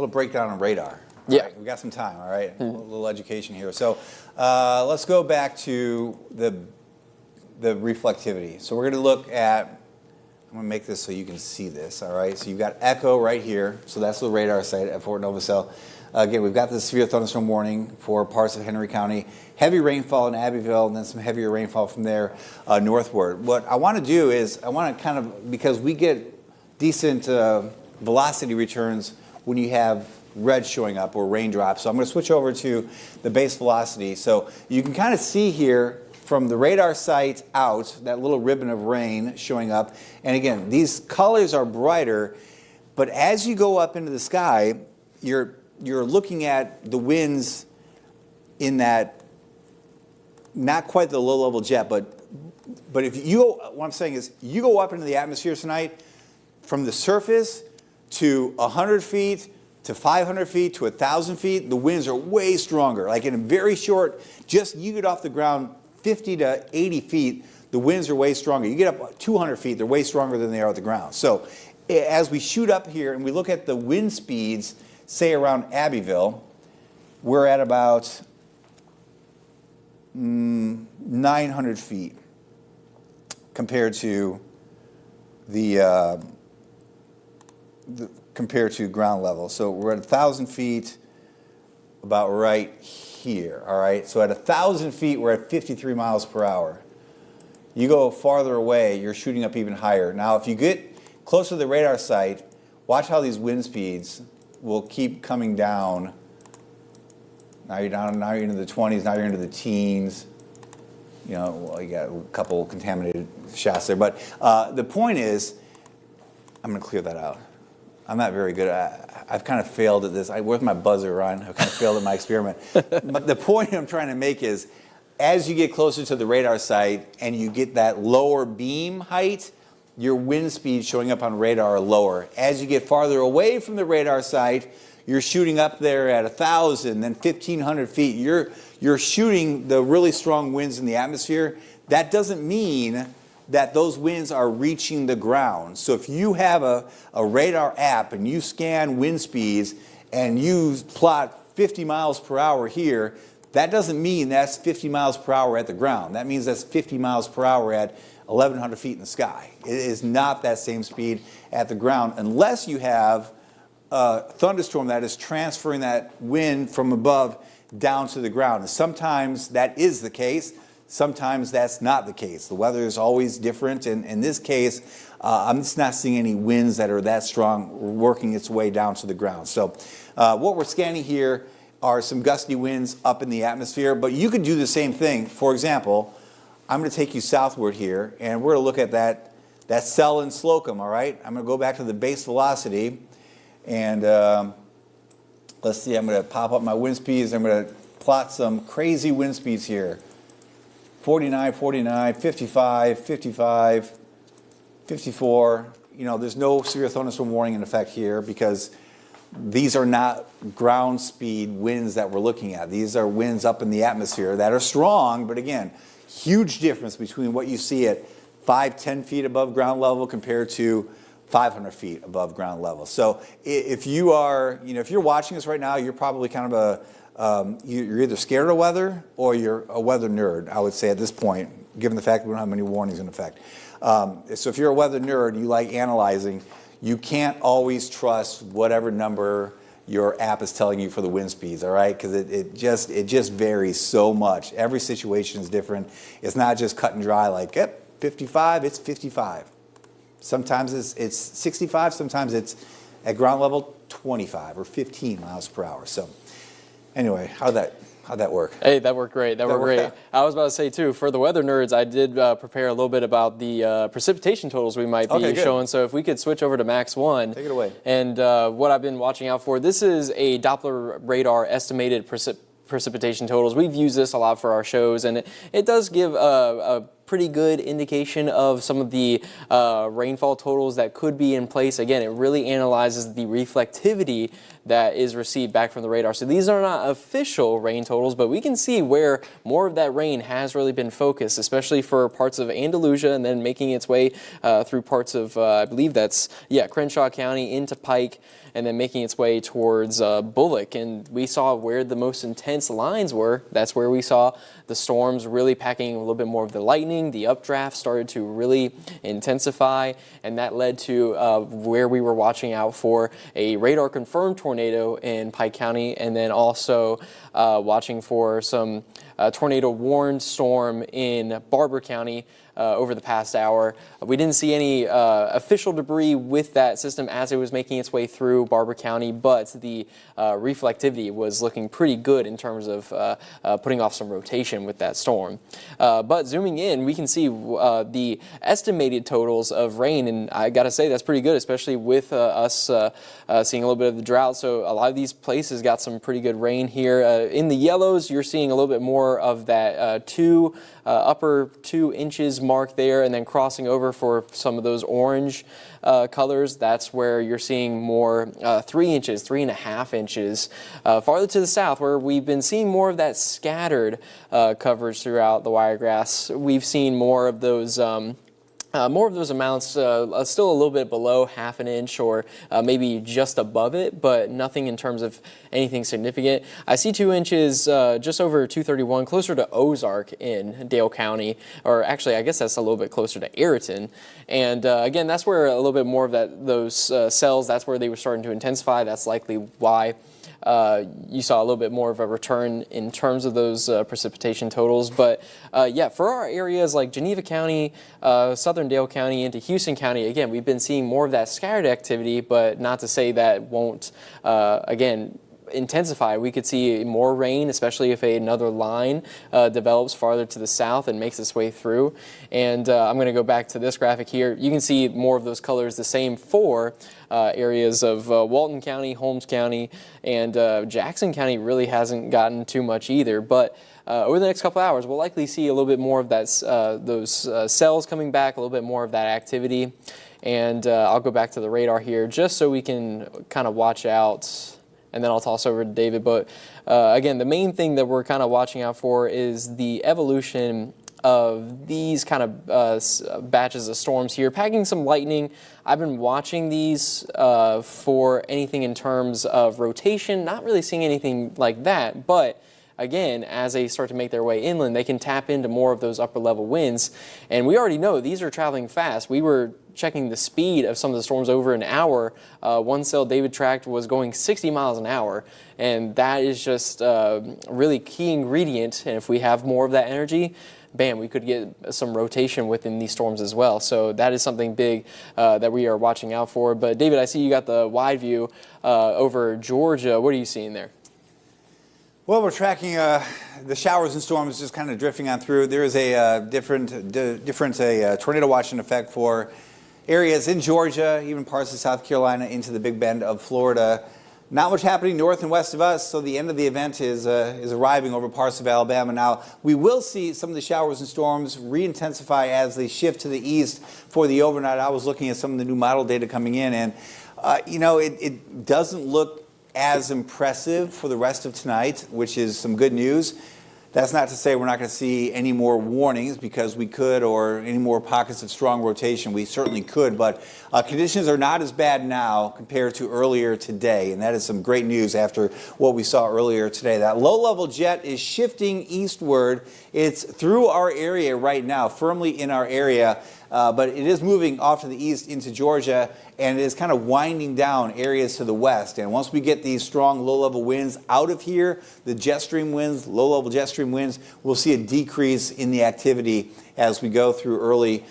breakdown on radar. All right, we got some time, all right? A little education here. So let's go back to the reflectivity. So we're going to look at, I'm going to make this so you can see this, all right? So you've got echo right here. So that's the radar site at Fort Novosel. Again, we've got the severe thunderstorm warning for parts of Henry County, heavy rainfall in Abbeville, and then some heavier rainfall from there northward. What I want to do is I want to kind of, because we get decent velocity returns when you have red showing up or raindrops. So I'm going to switch over to the base velocity. So you can kind of see here from the radar site out, that little ribbon of rain showing up. And again, these colors are brighter, but as you go up into the sky, you're looking at the winds in that, not quite the low-level jet, but if you go, what I'm saying is, you go up into the atmosphere tonight, from the surface to 100 feet, to 500 feet, to 1,000 feet, the winds are way stronger. Like in a very short, just you get off the ground 50 to 80 feet, the winds are way stronger. You get up 200 feet, they're way stronger than they are at the ground. So as we shoot up here and we look at the wind speeds, say around Abbeville, we're at about 900 feet compared to the compared to ground level. So we're at 1,000 feet, about right here, all right? So at 1,000 feet, we're at 53 miles per hour. You go farther away, you're shooting up even higher. Now, if you get closer to the radar site, watch how these wind speeds will keep coming down. Now you're down, now you're into the 20s, now you're into the teens. You know, well, you got a couple contaminated shots there. But the point is, I'm going to clear that out. I'm not very good. I've kind of failed at this. Where's my buzzer, Ron? I've kind of failed at my experiment. But the point I'm trying to make is, as you get closer to the radar site and you get that lower beam height, your wind speed showing up on radar are lower. As you get farther away from the radar site, you're shooting up there at 1,000, then 1,500 feet. You're shooting the really strong winds in the atmosphere. That doesn't mean that those winds are reaching the ground. So if you have a radar app and you scan wind speeds and you plot 50 miles per hour here, that doesn't mean that's 50 miles per hour at the ground. That means that's 50 miles per hour at 1,100 feet in the sky. It is not that same speed at the ground unless you have a thunderstorm that is transferring that wind from above down to the ground. And sometimes that is the case. Sometimes that's not the case. The weather is always different. And in this case, I'm just not seeing any winds that are that strong working its way down to the ground. So what we're scanning here are some gusty winds up in the atmosphere, but you could do the same thing. For example, I'm going to take you southward here, and we're going to look at that cell in Slocum, all right? I'm going to go back to the base velocity, and let's see, I'm going to pop up my wind speeds. I'm going to plot some crazy wind speeds here. 49, 49, 55, 55, 54. You know, there's no severe thunderstorm warning in effect here because these are not ground speed winds that we're looking at. These are winds up in the atmosphere that are strong, but again, huge difference between what you see at 5, 10 feet above ground level compared to 500 feet above ground level. So if you are, you know, if you're watching this right now, you're probably kind of you're either scared of weather or you're a weather nerd, I would say at this point, given the fact we don't have many warnings in effect. So if you're a weather nerd, you like analyzing, you can't always trust whatever number your app is telling you for the wind speeds, all right? Because it just varies so much. Every situation is different. It's not just cut and dry like, yep, 55, it's 55. Sometimes it's 65, sometimes it's at ground level 25 or 15 miles per hour. So anyway, how'd that work? Hey, that worked great. That worked great. out. I was about to say, too, for the weather nerds, I did prepare a little bit about the precipitation totals we might be showing. So if we could switch over to Max 1. Take it away. And what I've been watching out for, this is a Doppler radar estimated precipitation totals. We've used this a lot for our shows, and it does give a pretty good indication of some of the rainfall totals that could be in place. Again, it really analyzes the reflectivity that is received back from the radar. So these are not official rain totals, but we can see where more of that rain has really been focused, especially for parts of Andalusia and then making its way through parts of, I believe that's, Crenshaw County into Pike, and then making its way towards Bullock. And we saw where the most intense lines were. That's where we saw the storms really packing a little bit more of the lightning. The updraft started to really intensify, and that led to where we were watching out for a radar-confirmed tornado in Pike County, and then also watching for some tornado-warned storm in Barber County over the past hour. We didn't see any official debris with that system as it was making its way through Barber County, but the reflectivity was looking pretty good in terms of putting off some rotation with that storm. But zooming in, we can see the estimated totals of rain, and I gotta say that's pretty good, especially with us seeing a little bit of the drought. So a lot of these places got some pretty good rain here. In the yellows, you're seeing a little bit more of that upper 2 inches mark there, and then crossing over for some of those orange colors. That's where you're seeing more 3 inches, 3.5 inches. Farther to the south, where we've been seeing more of that scattered coverage throughout the Wiregrass, we've seen more of those More of those amounts still a little bit below half an inch or maybe just above it, but nothing in terms of anything significant. I see 2 inches just over 231, closer to Ozark in Dale County, or actually I guess that's a little bit closer to Ayrton. And again, that's where a little bit more of those cells, that's where they were starting to intensify. That's likely why you saw a little bit more of a return in terms of those precipitation totals. But yeah, for our areas like Geneva County, southern Dale County into Houston County, again, we've been seeing more of that scattered activity, but not to say that won't, again, intensify. We could see more rain, especially if another line develops farther to the south and makes its way through. And I'm going to go back to this graphic here. You can see more of those colors, the same for areas of Walton County, Holmes County, and Jackson County really hasn't gotten too much either. But over the next couple hours, we'll likely see a little bit more of that, those cells coming back, a little bit more of that activity. And I'll go back to the radar here just so we can kind of watch out, and then I'll toss over to David. But again, the main thing that we're kind of watching out for is the evolution of these kind of batches of storms here, packing some lightning. I've been watching these for anything in terms of rotation, not really seeing anything like that, but again, as they start to make their way inland, they can tap into more of those upper level winds. And we already know these are traveling fast. We were checking the speed of some of the storms over an hour. One cell David tracked was going 60 miles an hour. And that is just a really key ingredient. And if we have more of that energy, bam, we could get some rotation within these storms as well. So that is something big that we are watching out for. But David, I see you got the wide view over Georgia. What are you seeing there? Well, we're tracking the showers and storms just kind of drifting on through. There is a different tornado watch in effect for areas in Georgia, even parts of South Carolina, into the Big Bend of Florida. Not much happening north and west of us, so the end of the event is arriving over parts of Alabama. Now, we will see some of the showers and storms re-intensify as they shift to the east for the overnight. I was looking at some of the new model data coming in, and you know, it doesn't look as impressive for the rest of tonight, which is some good news. That's not to say we're not going to see any more warnings, because we could, or any more pockets of strong rotation. We certainly could, but conditions are not as bad now compared to earlier today, and that is some great news after what we saw earlier today. That low-level jet is shifting eastward. It's through our area right now, firmly in our area. But it is moving off to the east into Georgia, and it is kind of winding down areas to the west. And once we get these strong low-level winds out of here, the jet stream winds, low-level jet stream winds, we'll see a decrease in the activity as we go through early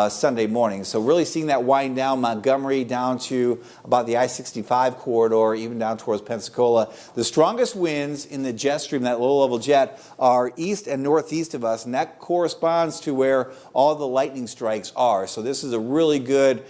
Sunday morning. So really seeing that wind down, Montgomery down to about the I-65 corridor, even down towards Pensacola. The strongest winds in the jet stream, that low-level jet, are east and northeast of us, and that corresponds to where all the lightning strikes are. So this is a really good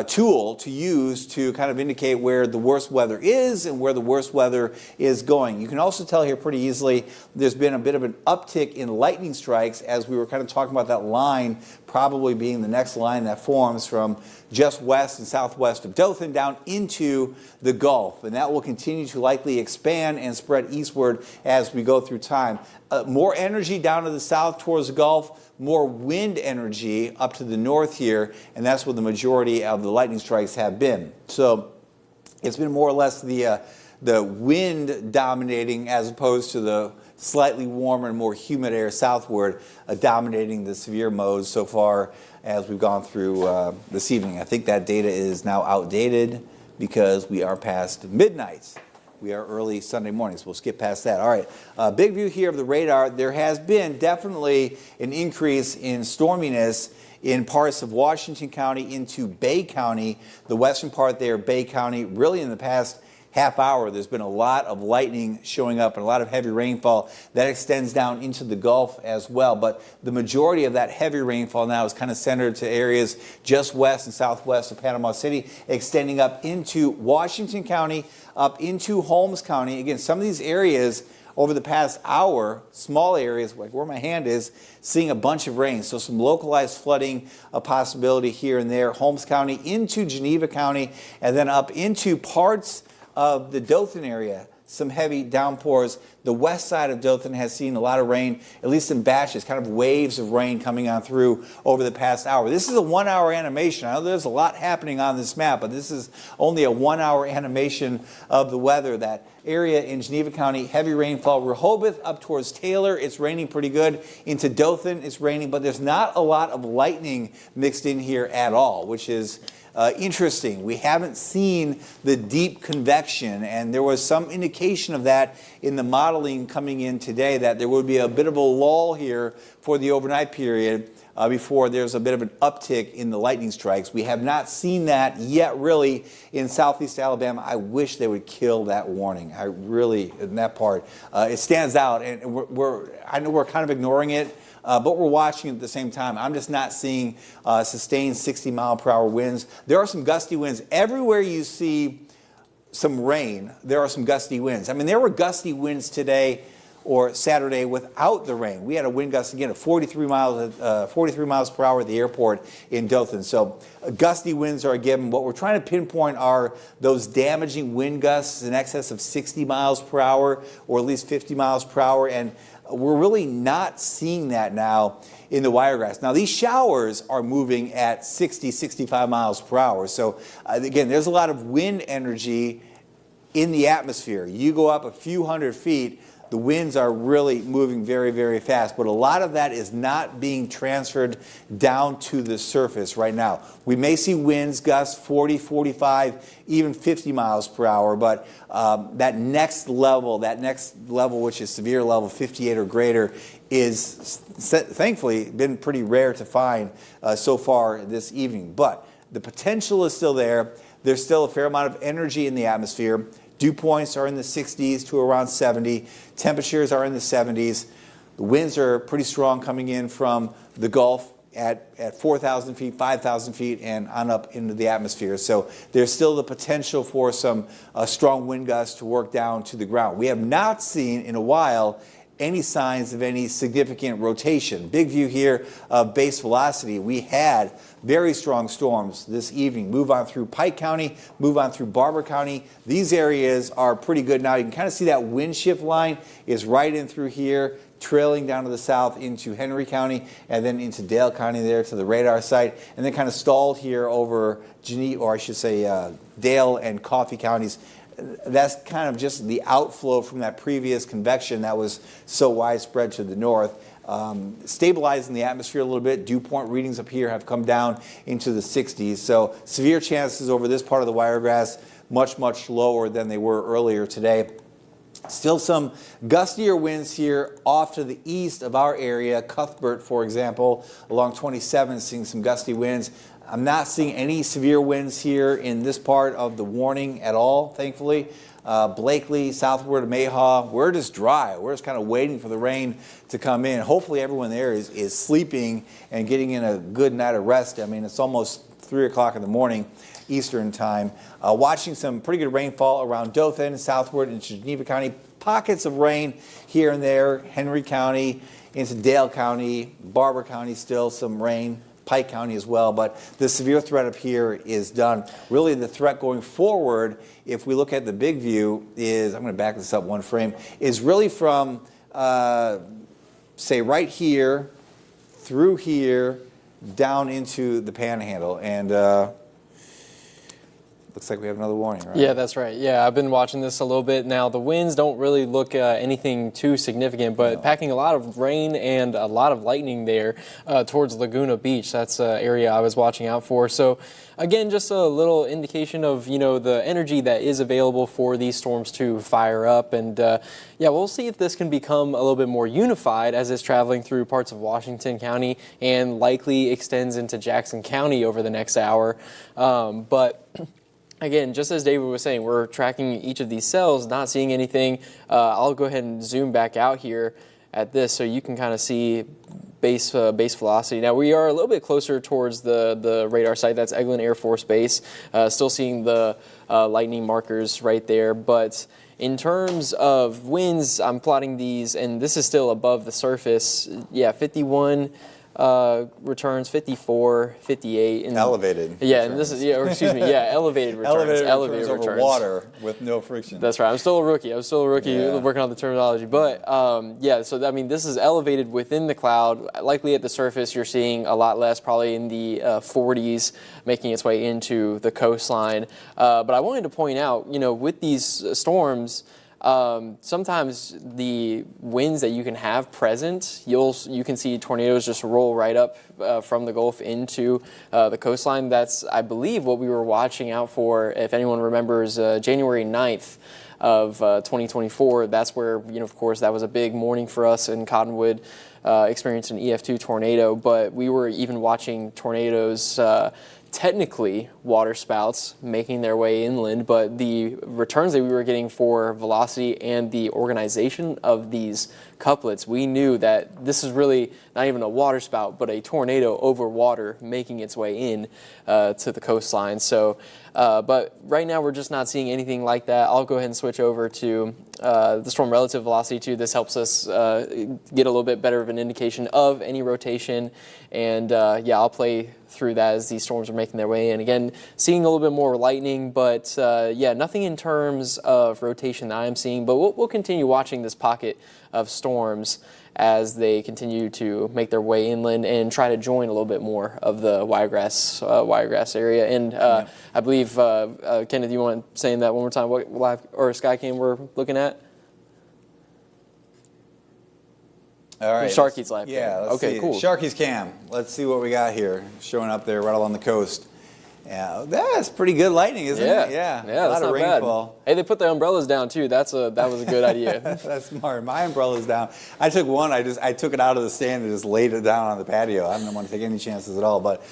tool to use to kind of indicate where the worst weather is and where the worst weather is going. You can also tell here pretty easily there's been a bit of an uptick in lightning strikes, as we were kind of talking about that line probably being the next line that forms from just west and southwest of Dothan down into the Gulf. And that will continue to likely expand and spread eastward as we go through time. More energy down to the south towards the Gulf, more wind energy up to the north here, and that's where the majority of the lightning strikes have been. So it's been more or less the wind dominating, as opposed to the slightly warmer and more humid air southward dominating the severe modes so far as we've gone through this evening. I think that data is now outdated because we are past midnight. We are early Sunday mornings. We'll skip past that. All right, big view here of the radar. There has been definitely an increase in storminess in parts of Washington County into Bay County, the western part there, Bay County. Really in the past half hour, there's been a lot of lightning showing up and a lot of heavy rainfall that extends down into the Gulf as well. But the majority of that heavy rainfall now is kind of centered to areas just west and southwest of Panama City, extending up into Washington County, up into Holmes County. Again, some of these areas over the past hour, small areas like where my hand is, seeing a bunch of rain. So some localized flooding, a possibility here and there. Holmes County into Geneva County, and then up into parts of the Dothan area. some heavy downpours. The west side of Dothan has seen a lot of rain, at least in batches, kind of waves of rain coming on through over the past hour. This is a 1 hour animation. I know there's a lot happening on this map, but this is only a 1 hour animation of the weather. That area in Geneva County, heavy rainfall. Rehoboth up towards Taylor, it's raining pretty good. Into Dothan, it's raining, but there's not a lot of lightning mixed in here at all, which is interesting. We haven't seen the deep convection, and there was some indication of that in the modeling coming in today, that there would be a bit of a lull here for the overnight period before there's a bit of an uptick in the lightning strikes. We have not seen that yet really in southeast Alabama. I wish they would kill that warning. I really, in that part, it stands out, and I know we're kind of ignoring it, but we're watching it at the same time. I'm just not seeing sustained 60-mile-per-hour winds. There are some gusty winds. Everywhere you see some rain, there are some gusty winds. I mean, there were gusty winds today or Saturday without the rain. We had a wind gust again of 43 miles per hour at the airport in Dothan. So gusty winds are a given. What we're trying to pinpoint are those damaging wind gusts in excess of 60 miles per hour or at least 50 miles per hour. And we're really not seeing that now in the Wiregrass. Now, these showers are moving at 60, 65 miles per hour. So, again, there's a lot of wind energy in the atmosphere. You go up a few hundred feet, the winds are really moving very, very fast, but a lot of that is not being transferred down to the surface right now. We may see winds gust 40, 45, even 50 miles per hour, but that next level, which is severe level 58 or greater, is thankfully been pretty rare to find so far this evening. But the potential is still there. There's still a fair amount of energy in the atmosphere. Dew points are in the 60s to around 70. Temperatures are in the 70s. The winds are pretty strong coming in from the Gulf at 4,000 feet, 5,000 feet, and on up into the atmosphere. So there's still the potential for some strong wind gusts to work down to the ground. We have not seen in a while any signs of any significant rotation. Big view here of base velocity. We had very strong storms this evening. Move on through Pike County, move on through Barber County. These areas are pretty good now. You can kind of see that wind shift line is right in through here, trailing down to the south into Henry County and then into Dale County there to the radar site, and then kind of stalled here over Geneva, or I should say Dale and Coffee counties. That's kind of just the outflow from that previous convection that was so widespread to the north. Stabilizing the atmosphere a little bit. Dew point readings up here have come down into the 60s. So severe chances over this part of the Wiregrass, much, much lower than they were earlier today. Still some gustier winds here off to the east of our area. Cuthbert, for example, along 27, seeing some gusty winds. I'm not seeing any severe winds here in this part of the warning at all, thankfully. Blakely, southward of Mayhaw, we're just dry. We're just kind of waiting for the rain to come in. Hopefully everyone there is sleeping and getting in a good night of rest. I mean, it's almost 3 o'clock in the morning Eastern time. Watching some pretty good rainfall around Dothan, southward into Geneva County. Pockets of rain here and there. Henry County into Dale County, Barber County, still some rain. Pike County as well, but the severe threat up here is done. Really, the threat going forward, if we look at the big view, is, I'm going to back this up one frame, is really from, say, right here, through here, down into the Panhandle. And looks like we have another warning, right? Yeah, that's right. Yeah, I've been watching this a little bit now. The winds don't really look anything too significant, but packing a lot of rain and a lot of lightning there towards Laguna Beach. That's an area I was watching out for. So, again, just a little indication of, the energy that is available for these storms to fire up. And, yeah, we'll see if this can become a little bit more unified as it's traveling through parts of Washington County and likely extends into Jackson County over the next hour. But again, just as David was saying, we're tracking each of these cells, not seeing anything. I'll go ahead and zoom back out here at this so you can kind of see base velocity. Now, we are a little bit closer towards the radar site. That's Eglin Air Force Base. Still seeing the lightning markers right there. But in terms of winds, I'm plotting these, and this is still above the surface. Yeah, 51 returns, 54, 58. And, Elevated. Yeah, returns. and this is, yeah, or excuse me, yeah, elevated returns. Elevated returns over water with no friction. That's right. I'm still a rookie. Working on the terminology. But yeah, so I mean, this is elevated within the cloud. Likely at the surface, you're seeing a lot less, probably in the 40s, making its way into the coastline. But I wanted to point out, with these storms, sometimes the winds that you can have present, you can see tornadoes just roll right up from the Gulf into the coastline. That's, I believe, what we were watching out for. If anyone remembers, January 9th of 2024, that's where, of course, that was a big morning for us in Cottonwood, experienced an EF2 tornado. But we were even watching tornadoes, technically waterspouts making their way inland, but the returns that we were getting for velocity and the organization of these couplets, we knew that this is really not even a waterspout, but a tornado over water making its way in to the coastline. So, but right now we're just not seeing anything like that. I'll go ahead and switch over to the storm relative velocity too. This helps us get a little bit better of an indication of any rotation. And yeah, I'll play through that as these storms are making their way in. Again, seeing a little bit more lightning, but yeah, nothing in terms of rotation that I'm seeing. But we'll continue watching this pocket of storms as they continue to make their way inland and try to join a little bit more of the wiregrass area. And I believe, Kenneth, you want to say that one more time, what live or Skycam we're looking at? All right. Sharky's live. Yeah. Cam. Let's Okay, see. cool. Sharky's cam. Let's see what we got here. Showing up there right along the coast. Yeah, that's pretty good lightning, isn't it? Yeah. Yeah, a lot that's of not bad. rainfall. Hey, they put the umbrellas down too. That was a good idea. That's smart. My umbrella's down. I took one. I took it out of the stand and just laid it down on the patio. I didn't want to take any chances at all. But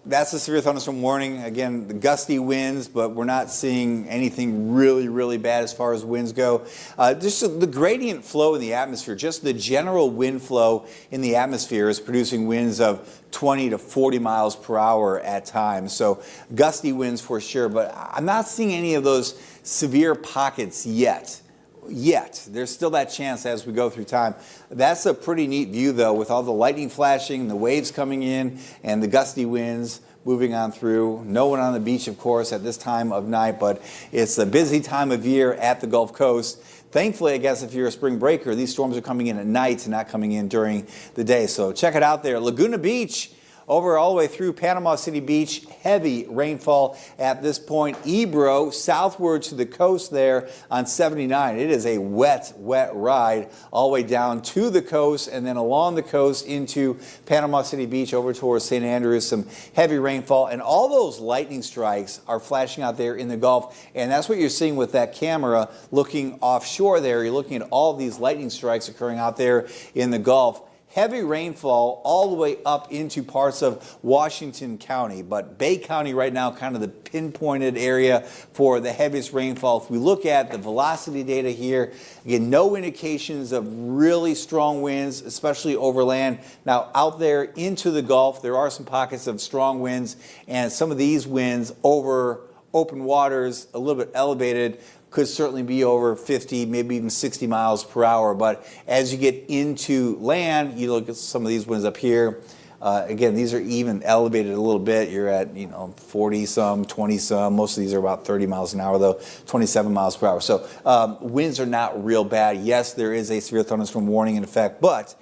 that's a severe thunderstorm warning. Again, the gusty winds, but we're not seeing anything really, really bad as far as winds go. Just the gradient flow in the atmosphere, just the general wind flow in the atmosphere is producing winds of 20 to 40 miles per hour at times. So gusty winds for sure, but I'm not seeing any of those severe pockets yet. There's still that chance as we go through time. That's a pretty neat view, though, with all the lightning flashing, the waves coming in, and the gusty winds moving on through. No one on the beach, of course, at this time of night, but it's a busy time of year at the Gulf Coast. Thankfully, I guess if you're a spring breaker, these storms are coming in at night and not coming in during the day. So check it out there. Laguna Beach, over all the way through Panama City Beach, heavy rainfall at this point. Ebro, southward to the coast there on 79. It is a wet ride all the way down to the coast and then along the coast into Panama City Beach over towards St. Andrews. Some heavy rainfall, and all those lightning strikes are flashing out there in the Gulf. And that's what you're seeing with that camera looking offshore there. You're looking at all these lightning strikes occurring out there in the Gulf. Heavy rainfall all the way up into parts of Washington County, but Bay County right now kind of the pinpointed area for the heaviest rainfall. If we look at the velocity data here, again, no indications of really strong winds, especially over land. Now out there into the Gulf, there are some pockets of strong winds, and some of these winds over open waters, a little bit elevated, could certainly be over 50, maybe even 60 miles per hour. But as you get into land, you look at some of these winds up here. Again, these are even elevated a little bit. You're at 40 some, 20 some. Most of these are about 30 miles an hour, though, 27 miles per hour. So winds are not real bad. Yes, there is a severe thunderstorm warning in effect, but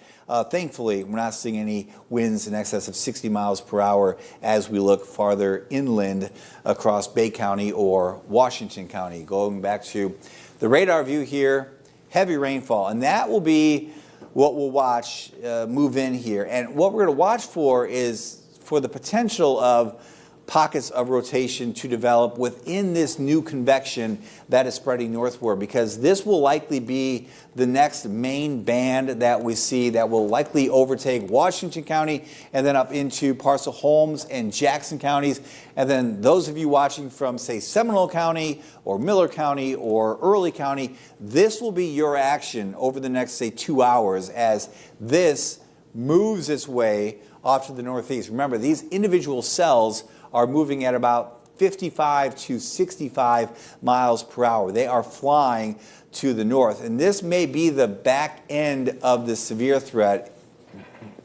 thankfully, we're not seeing any winds in excess of 60 miles per hour as we look farther inland across Bay County or Washington County. Going back to the radar view here, heavy rainfall, and that will be what we'll watch move in here. And what we're going to watch for is for the potential of pockets of rotation to develop within this new convection that is spreading northward, because this will likely be the next main band that we see that will likely overtake Washington County and then up into parts of Holmes and Jackson counties. And then those of you watching from, say, Seminole County or Miller County or Early County, this will be your action over the next, say, 2 hours as this moves its way off to the northeast. Remember, these individual cells are moving at about 55 to 65 miles per hour. They are flying to the north. And this may be the back end of the severe threat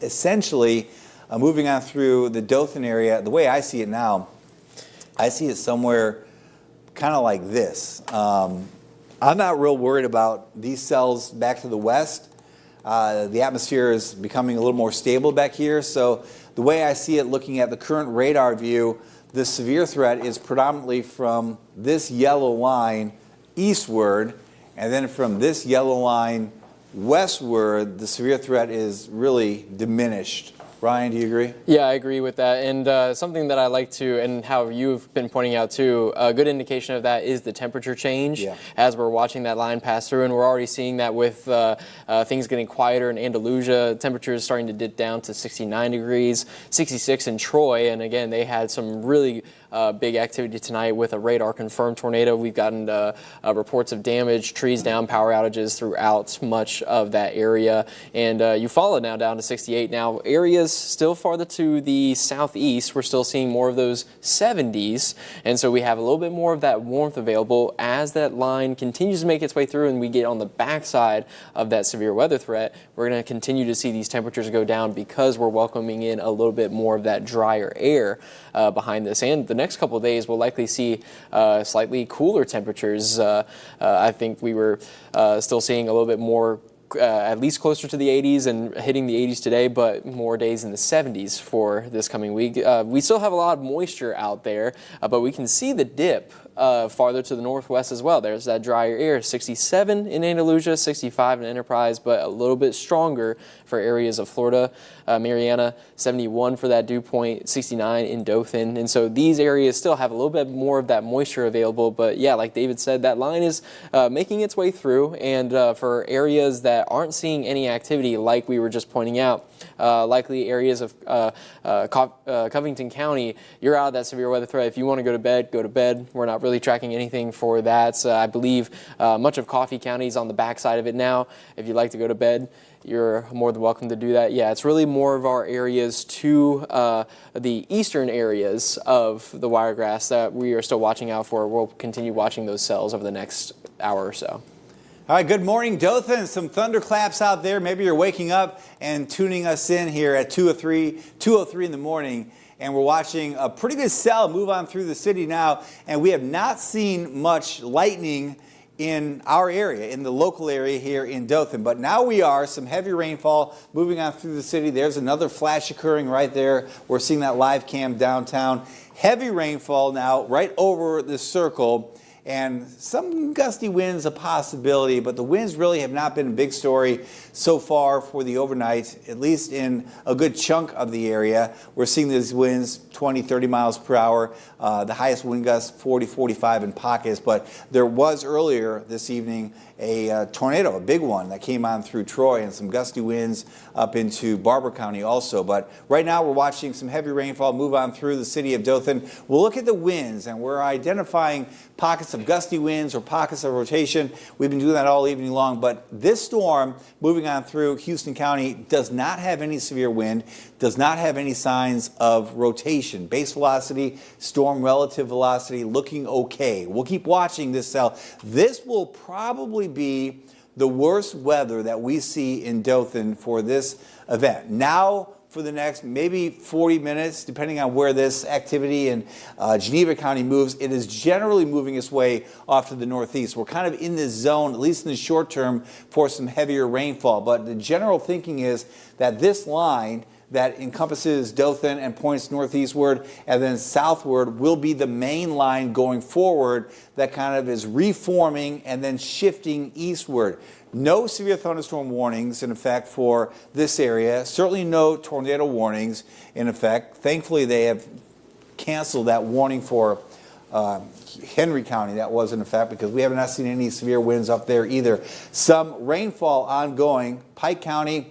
essentially moving on through the Dothan area. The way I see it now, I see it somewhere kind of like this. I'm not real worried about these cells back to the west. The atmosphere is becoming a little more stable back here. So the way I see it, looking at the current radar view, the severe threat is predominantly from this yellow line eastward, and then from this yellow line westward, the severe threat is really diminished. Ryan, do you agree? Yeah, I agree with that. And something that I like to, and how you've been pointing out too, a good indication of that is the temperature change as we're watching that line pass through. And we're already seeing that with things getting quieter in Andalusia. Temperatures starting to dip down to 69 degrees, 66 in Troy. And again, they had some really big activity tonight with a radar confirmed tornado. We've gotten reports of damage, trees down, power outages throughout much of that area. And Eufaula now down to 68. Now areas still farther to the southeast, we're still seeing more of those 70s. And so we have a little bit more of that warmth available as that line continues to make its way through and we get on the backside of that severe weather threat. We're going to continue to see these temperatures go down because we're welcoming in a little bit more of that drier air behind this. And the next couple of days we'll likely see slightly cooler temperatures. I think we were still seeing a little bit more at least closer to the 80s and hitting the 80s today, but more days in the 70s for this coming week. We still have a lot of moisture out there, but we can see the dip farther to the northwest as well. There's that drier air, 67 in Andalusia, 65 in Enterprise, but a little bit stronger for areas of Florida. Mariana, 71 for that dew point, 69 in Dothan. And so these areas still have a little bit more of that moisture available. But yeah, like David said, that line is making its way through. And for areas that aren't seeing any activity, like we were just pointing out, likely areas of Covington County, you're out of that severe weather threat. If you want to go to bed, go to bed. We're not really tracking anything for that. I believe much of Coffee County is on the backside of it now. If you'd like to go to bed, you're more than welcome to do that. Yeah, it's really more of our areas to the eastern areas of the Wiregrass that we are still watching out for. We'll continue watching those cells over the next hour or so. All right, good morning, Dothan. Some thunderclaps out there. Maybe you're waking up and tuning us in here at 2:03 in the morning, and we're watching a pretty good cell move on through the city now, and we have not seen much lightning in our area, in the local area here in Dothan. But now we are, some heavy rainfall moving on through the city. There's another flash occurring right there. We're seeing that live cam downtown. Heavy rainfall now right over the circle. And some gusty winds a possibility, but the winds really have not been a big story so far for the overnight, at least in a good chunk of the area. We're seeing these winds 20, 30 miles per hour, the highest wind gust 40, 45 in pockets. But there was earlier this evening a tornado, a big one that came on through Troy, and some gusty winds up into Barber County also. But right now we're watching some heavy rainfall move on through the city of Dothan. We'll look at the winds, and we're identifying pockets of gusty winds or pockets of rotation. We've been doing that all evening long, but this storm moving on through Houston County does not have any severe wind, does not have any signs of rotation. Base velocity, storm relative velocity looking okay. We'll keep watching this cell. This will probably be the worst weather that we see in Dothan for this event. Now, for the next maybe 40 minutes, depending on where this activity in Geneva County moves, it is generally moving its way off to the northeast. We're kind of in this zone, at least in the short term, for some heavier rainfall. But the general thinking is that this line that encompasses Dothan and points northeastward and then southward will be the main line going forward that kind of is reforming and then shifting eastward. No severe thunderstorm warnings in effect for this area. Certainly no tornado warnings in effect. Thankfully, they have canceled that warning for Henry County that was in effect because we have not seen any severe winds up there either. Some rainfall ongoing. Pike County,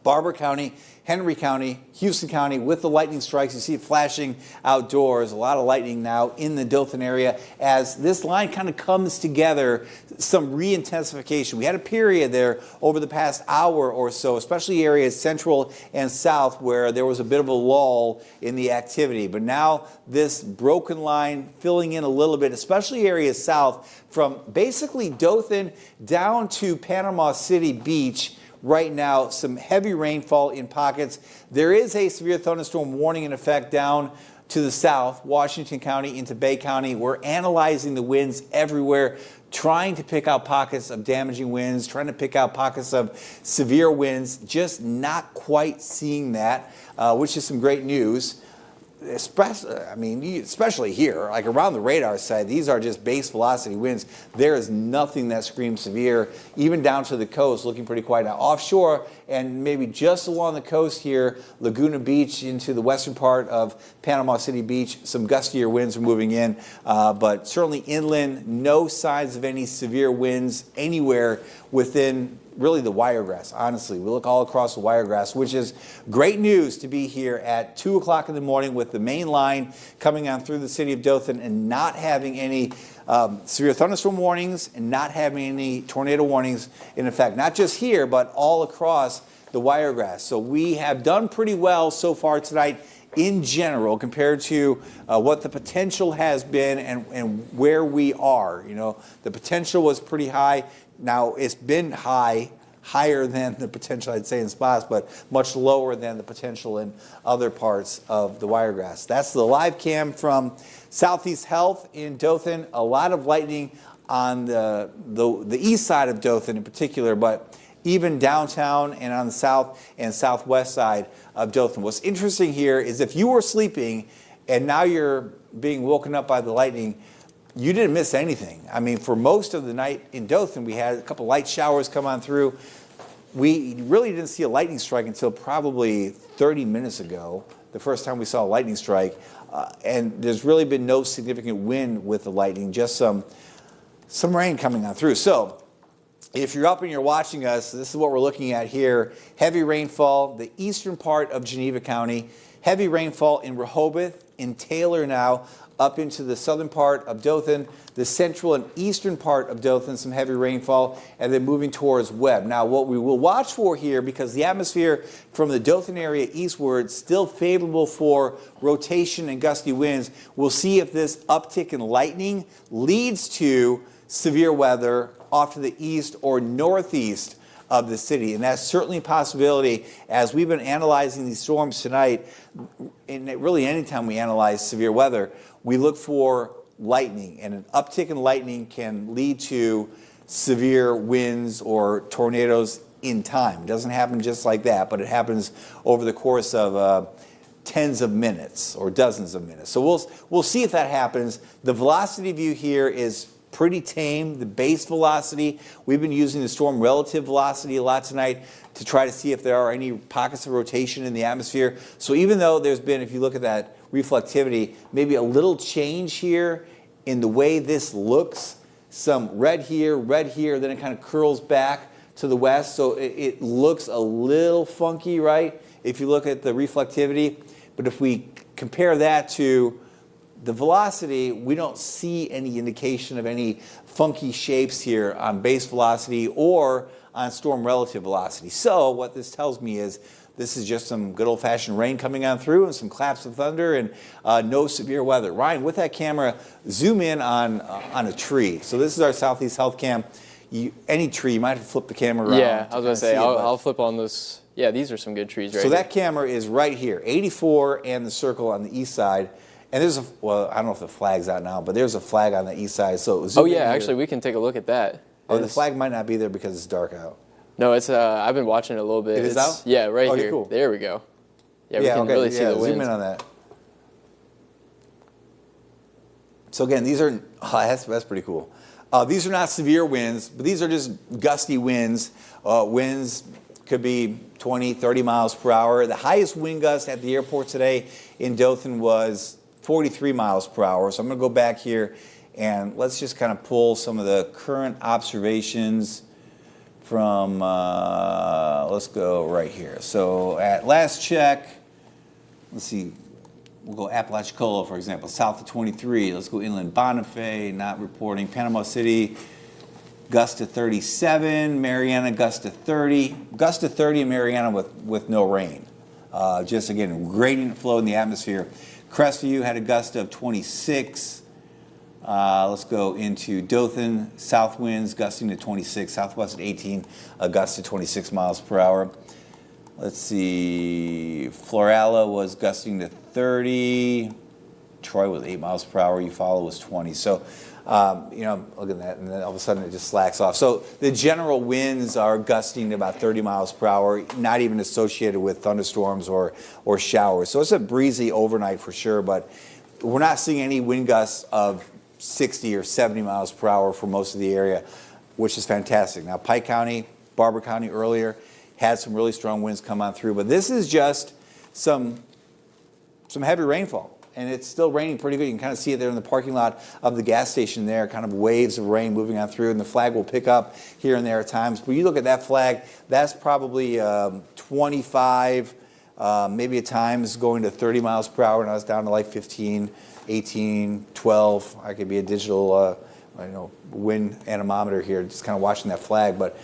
Barber County, Henry County, Houston County with the lightning strikes. You see it flashing outdoors. A lot of lightning now in the Dothan area as this line kind of comes together, some re-intensification. We had a period there over the past hour or so, especially areas central and south where there was a bit of a lull in the activity. But now this broken line filling in a little bit, especially areas south from basically Dothan down to Panama City Beach. right now. Some heavy rainfall in pockets. There is a severe thunderstorm warning in effect down to the south, Washington County into Bay County. We're analyzing the winds everywhere, trying to pick out pockets of damaging winds, trying to pick out pockets of severe winds, just not quite seeing that, which is some great news. Especially here, like around the radar side, these are just base velocity winds. There is nothing that screams severe, even down to the coast, looking pretty quiet now. Offshore and maybe just along the coast here, Laguna Beach into the western part of Panama City Beach, some gustier winds are moving in, but certainly inland, no signs of any severe winds anywhere within really the Wiregrass. Honestly, we look all across the Wiregrass, which is great news to be here at 2 o'clock in the morning with the main line coming on through the city of Dothan and not having any severe thunderstorm warnings and not having any tornado warnings in effect, not just here, but all across the Wiregrass. So we have done pretty well so far tonight in general compared to what the potential has been and where we are. You know, the potential was pretty high. Now, it's been higher than the potential, I'd say, in spots, but much lower than the potential in other parts of the Wiregrass. That's the live cam from Southeast Health in Dothan. A lot of lightning on the east side of Dothan in particular, but even downtown and on the south and southwest side of Dothan. What's interesting here is if you were sleeping and now you're being woken up by the lightning, you didn't miss anything. I mean, for most of the night in Dothan, we had a couple light showers come on through. We really didn't see a lightning strike until probably 30 minutes ago, the first time we saw a lightning strike. And there's really been no significant wind with the lightning, just some rain coming on through. So if you're up and you're watching us, this is what we're looking at here. Heavy rainfall, the eastern part of Geneva County. Heavy rainfall in Rehoboth, in Taylor now, up into the southern part of Dothan, the central and eastern part of Dothan, some heavy rainfall, and then moving towards Webb. Now, what we will watch for here, because the atmosphere from the Dothan area eastward still favorable for rotation and gusty winds, we'll see if this uptick in lightning leads to severe weather off to the east or northeast of the city. And that's certainly a possibility as we've been analyzing these storms tonight. And really anytime we analyze severe weather, we look for lightning, and an uptick in lightning can lead to severe winds or tornadoes in time. It doesn't happen just like that, but it happens over the course of tens of minutes or dozens of minutes. So we'll see if that happens. The velocity view here is pretty tame. The base velocity, we've been using the storm relative velocity a lot tonight to try to see if there are any pockets of rotation in the atmosphere. So even though there's been, if you look at that reflectivity, maybe a little change here in the way this looks, some red here, then it kind of curls back to the west. So it looks a little funky, right, if you look at the reflectivity. But if we compare that to the velocity, we don't see any indication of any funky shapes here on base velocity or on storm relative velocity. So what this tells me is this is just some good old-fashioned rain coming on through and some claps of thunder and no severe weather. Ryan, with that camera, zoom in on a tree. So this is our Southeast Health Cam. Any tree, you might have to flip the camera around. Yeah, I was going to say, I'll flip on those. Yeah, these are some good trees right So here. that camera is right here, 84 and the circle on the east side. And there's I don't know if the flag's out now, but there's a flag on the east side. So zoom in here. Actually, we can take a look at that. Oh, the flag might not be there because it's dark out. No, it's. I've been watching it a little bit. It is out? Yeah, right Okay, here. cool. There we go. Yeah, we can really see the wind. Zoom in on that. So again, these are that's pretty cool. These are not severe winds, but these are just gusty winds. Winds could be 20, 30 miles per hour. The highest wind gust at the airport today in Dothan was 43 miles per hour. So I'm going to go back here and let's just kind of pull some of the current observations from, let's go right here. So at last check, let's see, we'll go Apalachicola, for example, south of 23. Let's go inland Bonifay, not reporting. Panama City, gust to 37. Mariana, gust to 30. Gust to 30 in Mariana with no rain. Just, again, gradient flow in the atmosphere. Crestview had a gust of 26. Let's go into Dothan. South winds gusting to 26, southwest at 18, gusts to 26 miles per hour. Let's see. Florala was gusting to 30. Troy was 8 miles per hour. Eufaula was 20. So, look at that, and then all of a sudden it just slacks off. So the general winds are gusting to about 30 miles per hour, not even associated with thunderstorms or showers. So it's a breezy overnight for sure, but we're not seeing any wind gusts of 60 or 70 miles per hour for most of the area, which is fantastic. Now, Pike County, Barber County earlier had some really strong winds come on through, but this is just some heavy rainfall. And it's still raining pretty good. You can kind of see it there in the parking lot of the gas station there, kind of waves of rain moving on through, and the flag will pick up here and there at times. But you look at that flag, that's probably 25, maybe at times going to 30 miles per hour. Now it's down to like 15, 18, 12. I could be a digital wind anemometer here, just kind of watching that flag, but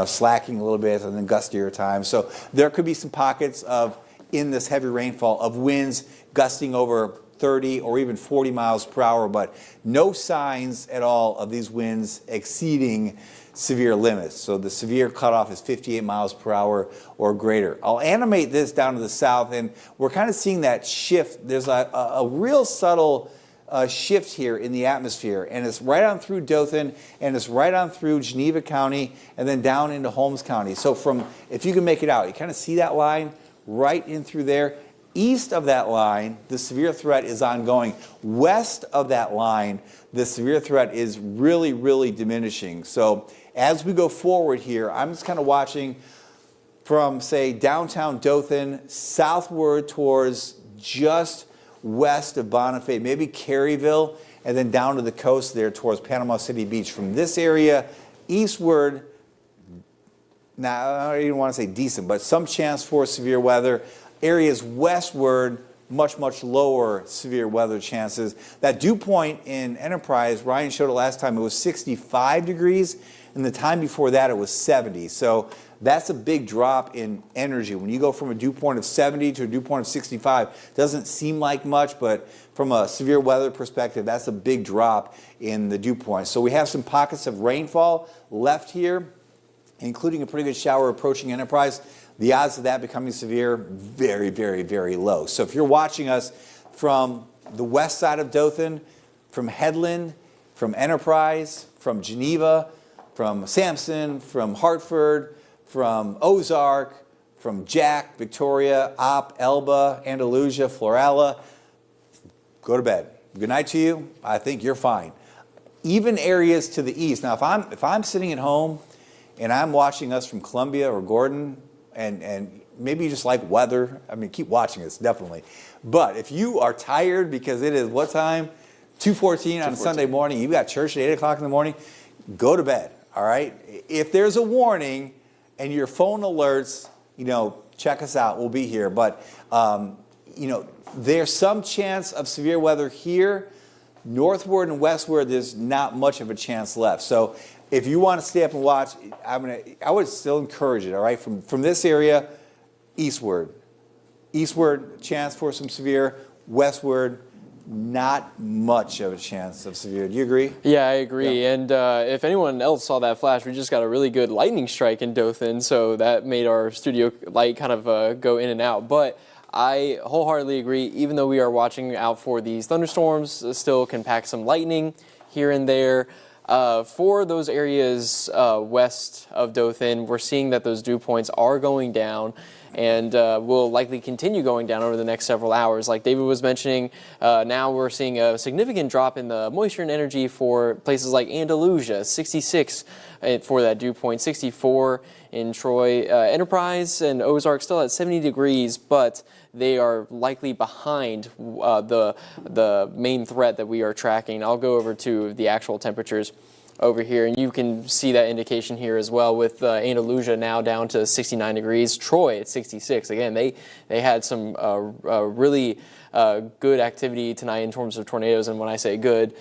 slacking a little bit and then gustier at times. So there could be some pockets in this heavy rainfall of winds gusting over 30 or even 40 miles per hour, but no signs at all of these winds exceeding severe limits. So the severe cutoff is 58 miles per hour or greater. I'll animate this down to the south, and we're kind of seeing that shift. There's a real subtle shift here in the atmosphere, and it's right on through Dothan, and it's right on through Geneva County, and then down into Holmes County. So if you can make it out, you kind of see that line right in through there. East of that line, the severe threat is ongoing. West of that line, the severe threat is really, really diminishing. So as we go forward here, I'm just kind of watching from, say, downtown Dothan, southward towards just west of Bonifay, maybe Caryville, and then down to the coast there towards Panama City Beach. From this area eastward, now I don't even want to say decent, but some chance for severe weather. Areas westward, much, much lower severe weather chances. That dew point in Enterprise, Ryan showed it last time, it was 65 degrees, and the time before that it was 70. So that's a big drop in energy. When you go from a dew point of 70 to a dew point of 65, doesn't seem like much, but from a severe weather perspective, that's a big drop in the dew point. So we have some pockets of rainfall left here, including a pretty good shower approaching Enterprise. The odds of that becoming severe, very, very, very low. So if you're watching us from the west side of Dothan, from Headland, from Enterprise, from Geneva, from Sampson, from Hartford, from Ozark, from Jack, Victoria, Opp, Elba, Andalusia, Florala, go to bed. Good night to you. I think you're fine. Even areas to the east. Now, if I'm sitting at home and I'm watching us from Columbia or Gordon, and maybe you just like weather, I mean, keep watching us, definitely. But if you are tired because it is what time? 2:14 on a Sunday morning, you've got church at 8 o'clock in the morning, go to bed, all right? If there's a warning and your phone alerts, check us out, we'll be here. But, there's some chance of severe weather here. Northward and westward, there's not much of a chance left. So if you want to stay up and watch, I would still encourage it, all right? From this area, eastward. Eastward, chance for some severe. Westward, not much of a chance of severe. Do you agree? Yeah, I agree. Yeah. And if anyone else saw that flash, we just got a really good lightning strike in Dothan, so that made our studio light kind of go in and out. But I wholeheartedly agree, even though we are watching out for these thunderstorms, still can pack some lightning here and there. For those areas west of Dothan, we're seeing that those dew points are going down and will likely continue going down over the next several hours. Like David was mentioning, now we're seeing a significant drop in the moisture and energy for places like Andalusia, 66 for that dew point, 64 in Troy. Enterprise and Ozark still at 70 degrees, but they are likely behind the main threat that we are tracking. I'll go over to the actual temperatures over here, and you can see that indication here as well with Andalusia now down to 69 degrees. Troy at 66. Again, they had some really good activity tonight in terms of tornadoes, and when I say good,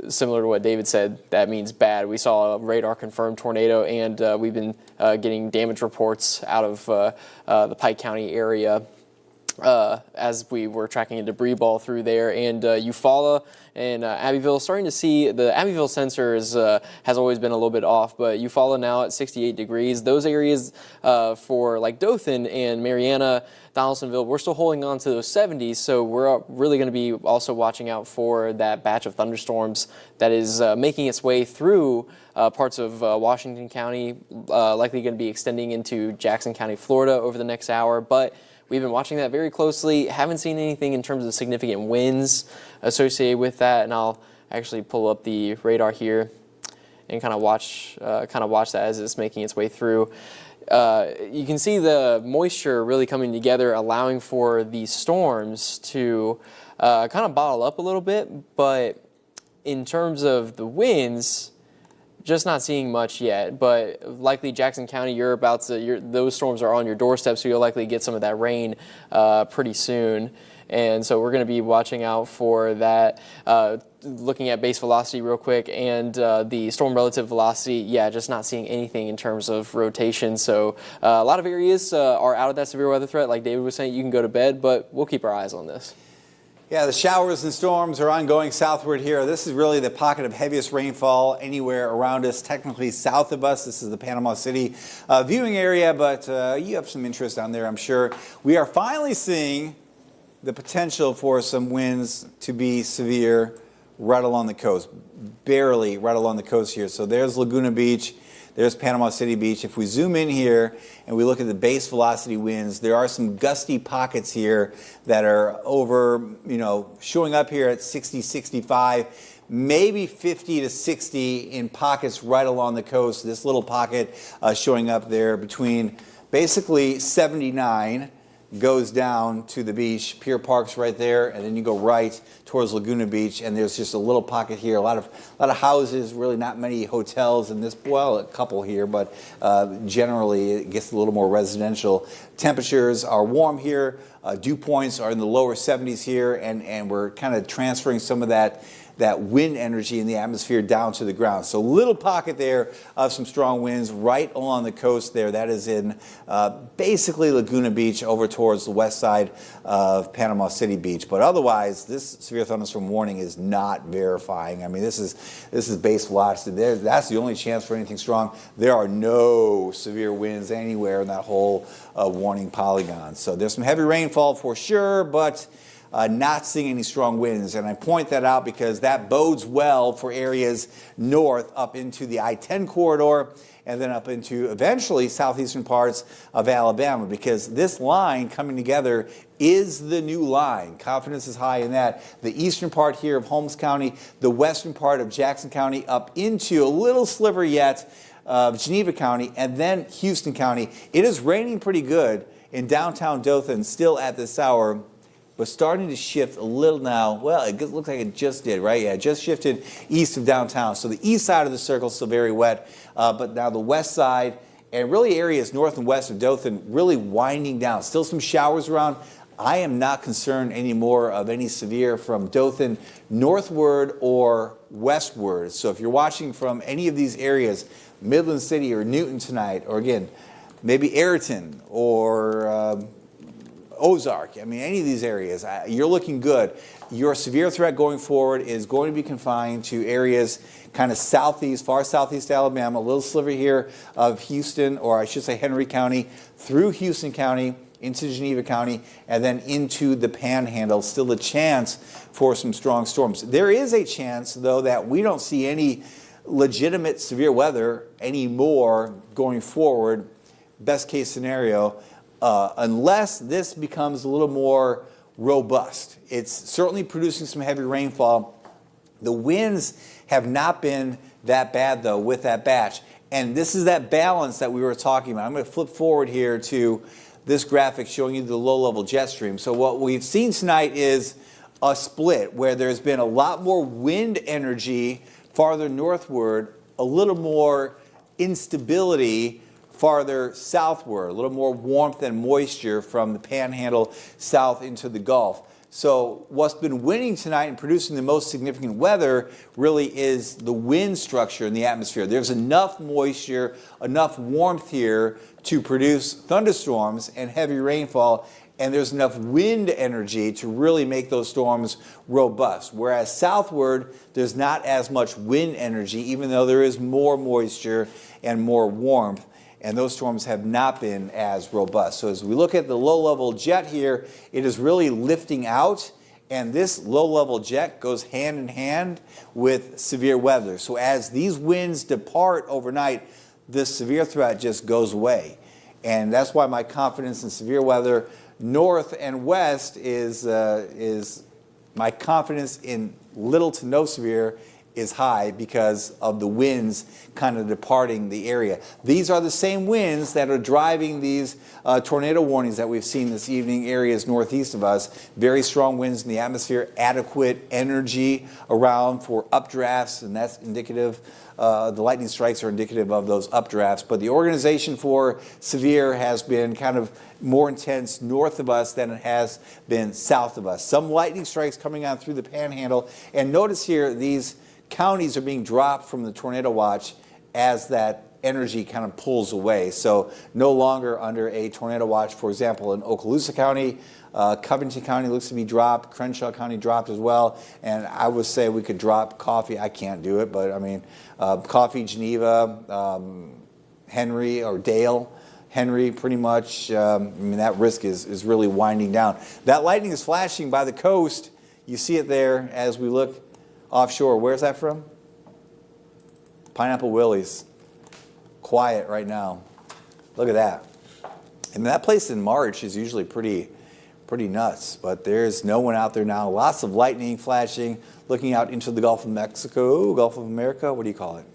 similar to what David said, that means bad. We saw a radar-confirmed tornado, and we've been getting damage reports out of the Pike County area as we were tracking a debris ball through there. And Eufaula and Abbeville, starting to see the Abbeville sensor has always been a little bit off, but Eufaula now at 68 degrees. Those areas for like Dothan and Mariana, Donaldsonville, we're still holding on to those 70s, so we're really going to be also watching out for that batch of thunderstorms that is making its way through parts of Washington County, likely going to be extending into Jackson County, Florida over the next hour. But we've been watching that very closely. Haven't seen anything in terms of significant winds associated with that, and I'll actually pull up the radar here and kind of watch that as it's making its way through. You can see the moisture really coming together, allowing for these storms to kind of bottle up a little bit. But in terms of the winds, just not seeing much yet. But likely Jackson County, those storms are on your doorstep, so you'll likely get some of that rain pretty soon. And so we're going to be watching out for that. Looking at base velocity real quick and the storm relative velocity, yeah, just not seeing anything in terms of rotation. So a lot of areas are out of that severe weather threat. Like David was saying, you can go to bed, but we'll keep our eyes on this. Yeah, the showers and storms are ongoing southward here. This is really the pocket of heaviest rainfall anywhere around us, technically south of us. This is the Panama City viewing area, but you have some interest down there, I'm sure. We are finally seeing the potential for some winds to be severe right along the coast, barely right along the coast here. So there's Laguna Beach, there's Panama City Beach. If we zoom in here and we look at the base velocity winds, there are some gusty pockets here that are over, showing up here at 60, 65, maybe 50 to 60 in pockets right along the coast. This little pocket showing up there between basically 79 goes down to the beach. Pier Park's right there, and then you go right towards Laguna Beach, and there's just a little pocket here. A lot of houses, really not many hotels in this. Well, a couple here, but generally it gets a little more residential. Temperatures are warm here. Dew points are in the lower 70s here, and we're kind of transferring some of that wind energy in the atmosphere down to the ground. So little pocket there of some strong winds right along the coast there. That is in basically Laguna Beach over towards the west side of Panama City Beach. But otherwise, this severe thunderstorm warning is not verifying. I mean, this is base velocity. That's the only chance for anything strong. There are no severe winds anywhere in that whole warning polygon. So there's some heavy rainfall for sure, but not seeing any strong winds. And I point that out because that bodes well for areas north up into the I-10 corridor and then up into eventually southeastern parts of Alabama, because this line coming together is the new line. Confidence is high in that. The eastern part here of Holmes County, the western part of Jackson County, up into a little sliver yet of Geneva County, and then Houston County. It is raining pretty good in downtown Dothan still at this hour, but starting to shift a little now. Well, it looks like it just did, right? Yeah, it just shifted east of downtown. So the east side of the circle is still very wet, but now the west side and really areas north and west of Dothan really winding down. Still some showers around. I am not concerned anymore of any severe from Dothan northward or westward. So if you're watching from any of these areas, Midland City or Newton tonight, or again, maybe Ayrton or Ozark, I mean, any of these areas, you're looking good. Your severe threat going forward is going to be confined to areas kind of southeast, far southeast Alabama, a little sliver here of Houston, or I should say Henry County, through Houston County, into Geneva County, and then into the Panhandle. Still a chance for some strong storms. There is a chance, though, that we don't see any legitimate severe weather anymore going forward, best case scenario, unless this becomes a little more robust. It's certainly producing some heavy rainfall. The winds have not been that bad, though, with that batch. And this is that balance that we were talking about. I'm going to flip forward here to this graphic showing you the low-level jet stream. So what we've seen tonight is a split where there's been a lot more wind energy farther northward, a little more instability farther southward, a little more warmth and moisture from the Panhandle south into the Gulf. So what's been winning tonight and producing the most significant weather really is the wind structure in the atmosphere. There's enough moisture, enough warmth here to produce thunderstorms and heavy rainfall, and there's enough wind energy to really make those storms robust. Whereas southward, there's not as much wind energy, even though there is more moisture and more warmth, and those storms have not been as robust. So as we look at the low-level jet here, it is really lifting out, and this low-level jet goes hand in hand with severe weather. So as these winds depart overnight, this severe threat just goes away. And that's why my confidence in severe weather north and west is my confidence in little to no severe is high because of the winds kind of departing the area. These are the same winds that are driving these tornado warnings that we've seen this evening, areas northeast of us. Very strong winds in the atmosphere, adequate energy around for updrafts, and that's indicative. The lightning strikes are indicative of those updrafts. But the organization for severe has been kind of more intense north of us than it has been south of us. Some lightning strikes coming on through the panhandle. And notice here, these counties are being dropped from the tornado watch as that energy kind of pulls away. So no longer under a tornado watch. For example, in Okaloosa County, Covington County looks to be dropped. Crenshaw County dropped as well. And I would say we could drop Coffee. I can't do it, but I mean, Coffee, Geneva, Henry, or Dale. Henry, pretty much, I mean, that risk is really winding down. That lightning is flashing by the coast. You see it there as we look offshore. Where's that from? Pineapple Willie's. Quiet right now. Look at that. And that place in March is usually pretty nuts, but there's no one out there now. Lots of lightning flashing, looking out into the Gulf of Mexico, Gulf of America. What do you call it?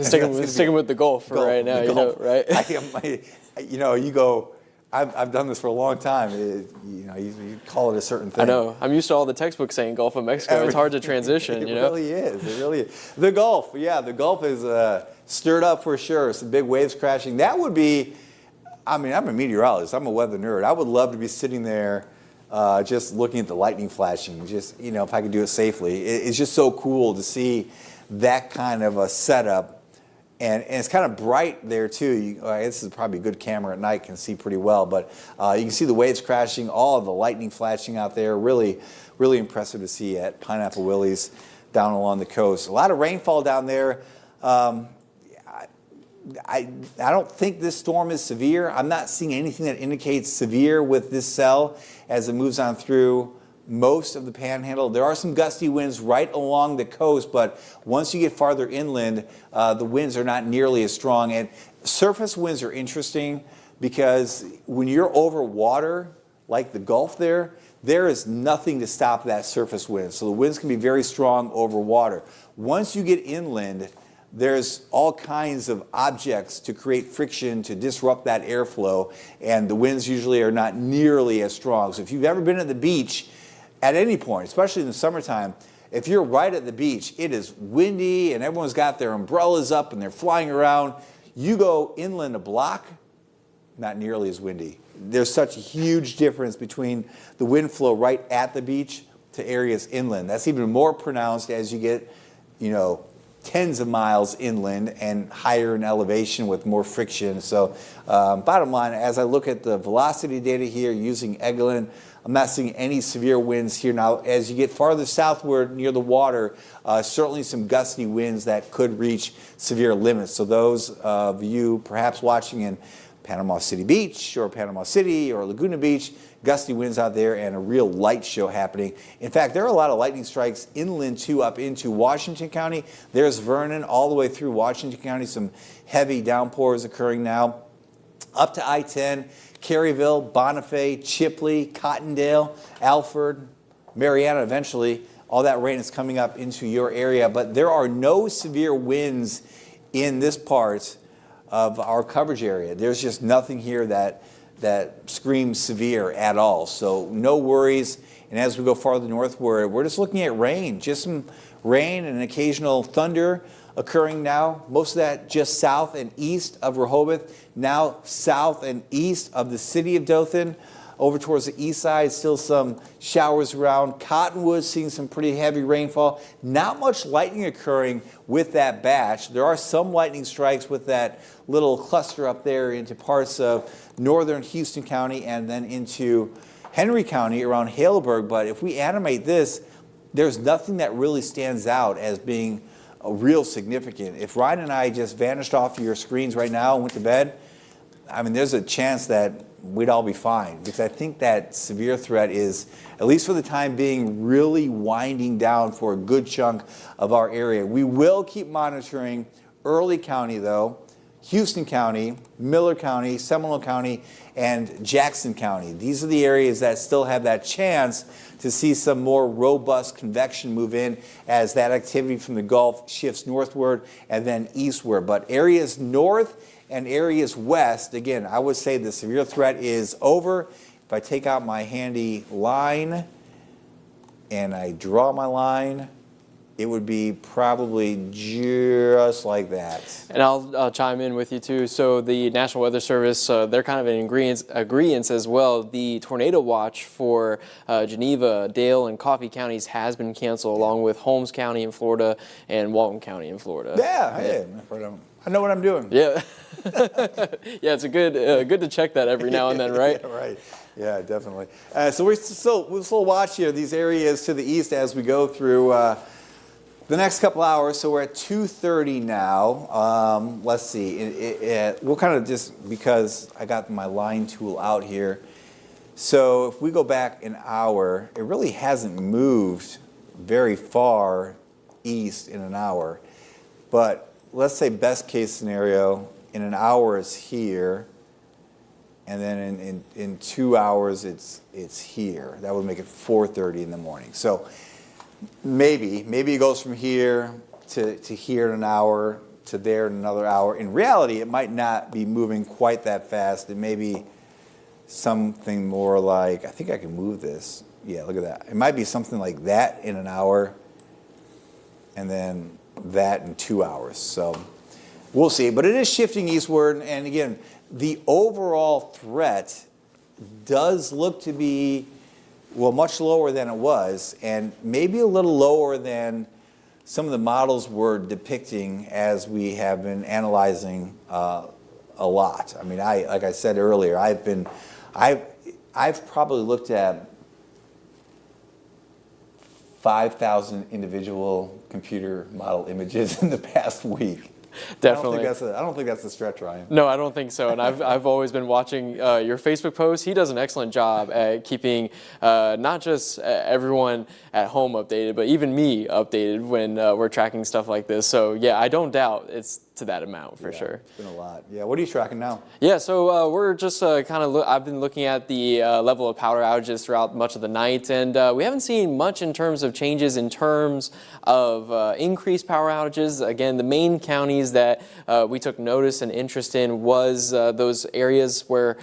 Sticking with the Gulf for right now, you know, right? You go. I've done this for a long time. You call it a certain thing. I know. I'm used to all the textbooks saying Gulf of Mexico. It's hard to transition, you know? It really is. It really is. The Gulf, yeah, the Gulf is stirred up for sure. Some big waves crashing. That would be, I mean, I'm a meteorologist. I'm a weather nerd. I would love to be sitting there just looking at the lightning flashing. Just, you know, if I could do it safely. It's just so cool to see that kind of a setup. And it's kind of bright there too. This is probably a good camera at night, can see pretty well. But you can see the waves crashing, all of the lightning flashing out there. Really, really impressive to see at Pineapple Willie's down along the coast. A lot of rainfall down there. I don't think this storm is severe. I'm not seeing anything that indicates severe with this cell as it moves on through most of the panhandle. There are some gusty winds right along the coast, but once you get farther inland, the winds are not nearly as strong. And surface winds are interesting because when you're over water, like the Gulf there is nothing to stop that surface wind. So the winds can be very strong over water. Once you get inland, there's all kinds of objects to create friction to disrupt that airflow, and the winds usually are not nearly as strong. So if you've ever been at the beach, at any point, especially in the summertime, if you're right at the beach, it is windy and everyone's got their umbrellas up and they're flying around. You go inland a block, not nearly as windy. There's such a huge difference between the wind flow right at the beach to areas inland. That's even more pronounced as you get, tens of miles inland and higher in elevation with more friction. So bottom line, as I look at the velocity data here using Eglin, I'm not seeing any severe winds here. Now, as you get farther southward near the water, certainly some gusty winds that could reach severe limits. So those of you perhaps watching in Panama City Beach or Panama City or Laguna Beach, gusty winds out there and a real light show happening. In fact, there are a lot of lightning strikes inland too, up into Washington County. There's Vernon all the way through Washington County. Some heavy downpours occurring now. Up to I-10, Caryville, Bonifay, Chipley, Cottondale, Alford, Marietta eventually. All that rain is coming up into your area, but there are no severe winds in this part of our coverage area. There's just nothing here that screams severe at all. So no worries. And as we go farther northward, we're just looking at rain, just some rain and an occasional thunder occurring now. Most of that just south and east of Rehoboth, now south and east of the city of Dothan. Over towards the east side, still some showers around. Cottonwood seeing some pretty heavy rainfall. Not much lightning occurring with that batch. There are some lightning strikes with that little cluster up there into parts of northern Houston County and then into Henry County around Haleburg. But if we animate this, there's nothing that really stands out as being real significant. If Ryan and I just vanished off your screens right now and went to bed, I mean, there's a chance that we'd all be fine, because I think that severe threat is, at least for the time being, really winding down for a good chunk of our area. We will keep monitoring Early County, though, Houston County, Miller County, Seminole County, and Jackson County. These are the areas that still have that chance to see some more robust convection move in as that activity from the Gulf shifts northward and then eastward. But areas north and areas west, again, I would say the severe threat is over. If I take out my handy line and I draw my line, it would be probably just like that. And I'll chime in with you too. So the National Weather Service, they're kind of in agreeance as well. The tornado watch for Geneva, Dale, and Coffee counties has been canceled, along with Holmes County in Florida and Walton County in Florida. Yeah. I know what I'm doing. Yeah. Yeah, it's good to check that every now and then, right? Yeah, right. Yeah, definitely. So we'll still watch here these areas to the east as we go through the next couple hours. So we're at 2:30 now. Let's see. We'll kind of just, because I got my line tool out here. So if we go back an hour, it really hasn't moved very far east in an hour. But let's say best case scenario, in an hour it's here, and then in 2 hours it's here. That would make it 4:30 in the morning. So maybe it goes from here to here in an hour, to there in another hour. In reality, it might not be moving quite that fast. It may be something more like, I think I can move this. Yeah, look at that. It might be something like that in an hour, and then that in 2 hours. So we'll see. But it is shifting eastward, and again, the overall threat does look to be, well, much lower than it was, and maybe a little lower than some of the models were depicting as we have been analyzing a lot. I mean, like I said earlier, I've probably looked at 5,000 individual computer model images in the past week. Definitely. I don't think that's a stretch, Ryan. No, I don't think so. And I've always been watching your Facebook posts. He does an excellent job at keeping not just everyone at home updated, but even me updated when we're tracking stuff like this. So yeah, I don't doubt it's to that amount for sure. It's been a lot. Yeah. What are you tracking now? Yeah, so we're just I've been looking at the level of power outages throughout much of the night, and we haven't seen much in terms of changes in terms of increased power outages. Again, the main counties that we took notice and interest in was those areas where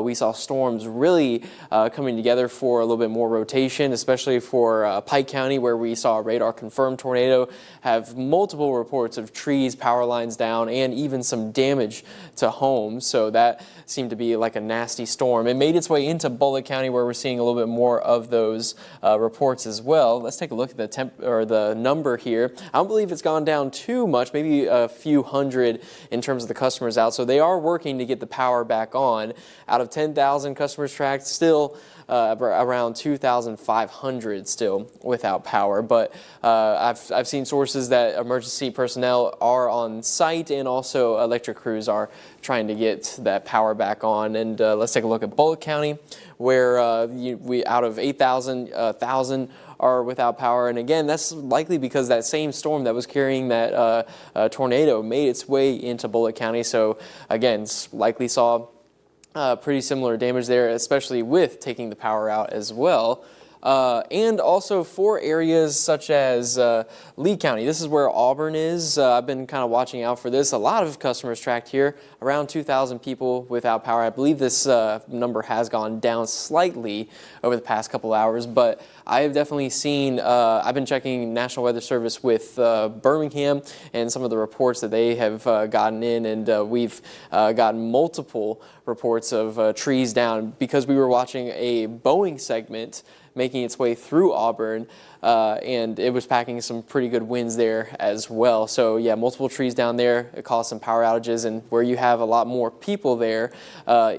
we saw storms really coming together for a little bit more rotation, especially for Pike County, where we saw a radar-confirmed tornado, have multiple reports of trees, power lines down, and even some damage to homes. So that seemed to be like a nasty storm. It made its way into Bullitt County, where we're seeing a little bit more of those reports as well. Let's take a look at the number here. I don't believe it's gone down too much, maybe a few hundred in terms of the customers out. So they are working to get the power back on. Out of 10,000 customers tracked, still around 2,500 still without power. But I've seen sources that emergency personnel are on site, and also electric crews are trying to get that power back on. And let's take a look at Bullitt County, where we out of 8,000, 1,000 are without power. And again, that's likely because that same storm that was carrying that tornado made its way into Bullitt County. So again, likely saw pretty similar damage there, especially with taking the power out as well. And also for areas such as Lee County. This is where Auburn is. I've been kind of watching out for this. A lot of customers tracked here, around 2,000 people without power. I believe this number has gone down slightly over the past couple hours, but I have definitely seen, I've been checking National Weather Service with Birmingham and some of the reports that they have gotten in, and we've gotten multiple reports of trees down because we were watching a Boeing segment making its way through Auburn, and it was packing some pretty good winds there as well. So yeah, multiple trees down there. It caused some power outages, and where you have a lot more people there,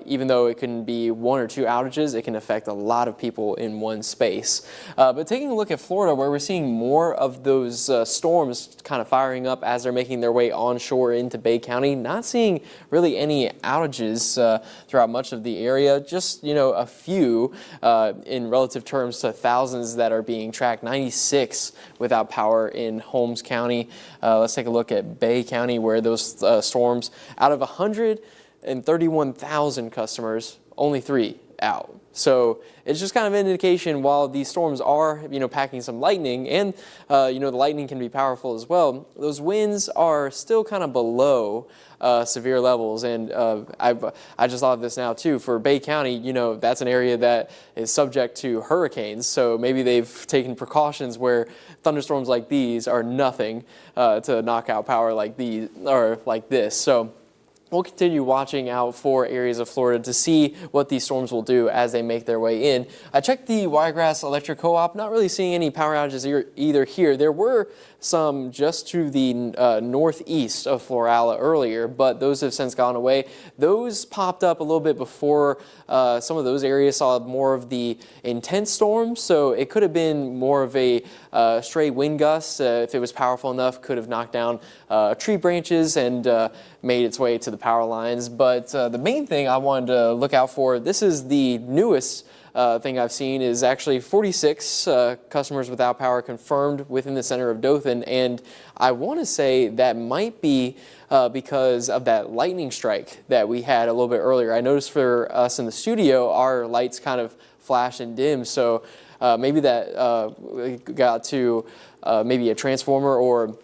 even though it can be 1 or 2 outages, it can affect a lot of people in one space. But taking a look at Florida, where we're seeing more of those storms kind of firing up as they're making their way onshore into Bay County, not seeing really any outages throughout much of the area, just a few in relative terms to thousands that are being tracked. 96 without power in Holmes County. Let's take a look at Bay County, where those storms, out of 131,000 customers, only 3 out. So it's just kind of an indication, while these storms are, packing some lightning, and, the lightning can be powerful as well, those winds are still kind of below severe levels. And I just thought of this now too. For Bay County, that's an area that is subject to hurricanes. So maybe they've taken precautions where thunderstorms like these are nothing to knock out power like these or like this. So we'll continue watching out for areas of Florida to see what these storms will do as they make their way in. I checked the Wiregrass Electric Co-op, not really seeing any power outages either here. There were some just to the northeast of Florala earlier, but those have since gone away. Those popped up a little bit before some of those areas saw more of the intense storms, so it could have been more of a stray wind gust. If it was powerful enough, could have knocked down tree branches and made its way to the power lines. But the main thing I wanted to look out for, this is the newest thing I've seen, is actually 46 customers without power confirmed within the center of Dothan, and I want to say that might be because of that lightning strike that we had a little bit earlier. I noticed for us in the studio, our lights kind of flash and dim, so maybe that got to maybe a transformer or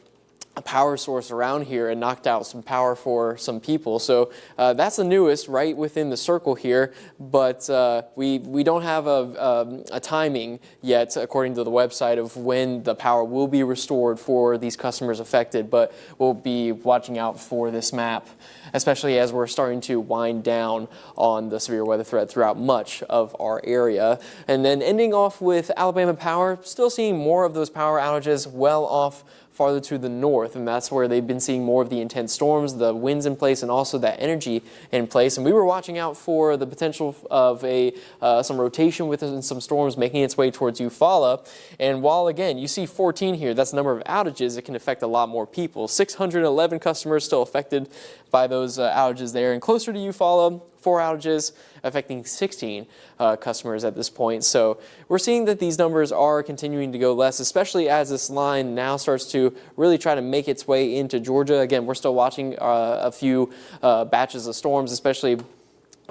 a power source around here and knocked out some power for some people. So that's the newest right within the circle here, but we don't have a timing yet according to the website of when the power will be restored for these customers affected, but we'll be watching out for this map, especially as we're starting to wind down on the severe weather threat throughout much of our area. And then ending off with Alabama Power, still seeing more of those power outages well off farther to the north, and that's where they've been seeing more of the intense storms, the winds in place, and also that energy in place. And we were watching out for the potential of some rotation within some storms making its way towards Eufaula. And while, again, you see 14 here, that's the number of outages, it can affect a lot more people. 611 customers still affected by those outages there. And closer to Eufaula, 4 outages affecting 16 customers at this point. So we're seeing that these numbers are continuing to go less, especially as this line now starts to really try to make its way into Georgia. Again, we're still watching a few batches of storms, especially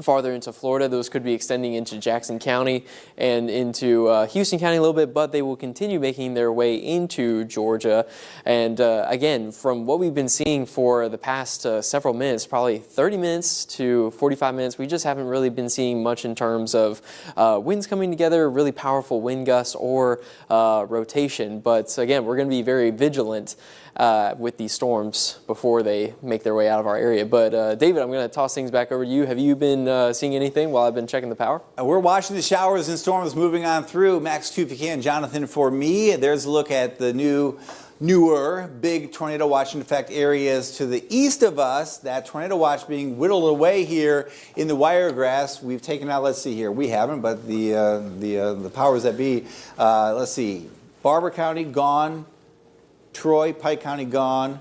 farther into Florida. Those could be extending into Jackson County and into Houston County a little bit, but they will continue making their way into Georgia. And again, from what we've been seeing for the past several minutes, probably 30 minutes to 45 minutes, we just haven't really been seeing much in terms of winds coming together, really powerful wind gusts or rotation. But again, we're going to be very vigilant with these storms before they make their way out of our area. But David, I'm going to toss things back over to you. Have you been seeing anything while I've been checking the power? We're watching the showers and storms moving on through. Max 2 if you can, Jonathan for me. There's a look at the newer big tornado watch in effect areas to the east of us. That tornado watch being whittled away here in the Wiregrass. We've taken out, let's see here, we haven't, but the powers that be, let's see, Barber County gone, Troy, Pike County gone,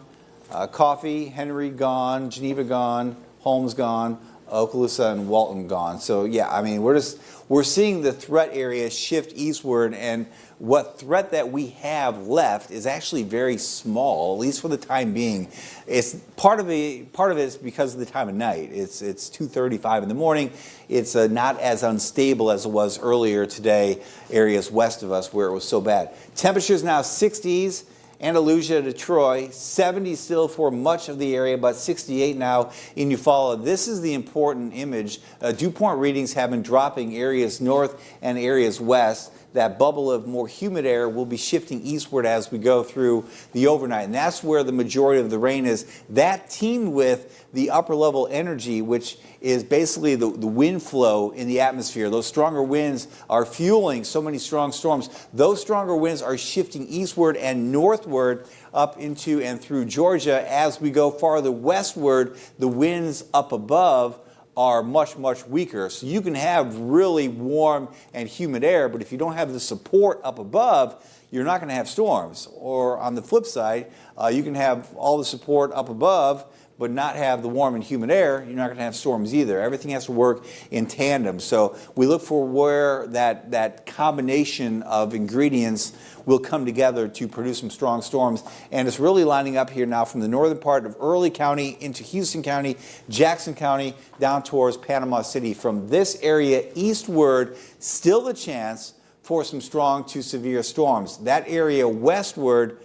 Coffee, Henry gone, Geneva gone, Holmes gone, Okaloosa and Walton gone. So yeah, I mean, we're seeing the threat area shift eastward, and what threat that we have left is actually very small, at least for the time being. It's part of it is because of the time of night. It's 2:35 in the morning. It's not as unstable as it was earlier today, areas west of us where it was so bad. Temperatures now 60s. Andalusia to Troy, 70 still for much of the area, but 68 now in Eufaula. This is the important image. Dew point readings have been dropping areas north and areas west. That bubble of more humid air will be shifting eastward as we go through the overnight. And that's where the majority of the rain is. That teamed with the upper level energy, which is basically the wind flow in the atmosphere. Those stronger winds are fueling so many strong storms. Those stronger winds are shifting eastward and northward up into and through Georgia. As we go farther westward, the winds up above are much, much weaker. So you can have really warm and humid air, but if you don't have the support up above, you're not going to have storms. Or on the flip side, you can have all the support up above, but not have the warm and humid air, you're not going to have storms either. Everything has to work in tandem. So we look for where that combination of ingredients will come together to produce some strong storms. And it's really lining up here now from the northern part of Early County into Houston County, Jackson County, down towards Panama City. From this area eastward, still the chance for some strong to severe storms. That area westward,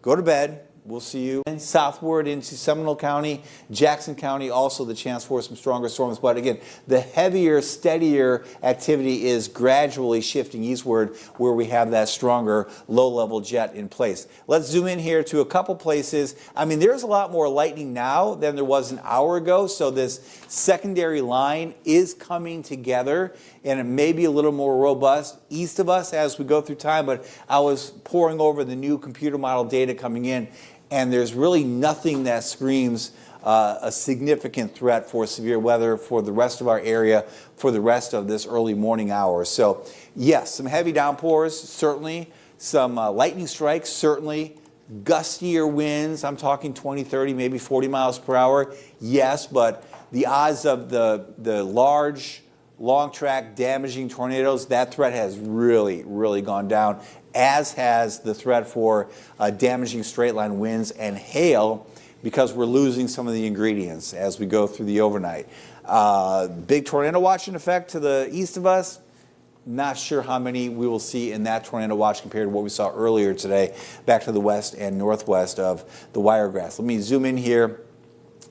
go to bed. We'll see you southward into Seminole County, Jackson County, also the chance for some stronger storms. But again, the heavier, steadier activity is gradually shifting eastward where we have that stronger low-level jet in place. Let's zoom in here to a couple places. I mean, there's a lot more lightning now than there was an hour ago, so this secondary line is coming together, and it may be a little more robust east of us as we go through time, but I was poring over the new computer model data coming in, and there's really nothing that screams a significant threat for severe weather for the rest of our area for the rest of this early morning hours. So yes, some heavy downpours, certainly. Some lightning strikes, certainly. Gustier winds, I'm talking 20, 30, maybe 40 miles per hour. Yes, but the odds of the large, long track damaging tornadoes, that threat has really, really gone down, as has the threat for damaging straight line winds and hail, because we're losing some of the ingredients as we go through the overnight. Big tornado watch in effect to the east of us. Not sure how many we will see in that tornado watch compared to what we saw earlier today back to the west and northwest of the Wiregrass. Let me zoom in here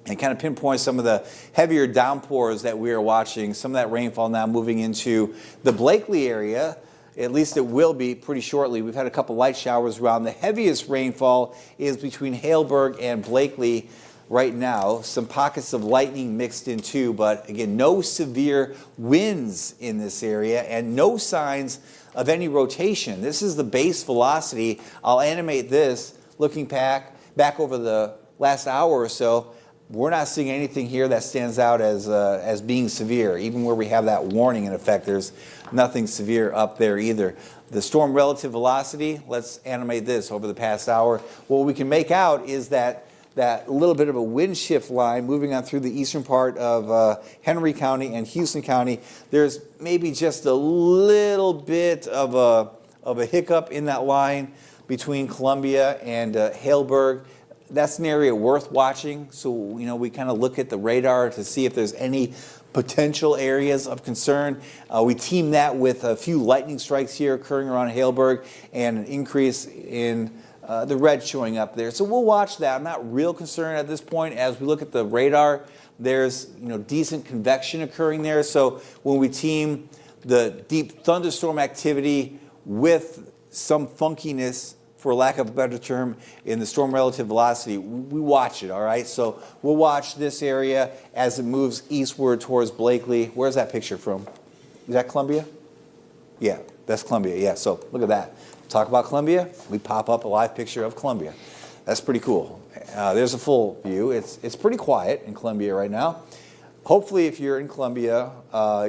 and kind of pinpoint some of the heavier downpours that we are watching. Some of that rainfall now moving into the Blakely area. At least it will be pretty shortly. We've had a couple light showers around. The heaviest rainfall is between Haleburg and Blakely right now. Some pockets of lightning mixed in too, but again, no severe winds in this area and no signs of any rotation. This is the base velocity. I'll animate this looking back over the last hour or so. We're not seeing anything here that stands out as being severe. Even where we have that warning in effect, there's nothing severe up there either. The storm relative velocity, let's animate this over the past hour. What we can make out is that little bit of a wind shift line moving on through the eastern part of Henry County and Houston County. There's maybe just a little bit of a hiccup in that line between Columbia and Haleburg. That's an area worth watching. So, we kind of look at the radar to see if there's any potential areas of concern. We team that with a few lightning strikes here occurring around Haleburg and an increase in the red showing up there. So we'll watch that. I'm not real concerned at this point. As we look at the radar, there's decent convection occurring there. So when we team the deep thunderstorm activity with some funkiness, for lack of a better term, in the storm relative velocity, we watch it, all right? So we'll watch this area as it moves eastward towards Blakely. Where's that picture from? Is that Columbia? Yeah, that's Columbia, yeah. So look at that. Talk about Columbia, we pop up a live picture of Columbia. That's pretty cool. There's a full view. It's pretty quiet in Columbia right now. Hopefully, if you're in Columbia,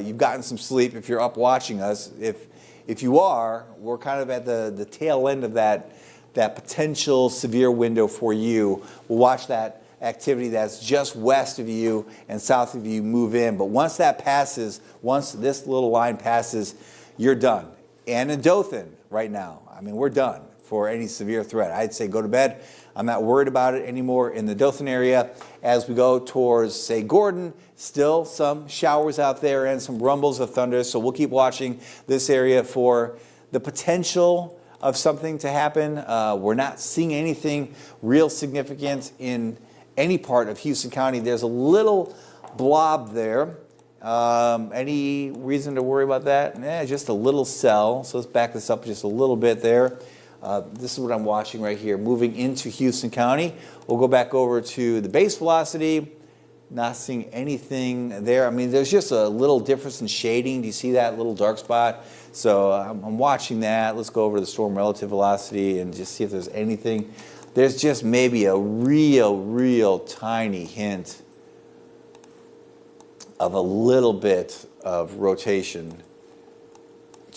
you've gotten some sleep if you're up watching us. If you are, we're kind of at the tail end of that potential severe window for you. We'll watch that activity that's just west of you and south of you move in. But once that passes, once this little line passes, you're done. And in Dothan right now, I mean, we're done for any severe threat. I'd say go to bed. I'm not worried about it anymore in the Dothan area. As we go towards, say, Gordon, still some showers out there and some rumbles of thunder. So we'll keep watching this area for the potential of something to happen. We're not seeing anything real significant in any part of Houston County. There's a little blob there. Any reason to worry about that? Just a little cell. So let's back this up just a little bit there. This is what I'm watching right here, moving into Houston County. We'll go back over to the base velocity. Not seeing anything there. I mean, there's just a little difference in shading. Do you see that little dark spot? So I'm watching that. Let's go over to the storm relative velocity and just see if there's anything. There's just maybe a real tiny hint of a little bit of rotation.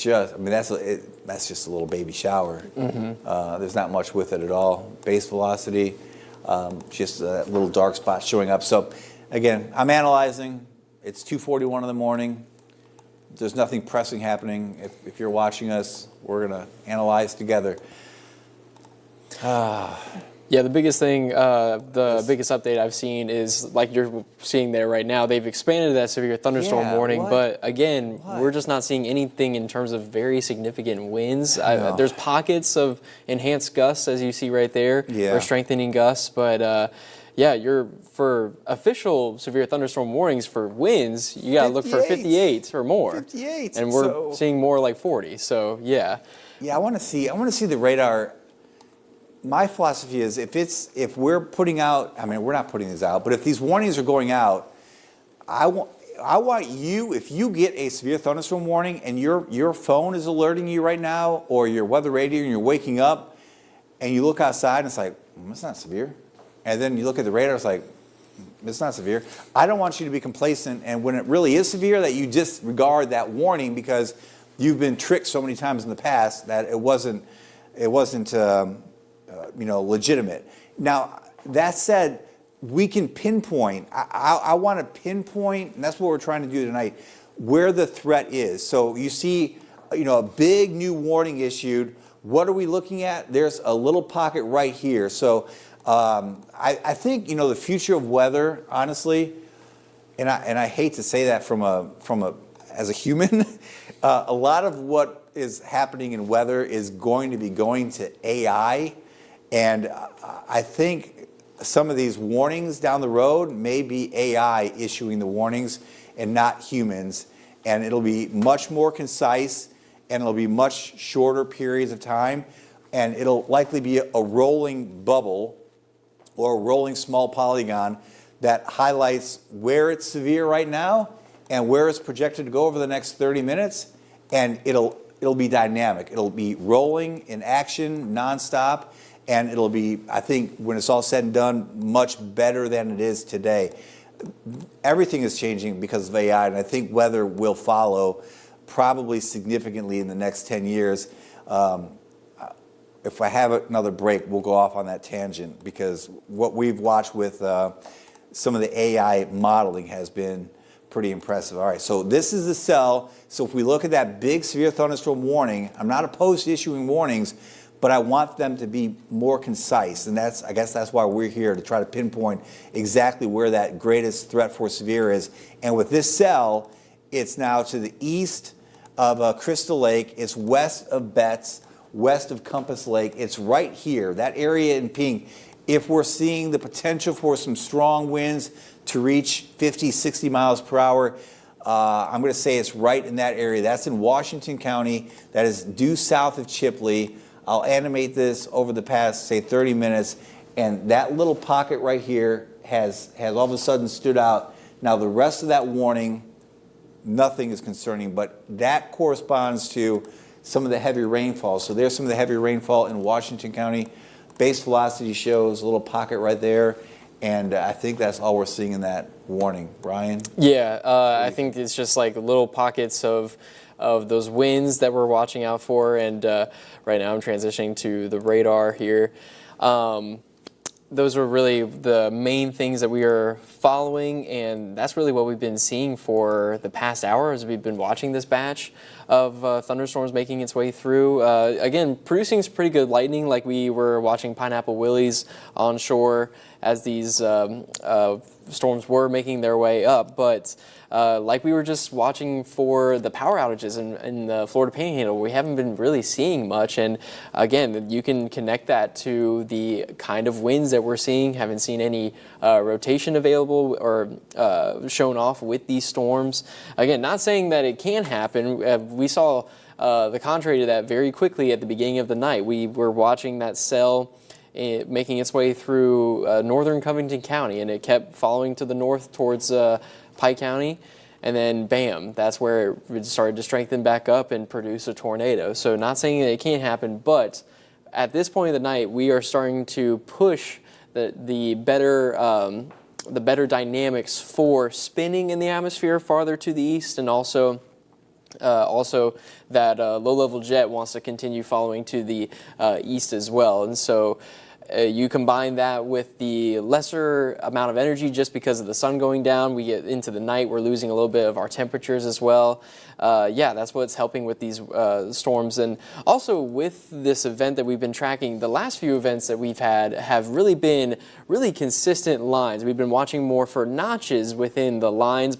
I mean, that's just a little baby shower. There's not much with it at all. Base velocity, just a little dark spot showing up. So, again, I'm analyzing. It's 2:41 in the morning. There's nothing pressing happening. If you're watching us, we're going to analyze together. Yeah, the biggest thing, biggest update I've seen is, like you're seeing there right now, they've expanded that severe thunderstorm warning, but again, we're just not seeing anything in terms of very significant winds. There's pockets of enhanced gusts, as you see right there, or strengthening gusts, but yeah, for official severe thunderstorm warnings for winds, you got to look for 58 or more. 58. And we're seeing more like 40, so yeah. Yeah, I want to see the radar. My philosophy is if we're putting out, I mean, we're not putting these out, but if these warnings are going out, I want you, if you get a severe thunderstorm warning and your phone is alerting you right now, or your weather radio, and you're waking up and you look outside and it's like, it's not severe. And then you look at the radar, it's like, it's not severe. I don't want you to be complacent, and when it really is severe, that you disregard that warning because you've been tricked so many times in the past that it wasn't legitimate. Now, that said, we can pinpoint. I want to pinpoint, and that's what we're trying to do tonight, where the threat is. So you see, a big new warning issued. What are we looking at? There's a little pocket right here. So I think the future of weather, honestly, and I hate to say that as a human, a lot of what is happening in weather is going to be going to AI. And I think some of these warnings down the road may be AI issuing the warnings and not humans. And it'll be much more concise, and it'll be much shorter periods of time. And it'll likely be a rolling bubble or a rolling small polygon that highlights where it's severe right now and where it's projected to go over the next 30 minutes. And it'll be dynamic. It'll be rolling in action nonstop. And it'll be, I think, when it's all said and done, much better than it is today. Everything is changing because of AI, and I think weather will follow probably significantly in the next 10 years. If I have another break, we'll go off on that tangent because what we've watched with some of the AI modeling has been pretty impressive. All right, so this is the cell. So if we look at that big severe thunderstorm warning, I'm not opposed to issuing warnings, but I want them to be more concise, and I guess that's why we're here, to try to pinpoint exactly where that greatest threat for severe is. And with this cell, it's now to the east of Crystal Lake. It's west of Betts, west of Compass Lake. It's right here, that area in pink. If we're seeing the potential for some strong winds to reach 50, 60 miles per hour, I'm going to say it's right in that area. That's in Washington County. That is due south of Chipley. I'll animate this over the past, say, 30 minutes, and that little pocket right here has all of a sudden stood out. Now, the rest of that warning, nothing is concerning, but that corresponds to some of the heavy rainfall. So there's some of the heavy rainfall in Washington County. Base velocity shows a little pocket right there, and I think that's all we're seeing in that warning. Brian? Yeah, I think it's just like little pockets of those winds that we're watching out for, and right now I'm transitioning to the radar here. Those are really the main things that we are following, and that's really what we've been seeing for the past hour as we've been watching this batch of thunderstorms making its way through. Again, producing some pretty good lightning, like we were watching Pineapple Willie's onshore as these storms were making their way up, but like we were just watching for the power outages in the Florida Panhandle, we haven't been really seeing much. And again, you can connect that to the kind of winds that we're seeing. Haven't seen any rotation available or shown off with these storms. Again, not saying that it can happen. We saw the contrary to that very quickly at the beginning of the night. We were watching that cell making its way through northern Covington County, and it kept following to the north towards Pike County. And then, bam, that's where it started to strengthen back up and produce a tornado. So not saying that it can't happen, but at this point of the night, we are starting to push the better dynamics for spinning in the atmosphere farther to the east, and also that low-level jet wants to continue following to the east as well. And so you combine that with the lesser amount of energy just because of the sun going down. We get into the night, we're losing a little bit of our temperatures as well. Yeah, that's what's helping with these storms. And also with this event that we've been tracking, the last few events that we've had have really been really consistent lines. We've been watching more for notches within the lines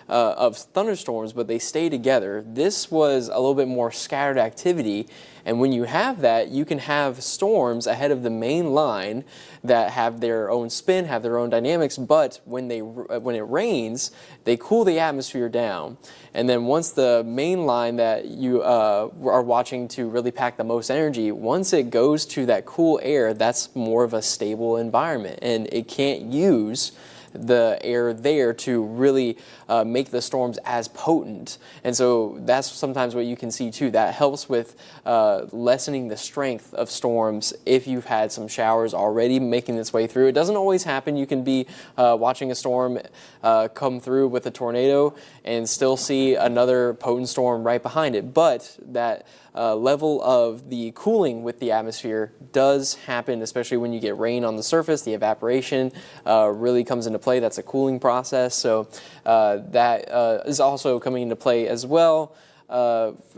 of thunderstorms, but they stay together. This was a little bit more scattered activity. And when you have that, you can have storms ahead of the main line that have their own spin, have their own dynamics, but when it rains, they cool the atmosphere down. And then once the main line that you are watching to really pack the most energy, once it goes to that cool air, that's more of a stable environment, and it can't use the air there to really make the storms as potent. And so that's sometimes what you can see too. That helps with lessening the strength of storms if you've had some showers already making its way through. It doesn't always happen. You can be watching a storm come through with a tornado and still see another potent storm right behind it. But that level of the cooling with the atmosphere does happen, especially when you get rain on the surface. The evaporation really comes into play. That's a cooling process. So that is also coming into play as well,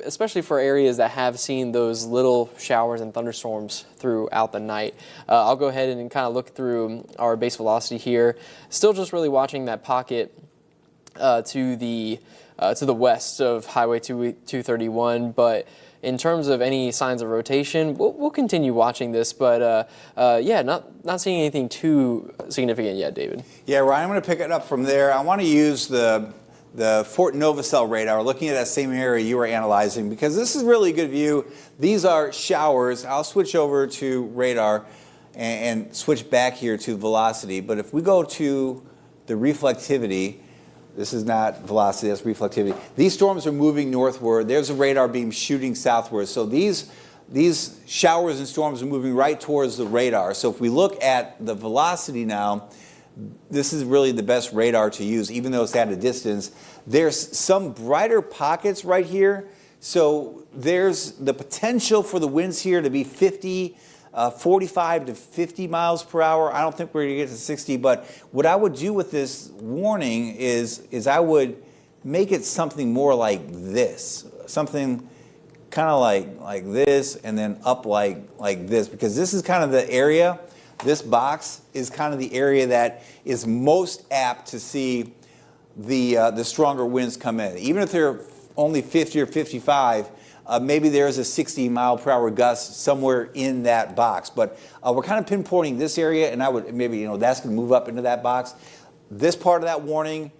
especially for areas that have seen those little showers and thunderstorms throughout the night. I'll go ahead and kind of look through our base velocity here. Still just really watching that pocket to the west of Highway 231, but in terms of any signs of rotation, we'll continue watching this, but yeah, not seeing anything too significant yet, David. Yeah, Ryan, I'm going to pick it up from there. I want to use the Fort Novacell radar, looking at that same area you were analyzing, because this is really a good view. These are showers. I'll switch over to radar and switch back here to velocity, but if we go to the reflectivity, this is not velocity, that's reflectivity. These storms are moving northward. There's a radar beam shooting southward. So these showers and storms are moving right towards the radar. So if we look at the velocity now, this is really the best radar to use, even though it's at a distance. There's some brighter pockets right here. So there's the potential for the winds here to be 45 to 50 miles per hour. I don't think we're going to get to 60, but what I would do with this warning is I would make it something more like this, something kind of like this, and then up like this, because this is kind of the area. This box is kind of the area that is most apt to see the stronger winds come in, even if they're only 50 or 55. Maybe there's a 60 mile per hour gust somewhere in that box, but we're kind of pinpointing this area, and I would maybe, that's going to move up into that box. This part of that warning,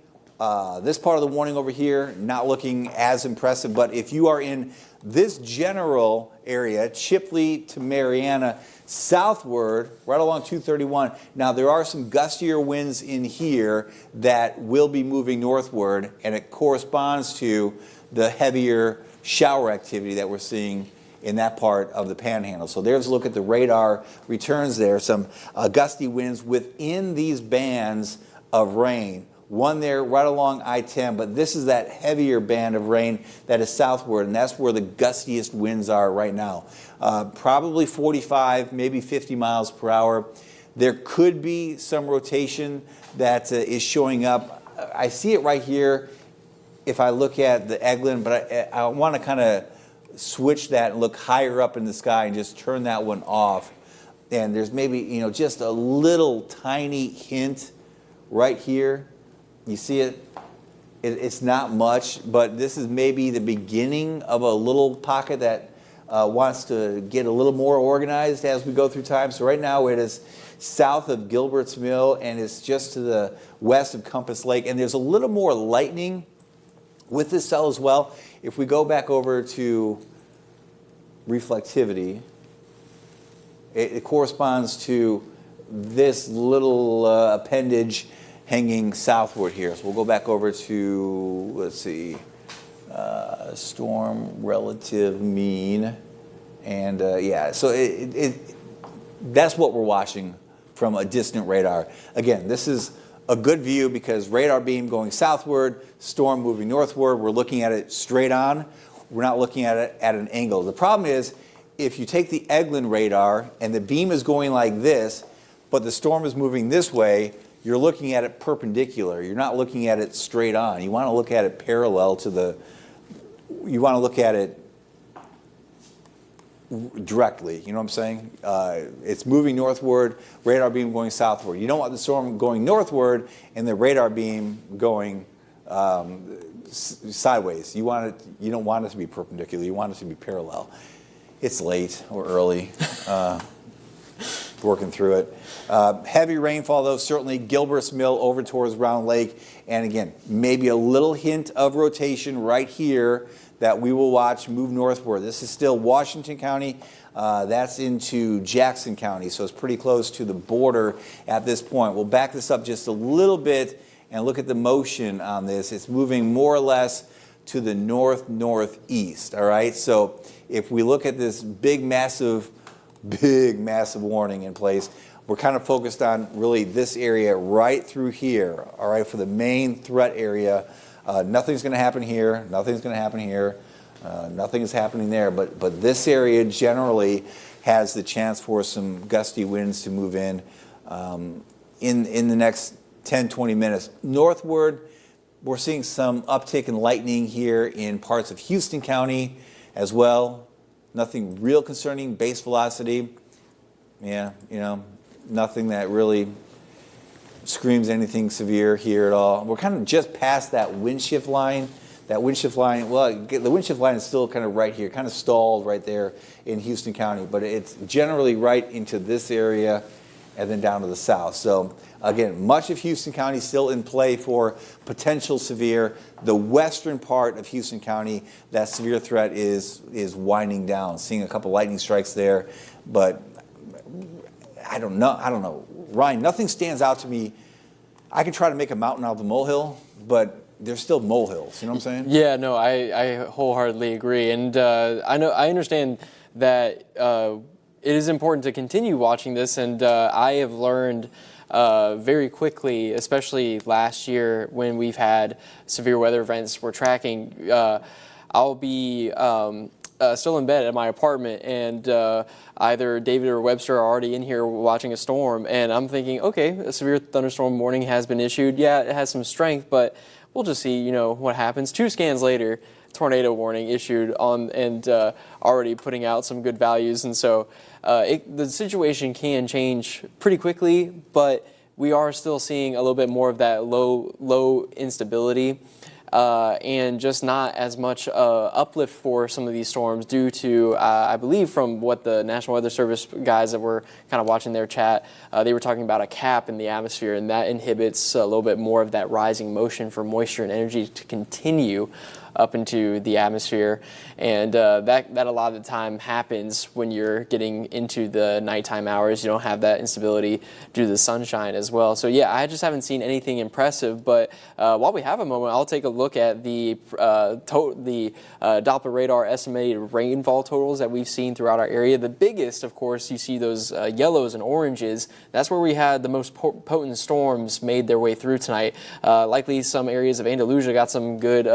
this part of the warning over here, not looking as impressive, but if you are in this general area, Chipley to Mariana, southward, right along 231, now there are some gustier winds in here that will be moving northward, and it corresponds to the heavier shower activity that we're seeing in that part of the panhandle. So there's a look at the radar returns there. Some gusty winds within these bands of rain. One there right along I-10, but this is that heavier band of rain that is southward, and that's where the gustiest winds are right now. Probably 45, maybe 50 miles per hour. There could be some rotation that is showing up. I see it right here if I look at the Eglin, but I want to kind of switch that and look higher up in the sky and just turn that one off. And there's maybe, just a little tiny hint right here. You see it? It's not much, but this is maybe the beginning of a little pocket that wants to get a little more organized as we go through time. So right now it is south of Gilbert's Mill, and it's just to the west of Compass Lake. And there's a little more lightning with this cell as well. If we go back over to reflectivity It corresponds to this little appendage hanging southward here. So we'll go back over to, let's see, storm relative mean. And yeah, so that's what we're watching from a distant radar. Again, this is a good view because radar beam going southward, storm moving northward. We're looking at it straight on. We're not looking at it at an angle. The problem is if you take the Eglin radar and the beam is going like this, but the storm is moving this way, you're looking at it perpendicular. You're not looking at it straight on. You want to look at it parallel to the, you want to look at it directly, you know what I'm saying? It's moving northward, radar beam going southward. You don't want the storm going northward and the radar beam going sideways. You don't want it to be perpendicular. You want it to be parallel. It's late or early. Working through it. Heavy rainfall, though, certainly Gilbert's Mill over towards Round Lake. And again, maybe a little hint of rotation right here that we will watch move northward. This is still Washington County. That's into Jackson County, so it's pretty close to the border at this point. We'll back this up just a little bit and look at the motion on this. It's moving more or less to the north-northeast, all right? So if we look at this big, massive warning in place, we're kind of focused on really this area right through here, all right, for the main threat area. Nothing's going to happen here. Nothing's going to happen here. Nothing is happening there. But this area generally has the chance for some gusty winds to move in the next 10, 20 minutes. Northward, we're seeing some uptick in lightning here in parts of Houston County as well. Nothing real concerning. Base velocity, yeah, you know, nothing that really screams anything severe here at all. We're kind of just past that wind shift line. That wind shift line, well, the wind shift line is still kind of right here, kind of stalled right there in Houston County, but it's generally right into this area and then down to the south. So again, much of Houston County still in play for potential severe. The western part of Houston County, that severe threat is winding down. Seeing a couple lightning strikes there, but I don't know. Ryan, nothing stands out to me. I can try to make a mountain out of a molehill, but there's still molehills. You know what I'm saying? Yeah, no, I wholeheartedly agree, and I understand that it is important to continue watching this, and I have learned very quickly, especially last year when we've had severe weather events we're tracking. I'll be still in bed at my apartment, and either David or Webster are already in here watching a storm, and I'm thinking, okay, a severe thunderstorm warning has been issued. Yeah, it has some strength, but we'll just see, what happens. 2 scans later, tornado warning issued on, and already putting out some good values, and so the situation can change pretty quickly, but we are still seeing a little bit more of that low instability. And just not as much uplift for some of these storms due to, I believe from what the National Weather Service guys that were kind of watching their chat, they were talking about a cap in the atmosphere, and that inhibits a little bit more of that rising motion for moisture and energy to continue up into the atmosphere, and that a lot of the time happens when you're getting into the nighttime hours. You don't have that instability due to the sunshine as well. So yeah, I just haven't seen anything impressive, but while we have a moment, I'll take a look at the Doppler radar estimated rainfall totals that we've seen throughout our area. The biggest, of course, you see those yellows and oranges. That's where we had the most potent storms made their way through tonight. Likely some areas of Andalusia got some good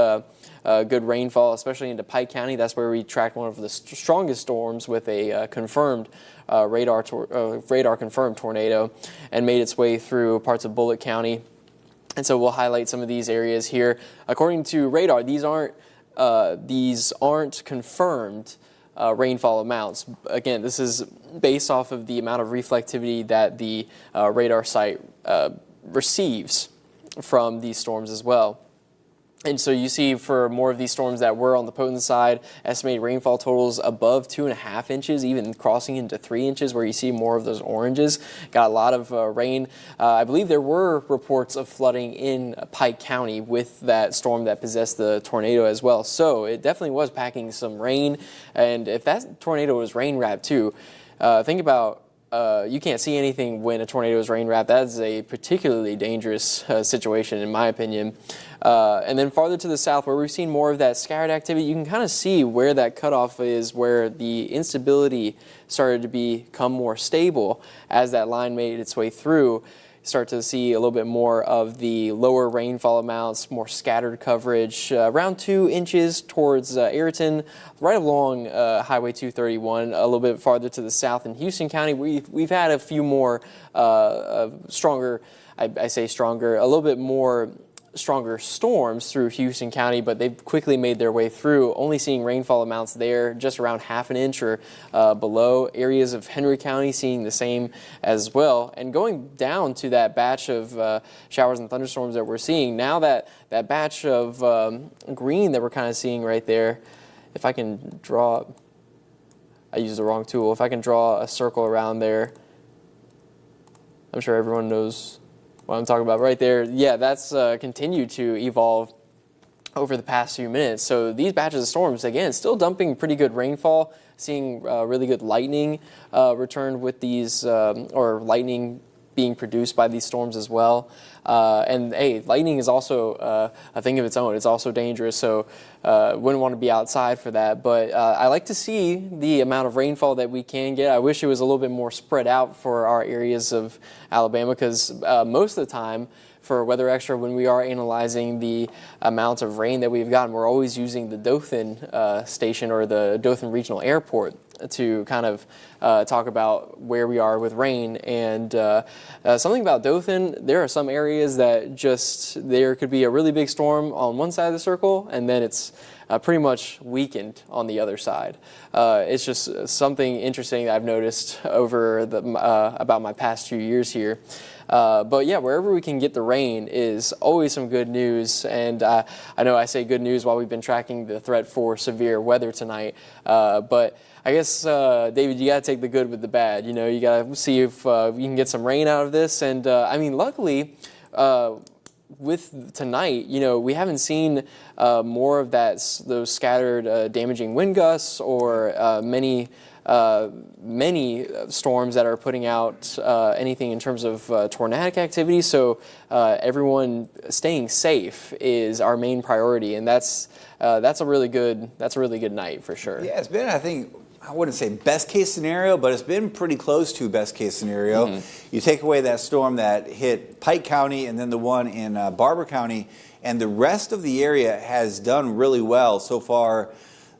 rainfall, especially into Pike County. That's where we tracked one of the strongest storms with a confirmed radar confirmed tornado, and made its way through parts of Bullitt County. And so we'll highlight some of these areas here. According to radar, these aren't confirmed rainfall amounts. Again, this is based off of the amount of reflectivity that the radar site receives from these storms as well. And so you see for more of these storms that were on the potent side, estimated rainfall totals above 2.5 inches, even crossing into 3 inches, where you see more of those oranges. Got a lot of rain. I believe there were reports of flooding in Pike County with that storm that possessed the tornado as well. So it definitely was packing some rain. And if that tornado was rain wrapped too, think about you can't see anything when a tornado is rain wrapped. That is a particularly dangerous situation, in my opinion. And then farther to the south, where we've seen more of that scattered activity, you can kind of see where that cutoff is, where the instability started to become more stable as that line made its way through. Start to see a little bit more of the lower rainfall amounts, more scattered coverage, around 2 inches towards Ayrton, right along Highway 231, a little bit farther to the south in Houston County. We've had a few more stronger, I say stronger, a little bit more stronger storms through Houston County, but they've quickly made their way through, only seeing rainfall amounts there just around half an inch or below. Areas of Henry County seeing the same as well. And going down to that batch of showers and thunderstorms that we're seeing, now that batch of green that we're kind of seeing right there, if I can draw, I used the wrong tool, if I can draw a circle around there, I'm sure everyone knows what I'm talking about right there. Yeah, that's continued to evolve over the past few minutes. So these batches of storms, again, still dumping pretty good rainfall, seeing really good lightning returned with these, or lightning being produced by these storms as well. And hey, lightning is also a thing of its own. It's also dangerous, so wouldn't want to be outside for that. But I like to see the amount of rainfall that we can get. I wish it was a little bit more spread out for our areas of Alabama, because most of the time for Weather Extra, when we are analyzing the amount of rain that we've gotten, we're always using the Dothan station or the Dothan Regional Airport to kind of talk about where we are with rain. And something about Dothan, there are some areas that just, there could be a really big storm on one side of the circle, and then it's pretty much weakened on the other side. It's just something interesting that I've noticed over the about my past few years here. But yeah, wherever we can get the rain is always some good news. And I know I say good news while we've been tracking the threat for severe weather tonight. But I guess, David, you got to take the good with the bad. You know, you got to see if you can get some rain out of this. And I mean, luckily, with tonight, you know, we haven't seen more of those scattered damaging wind gusts or many storms that are putting out anything in terms of tornadic activity. So everyone staying safe is our main priority, and that's a really good night for sure. Yeah, it's been, I think, I wouldn't say best case scenario, but it's been pretty close to best case scenario. Mm-hmm. You take away that storm that hit Pike County and then the one in Barber County, and the rest of the area has done really well so far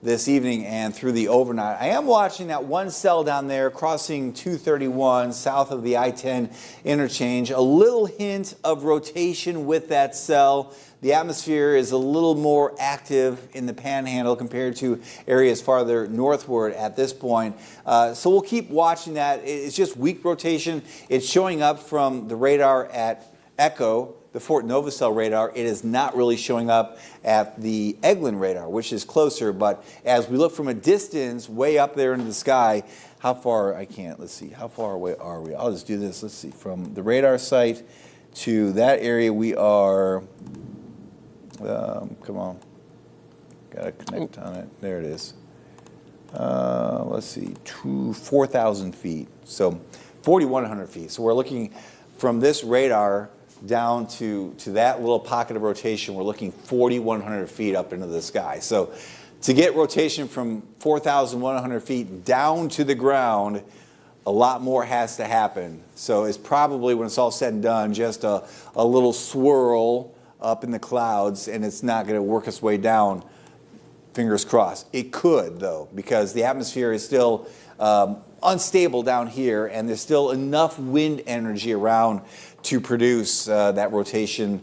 this evening and through the overnight. I am watching that one cell down there crossing 231 south of the I-10 interchange. A little hint of rotation with that cell. The atmosphere is a little more active in the panhandle compared to areas farther northward at this point. So we'll keep watching that. It's just weak rotation. It's showing up from the radar at Echo, the Fort Novacell radar. It is not really showing up at the Eglin radar, which is closer. But as we look from a distance way up there into the sky, how far, let's see, how far away are we? I'll just do this. Let's see, from the radar site to that area, we are, come on, got to connect on it. There it is. Let's see, 4,000 feet. So 4,100 feet. So we're looking from this radar down to that little pocket of rotation. We're looking 4,100 feet up into the sky. So to get rotation from 4,100 feet down to the ground, a lot more has to happen. So it's probably, when it's all said and done, just a little swirl up in the clouds, and it's not going to work its way down. Fingers crossed. It could, though, because the atmosphere is still unstable down here, and there's still enough wind energy around to produce that rotation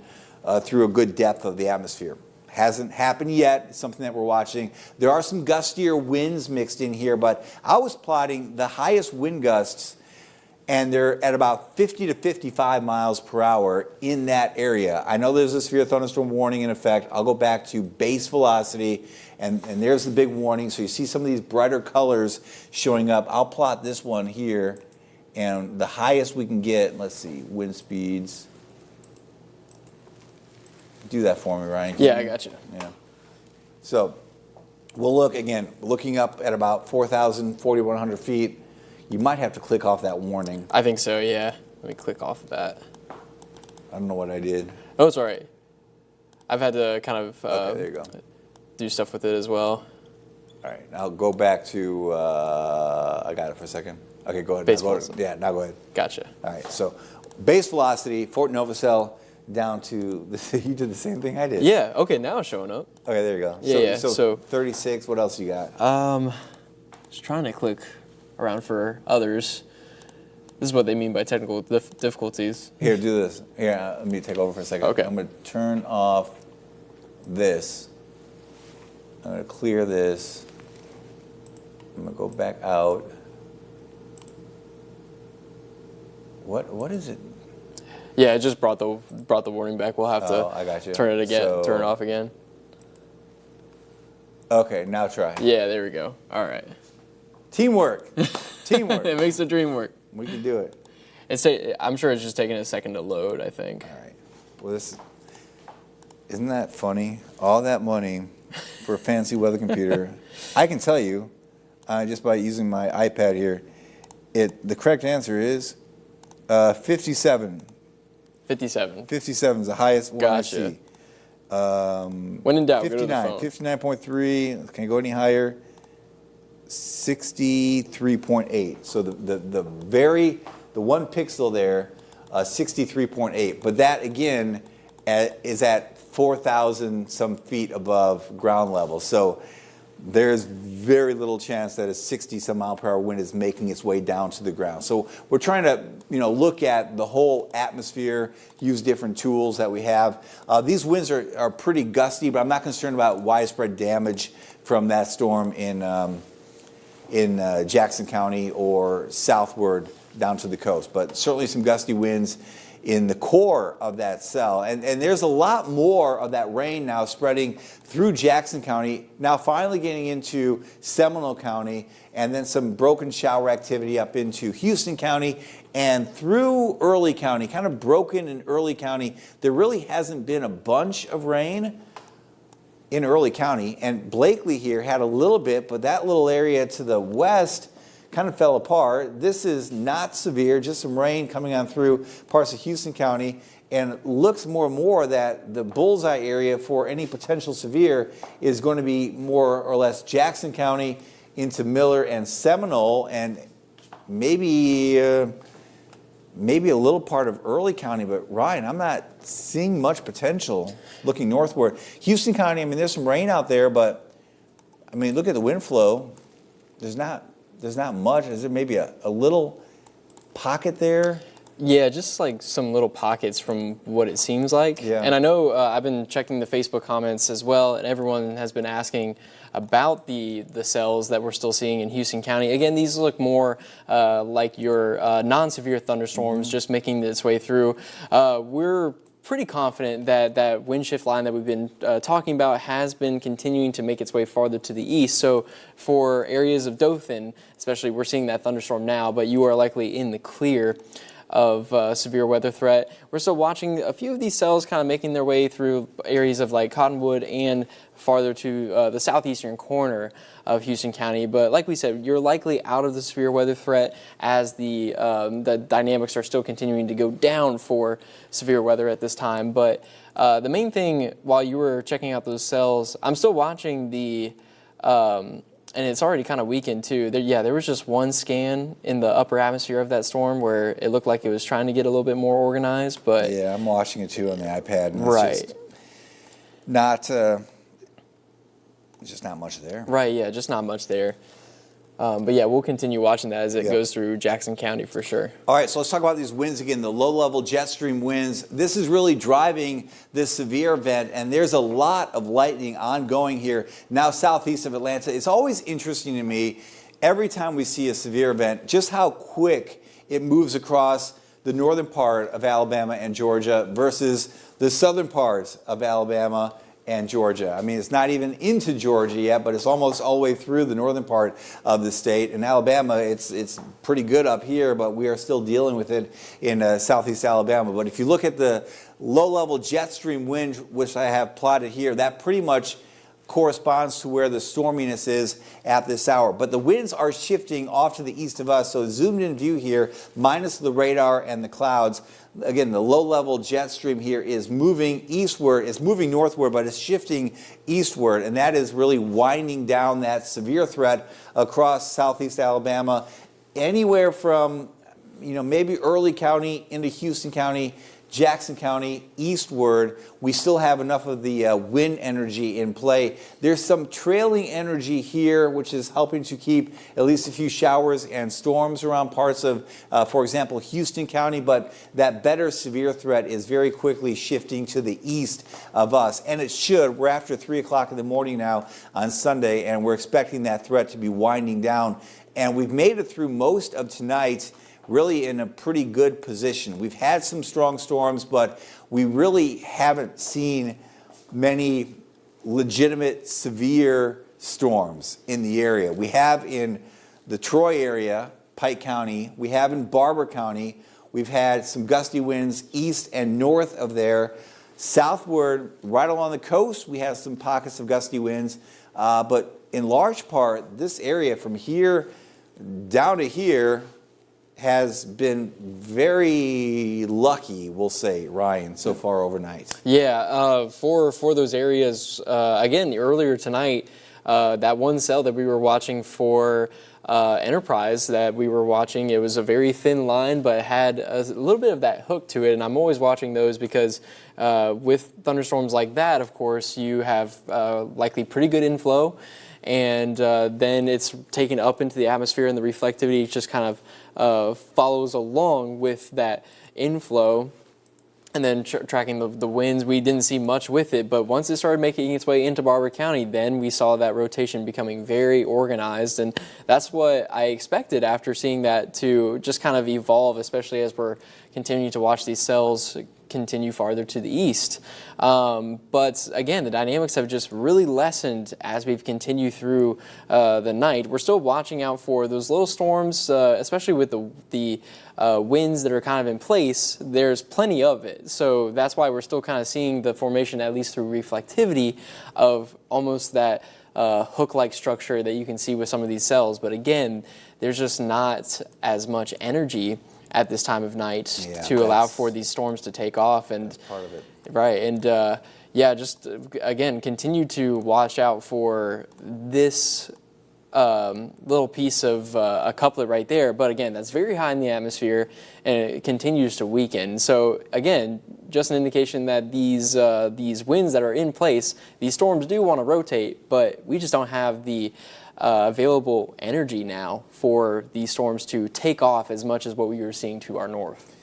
through a good depth of the atmosphere. Hasn't happened yet. It's something that we're watching. There are some gustier winds mixed in here, but I was plotting the highest wind gusts, and they're at about 50 to 55 miles per hour in that area. I know there's a severe thunderstorm warning in effect. I'll go back to base velocity, and there's the big warning. So you see some of these brighter colors showing up. I'll plot this one here, and the highest we can get, let's see, wind speeds. Do that for me, Ryan. Yeah, I got you. Yeah. So we'll look, again, looking up at about 4,000, 4,100 feet. You might have to click off that warning. I think so, yeah. Let me click off of that. I don't know what I did. Oh, it's all right. I've had to kind of Okay, there you go. do stuff with it as well. All right, now go back to, I got it for a second. Okay, go ahead. Base Now velocity. Yeah, now go ahead. Gotcha. All right, so base velocity, Fort Novacell, down to, you did the same thing I did. Yeah, okay, now it's showing up. Okay, there you go. Yeah, So 36, what else you got? Just trying to click around for others. This is what they mean by technical difficulties. Here, do this. Here, let me take over for a second. Okay. I'm going to turn off this. I'm going to clear this. I'm going to go back out. What is it? Yeah, it just brought the warning back. We'll have to I got you. turn it again, So- turn it off again. Okay, now try. Yeah, there we go. All right. Teamwork. Teamwork. It makes the dream work. We can do it. I'm sure it's just taking a second to load, I think. All right. Well, isn't that funny? All that money for a fancy weather computer. I can tell you, just by using my iPad here, the correct answer is 57. 57. 57 is the highest one Gotcha. I see. When in doubt, go to the 59. phone. 59.3. Can I go any higher? 63.8. So the one pixel there, 63.8. But that again is at 4,000 some feet above ground level. So there's very little chance that a 60 some mile per hour wind is making its way down to the ground. So we're trying to look at the whole atmosphere, use different tools that we have. These winds are pretty gusty, but I'm not concerned about widespread damage from that storm in Jackson County or southward down to the coast. But certainly some gusty winds in the core of that cell. And there's a lot more of that rain now spreading through Jackson County, now finally getting into Seminole County, and then some broken shower activity up into Houston County and through Early County, kind of broken in Early County. There really hasn't been a bunch of rain in Early County, and Blakely here had a little bit, but that little area to the west kind of fell apart. This is not severe, just some rain coming on through parts of Houston County, and it looks more and more that the bullseye area for any potential severe is going to be more or less Jackson County into Miller and Seminole, and maybe a little part of Early County. But Ryan, I'm not seeing much potential looking northward. Houston County, I mean, there's some rain out there, but I mean, look at the wind flow. There's not much. Is there maybe a little pocket there? Yeah, just like some little pockets from what it seems like. Yeah. And I know I've been checking the Facebook comments as well, and everyone has been asking about the cells that we're still seeing in Houston County. Again, these look more like your non-severe thunderstorms just making its way through. We're pretty confident that that wind shift line that we've been talking about has been continuing to make its way farther to the east. So for areas of Dothan, especially, we're seeing that thunderstorm now, but you are likely in the clear of severe weather threat. We're still watching a few of these cells kind of making their way through areas of like Cottonwood and farther to the southeastern corner of Houston County. But like we said, you're likely out of the severe weather threat as the dynamics are still continuing to go down for severe weather at this time. But the main thing, while you were checking out those cells, I'm still watching the and it's already kind of weakened too. There was just one scan in the upper atmosphere of that storm where it looked like it was trying to get a little bit more organized. But Yeah, I'm watching it too on the iPad. And right. It's just not, just not much there. Right, yeah, just not much there. But yeah, we'll continue watching that as it goes through Jackson County for sure. All right, so let's talk about these winds again, the low-level jet stream winds. This is really driving this severe event, and there's a lot of lightning ongoing here now southeast of Atlanta. It's always interesting to me, every time we see a severe event, just how quick it moves across the northern part of Alabama and Georgia versus the southern parts of Alabama and Georgia. I mean, it's not even into Georgia yet, but it's almost all the way through the northern part of the state. In Alabama, it's pretty good up here, but we are still dealing with it in southeast Alabama. But if you look at the low-level jet stream wind, which I have plotted here, that pretty much corresponds to where the storminess is at this hour. But the winds are shifting off to the east of us, so zoomed in view here, minus the radar and the clouds. Again, the low-level jet stream here is moving eastward. It's moving northward, but it's shifting eastward, and that is really winding down that severe threat across southeast Alabama, anywhere from maybe Early County into Houston County, Jackson County, eastward. We still have enough of the wind energy in play. There's some trailing energy here, which is helping to keep at least a few showers and storms around parts of, for example, Houston County, but that better severe threat is very quickly shifting to the east of us, and it should. We're after 3 o'clock in the morning now on Sunday, and we're expecting that threat to be winding down, and we've made it through most of tonight really in a pretty good position. We've had some strong storms, but we really haven't seen many legitimate severe storms in the area. We have in the Troy area, Pike County, we have in Barber County, we've had some gusty winds east and north of there. Southward, right along the coast, we have some pockets of gusty winds, but in large part, this area from here down to here has been very lucky, we'll say, Ryan, so far overnight. Yeah, for those areas, again, earlier tonight, that one cell that we were watching for Enterprise that we were watching, it was a very thin line, but had a little bit of that hook to it, and I'm always watching those because with thunderstorms like that, of course, you have likely pretty good inflow, and then it's taken up into the atmosphere, and the reflectivity just kind of follows along with that inflow. And then tracking the winds, we didn't see much with it, but once it started making its way into Barber County, then we saw that rotation becoming very organized, and that's what I expected after seeing that to just kind of evolve, especially as we're continuing to watch these cells continue farther to the east. But again, the dynamics have just really lessened as we've continued through the night. We're still watching out for those little storms, especially with the winds that are kind of in place. There's plenty of it. So that's why we're still kind of seeing the formation, at least through reflectivity, of almost that hook-like structure that you can see with some of these cells. But again, there's just not as much energy at this time of night to allow for these storms to take off, and that's part of it. Right, and just again continue to watch out for this little piece of a couplet right there. But again, that's very high in the atmosphere, and it continues to weaken. So again, just an indication that these winds that are in place, these storms do want to rotate, but we just don't have the available energy now for these storms to take off as much as what we were seeing to our north.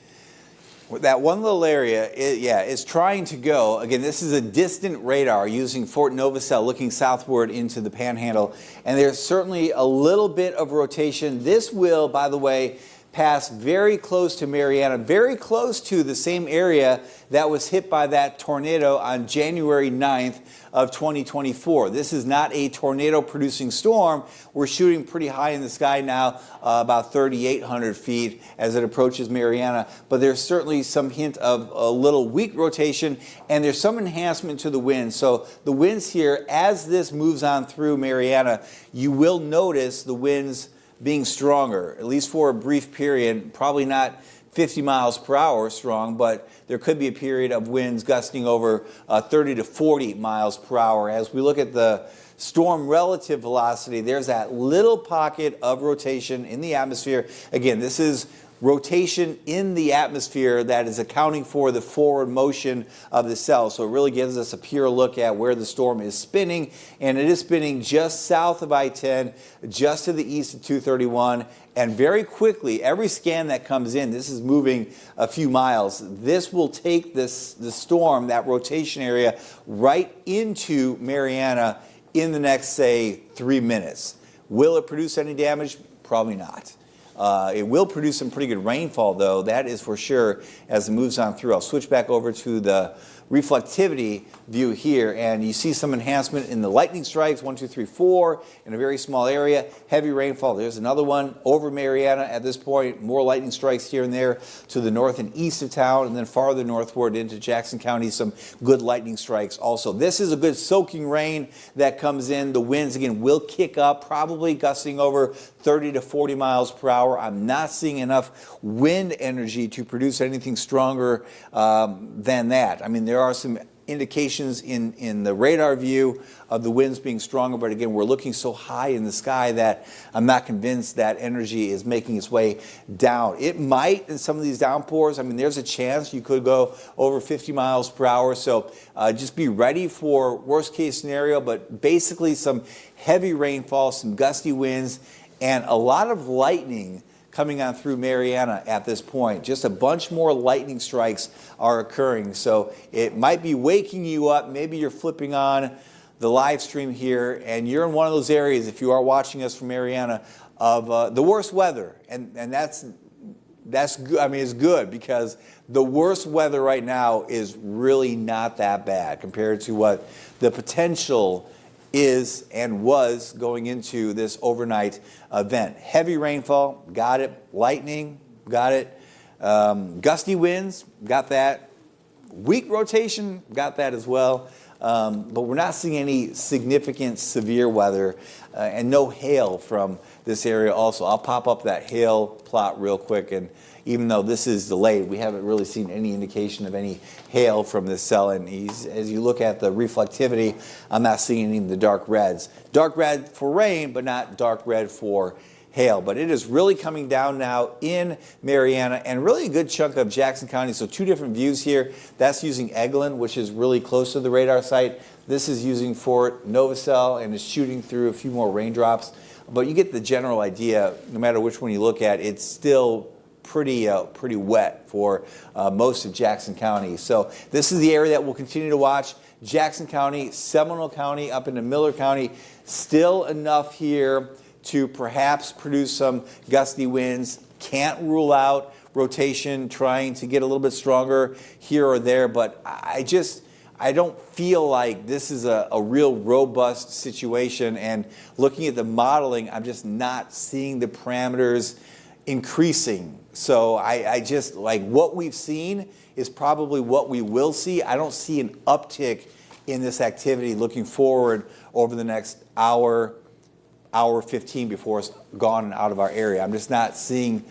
That one little area, is trying to go. Again, this is a distant radar using Fort Novacell looking southward into the Panhandle, and there's certainly a little bit of rotation. This will, by the way, pass very close to Mariana, very close to the same area that was hit by that tornado on January 9th of 2024. This is not a tornado-producing storm. We're shooting pretty high in the sky now, about 3,800 feet as it approaches Mariana. But there's certainly some hint of a little weak rotation, and there's some enhancement to the wind. So the winds here, as this moves on through Mariana, you will notice the winds being stronger, at least for a brief period, probably not 50 miles per hour strong, but there could be a period of winds gusting over 30 to 40 miles per hour. As we look at the storm relative velocity, there's that little pocket of rotation in the atmosphere. Again, this is rotation in the atmosphere that is accounting for the forward motion of the cell. So it really gives us a pure look at where the storm is spinning, and it is spinning just south of I-10, just to the east of 231, and very quickly, every scan that comes in, this is moving a few miles, this will take the storm, that rotation area, right into Mariana in the next, say, 3 minutes. Will it produce any damage? Probably not. It will produce some pretty good rainfall, though, that is for sure, as it moves on through. I'll switch back over to the reflectivity view here, and you see some enhancement in the lightning strikes, 1, 2, 3, 4, in a very small area. Heavy rainfall. There's another one over Mariana at this point. More lightning strikes here and there to the north and east of town, and then farther northward into Jackson County, some good lightning strikes also. This is a good soaking rain that comes in. The winds, again, will kick up, probably gusting over 30 to 40 miles per hour. I'm not seeing enough wind energy to produce anything stronger than that. I mean, there are some indications in the radar view of the winds being stronger, but again, we're looking so high in the sky that I'm not convinced that energy is making its way down. It might in some of these downpours. I mean, there's a chance you could go over 50 miles per hour, so just be ready for worst case scenario, but basically some heavy rainfall, some gusty winds, and a lot of lightning coming on through Mariana at this point. Just a bunch more lightning strikes are occurring. So it might be waking you up. Maybe you're flipping on the live stream here and you're in one of those areas, if you are watching us from Mariana, of the worst weather. And that's good. I mean, it's good because the worst weather right now is really not that bad compared to what the potential is and was going into this overnight event. Heavy rainfall, got it. Lightning, got it. Gusty winds, got that. Weak rotation, got that as well. But we're not seeing any significant severe weather and no hail from this area also. I'll pop up that hail plot real quick, and even though this is delayed, we haven't really seen any indication of any hail from this cell. And as you look at the reflectivity, I'm not seeing any of the dark reds. Dark red for rain, but not dark red for hail. But it is really coming down now in Mariana and really a good chunk of Jackson County. So two different views here. That's using Eglin, which is really close to the radar site. This is using Fort Novacell and is shooting through a few more raindrops. But you get the general idea. No matter which one you look at, it's still pretty wet for most of Jackson County. So this is the area that we'll continue to watch. Jackson County, Seminole County, up into Miller County, still enough here to perhaps produce some gusty winds. Can't rule out rotation, trying to get a little bit stronger here or there, but I don't feel like this is a real robust situation. And looking at the modeling, I'm just not seeing the parameters increasing. So I just, like, what we've seen is probably what we will see. I don't see an uptick in this activity looking forward over the next hour 15 before it's gone and out of our area. I'm just not seeing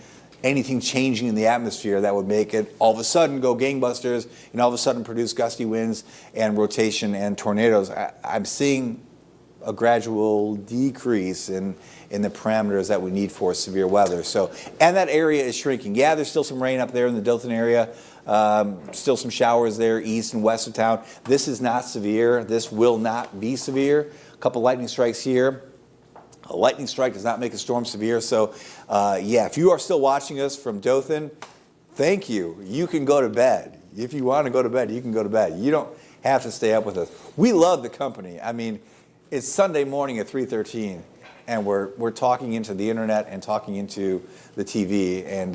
anything changing in the atmosphere that would make it all of a sudden go gangbusters and all of a sudden produce gusty winds and rotation and tornadoes. I'm seeing a gradual decrease in the parameters that we need for severe weather. So, and that area is shrinking. Yeah, there's still some rain up there in the Dothan area. Still some showers there east and west of town. This is not severe. This will not be severe. A couple lightning strikes here. A lightning strike does not make a storm severe. So, yeah, if you are still watching us from Dothan, thank you. You can go to bed. If you want to go to bed, you can go to bed. You don't have to stay up with us. We love the company. I mean, it's Sunday morning at 3:13, and we're talking into the internet and talking into the TV, and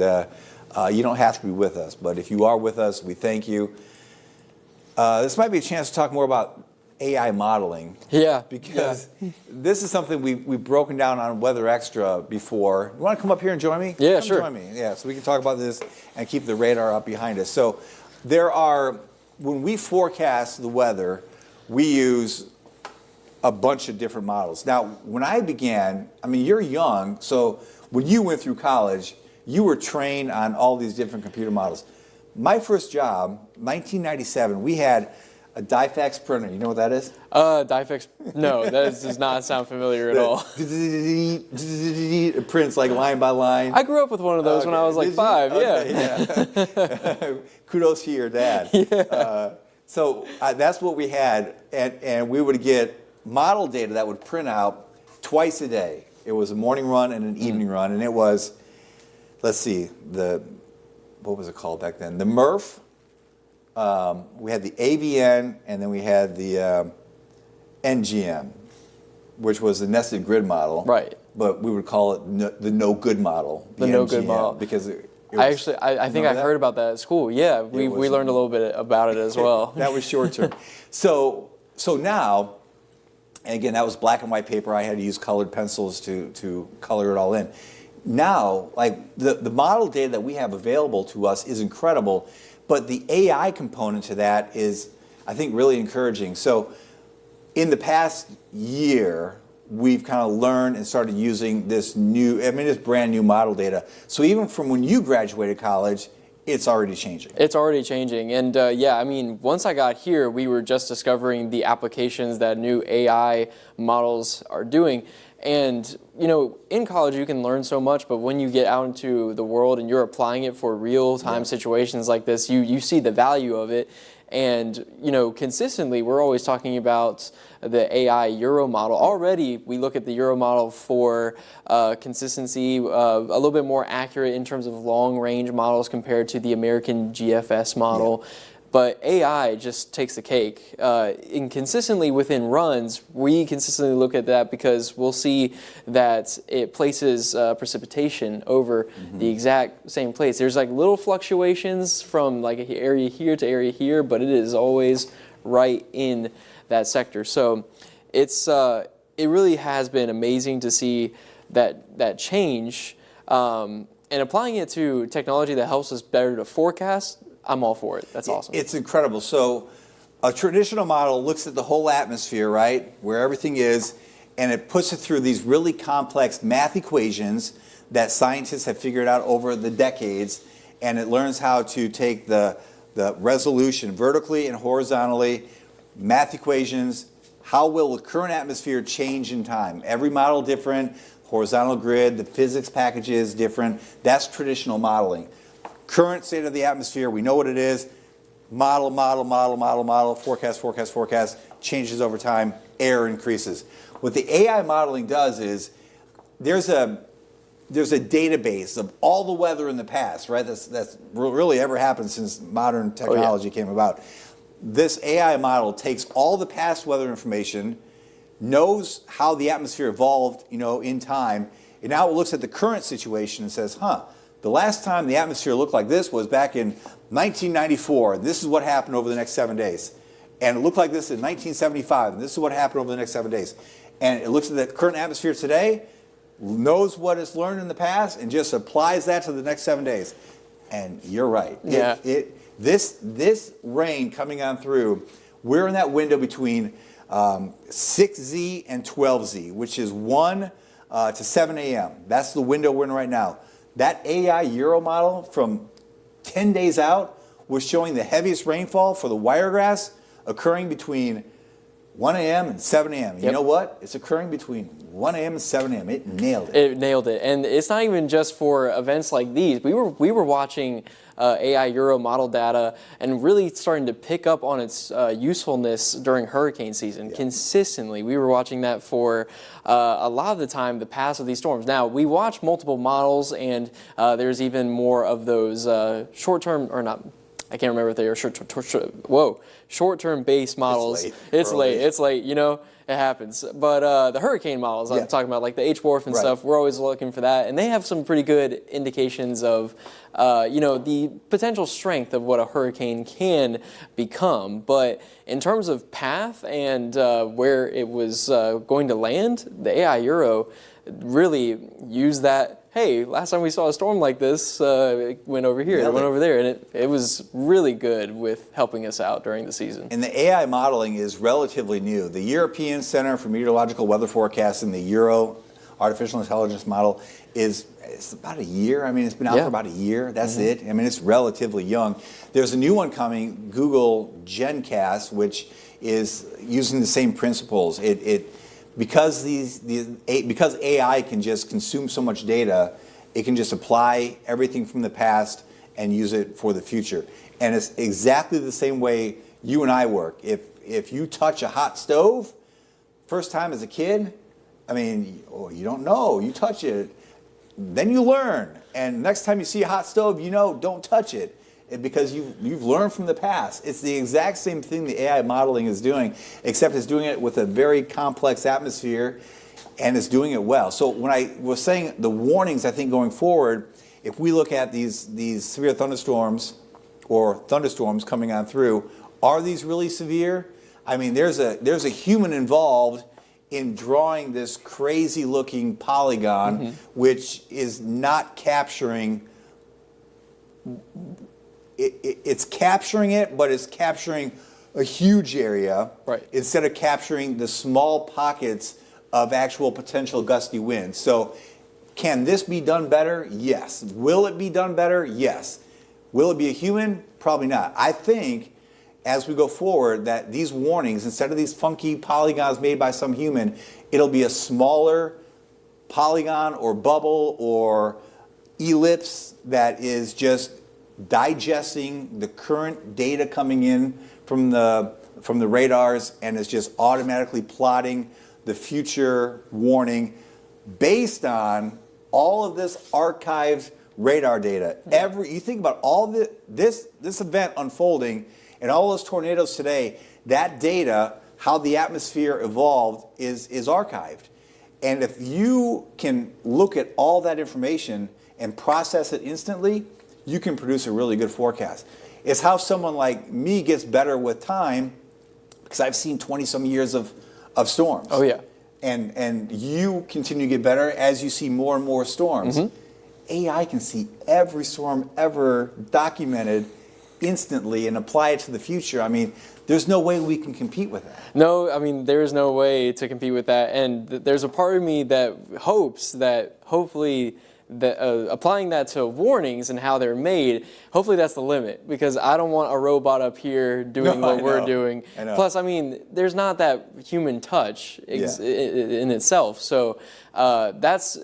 you don't have to be with us. But if you are with us, we thank you. This might be a chance to talk more about AI modeling. Yeah. Because this is something we've broken down on Weather Extra before. You want to come up here and join me? Yeah, come sure. Join me. Yeah, so we can talk about this and keep the radar up behind us. So when we forecast the weather, we use a bunch of different models. Now, when I began, I mean, you're young, so when you went through college, you were trained on all these different computer models. My first job, 1997, we had a Dyfax printer. You know what that is? Dyfax. No, that does not sound familiar at all. It prints like line by line. I grew up with one of those when I was like 5. Okay, yeah. Kudos to your dad. Yeah. So that's what we had, and we would get model data that would print out twice a day. It was a morning run and an evening run, and it was, let's see, what was it called back then? The MRF. We had the AVN, and then we had the NGM, which was the nested grid model. Right. But we would call it the no good model. The no good NGM, model. because I think I Remember heard about that at school. Yeah, we was- learned a little bit about it as well. That was short term. So now, and again, that was black and white paper. I had to use colored pencils to color it all in. Now, like the model data that we have available to us is incredible, but the AI component to that is, I think, really encouraging. So in the past year, we've kind of learned and started using this brand new model data. So even from when you graduated college, it's already changing. It's already changing. And yeah, I mean, once I got here, we were just discovering the applications that new AI models are doing. And, you know, in college you can learn so much, but when you get out into the world and you're applying it for real-time situations like this, you see the value of it. And, you know, consistently, we're always talking about the AI Euro model. Already, we look at the Euro model for consistency, a little bit more accurate in terms of long-range models compared to the American GFS model. Yeah. But AI just takes the cake. And consistently within runs, we consistently look at that because we'll see that it places precipitation over the exact same place. There's like little fluctuations from like an area here to area here, but it is always right in that sector. So it really has been amazing to see that change. And applying it to technology that helps us better to forecast, I'm all for it. That's awesome. It's incredible. So a traditional model looks at the whole atmosphere, right, where everything is, and it puts it through these really complex math equations that scientists have figured out over the decades, and it learns how to take the resolution vertically and horizontally, math equations, how will the current atmosphere change in time? Every model different, horizontal grid, the physics package is different. That's traditional modeling. Current state of the atmosphere, we know what it is. Model, forecast, changes over time, error increases. What the AI modeling does is there's a database of all the weather in the past, right? That's really ever happened since modern technology came about. This AI model takes all the past weather information, knows how the atmosphere evolved, in time, and now it looks at the current situation and says, the last time the atmosphere looked like this was back in 1994. This is what happened over the next 7 days. And it looked like this in 1975. And this is what happened over the next 7 days. And it looks at the current atmosphere today, knows what it's learned in the past, and just applies that to the next 7 days. And you're right. Yeah. This rain coming on through, we're in that window between 6Z and 12Z, which is 1 to 7 a.m. That's the window we're in right now. That AI Euro model from 10 days out was showing the heaviest rainfall for the wiregrass occurring between 1 a.m. and 7 a.m. You know what? It's occurring between 1 a.m. and 7 a.m. It nailed it. It nailed it. And it's not even just for events like these. We were watching AI Euro model data and really starting to pick up on its usefulness during hurricane season consistently. We were watching that for a lot of the time, the paths of these storms. Now, we watch multiple models, and there's even more of those short-term, or not, I can't remember if they are short-term based models. It's late. It happens. But the hurricane models I'm talking about, like the HWRF and stuff, we're always looking for that. And they have some pretty good indications of, the potential strength of what a hurricane can become. But in terms of path and where it was going to land, the AI Euro really used that. Hey, last time we saw a storm like this, it went over here, it went over there, and it was really good with helping us out during the season. And the AI modeling is relatively new. The European Center for Meteorological Weather Forecasting, the Euro Artificial Intelligence model, it's about a year. I mean, it's been out for about a year. That's it. I mean, it's relatively young. There's a new one coming, Google GenCast, which is using the same principles. Because AI can just consume so much data, it can just apply everything from the past and use it for the future. And it's exactly the same way you and I work. If you touch a hot stove, first time as a kid, I mean, you don't know. You touch it, then you learn. And next time you see a hot stove, don't touch it. Because you've learned from the past. It's the exact same thing the AI modeling is doing, except it's doing it with a very complex atmosphere, and it's doing it well. So when I was saying the warnings, I think going forward, if we look at these severe thunderstorms or thunderstorms coming on through, are these really severe? I mean, there's a human involved in drawing this crazy looking polygon, which is not capturing. It's capturing it, but it's capturing a huge area instead of capturing the small pockets of actual potential gusty winds. So can this be done better? Yes. Will it be done better? Yes. Will it be a human? Probably not. I think as we go forward that these warnings, instead of these funky polygons made by some human, it'll be a smaller polygon or bubble or ellipse that is just digesting the current data coming in from the radars and is just automatically plotting the future warning based on all of this archived radar data. You think about all this event unfolding and all those tornadoes today, that data, how the atmosphere evolved is archived. And if you can look at all that information and process it instantly, you can produce a really good forecast. It's how someone like me gets better with time, because I've seen 20-some years of storms. Oh, yeah. And you continue to get better as you see more and more storms. AI can see every storm ever documented instantly and apply it to the future. I mean, there's no way we can compete with that. No, I mean, there's no way to compete with that. And there's a part of me that hopes that hopefully applying that to warnings and how they're made, hopefully that's the limit, because I don't want a robot up here doing what we're doing. Plus, I mean, there's not that human touch in itself. So that's,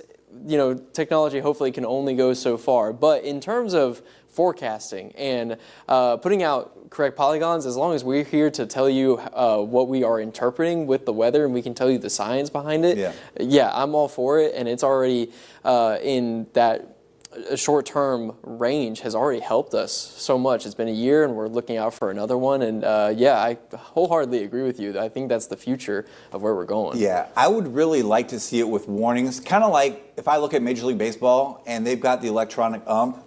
technology hopefully can only go so far. But in terms of forecasting and putting out correct polygons, as long as we're here to tell you what we are interpreting with the weather and we can tell you the science behind it, I'm all for it. And it's already in that short-term range has already helped us so much. It's been a year and we're looking out for another one. And I wholeheartedly agree with you. I think that's the future of where we're going. Yeah, I would really like to see it with warnings. Kind of like if I look at Major League Baseball and they've got the electronic ump,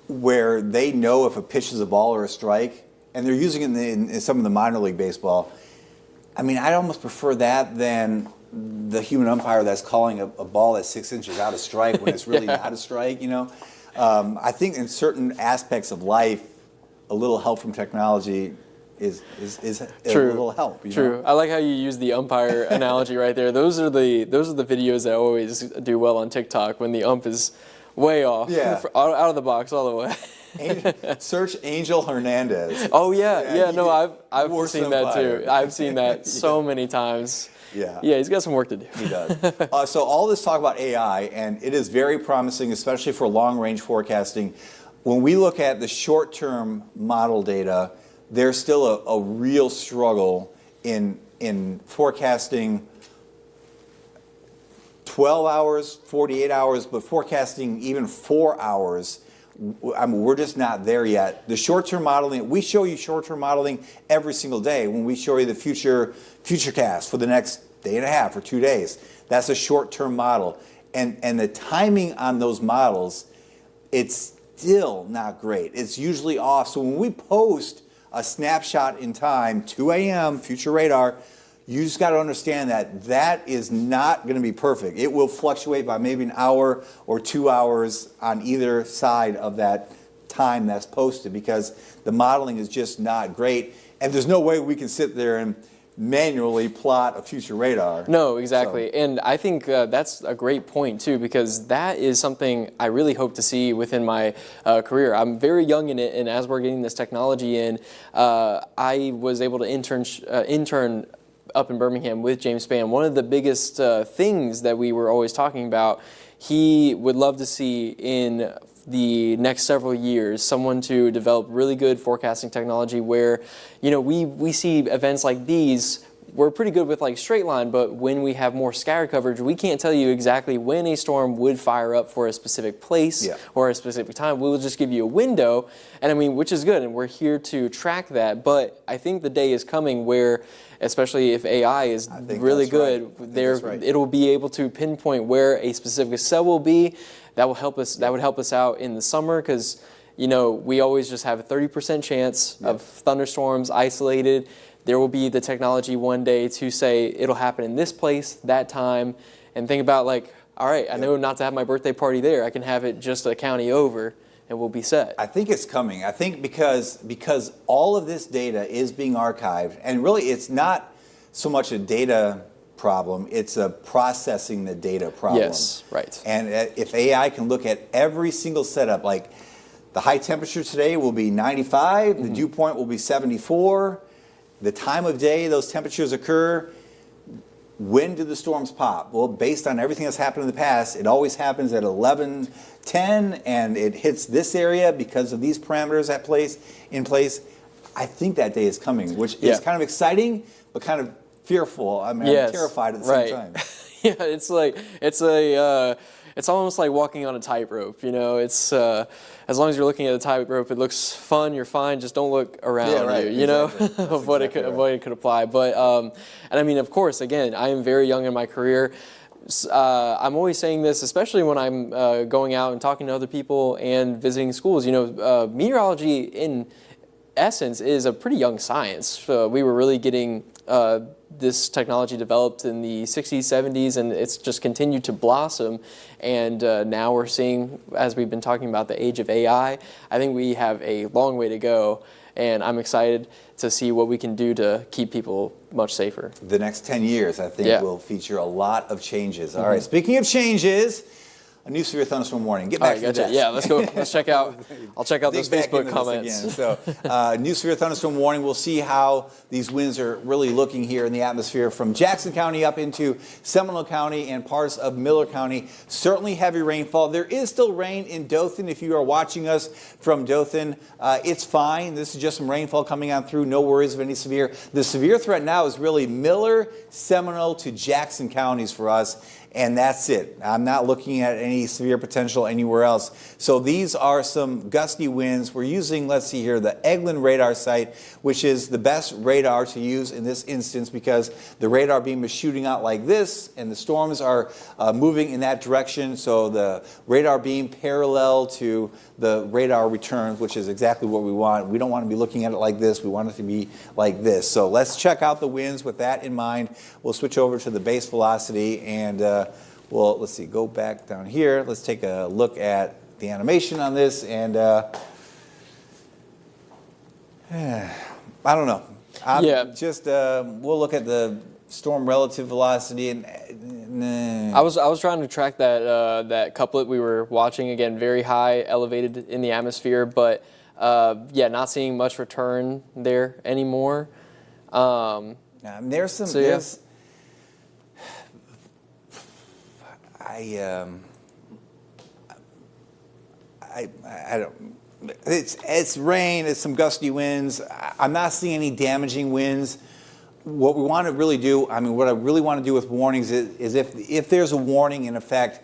where they know if a pitch is a ball or a strike, and they're using it in some of the minor league baseball. I mean, I'd almost prefer that than the human umpire that's calling a ball that's 6 inches out a strike when it's really not a strike, I think in certain aspects of life, a little help from technology is a little help. True. I like how you use the umpire analogy right there. Those are the videos that always do well on TikTok when the ump is way off, out of the box all the way. Search Angel Hernandez. Oh no, I've seen that too. I've seen that so many times. Yeah, he's got some work to do. He does. So all this talk about AI, and it is very promising, especially for long-range forecasting. When we look at the short-term model data, there's still a real struggle in forecasting 12 hours, 48 hours, but forecasting even 4 hours, I mean, we're just not there yet. The short-term modeling, we show you short-term modeling every single day when we show you the futurecast for the next day and a half or 2 days. That's a short-term model. And the timing on those models, it's still not great. It's usually off. So when we post a snapshot in time, 2 a.m., future radar, you just got to understand that is not going to be perfect. It will fluctuate by maybe an hour or 2 hours on either side of that time that's posted because the modeling is just not great. And there's no way we can sit there and manually plot a future radar. No, exactly. So. And I think that's a great point too, because that is something I really hope to see within my career. I'm very young in it, and as we're getting this technology in, I was able to intern up in Birmingham with James Spann. One of the biggest things that we were always talking about, he would love to see in the next several years someone to develop really good forecasting technology where, we see events like these. We're pretty good with like straight line, but when we have more scattered coverage, we can't tell you exactly when a storm would fire up for a specific place or a specific time. We will just give you a window, and which is good, and we're here to track that. But I think the day is coming where, especially if AI is really good, it'll be able to pinpoint where a specific cell will be, that will help us. That would help us out in the summer because we always just have a 30% chance of thunderstorms isolated. There will be the technology one day to say it'll happen in this place, that time, and think about like, all right, I know not to have my birthday party there. I can have it just a county over, and we'll be set. I think it's coming. I think because all of this data is being archived, and really it's not so much a data problem, it's a processing the data problem. Yes, right. And if AI can look at every single setup, like the high temperature today will be 95, the dew point will be 74, the time of day those temperatures occur, when do the storms pop? Well, based on everything that's happened in the past, it always happens at 11:10, and it hits this area because of these parameters in place. I think that day is coming, which is kind of exciting, but kind of fearful. I mean, I'm terrified at the same time. Yeah, it's almost like walking on a tightrope. It's as long as you're looking at a tightrope, it looks fun. You're fine. Just don't look around you. Of what it could apply. But and I mean, of course, again, I am very young in my career. I'm always saying this, especially when I'm going out and talking to other people and visiting schools. Meteorology in essence is a pretty young science. We were really getting this technology developed in the 60s, 70s, and it's just continued to blossom. And now we're seeing, as we've been talking about, the age of AI. I think we have a long way to go, and I'm excited to see what we can do to keep people much safer. The next 10 years, I think, will feature a lot of changes. All right, speaking of changes, a new severe thunderstorm warning. Get back to the desk. Yeah, let's go. Let's check out. I'll check out those Facebook comments. So, new severe thunderstorm warning. We'll see how these winds are really looking here in the atmosphere from Jackson County up into Seminole County and parts of Miller County. Certainly heavy rainfall. There is still rain in Dothan. If you are watching us from Dothan, it's fine. This is just some rainfall coming on through. No worries of any severe. The severe threat now is really Miller, Seminole to Jackson counties for us. And that's it. I'm not looking at any severe potential anywhere else. So these are some gusty winds. We're using, let's see here, the Eglin radar site, which is the best radar to use in this instance because the radar beam is shooting out like this and the storms are moving in that direction. So the radar beam parallel to the radar returns, which is exactly what we want. We don't want to be looking at it like this. We want it to be like this. So let's check out the winds with that in mind. We'll switch over to the base velocity and well, let's see, go back down here. Let's take a look at the animation on this, and I don't know. Just we'll look at the storm relative velocity, and I was trying to track that that couplet we were watching again, very high, elevated in the atmosphere, but not seeing much return there anymore. There's some. I don't. It's rain. It's some gusty winds. I'm not seeing any damaging winds. What we want to really do, what I really want to do with warnings is if there's a warning in effect,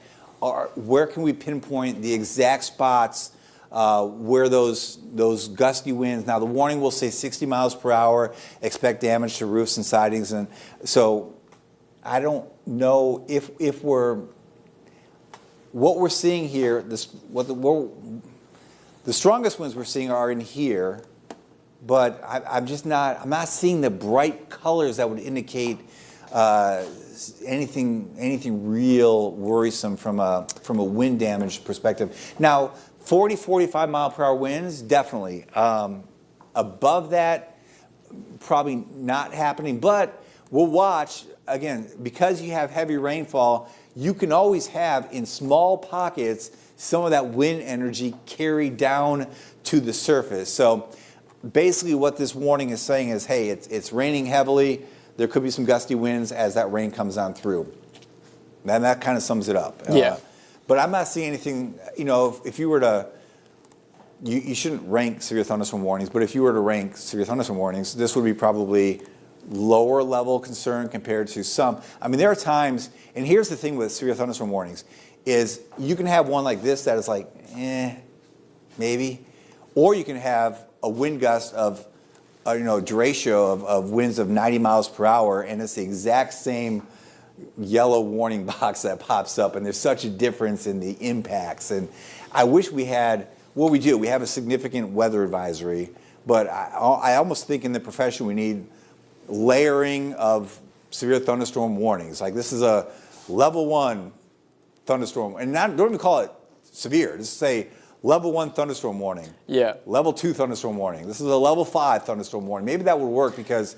where can we pinpoint the exact spots where those gusty winds? Now the warning will say 60 miles per hour. Expect damage to roofs and sidings, and so I don't know if what we're seeing here, the strongest winds we're seeing are in here, but I'm not seeing the bright colors that would indicate anything real worrisome from a wind damage perspective. Now, 40, 45 mile per hour winds, definitely. Above that, probably not happening, but we'll watch, again, because you have heavy rainfall, you can always have, in small pockets, some of that wind energy carried down to the surface. So basically what this warning is saying is, hey, it's raining heavily. There could be some gusty winds as that rain comes on through. And that kind of sums it up. But I'm not seeing anything, if you were to, you shouldn't rank severe thunderstorm warnings, but if you were to rank severe thunderstorm warnings, this would be probably lower level concern compared to some. There are times, and here's the thing with severe thunderstorm warnings, is you can have one like this that is like, maybe, or you can have a wind gust of, derecho of winds of 90 miles per hour, and it's the exact same, yellow warning box that pops up, and there's such a difference in the impacts. And I wish we had, well, we do. We have a significant weather advisory, but I almost think in the profession we need layering of severe thunderstorm warnings. Like this is a level 1 thunderstorm, and don't even call it severe. Just say level 1 thunderstorm warning. Yeah. Level 2 thunderstorm warning. This is a level 5 thunderstorm warning. Maybe that would work because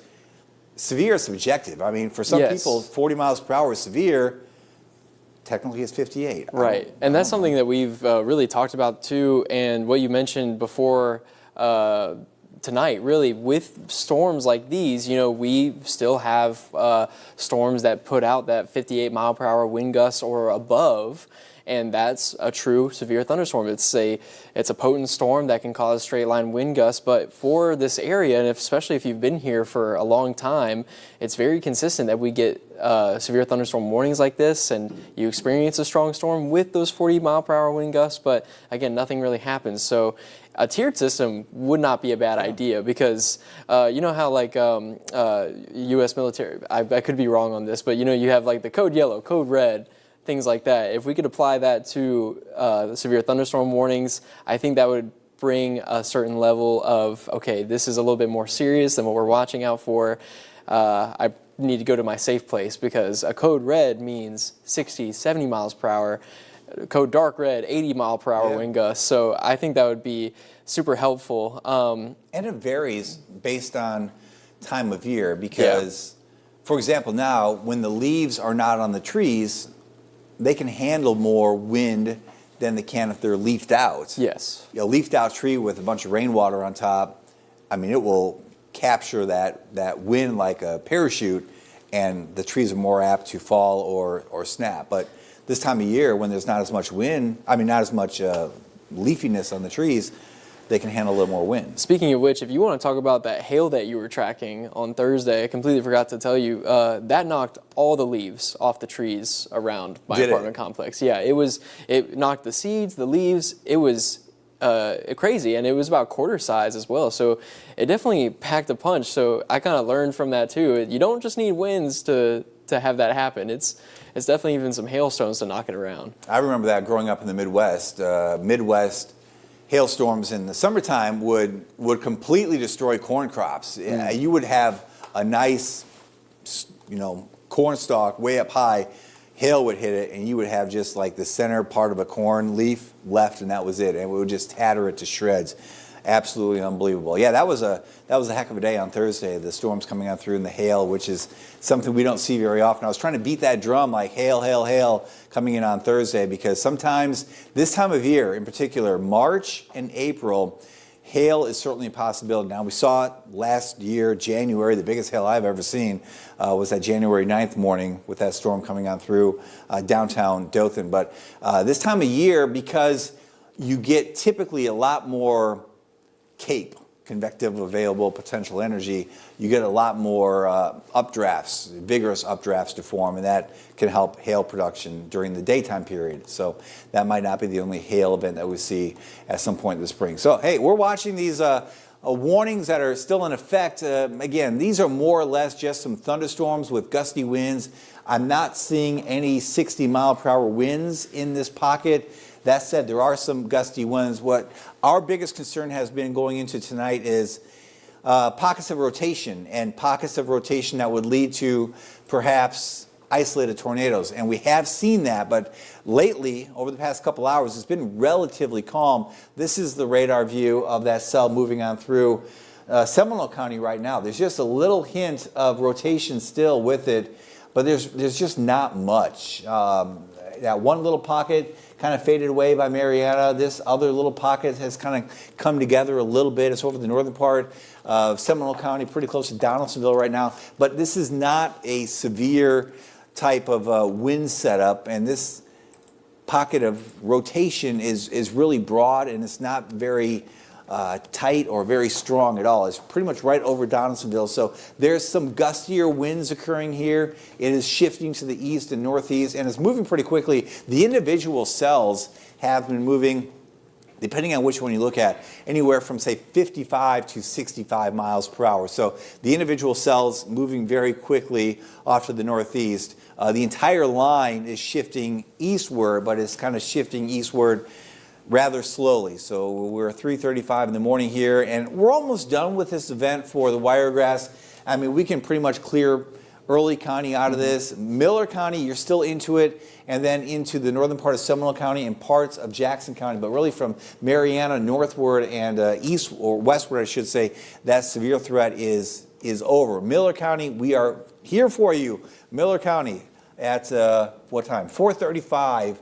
severe is subjective. I mean, for some people, 40 miles per hour is severe. Technically, it's 58. Right, and that's something that we've really talked about too, and what you mentioned before tonight, really, with storms like these, you know, we still have storms that put out that 58 mile per hour wind gusts or above, and that's a true severe thunderstorm. It's a potent storm that can cause straight line wind gusts, but for this area, and especially if you've been here for a long time, it's very consistent that we get severe thunderstorm warnings like this, and you experience a strong storm with those 40 mile per hour wind gusts, but again, nothing really happens. So a tiered system would not be a bad idea because you know how like U.S. military, I could be wrong on this, but you know you have like the code yellow, code red, things like that. If we could apply that to the severe thunderstorm warnings, I think that would bring a certain level of, okay, this is a little bit more serious than what we're watching out for. I need to go to my safe place because a code red means 60, 70 miles per hour. Code dark red, 80 mile per hour wind gusts. So I think that would be super helpful. And it varies based on time of year because, for example, now when the leaves are not on the trees, they can handle more wind than they can if they're leafed out. Yes. A leafed out tree with a bunch of rainwater on top, I mean, it will capture that wind like a parachute, and the trees are more apt to fall or snap. But this time of year, when there's not as much wind, I mean, not as much leafiness on the trees, they can handle a little more wind. Speaking of which, if you want to talk about that hail that you were tracking on Thursday, I completely forgot to tell you, that knocked all the leaves off the trees around my apartment complex. Yeah, it knocked the seeds, the leaves, it was crazy, and it was about quarter size as well, so it definitely packed a punch. So I kind of learned from that too. You don't just need winds to have that happen. It's definitely even some hailstones to knock it around. I remember that growing up in the Midwest. Midwest hailstorms in the summertime would completely destroy corn crops. You would have a nice, corn stalk way up high. Hail would hit it, and you would have just like the center part of a corn leaf left, and that was it. And it would just tatter it to shreds. Absolutely unbelievable. Yeah, that was a heck of a day on Thursday. The storms coming on through and the hail, which is something we don't see very often. I was trying to beat that drum like hail, hail, hail coming in on Thursday because sometimes this time of year, in particular, March and April, hail is certainly a possibility. Now, we saw it last year, January. The biggest hail I've ever seen was that January 9th morning with that storm coming on through downtown Dothan. But this time of year, because you get typically a lot more CAPE, convective available potential energy, you get a lot more updrafts, vigorous updrafts to form, and that can help hail production during the daytime period. So that might not be the only hail event that we see at some point in the spring. So, hey, we're watching these warnings that are still in effect. Again, these are more or less just some thunderstorms with gusty winds. I'm not seeing any 60 mile per hour winds in this pocket. That said, there are some gusty winds. What our biggest concern has been going into tonight is pockets of rotation, and pockets of rotation that would lead to perhaps isolated tornadoes. And we have seen that, but lately, over the past couple hours, it's been relatively calm. This is the radar view of that cell moving on through Seminole County right now. There's just a little hint of rotation still with it, but there's just not much. That one little pocket kind of faded away by Marietta. This other little pocket has kind of come together a little bit. It's over the northern part of Seminole County, pretty close to Donaldsonville right now. But this is not a severe type of wind setup, and this pocket of rotation is really broad, and it's not very tight or very strong at all. It's pretty much right over Donaldsonville. So there's some gustier winds occurring here. It is shifting to the east and northeast, and it's moving pretty quickly. The individual cells have been moving depending on which one you look at, anywhere from, say, 55 to 65 miles per hour. So the individual cells moving very quickly off to the northeast. The entire line is shifting eastward, but it's kind of shifting eastward rather slowly. So we're 3:35 in the morning here, and we're almost done with this event for the Wiregrass. I mean, we can pretty much clear Early County out of this. Miller County, you're still into it, and then into the northern part of Seminole County and parts of Jackson County, but really from Mariana northward and east or westward, I should say, that severe threat is over. Miller County, we are here for you. Miller County at what time? 4:35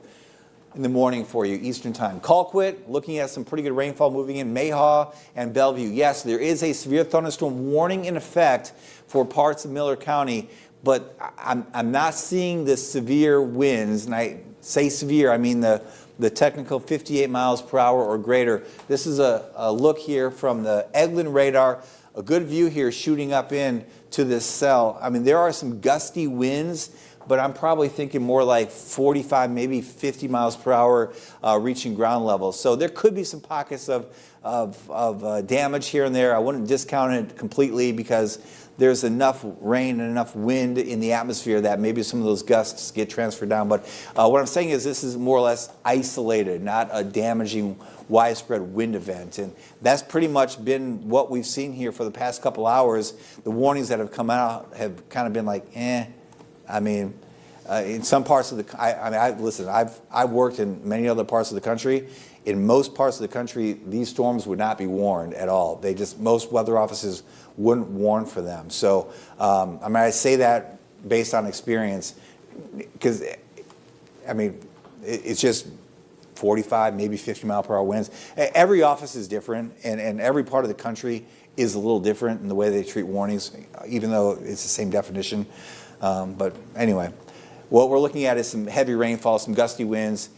in the morning for you, Eastern Time. Colquitt, looking at some pretty good rainfall moving in. Mayhaw and Bellevue. Yes, there is a severe thunderstorm warning in effect for parts of Miller County, but I'm not seeing the severe winds, and I say severe, I mean the technical 58 miles per hour or greater. This is a look here from the Eglin radar. A good view here shooting up in to this cell. I mean, there are some gusty winds, but I'm probably thinking more like 45, maybe 50 miles per hour reaching ground level. So there could be some pockets of damage here and there. I wouldn't discount it completely because there's enough rain and enough wind in the atmosphere that maybe some of those gusts get transferred down. But what I'm saying is this is more or less isolated, not a damaging widespread wind event. And that's pretty much been what we've seen here for the past couple hours. The warnings that have come out have kind of been like, I mean, in some parts of the, I've worked in many other parts of the country. In most parts of the country, these storms would not be warned at all. Most weather offices wouldn't warn for them. So, I say that based on experience, because, I mean, it's just 45, maybe 50 mile per hour winds. Every office is different, and every part of the country is a little different in the way they treat warnings, even though it's the same definition. But anyway, what we're looking at is some heavy rainfall, some gusty winds.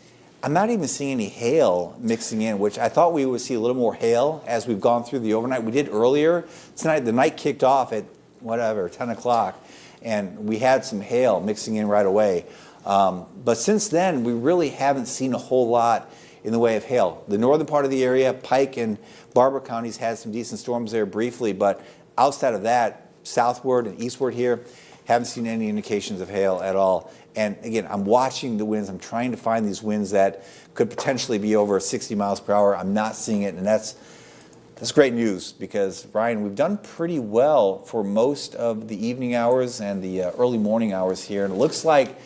I'm not even seeing any hail mixing in, which I thought we would see a little more hail as we've gone through the overnight. We did earlier tonight. The night kicked off at 10 o'clock, and we had some hail mixing in right away. But since then, we really haven't seen a whole lot in the way of hail. The northern part of the area, Pike and Barber counties, had some decent storms there briefly, but outside of that, southward and eastward here, haven't seen any indications of hail at all. And again, I'm watching the winds. I'm trying to find these winds that could potentially be over 60 miles per hour. I'm not seeing it, and that's great news because, Ryan, we've done pretty well for most of the evening hours and the early morning hours here. And it looks like,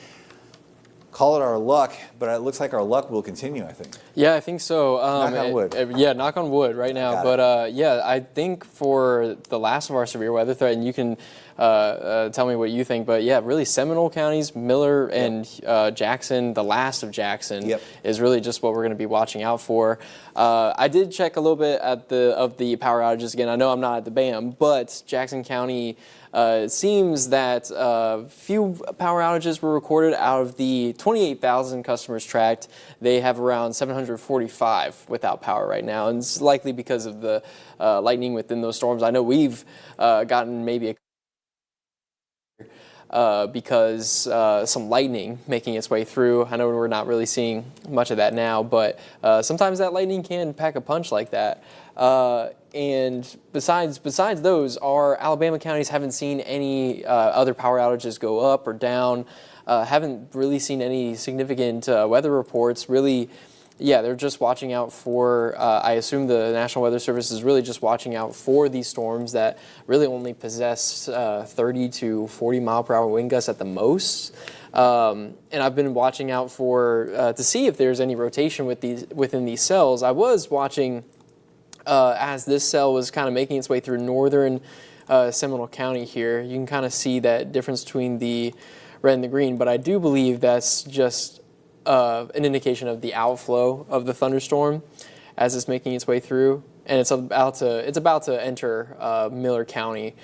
call it our luck, but it looks like our luck will continue, I think. Yeah, I think so. Knock on wood. Yeah, knock on wood right now. But yeah, I think for the last of our severe weather threat, and you can tell me what you think, but yeah, really Seminole counties, Miller and Jackson, the last of Jackson, is really just what we're going to be watching out for. I did check a little bit at the power outages again. I know I'm not at the BAM, but Jackson County, it seems that few power outages were recorded out of the 28,000 customers tracked. They have around 745 without power right now, and it's likely because of the lightning within those storms. I know we've gotten maybe because some lightning making its way through. I know we're not really seeing much of that now, but sometimes that lightning can pack a punch like that. And besides those, our Alabama counties haven't seen any other power outages go up or down. Haven't really seen any significant weather reports. Really, yeah, they're just watching out for, I assume the National Weather Service is really just watching out for these storms that really only possess 30 to 40 mile per hour wind gusts at the most. And I've been watching out for to see if there's any rotation within these cells. I was watching as this cell was kind of making its way through northern Seminole County here. You can kind of see that difference between the red and the green, but I do believe that's just an indication of the outflow of the thunderstorm as it's making its way through, and it's about to enter Miller County.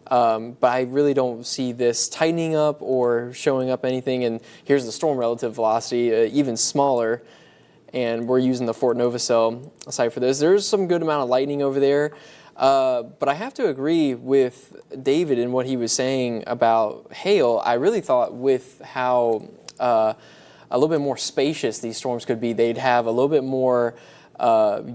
But I really don't see this tightening up or showing up anything. And here's the storm relative velocity, even smaller. And we're using the Fort Nova cell site for this. There's some good amount of lightning over there. But I have to agree with David in what he was saying about hail. I really thought with how a little bit more spacious these storms could be, they'd have a little bit more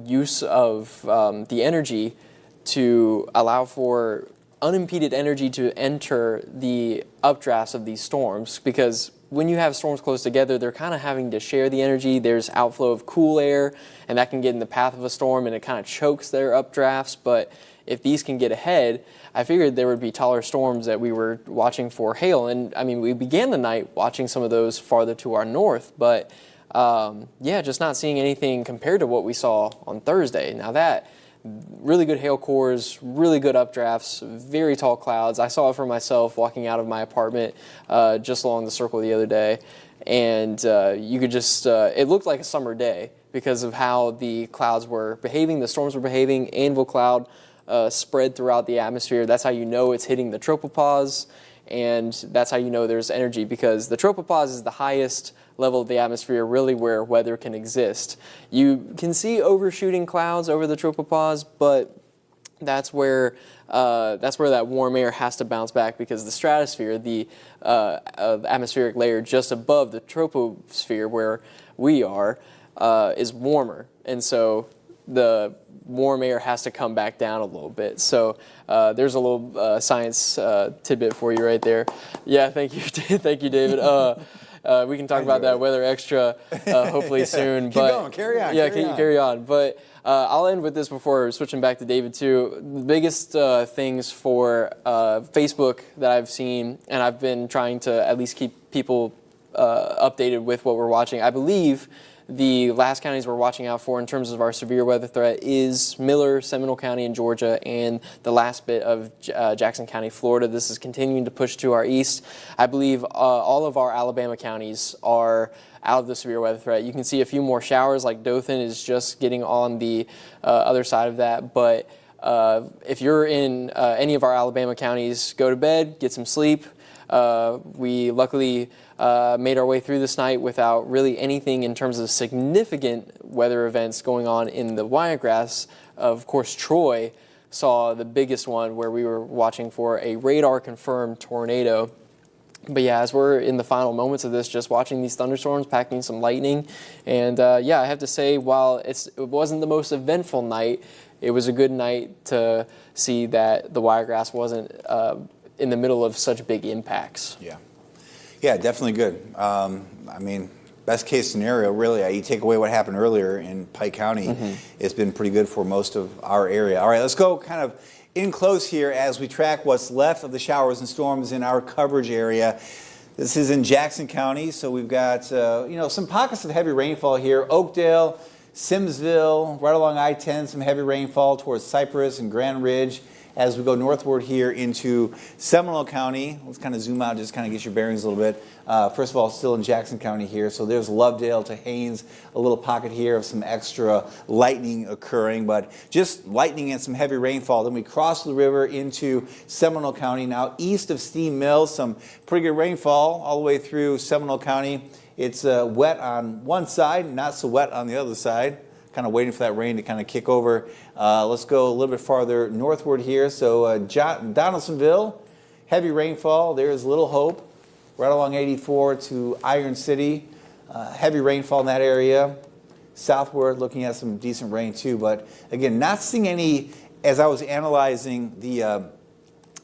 use of the energy to allow for unimpeded energy to enter the updrafts of these storms, because when you have storms close together, they're kind of having to share the energy. There's outflow of cool air, and that can get in the path of a storm, and it kind of chokes their updrafts. But if these can get ahead, I figured there would be taller storms that we were watching for hail. And I mean, we began the night watching some of those farther to our north, but yeah, just not seeing anything compared to what we saw on Thursday. Now that really good hail cores, really good updrafts, very tall clouds. I saw it for myself walking out of my apartment just along the circle the other day, and you could just, it looked like a summer day because of how the clouds were behaving, the storms were behaving. Anvil cloud spread throughout the atmosphere. That's how you know it's hitting the tropopause, and that's how you know there's energy, because the tropopause is the highest level of the atmosphere, really where weather can exist. You can see overshooting clouds over the tropopause, but that's where that warm air has to bounce back, because the stratosphere, the atmospheric layer just above the troposphere where we are, is warmer, and so the warm air has to come back down a little bit. So there's a little science tidbit for you right there. Yeah, thank you, thank you, David. We can talk about that weather extra hopefully soon. Keep going, carry on. Yeah, carry on. But I'll end with this before switching back to David too. The biggest things for Facebook that I've seen, and I've been trying to at least keep people updated with what we're watching. I believe the last counties we're watching out for in terms of our severe weather threat is Miller, Seminole County in Georgia, and the last bit of Jackson County, Florida. This is continuing to push to our east. I believe all of our Alabama counties are out of the severe weather threat. You can see a few more showers, like Dothan is just getting on the other side of that. But if you're in any of our Alabama counties, go to bed, get some sleep. We luckily made our way through this night without really anything in terms of significant weather events going on in the Wiregrass. Of course, Troy saw the biggest one where we were watching for a radar-confirmed tornado. But yeah, as we're in the final moments of this, just watching these thunderstorms, packing some lightning. And yeah, I have to say, while it wasn't the most eventful night, it was a good night to see that the Wiregrass wasn't in the middle of such big impacts. Yeah, definitely good. I mean, best case scenario, really, you take away what happened earlier in Pike County, it's been pretty good for most of our area. All right, let's go kind of in close here as we track what's left of the showers and storms in our coverage area. This is in Jackson County, so we've got some pockets of heavy rainfall here. Oakdale, Simsville, right along I-10, some heavy rainfall towards Cypress and Grand Ridge. As we go northward here into Seminole County, let's kind of zoom out, just kind of get your bearings a little bit. First of all, still in Jackson County here, so there's Lovedale to Haines, a little pocket here of some extra lightning occurring, but just lightning and some heavy rainfall. Then we cross the river into Seminole County, now east of Steam Mills, some pretty good rainfall all the way through Seminole County. It's wet on one side, not so wet on the other side. Kind of waiting for that rain to kind of kick over. Let's go a little bit farther northward here. So Donaldsonville, heavy rainfall. There's Little Hope, right along 84 to Iron City. Heavy rainfall in that area. Southward, looking at some decent rain too. But again, not seeing any, as I was analyzing the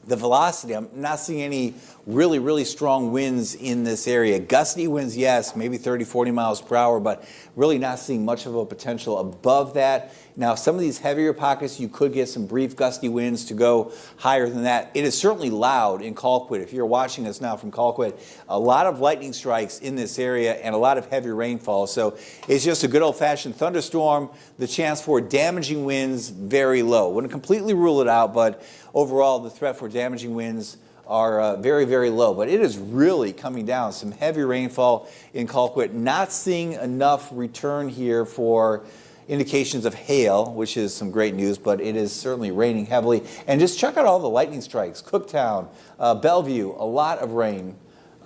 velocity, I'm not seeing any really, really strong winds in this area. Gusty winds, yes, maybe 30, 40 miles per hour, but really not seeing much of a potential above that. Now, some of these heavier pockets, you could get some brief gusty winds to go higher than that. It is certainly loud in Colquitt. If you're watching us now from Colquitt, a lot of lightning strikes in this area and a lot of heavy rainfall. So it's just a good old-fashioned thunderstorm. The chance for damaging winds, very low. Wouldn't completely rule it out, but overall, the threat for damaging winds are very, very low. But it is really coming down. Some heavy rainfall in Colquitt. Not seeing enough return here for indications of hail, which is some great news, but it is certainly raining heavily. And just check out all the lightning strikes. Cooktown, Bellevue, a lot of rain.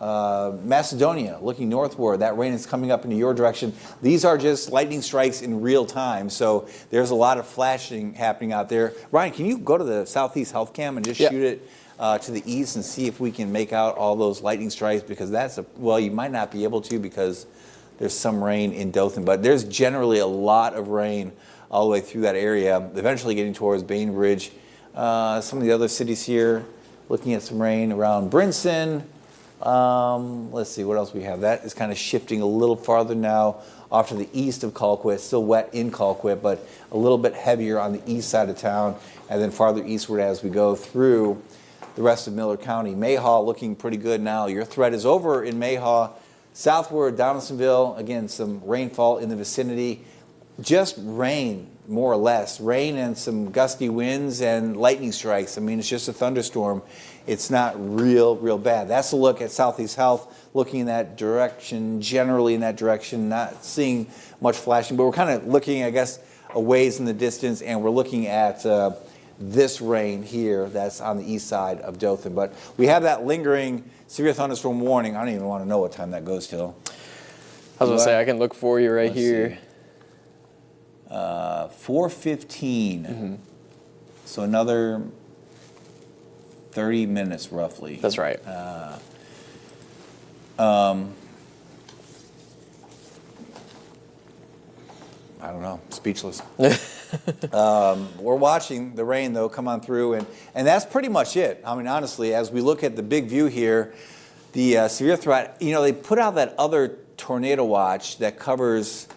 Macedonia, looking northward, that rain is coming up into your direction. These are just lightning strikes in real time, so there's a lot of flashing happening out there. Ryan, can you go to the Southeast Health Cam and just shoot it to the east and see if we can make out all those lightning strikes? Because that's well, you might not be able to because there's some rain in Dothan, but there's generally a lot of rain all the way through that area, eventually getting towards Bainbridge. Some of the other cities here, looking at some rain around Brinson. Let's see what else we have. That is kind of shifting a little farther now off to the east of Colquitt. Still wet in Colquitt, but a little bit heavier on the east side of town, and then farther eastward as we go through the rest of Miller County. Mayhaw looking pretty good now. Your threat is over in Mayhaw. Southward, Donaldsonville, again, some rainfall in the vicinity. Just rain, more or less. Rain and some gusty winds and lightning strikes. I mean, it's just a thunderstorm. It's not real bad. That's a look at Southeast Health, looking in that direction, generally in that direction, not seeing much flashing, but we're kind of looking, I guess, a ways in the distance, and we're looking at this rain here that's on the east side of Dothan. But we have that lingering severe thunderstorm warning. I don't even want to know what time that goes till. I was going to say, I can look for you right here. 4:15. Mm-hmm. So another 30 minutes roughly. That's right. I don't know, speechless. We're watching the rain, though, come on through, and that's pretty much it. I mean, honestly, as we look at the big view here, the severe threat, they put out that other tornado watch that covers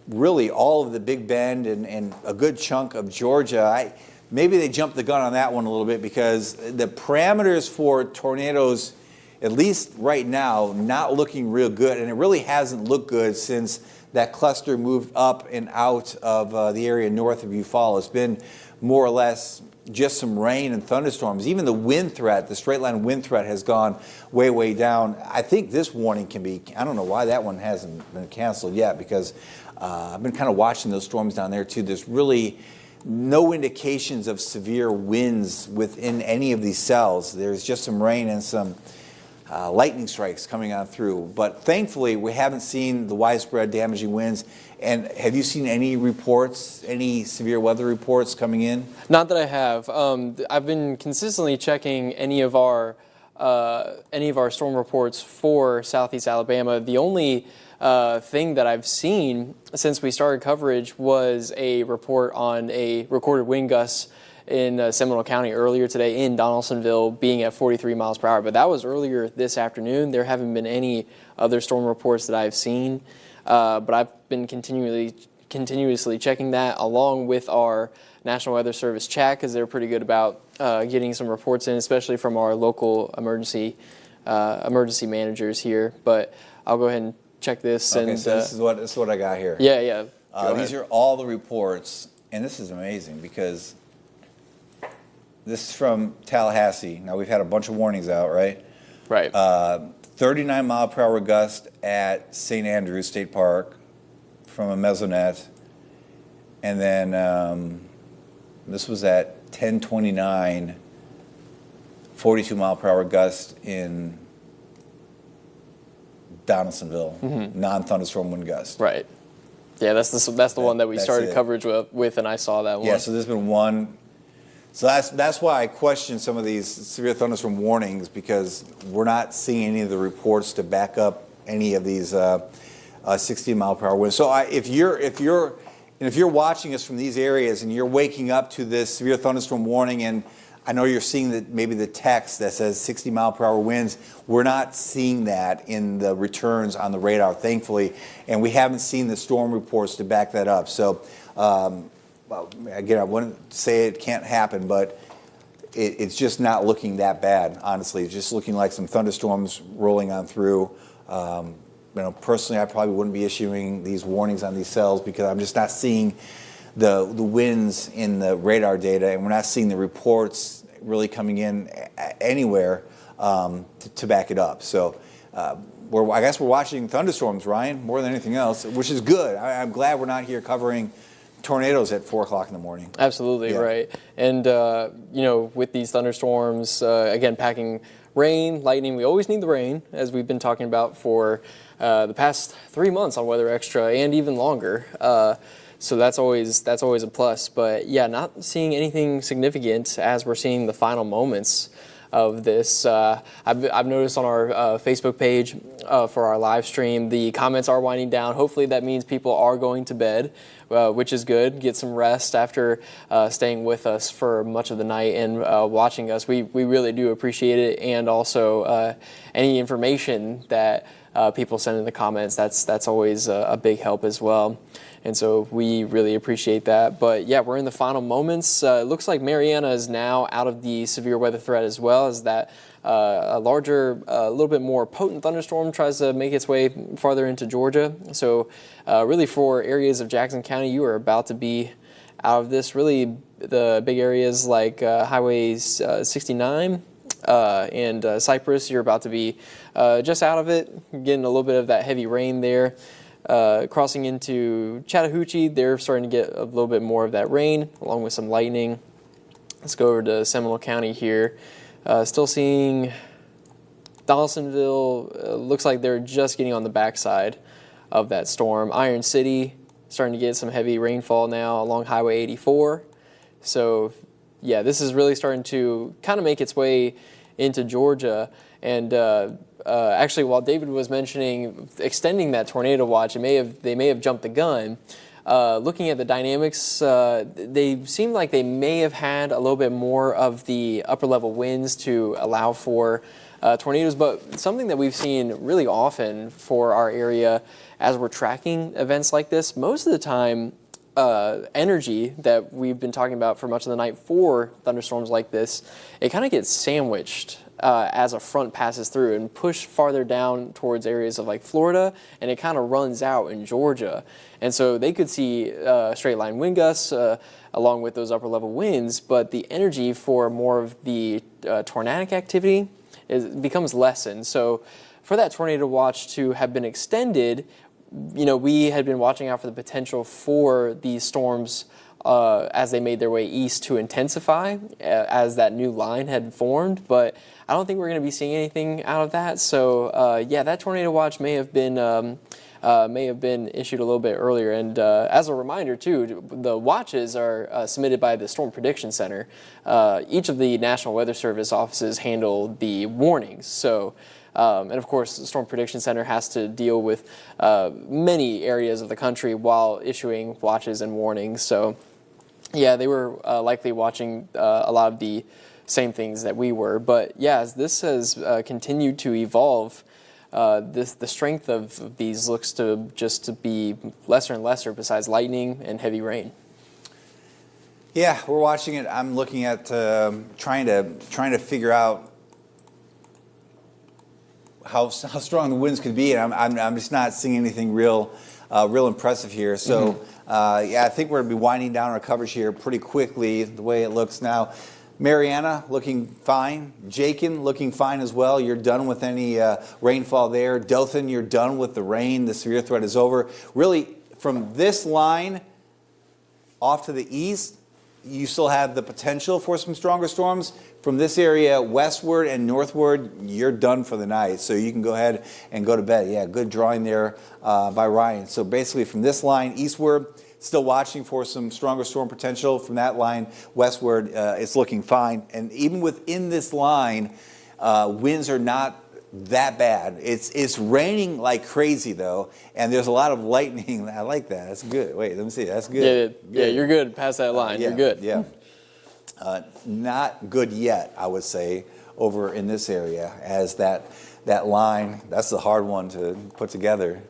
really all of the Big Bend and a good chunk of Georgia. Maybe they jumped the gun on that one a little bit because the parameters for tornadoes, at least right now, not looking real good, and it really hasn't looked good since that cluster moved up and out of the area north of Eufaula. It's been more or less just some rain and thunderstorms. Even the wind threat, the straight line wind threat, has gone way down. I think this warning can be, I don't know why that one hasn't been canceled yet, because I've been kind of watching those storms down there too. There's really no indications of severe winds within any of these cells. There's just some rain and some lightning strikes coming on through. But thankfully, we haven't seen the widespread damaging winds. And have you seen any reports, any severe weather reports coming in? Not that I have. I've been consistently checking any of our storm reports for Southeast Alabama. The only thing that I've seen since we started coverage was a report on a recorded wind gust in Seminole County earlier today in Donaldsonville being at 43 miles per hour. But that was earlier this afternoon. There haven't been any other storm reports that I've seen. But I've been continuously checking that along with our National Weather Service chat, because they're pretty good about getting some reports in, especially from our local emergency managers here. But I'll go ahead and check this. Okay, and so this is what I got here. Yeah. These are all the reports, and this is amazing because this is from Tallahassee. Now, we've had a bunch of warnings out, right? Right. 39 mile per hour gust at St. Andrews State Park from a mesonet. And then this was at 10:29, 42 mile per hour gust in Donaldsonville, non-thunderstorm wind gust. Right. Yeah, that's the one that we started coverage with, and I saw that one. Yeah, so there's been one. So that's why I question some of these severe thunderstorm warnings, because we're not seeing any of the reports to back up any of these 16 mile per hour winds. So if you're watching us from these areas and you're waking up to this severe thunderstorm warning, and I know you're seeing that maybe the text that says 60 mile per hour winds, we're not seeing that in the returns on the radar, thankfully, and we haven't seen the storm reports to back that up. So. Well, again, I wouldn't say it can't happen, but it's just not looking that bad, honestly. It's just looking like some thunderstorms rolling on through. Personally, I probably wouldn't be issuing these warnings on these cells because I'm just not seeing the winds in the radar data, and we're not seeing the reports really coming in anywhere to back it up. So I guess we're watching thunderstorms, Ryan, more than anything else, which is good. I'm glad we're not here covering tornadoes at 4 o'clock in the morning. Absolutely, Yeah. right. And, with these thunderstorms, again, packing rain, lightning, we always need the rain, as we've been talking about for the past 3 months on Weather Extra and even longer. So that's always a plus. But, yeah, not seeing anything significant as we're seeing the final moments of this. I've noticed on our Facebook page for our live stream, the comments are winding down. Hopefully that means people are going to bed, which is good. Get some rest after staying with us for much of the night and watching us. We really do appreciate it, and also any information that people send in the comments, that's always a big help as well. And so we really appreciate that. But yeah, we're in the final moments. It looks like Mariana is now out of the severe weather threat, as well as that a larger, a little bit more potent thunderstorm tries to make its way farther into Georgia. So really for areas of Jackson County, you are about to be out of this. Really the big areas like Highway 69 and Cypress, you're about to be just out of it, getting a little bit of that heavy rain there. Crossing into Chattahoochee, they're starting to get a little bit more of that rain, along with some lightning. Let's go over to Seminole County here. Still seeing Donaldsonville. Looks like they're just getting on the backside of that storm. Iron City starting to get some heavy rainfall now along Highway 84. So, yeah, this is really starting to kind of make its way into Georgia. And actually, while David was mentioning extending that tornado watch, they may have jumped the gun. Looking at the dynamics, they seem like they may have had a little bit more of the upper level winds to allow for tornadoes. But something that we've seen really often for our area as we're tracking events like this, most of the time, energy that we've been talking about for much of the night for thunderstorms like this, it kind of gets sandwiched as a front passes through and pushed farther down towards areas of like Florida, and it kind of runs out in Georgia. And so they could see straight line wind gusts along with those upper level winds, but the energy for more of the tornadic activity becomes lessened. So for that tornado watch to have been extended, we had been watching out for the potential for these storms as they made their way east to intensify as that new line had formed, but I don't think we're going to be seeing anything out of that. So yeah, that tornado watch may have been issued a little bit earlier. And as a reminder too, the watches are submitted by the Storm Prediction Center. Each of the National Weather Service offices handle the warnings. So and of course, the Storm Prediction Center has to deal with many areas of the country while issuing watches and warnings. So yeah, they were likely watching a lot of the same things that we were. But yeah, as this has continued to evolve, the strength of these looks to just to be lesser and lesser besides lightning and heavy rain. Yeah, we're watching it. I'm looking at trying to figure out how strong the winds could be, and I'm just not seeing anything real impressive here. So yeah, I think we're going to be winding down our coverage here pretty quickly. The way it looks now, Mariana looking fine, Jakin looking fine as well. You're done with any rainfall there. Dothan, you're done with the rain. The severe threat is over. Really, from this line off to the east, you still have the potential for some stronger storms. From this area westward and northward, you're done for the night. So you can go ahead and go to bed. Yeah, good drawing there by Ryan. So basically from this line eastward, still watching for some stronger storm potential. From that line westward, it's looking fine. And even within this line, winds are not that bad. It's raining like crazy though, and there's a lot of lightning. I like that. That's good. Wait, let me see. That's good. Yeah, you're good past that line. Yeah, you're good. Yeah. Not good yet, I would say, over in this area, as that line, that's the hard one to put together.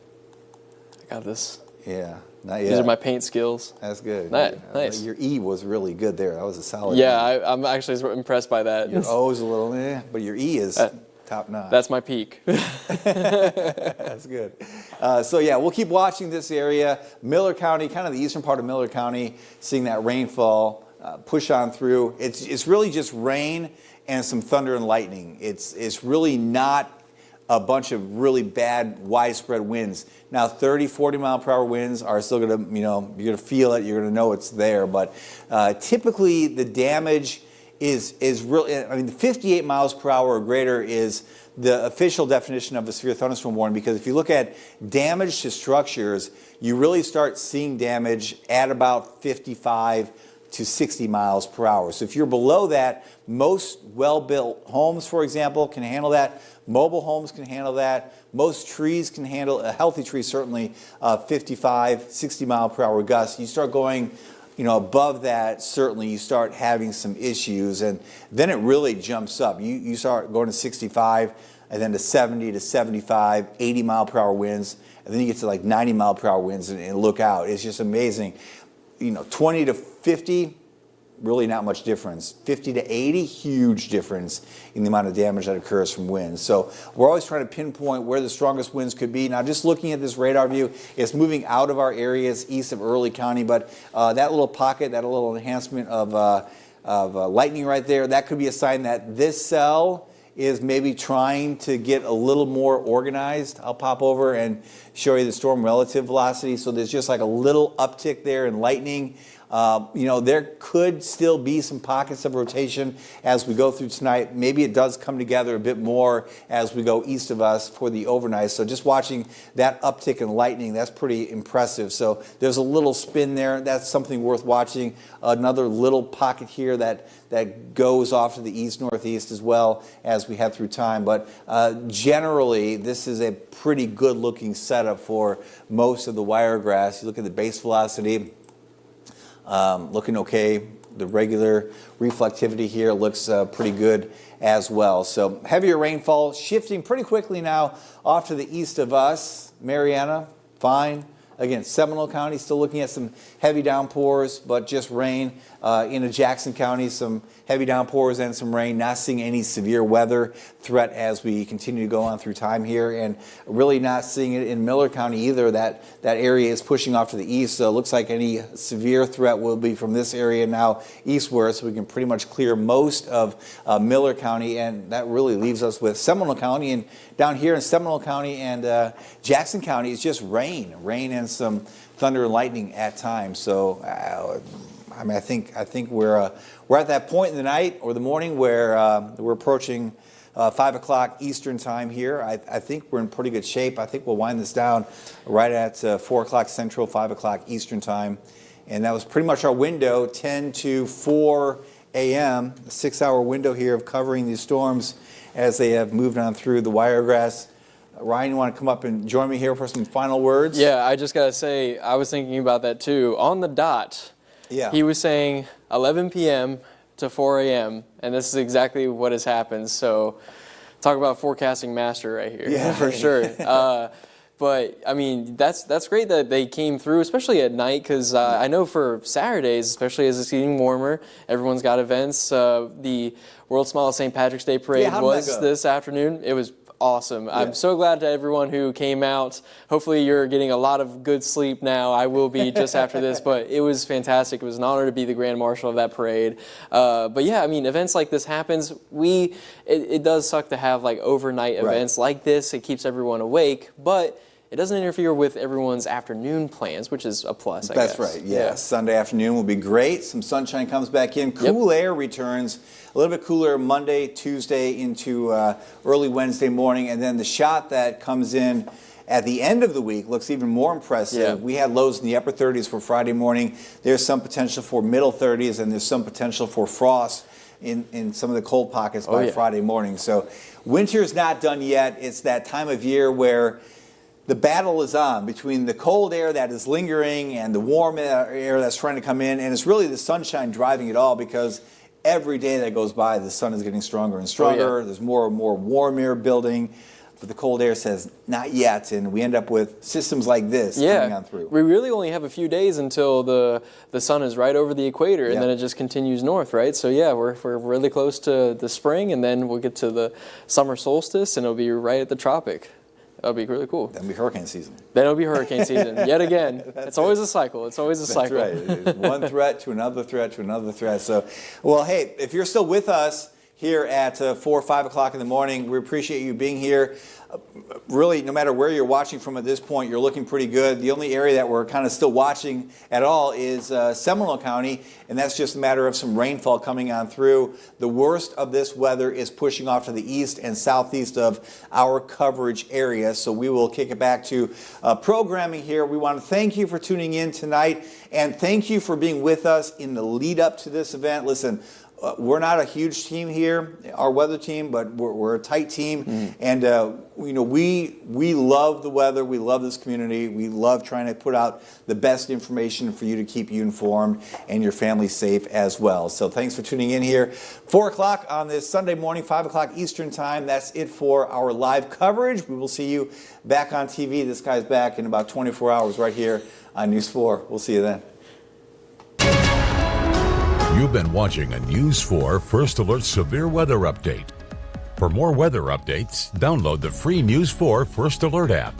I got this. Yeah, not yet. These are my paint skills. That's good. Nice. Your E was really good there. That was a solid Yeah, E. I'm actually impressed by that. Your O is a little but your E is top notch. That's my peak. That's good. So yeah, we'll keep watching this area. Miller County, kind of the eastern part of Miller County, seeing that rainfall push on through. It's really just rain and some thunder and lightning. It's really not a bunch of really bad widespread winds. Now 30, 40 mile per hour winds are still going to, you're going to feel it, you're going to know it's there, but typically the damage is really, 58 miles per hour or greater is the official definition of a severe thunderstorm warning, because if you look at damage to structures, you really start seeing damage at about 55 to 60 miles per hour. So if you're below that, most well-built homes, for example, can handle that. Mobile homes can handle that. Most trees can handle, a healthy tree certainly, 55, 60 mile per hour gusts. You start going, above that, certainly you start having some issues, and then it really jumps up. You start going to 65, and then to 70 to 75, 80 mile per hour winds, and then you get to like 90 mile per hour winds, and look out. It's just amazing. 20 to 50, really not much difference. 50 to 80, huge difference in the amount of damage that occurs from winds. So we're always trying to pinpoint where the strongest winds could be. Now, just looking at this radar view, it's moving out of our areas east of Early County, but that little pocket, that little enhancement of lightning right there, that could be a sign that this cell is maybe trying to get a little more organized. I'll pop over and show you the storm relative velocity. So there's just like a little uptick there in lightning. There could still be some pockets of rotation as we go through tonight. Maybe it does come together a bit more as we go east of us for the overnight. So just watching that uptick in lightning, that's pretty impressive. So there's a little spin there. That's something worth watching. Another little pocket here that goes off to the east-northeast as well as we head through time. But generally, this is a pretty good-looking setup for most of the wiregrass. You look at the base velocity. Looking okay. The regular reflectivity here looks pretty good as well. So heavier rainfall shifting pretty quickly now off to the east of us. Mariana, fine. Again, Seminole County still looking at some heavy downpours, but just rain. Into Jackson County, some heavy downpours and some rain. Not seeing any severe weather threat as we continue to go on through time here, and really not seeing it in Miller County either. That area is pushing off to the east, so it looks like any severe threat will be from this area now eastward, so we can pretty much clear most of Miller County, and that really leaves us with Seminole County. And down here in Seminole County and Jackson County, it's just rain and some thunder and lightning at times. So I think we're at that point in the night or the morning where we're approaching 5 o'clock Eastern time here. I think we're in pretty good shape. I think we'll wind this down right at 4 o'clock Central, 5 o'clock Eastern time. And that was pretty much our window, 10 to 4 a.m., a 6-hour window here of covering these storms as they have moved on through the wiregrass. Ryan, you want to come up and join me here for some final words? Yeah, I just got to say, I was thinking about that too. On the dot, he was saying 11 p.m. to 4 a.m., and this is exactly what has happened. So talk about forecasting master right here. Yeah, for sure. But, I mean, that's great that they came through, especially at night, because I know for Saturdays, especially as it's getting warmer, everyone's got events. The World's Smallest St. Patrick's Day Parade was this afternoon. It was awesome. Yeah. I'm so glad to everyone who came out. Hopefully you're getting a lot of good sleep now. I will be just after this, but it was fantastic. It was an honor to be the Grand Marshal of that parade. But yeah, I mean, events like this happens. It does suck to have like overnight events like this. It keeps everyone awake, but it doesn't interfere with everyone's afternoon plans, which is a plus, I guess. That's right, yeah. Sunday afternoon will be great. Some sunshine comes back in. Cool air returns. A little bit cooler Monday, Tuesday into early Wednesday morning. And then the shot that comes in at the end of the week looks even more impressive. Yeah. We had lows in the upper 30s for Friday morning. There's some potential for middle 30s, and there's some potential for frost in some of the cold pockets by Friday morning. So winter's not done yet. It's that time of year where the battle is on between the cold air that is lingering and the warm air that's trying to come in, and it's really the sunshine driving it all, because every day that goes by, the sun is getting stronger and stronger. There's more and more warm air building, but the cold air says not yet, and we end up with systems like this coming on through. We really only have a few days until the sun is right over the equator, and then it just continues north, right? So yeah, we're really close to the spring, and then we'll get to the summer solstice, and it'll be right at the tropic. That'll be really cool. That'll be hurricane season. Then it'll be hurricane season yet again. It's always a cycle. It's always a cycle. That's right. It's one threat to another threat to another threat. So, well, hey, if you're still with us here at 4 or 5 o'clock in the morning, we appreciate you being here. really, no matter where you're watching from at this point, you're looking pretty good. The only area that we're kind of still watching at all is Seminole County, and that's just a matter of some rainfall coming on through. The worst of this weather is pushing off to the east and southeast of our coverage area, so we will kick it back to programming here. We want to thank you for tuning in tonight, and thank you for being with us in the lead up to this event. Listen, we're not a huge team here, our weather team, but we're a tight team, and we love the weather. We love this community. We love trying to put out the best information for you to keep you informed and your family safe as well. So thanks for tuning in here. 4 o'clock on this Sunday morning, 5 o'clock Eastern time. That's it for our live coverage. We will see you back on TV. This guy's back in about 24 hours right here on News 4. We'll see you then. You've been watching a News 4 First Alert Severe Weather Update. For more weather updates, download the free News 4 First Alert app.